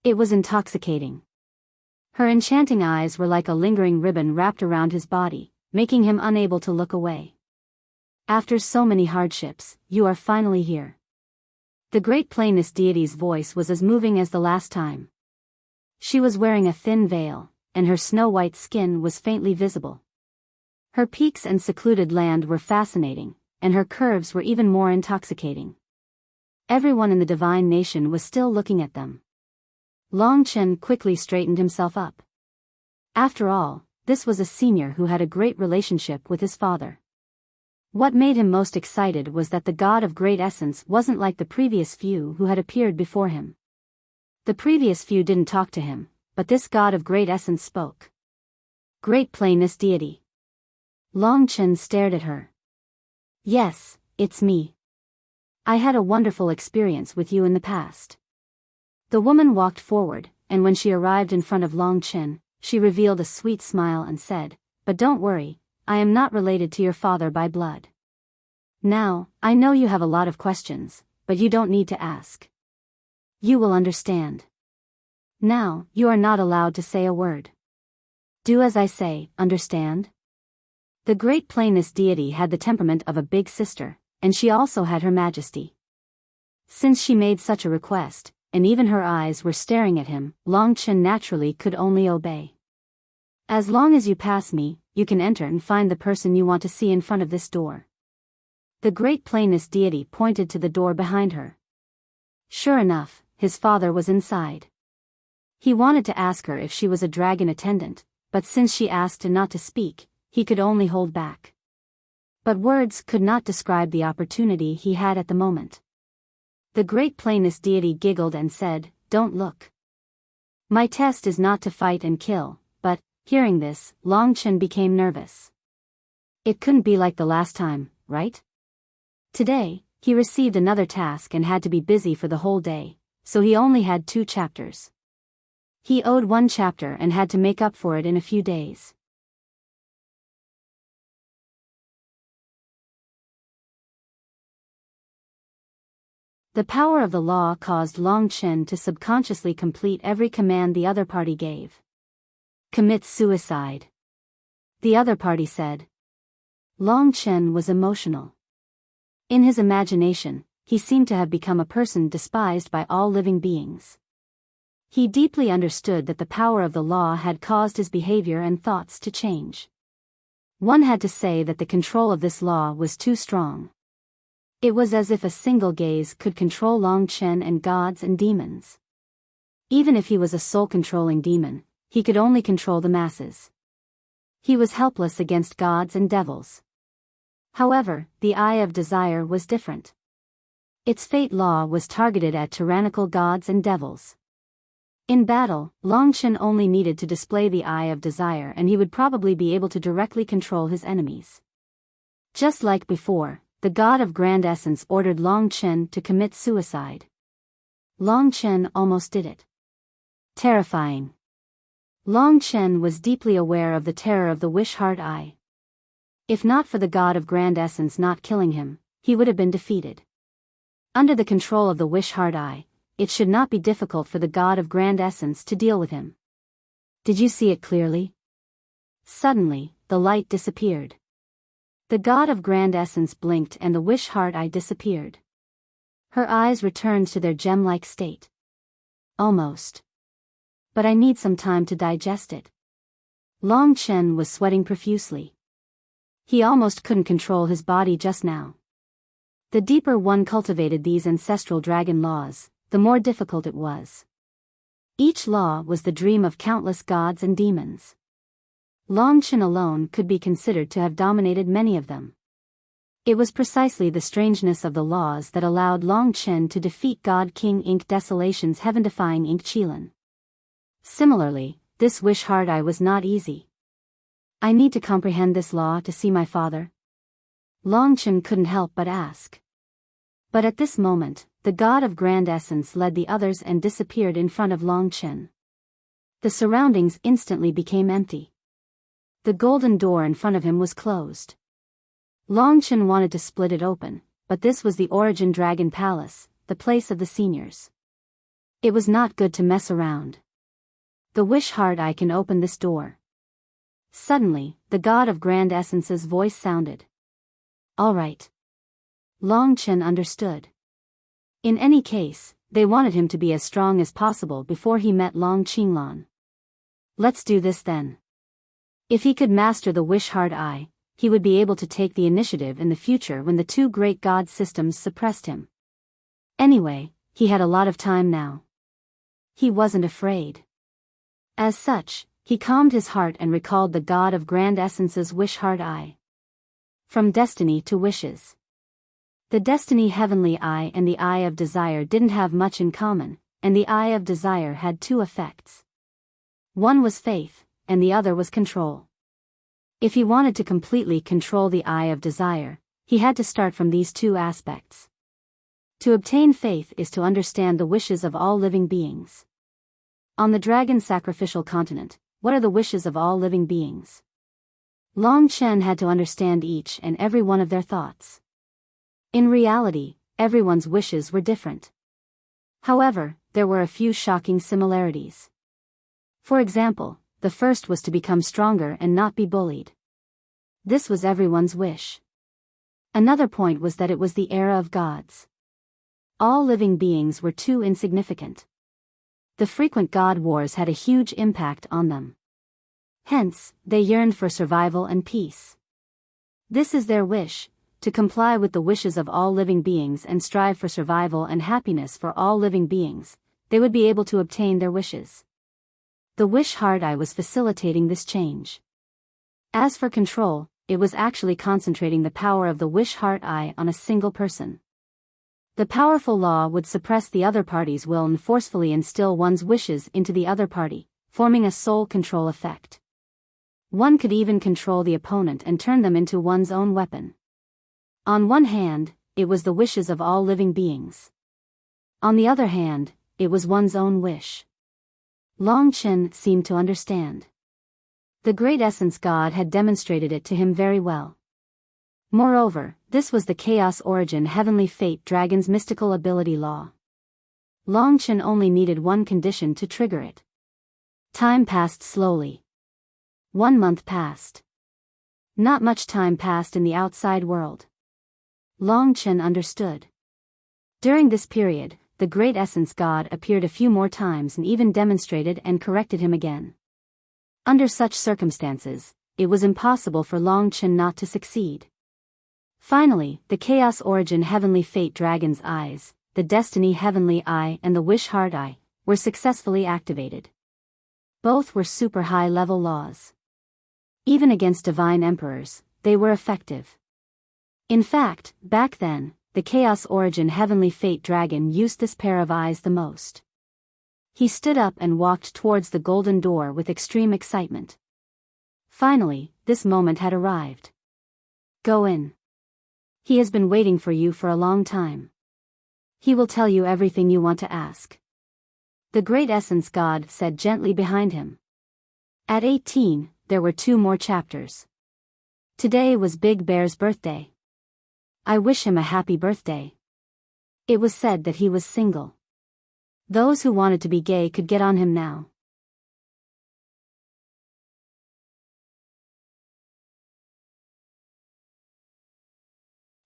It was intoxicating. Her enchanting eyes were like a lingering ribbon wrapped around his body, making him unable to look away. After so many hardships, you are finally here. The Great Plainness deity's voice was as moving as the last time. She was wearing a thin veil, and her snow-white skin was faintly visible. Her peaks and secluded land were fascinating, and her curves were even more intoxicating. Everyone in the divine nation was still looking at them. Long Chen quickly straightened himself up. After all, this was a senior who had a great relationship with his father. What made him most excited was that the god of great essence wasn't like the previous few who had appeared before him. The previous few didn't talk to him, but this god of great essence spoke. Great Plainness deity. Long Chen stared at her. Yes, it's me. I had a wonderful experience with you in the past. The woman walked forward, and when she arrived in front of Long Chen, she revealed a sweet smile and said, "But don't worry, I am not related to your father by blood. Now, I know you have a lot of questions, but you don't need to ask. You will understand. Now, you are not allowed to say a word. Do as I say, understand?" The Great Plainness deity had the temperament of a big sister, and she also had her majesty. Since she made such a request, and even her eyes were staring at him, Long Chen naturally could only obey. "As long as you pass me, you can enter and find the person you want to see in front of this door." The Great Plainness deity pointed to the door behind her. Sure enough, his father was inside. He wanted to ask her if she was a dragon attendant, but since she asked not to speak, he could only hold back. But words could not describe the opportunity he had at the moment. The Great Plainness deity giggled and said, "Don't look. My test is not to fight and kill," but, hearing this, Long Chen became nervous. It couldn't be like the last time, right? Today, he received another task and had to be busy for the whole day, so he only had 2 chapters. He owed 1 chapter and had to make up for it in a few days. The power of the law caused Long Chen to subconsciously complete every command the other party gave. "Commit suicide," the other party said. Long Chen was emotional. In his imagination, he seemed to have become a person despised by all living beings. He deeply understood that the power of the law had caused his behavior and thoughts to change. One had to say that the control of this law was too strong. It was as if a single gaze could control Long Chen and gods and demons. Even if he was a soul-controlling demon, he could only control the masses. He was helpless against gods and devils. However, the Eye of Desire was different. Its fate law was targeted at tyrannical gods and devils. In battle, Long Chen only needed to display the Eye of Desire and he would probably be able to directly control his enemies. Just like before, the God of Grand Essence ordered Long Chen to commit suicide. Long Chen almost did it. Terrifying. Long Chen was deeply aware of the terror of the Wish-Heart Eye. If not for the God of Grand Essence not killing him, he would have been defeated. Under the control of the Wish-Heart Eye, it should not be difficult for the God of Grand Essence to deal with him. Did you see it clearly? Suddenly, the light disappeared. The God of Grand Essence blinked and the Wish-Heart Eye disappeared. Her eyes returned to their gem-like state. Almost. But I need some time to digest it. Long Chen was sweating profusely. He almost couldn't control his body just now. The deeper one cultivated these ancestral dragon laws, the more difficult it was. Each law was the dream of countless gods and demons. Long Chen alone could be considered to have dominated many of them. It was precisely the strangeness of the laws that allowed Long Chen to defeat God King Ink Desolation's heaven-defying Ink Qilin. Similarly, this wish hard eye was not easy. I need to comprehend this law to see my father? Long Chen couldn't help but ask. But at this moment, the god of grand essence led the others and disappeared in front of Long Chen. The surroundings instantly became empty. The golden door in front of him was closed. Long Chen wanted to split it open, but this was the Origin Dragon Palace, the place of the seniors. It was not good to mess around. The wish hard eye can open this door. Suddenly, the god of grand essence's voice sounded. All right. Long Chen understood. In any case, they wanted him to be as strong as possible before he met Long Qinglan. Let's do this then. If he could master the wish hard eye, he would be able to take the initiative in the future when the two great god systems suppressed him. Anyway, he had a lot of time now. He wasn't afraid. As such, he calmed his heart and recalled the god of grand essence's wish hard eye. From destiny to wishes. The destiny heavenly eye and the eye of desire didn't have much in common, and the eye of desire had two effects. One was faith, and the other was control. If he wanted to completely control the eye of desire, he had to start from these two aspects. To obtain faith is to understand the wishes of all living beings. On the dragon sacrificial continent, what are the wishes of all living beings? Long Chen had to understand each and every one of their thoughts. In reality, everyone's wishes were different. However, there were a few shocking similarities. For example, the first was to become stronger and not be bullied. This was everyone's wish. Another point was that it was the era of gods. All living beings were too insignificant. The frequent god wars had a huge impact on them. Hence, they yearned for survival and peace. This is their wish, to comply with the wishes of all living beings and strive for survival and happiness for all living beings. They would be able to obtain their wishes. The wish hard eye was facilitating this change. As for control, it was actually concentrating the power of the wish hard eye on a single person. The powerful law would suppress the other party's will and forcefully instill one's wishes into the other party, forming a soul control effect. One could even control the opponent and turn them into one's own weapon. On one hand, it was the wishes of all living beings. On the other hand, it was one's own wish. Long Chen seemed to understand. The great essence god had demonstrated it to him very well. Moreover, this was the Chaos Origin Heavenly Fate Dragon's mystical ability law. Long Chen only needed one condition to trigger it. Time passed slowly. 1 month passed. Not much time passed in the outside world. Long Chen understood. During this period, the great essence god appeared a few more times and even demonstrated and corrected him again. Under such circumstances, it was impossible for Long Chen not to succeed. Finally, the Chaos Origin Heavenly Fate Dragon's eyes, the Destiny Heavenly Eye and the Wish Heart Eye, were successfully activated. Both were super high-level laws. Even against divine emperors, they were effective. In fact, back then, the Chaos Origin Heavenly Fate Dragon used this pair of eyes the most. He stood up and walked towards the golden door with extreme excitement. Finally, this moment had arrived. Go in. He has been waiting for you for a long time. He will tell you everything you want to ask. The Great Essence God said gently behind him. At 18, there were 2 more chapters. Today was Big Bear's birthday. I wish him a happy birthday. It was said that he was single. Those who wanted to be gay could get on him now.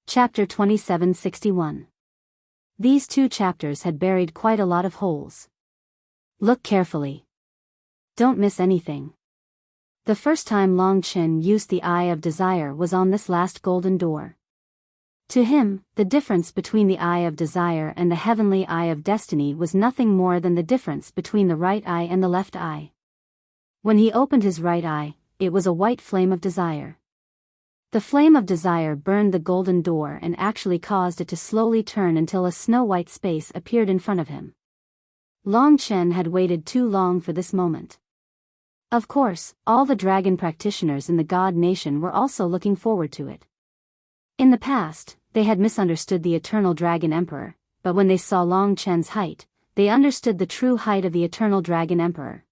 Chapter 2761. These 2 chapters had buried quite a lot of holes. Look carefully. Don't miss anything. The first time Long Chen used the Eye of Desire was on this last golden door. To him, the difference between the Eye of Desire and the heavenly Eye of Destiny was nothing more than the difference between the right eye and the left eye. When he opened his right eye, it was a white flame of desire. The flame of desire burned the golden door and actually caused it to slowly turn until a snow-white space appeared in front of him. Long Chen had waited too long for this moment. Of course, all the dragon practitioners in the God Nation were also looking forward to it. In the past, they had misunderstood the Eternal Dragon Emperor, but when they saw Long Chen's height, they understood the true height of the Eternal Dragon Emperor.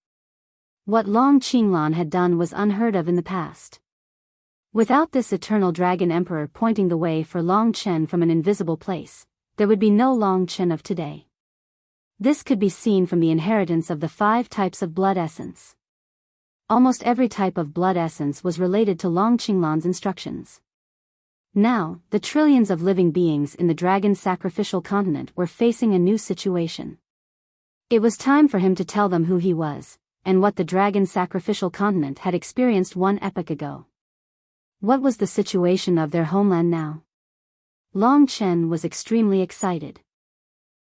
What Long Qinglan had done was unheard of in the past. Without this Eternal Dragon Emperor pointing the way for Long Chen from an invisible place, there would be no Long Chen of today. This could be seen from the inheritance of the 5 types of blood essence. Almost every type of blood essence was related to Long Qinglan's instructions. Now, the trillions of living beings in the dragon sacrificial continent were facing a new situation. It was time for him to tell them who he was, and what the dragon sacrificial continent had experienced one epoch ago. What was the situation of their homeland now? Long Chen was extremely excited.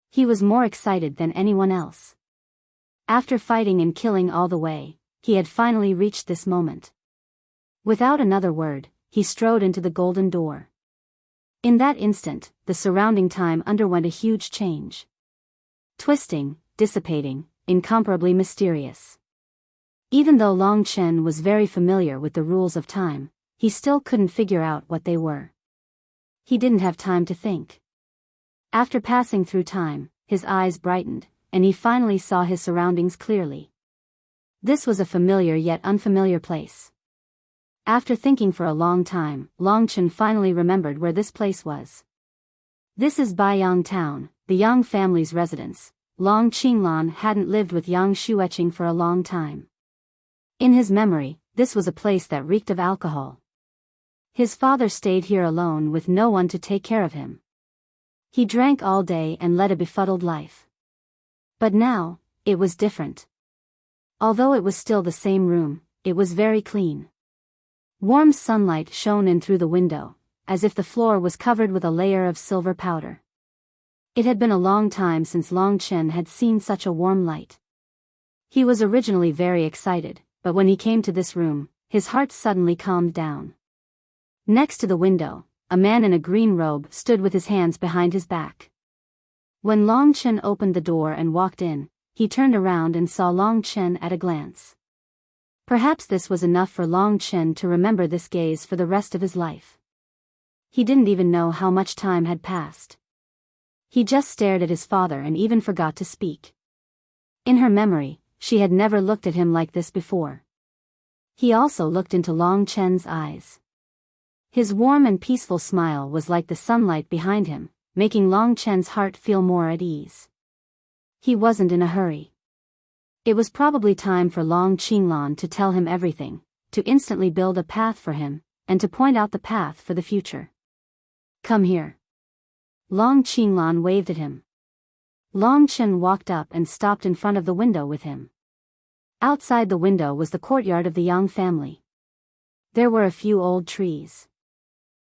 He was more excited than anyone else. After fighting and killing all the way, he had finally reached this moment. Without another word, he strode into the golden door. In that instant, the surrounding time underwent a huge change. Twisting, dissipating, incomparably mysterious. Even though Long Chen was very familiar with the rules of time, he still couldn't figure out what they were. He didn't have time to think. After passing through time, his eyes brightened, and he finally saw his surroundings clearly. This was a familiar yet unfamiliar place. After thinking for a long time, Long Chen finally remembered where this place was. This is Biyao town, the Yang family's residence. Long Qinglan hadn't lived with Yang Xueqing for a long time. In his memory, this was a place that reeked of alcohol. His father stayed here alone with no one to take care of him. He drank all day and led a befuddled life. But now, it was different. Although it was still the same room, it was very clean. Warm sunlight shone in through the window, as if the floor was covered with a layer of silver powder. It had been a long time since Long Chen had seen such a warm light. He was originally very excited, but when he came to this room, his heart suddenly calmed down. Next to the window, a man in a green robe stood with his hands behind his back. When Long Chen opened the door and walked in, he turned around and saw Long Chen at a glance. Perhaps this was enough for Long Chen to remember this gaze for the rest of his life. He didn't even know how much time had passed. He just stared at his father and even forgot to speak. In her memory, she had never looked at him like this before. He also looked into Long Chen's eyes. His warm and peaceful smile was like the sunlight behind him, making Long Chen's heart feel more at ease. He wasn't in a hurry. It was probably time for Long Qinglan to tell him everything, to instantly build a path for him, and to point out the path for the future. Come here. Long Qinglan waved at him. Long Chen walked up and stopped in front of the window with him. Outside the window was the courtyard of the Yang family. There were a few old trees.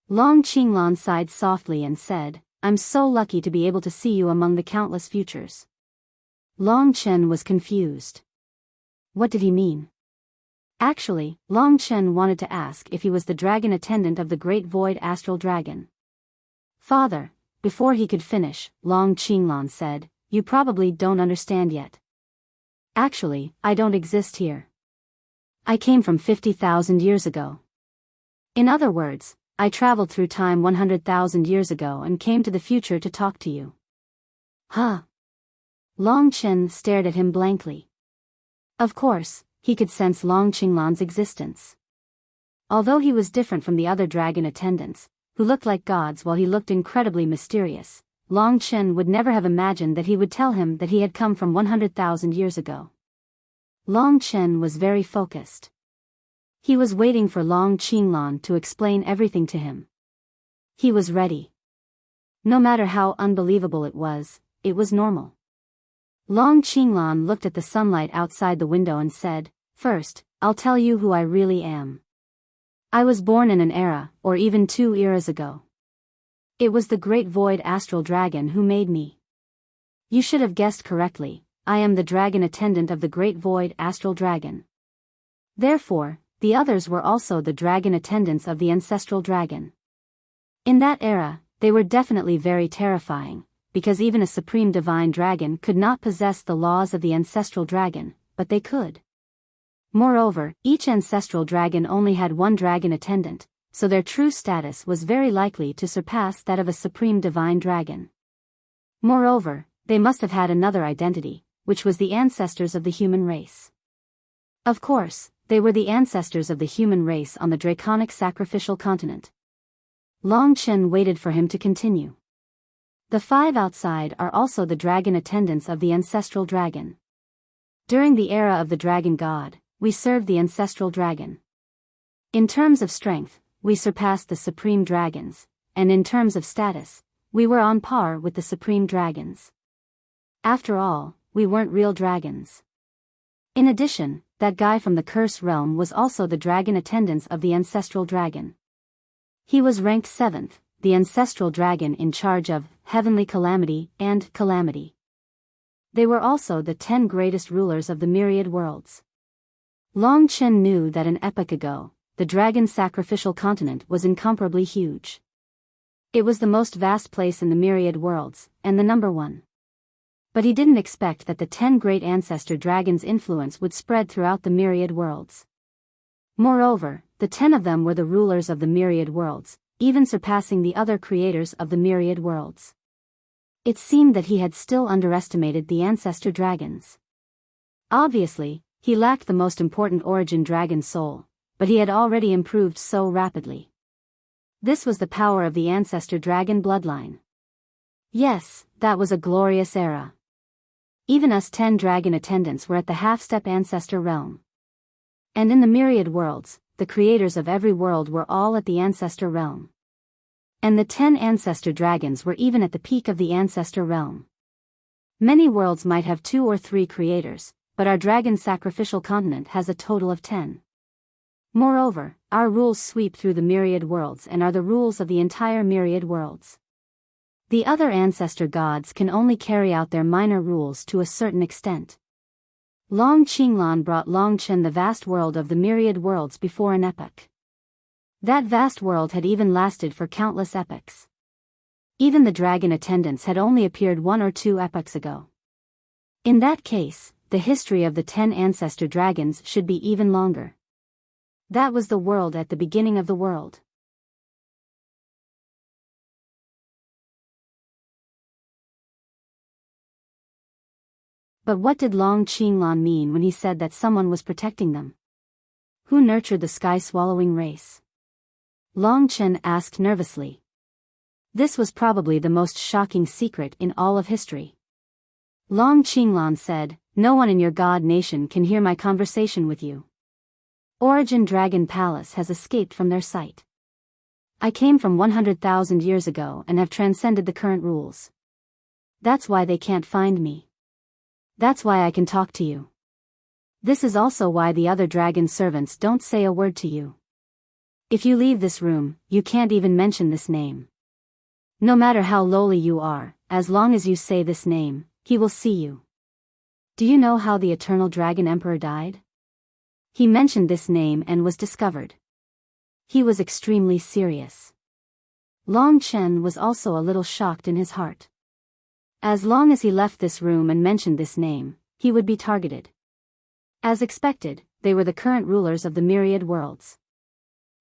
Long Qinglan sighed softly and said, "I'm so lucky to be able to see you among the countless futures." Long Chen was confused. What did he mean? Actually, Long Chen wanted to ask if he was the dragon attendant of the Great Void Astral Dragon. Father, before he could finish, Long Qinglan said, "You probably don't understand yet. Actually, I don't exist here. I came from 50,000 years ago. In other words, I traveled through time 100,000 years ago and came to the future to talk to you." Huh? Long Chen stared at him blankly. Of course, he could sense Long Qinglan's existence. Although he was different from the other dragon attendants, who looked like gods while he looked incredibly mysterious, Long Chen would never have imagined that he would tell him that he had come from 100,000 years ago. Long Chen was very focused. He was waiting for Long Qinglan to explain everything to him. He was ready. No matter how unbelievable it was normal. Long Qinglan looked at the sunlight outside the window and said, "First, I'll tell you who I really am. I was born in an era, or even 2 eras ago. It was the great void astral dragon who made me. You should have guessed correctly, I am the dragon attendant of the great void astral dragon. Therefore, the others were also the dragon attendants of the ancestral dragon. In that era, they were definitely very terrifying, because even a supreme divine dragon could not possess the laws of the ancestral dragon, but they could. Moreover, each ancestral dragon only had one dragon attendant, so their true status was very likely to surpass that of a supreme divine dragon. Moreover, they must have had another identity, which was the ancestors of the human race. Of course, they were the ancestors of the human race on the draconic sacrificial continent. Long Chen waited for him to continue. The 5 outside are also the dragon attendants of the ancestral dragon. During the era of the dragon god, we served the ancestral dragon. In terms of strength, we surpassed the supreme dragons, and in terms of status, we were on par with the supreme dragons. After all, we weren't real dragons. In addition, that guy from the Curse realm was also the dragon attendants of the ancestral dragon. He was ranked 7th, the ancestral dragon in charge of heavenly calamity and calamity. They were also the 10 greatest rulers of the myriad worlds. Long Chen knew that an epoch ago, the dragon sacrificial continent was incomparably huge. It was the most vast place in the myriad worlds, and the number 1. But he didn't expect that the 10 great ancestor dragons' influence would spread throughout the myriad worlds. Moreover, the 10 of them were the rulers of the myriad worlds, even surpassing the other creators of the myriad worlds. It seemed that he had still underestimated the ancestor dragons. Obviously, he lacked the most important origin dragon soul, but he had already improved so rapidly. This was the power of the ancestor dragon bloodline. Yes, that was a glorious era. Even us 10 dragon attendants were at the half-step ancestor realm. And in the myriad worlds, the creators of every world were all at the ancestor realm. And the 10 ancestor dragons were even at the peak of the ancestor realm. Many worlds might have 2 or 3 creators, but our dragon sacrificial continent has a total of 10. Moreover, our rules sweep through the myriad worlds and are the rules of the entire myriad worlds. The other ancestor gods can only carry out their minor rules to a certain extent. Long Qinglan brought Long Chen the vast world of the myriad worlds before an epoch. That vast world had even lasted for countless epochs. Even the dragon attendants had only appeared 1 or 2 epochs ago. In that case, the history of the 10 ancestor dragons should be even longer. That was the world at the beginning of the world. But what did Long Qinglan mean when he said that someone was protecting them? Who nurtured the sky-swallowing race? Long Chen asked nervously. This was probably the most shocking secret in all of history. Long Qinglan said, "No one in your god nation can hear my conversation with you. Origin Dragon Palace has escaped from their sight. I came from 100,000 years ago and have transcended the current rules. That's why they can't find me. That's why I can talk to you. This is also why the other dragon servants don't say a word to you. If you leave this room, you can't even mention this name. No matter how lowly you are, as long as you say this name, he will see you. Do you know how the Eternal Dragon Emperor died? He mentioned this name and was discovered. He was extremely serious." Long Chen was also a little shocked in his heart. As long as he left this room and mentioned this name, he would be targeted. As expected, they were the current rulers of the myriad worlds.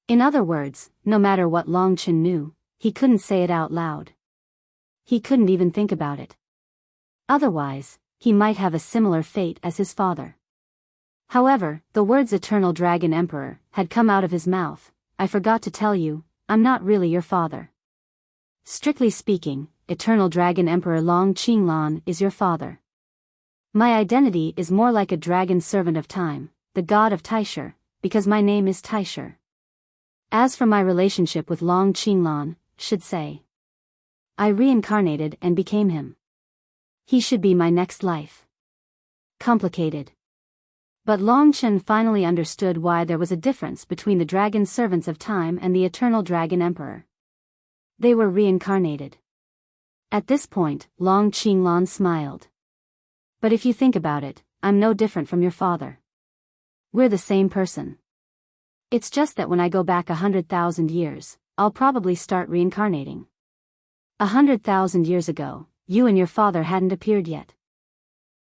In other words, no matter what Long Chen knew, he couldn't say it out loud. He couldn't even think about it. Otherwise, he might have a similar fate as his father. However, the words Eternal Dragon Emperor had come out of his mouth. "I forgot to tell you, I'm not really your father. Strictly speaking, Eternal Dragon Emperor Long Qinglan is your father. My identity is more like a dragon servant of time, the god of Taisher, because my name is Taisher. As for my relationship with Long Qinglan, should say, I reincarnated and became him. He should be my next life." Complicated. But Long Chen finally understood why there was a difference between the dragon servants of time and the eternal dragon emperor. They were reincarnated. At this point, Long Qinglan smiled. But if you think about it, I'm no different from your father. We're the same person. It's just that when I go back 100,000 years, I'll probably start reincarnating. 100,000 years ago, you and your father hadn't appeared yet.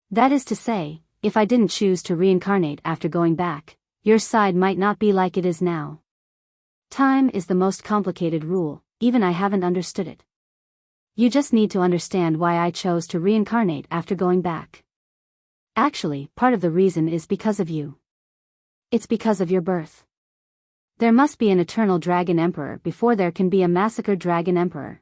That is to say, if I didn't choose to reincarnate after going back, your side might not be like it is now. Time is the most complicated rule, even I haven't understood it. You just need to understand why I chose to reincarnate after going back. Actually, part of the reason is because of you. It's because of your birth. There must be an eternal dragon emperor before there can be a massacred dragon emperor.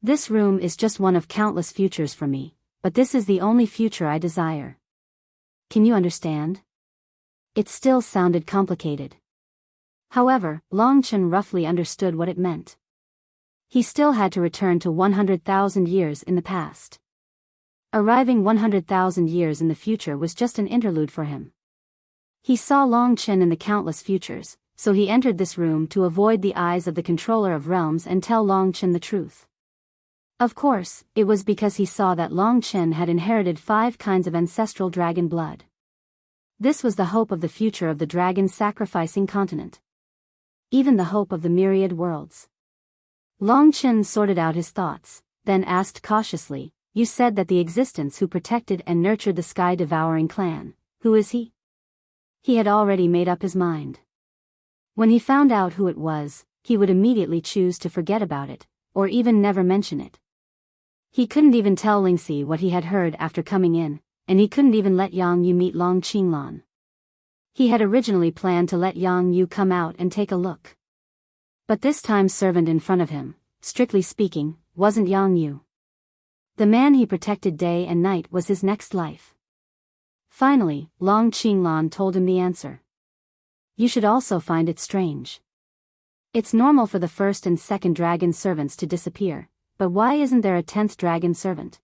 This room is just one of countless futures for me, but this is the only future I desire. Can you understand? It still sounded complicated. However, Long Chen roughly understood what it meant. He still had to return to 100,000 years in the past. Arriving 100,000 years in the future was just an interlude for him. He saw Long Chen in the countless futures, so he entered this room to avoid the eyes of the controller of realms and tell Long Chen the truth. Of course, it was because he saw that Long Chen had inherited 5 kinds of ancestral dragon blood. This was the hope of the future of the dragon sacrificing continent. Even the hope of the myriad worlds. Long Chen sorted out his thoughts, then asked cautiously, "You said that the existence who protected and nurtured the sky-devouring clan, who is he?" He had already made up his mind. When he found out who it was, he would immediately choose to forget about it, or even never mention it. He couldn't even tell Lingxi what he had heard after coming in, and he couldn't even let Yang Yu meet Long Qinglan. He had originally planned to let Yang Yu come out and take a look. But this time servant in front of him, strictly speaking, wasn't Yang Yu. The man he protected day and night was his next life. Finally, Long Qinglan told him the answer. You should also find it strange. It's normal for the first and second dragon servants to disappear, but why isn't there a 10th dragon servant?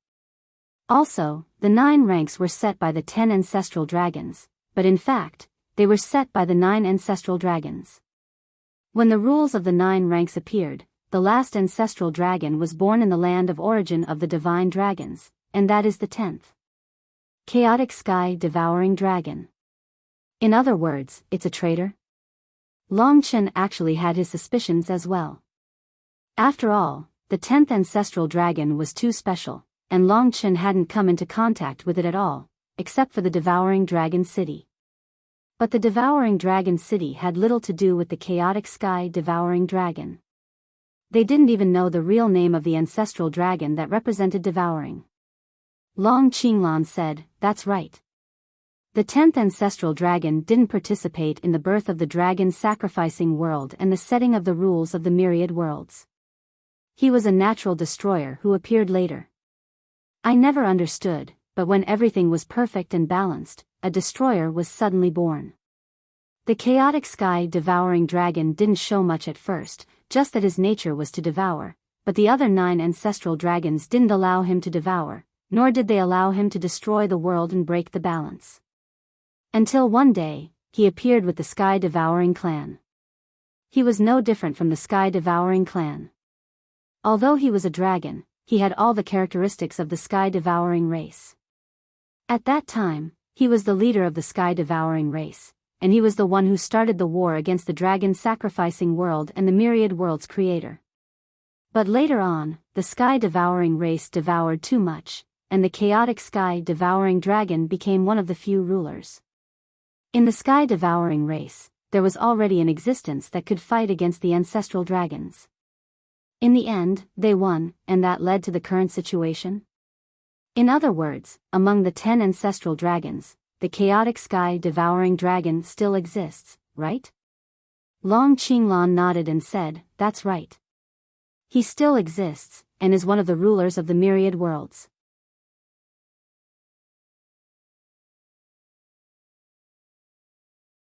Also, the 9 ranks were set by the 10 ancestral dragons, but in fact, they were set by the 9 ancestral dragons. When the rules of the 9 ranks appeared, the last ancestral dragon was born in the land of origin of the divine dragons, and that is the 10th. Chaotic Sky Devouring Dragon. In other words, it's a traitor? Long Chen actually had his suspicions as well. After all, the 10th ancestral dragon was too special, and Long Chen hadn't come into contact with it at all, except for the Devouring Dragon City. But the Devouring Dragon City had little to do with the Chaotic Sky Devouring Dragon. They didn't even know the real name of the ancestral dragon that represented devouring. Long Qinglan said, "That's right. The 10th ancestral dragon didn't participate in the birth of the dragon sacrificing world and the setting of the rules of the myriad worlds. He was a natural destroyer who appeared later. I never understood, but when everything was perfect and balanced, a destroyer was suddenly born. The chaotic sky devouring dragon didn't show much at first, just that his nature was to devour, but the other 9 ancestral dragons didn't allow him to devour, nor did they allow him to destroy the world and break the balance. Until one day, he appeared with the sky-devouring clan. He was no different from the sky-devouring clan. Although he was a dragon, he had all the characteristics of the sky-devouring race. At that time, he was the leader of the sky-devouring race, and he was the one who started the war against the dragon-sacrificing world and the myriad world's creator. But later on, the sky-devouring race devoured too much, and the chaotic sky-devouring dragon became one of the few rulers. In the sky-devouring race, there was already an existence that could fight against the ancestral dragons. In the end, they won, and that led to the current situation. In other words, among the 10 ancestral dragons, the chaotic sky-devouring dragon still exists, right? Long Qinglan nodded and said, "That's right. He still exists, and is one of the rulers of the myriad worlds."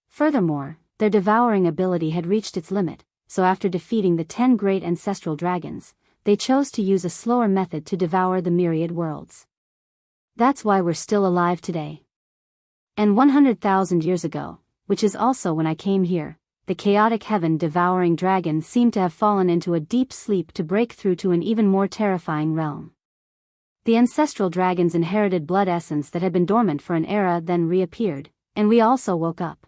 Furthermore, their devouring ability had reached its limit, so after defeating the 10 great ancestral dragons, they chose to use a slower method to devour the myriad worlds. That's why we're still alive today. And 100,000 years ago, which is also when I came here, the chaotic heaven-devouring dragon seemed to have fallen into a deep sleep to break through to an even more terrifying realm. The ancestral dragons inherited blood essence that had been dormant for an era then reappeared, and we also woke up.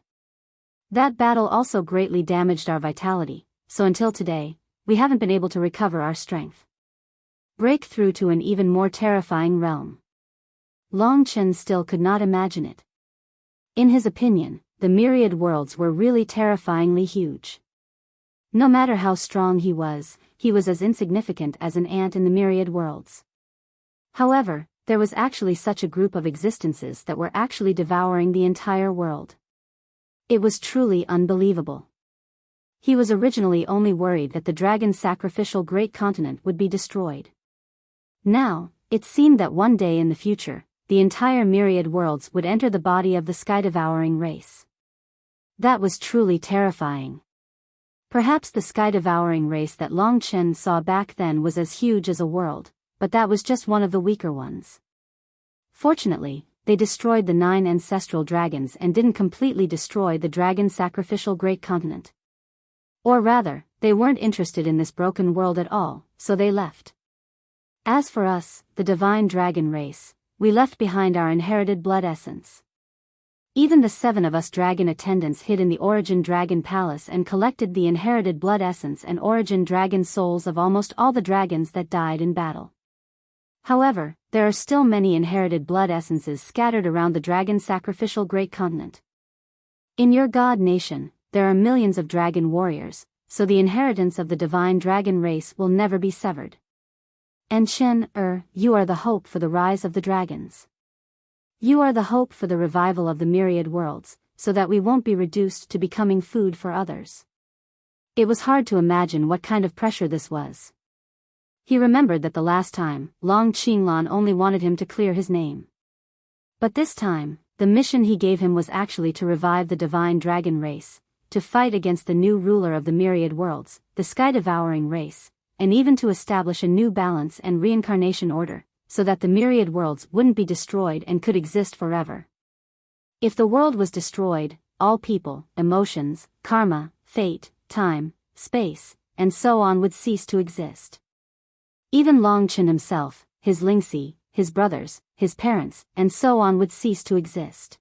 That battle also greatly damaged our vitality, so until today, we haven't been able to recover our strength. Break through to an even more terrifying realm. Long Chen still could not imagine it. In his opinion, the myriad worlds were really terrifyingly huge. No matter how strong he was as insignificant as an ant in the myriad worlds. However, there was actually such a group of existences that were actually devouring the entire world. It was truly unbelievable. He was originally only worried that the dragon's sacrificial great continent would be destroyed. Now, it seemed that one day in the future, the entire myriad worlds would enter the body of the sky-devouring race. That was truly terrifying. Perhaps the sky-devouring race that Long Chen saw back then was as huge as a world, but that was just one of the weaker ones. Fortunately, they destroyed the 9 ancestral dragons and didn't completely destroy the dragon's sacrificial great continent. Or rather, they weren't interested in this broken world at all, so they left. As for us, the divine dragon race, we left behind our inherited blood essence. Even the 7 of us dragon attendants hid in the Origin Dragon Palace and collected the inherited blood essence and Origin Dragon souls of almost all the dragons that died in battle. However, there are still many inherited blood essences scattered around the dragon's sacrificial great continent. In your god nation, there are millions of dragon warriors, so the inheritance of the divine dragon race will never be severed. And Chen, you are the hope for the rise of the dragons. You are the hope for the revival of the myriad worlds, so that we won't be reduced to becoming food for others. It was hard to imagine what kind of pressure this was. He remembered that the last time, Long Qinglan only wanted him to clear his name. But this time, the mission he gave him was actually to revive the divine dragon race, to fight against the new ruler of the myriad worlds, the sky-devouring race, and even to establish a new balance and reincarnation order, so that the myriad worlds wouldn't be destroyed and could exist forever. If the world was destroyed, all people, emotions, karma, fate, time, space, and so on would cease to exist. Even Long Chen himself, his Lingxi, his brothers, his parents, and so on would cease to exist.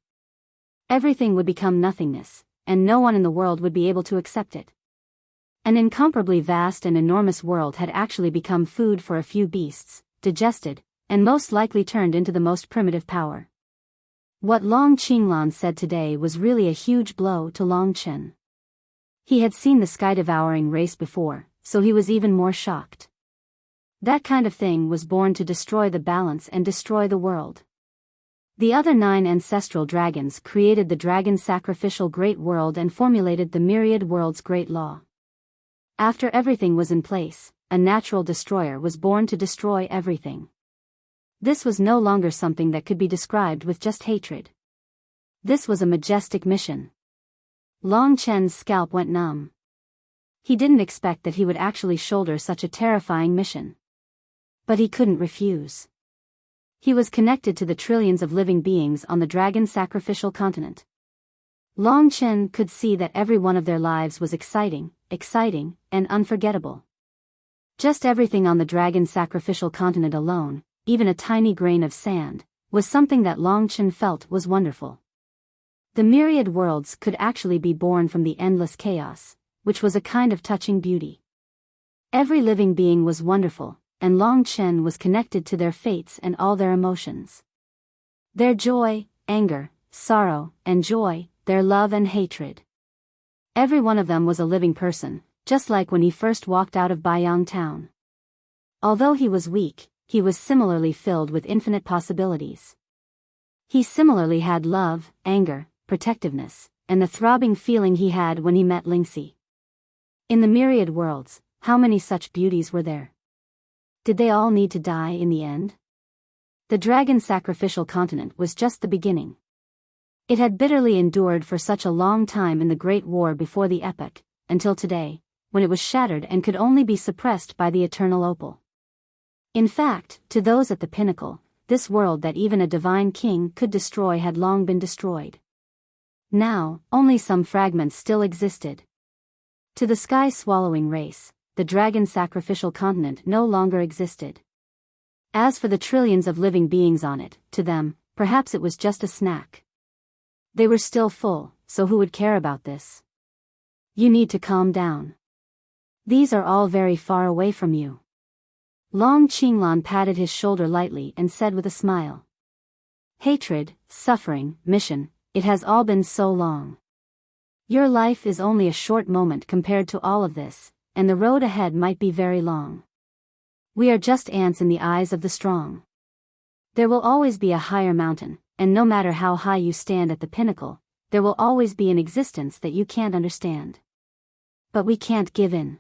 Everything would become nothingness, and no one in the world would be able to accept it. An incomparably vast and enormous world had actually become food for a few beasts, digested, and most likely turned into the most primitive power. What Long Qinglan said today was really a huge blow to Long Chen. He had seen the sky-devouring race before, so he was even more shocked. That kind of thing was born to destroy the balance and destroy the world. The other 9 ancestral dragons created the dragon sacrificial great world and formulated the myriad world's great law. After everything was in place, a natural destroyer was born to destroy everything. This was no longer something that could be described with just hatred. This was a majestic mission. Long Chen's scalp went numb. He didn't expect that he would actually shoulder such a terrifying mission. But he couldn't refuse. He was connected to the trillions of living beings on the dragon sacrificial continent. Long Chen could see that every one of their lives was exciting, and unforgettable. Just everything on the dragon sacrificial continent alone, even a tiny grain of sand, was something that Long Chen felt was wonderful. The myriad worlds could actually be born from the endless chaos, which was a kind of touching beauty. Every living being was wonderful, and Long Chen was connected to their fates and all their emotions. Their joy, anger, sorrow, and joy, their love and hatred. Every one of them was a living person, just like when he first walked out of Biyao town. Although he was weak, he was similarly filled with infinite possibilities. He similarly had love, anger, protectiveness, and the throbbing feeling he had when he met Lingxi. In the myriad worlds, how many such beauties were there? Did they all need to die in the end? The dragon sacrificial continent was just the beginning. It had bitterly endured for such a long time in the Great War before the epoch, until today, when it was shattered and could only be suppressed by the eternal opal. In fact, to those at the pinnacle, this world that even a divine king could destroy had long been destroyed. Now, only some fragments still existed. To the sky-swallowing race, the dragon sacrificial continent no longer existed. As for the trillions of living beings on it, to them, perhaps it was just a snack. They were still full, so who would care about this? You need to calm down. These are all very far away from you. Long Qinglan patted his shoulder lightly and said with a smile. Hatred, suffering, mission, it has all been so long. Your life is only a short moment compared to all of this, and the road ahead might be very long. We are just ants in the eyes of the strong. There will always be a higher mountain, and no matter how high you stand at the pinnacle, there will always be an existence that you can't understand. But we can't give in.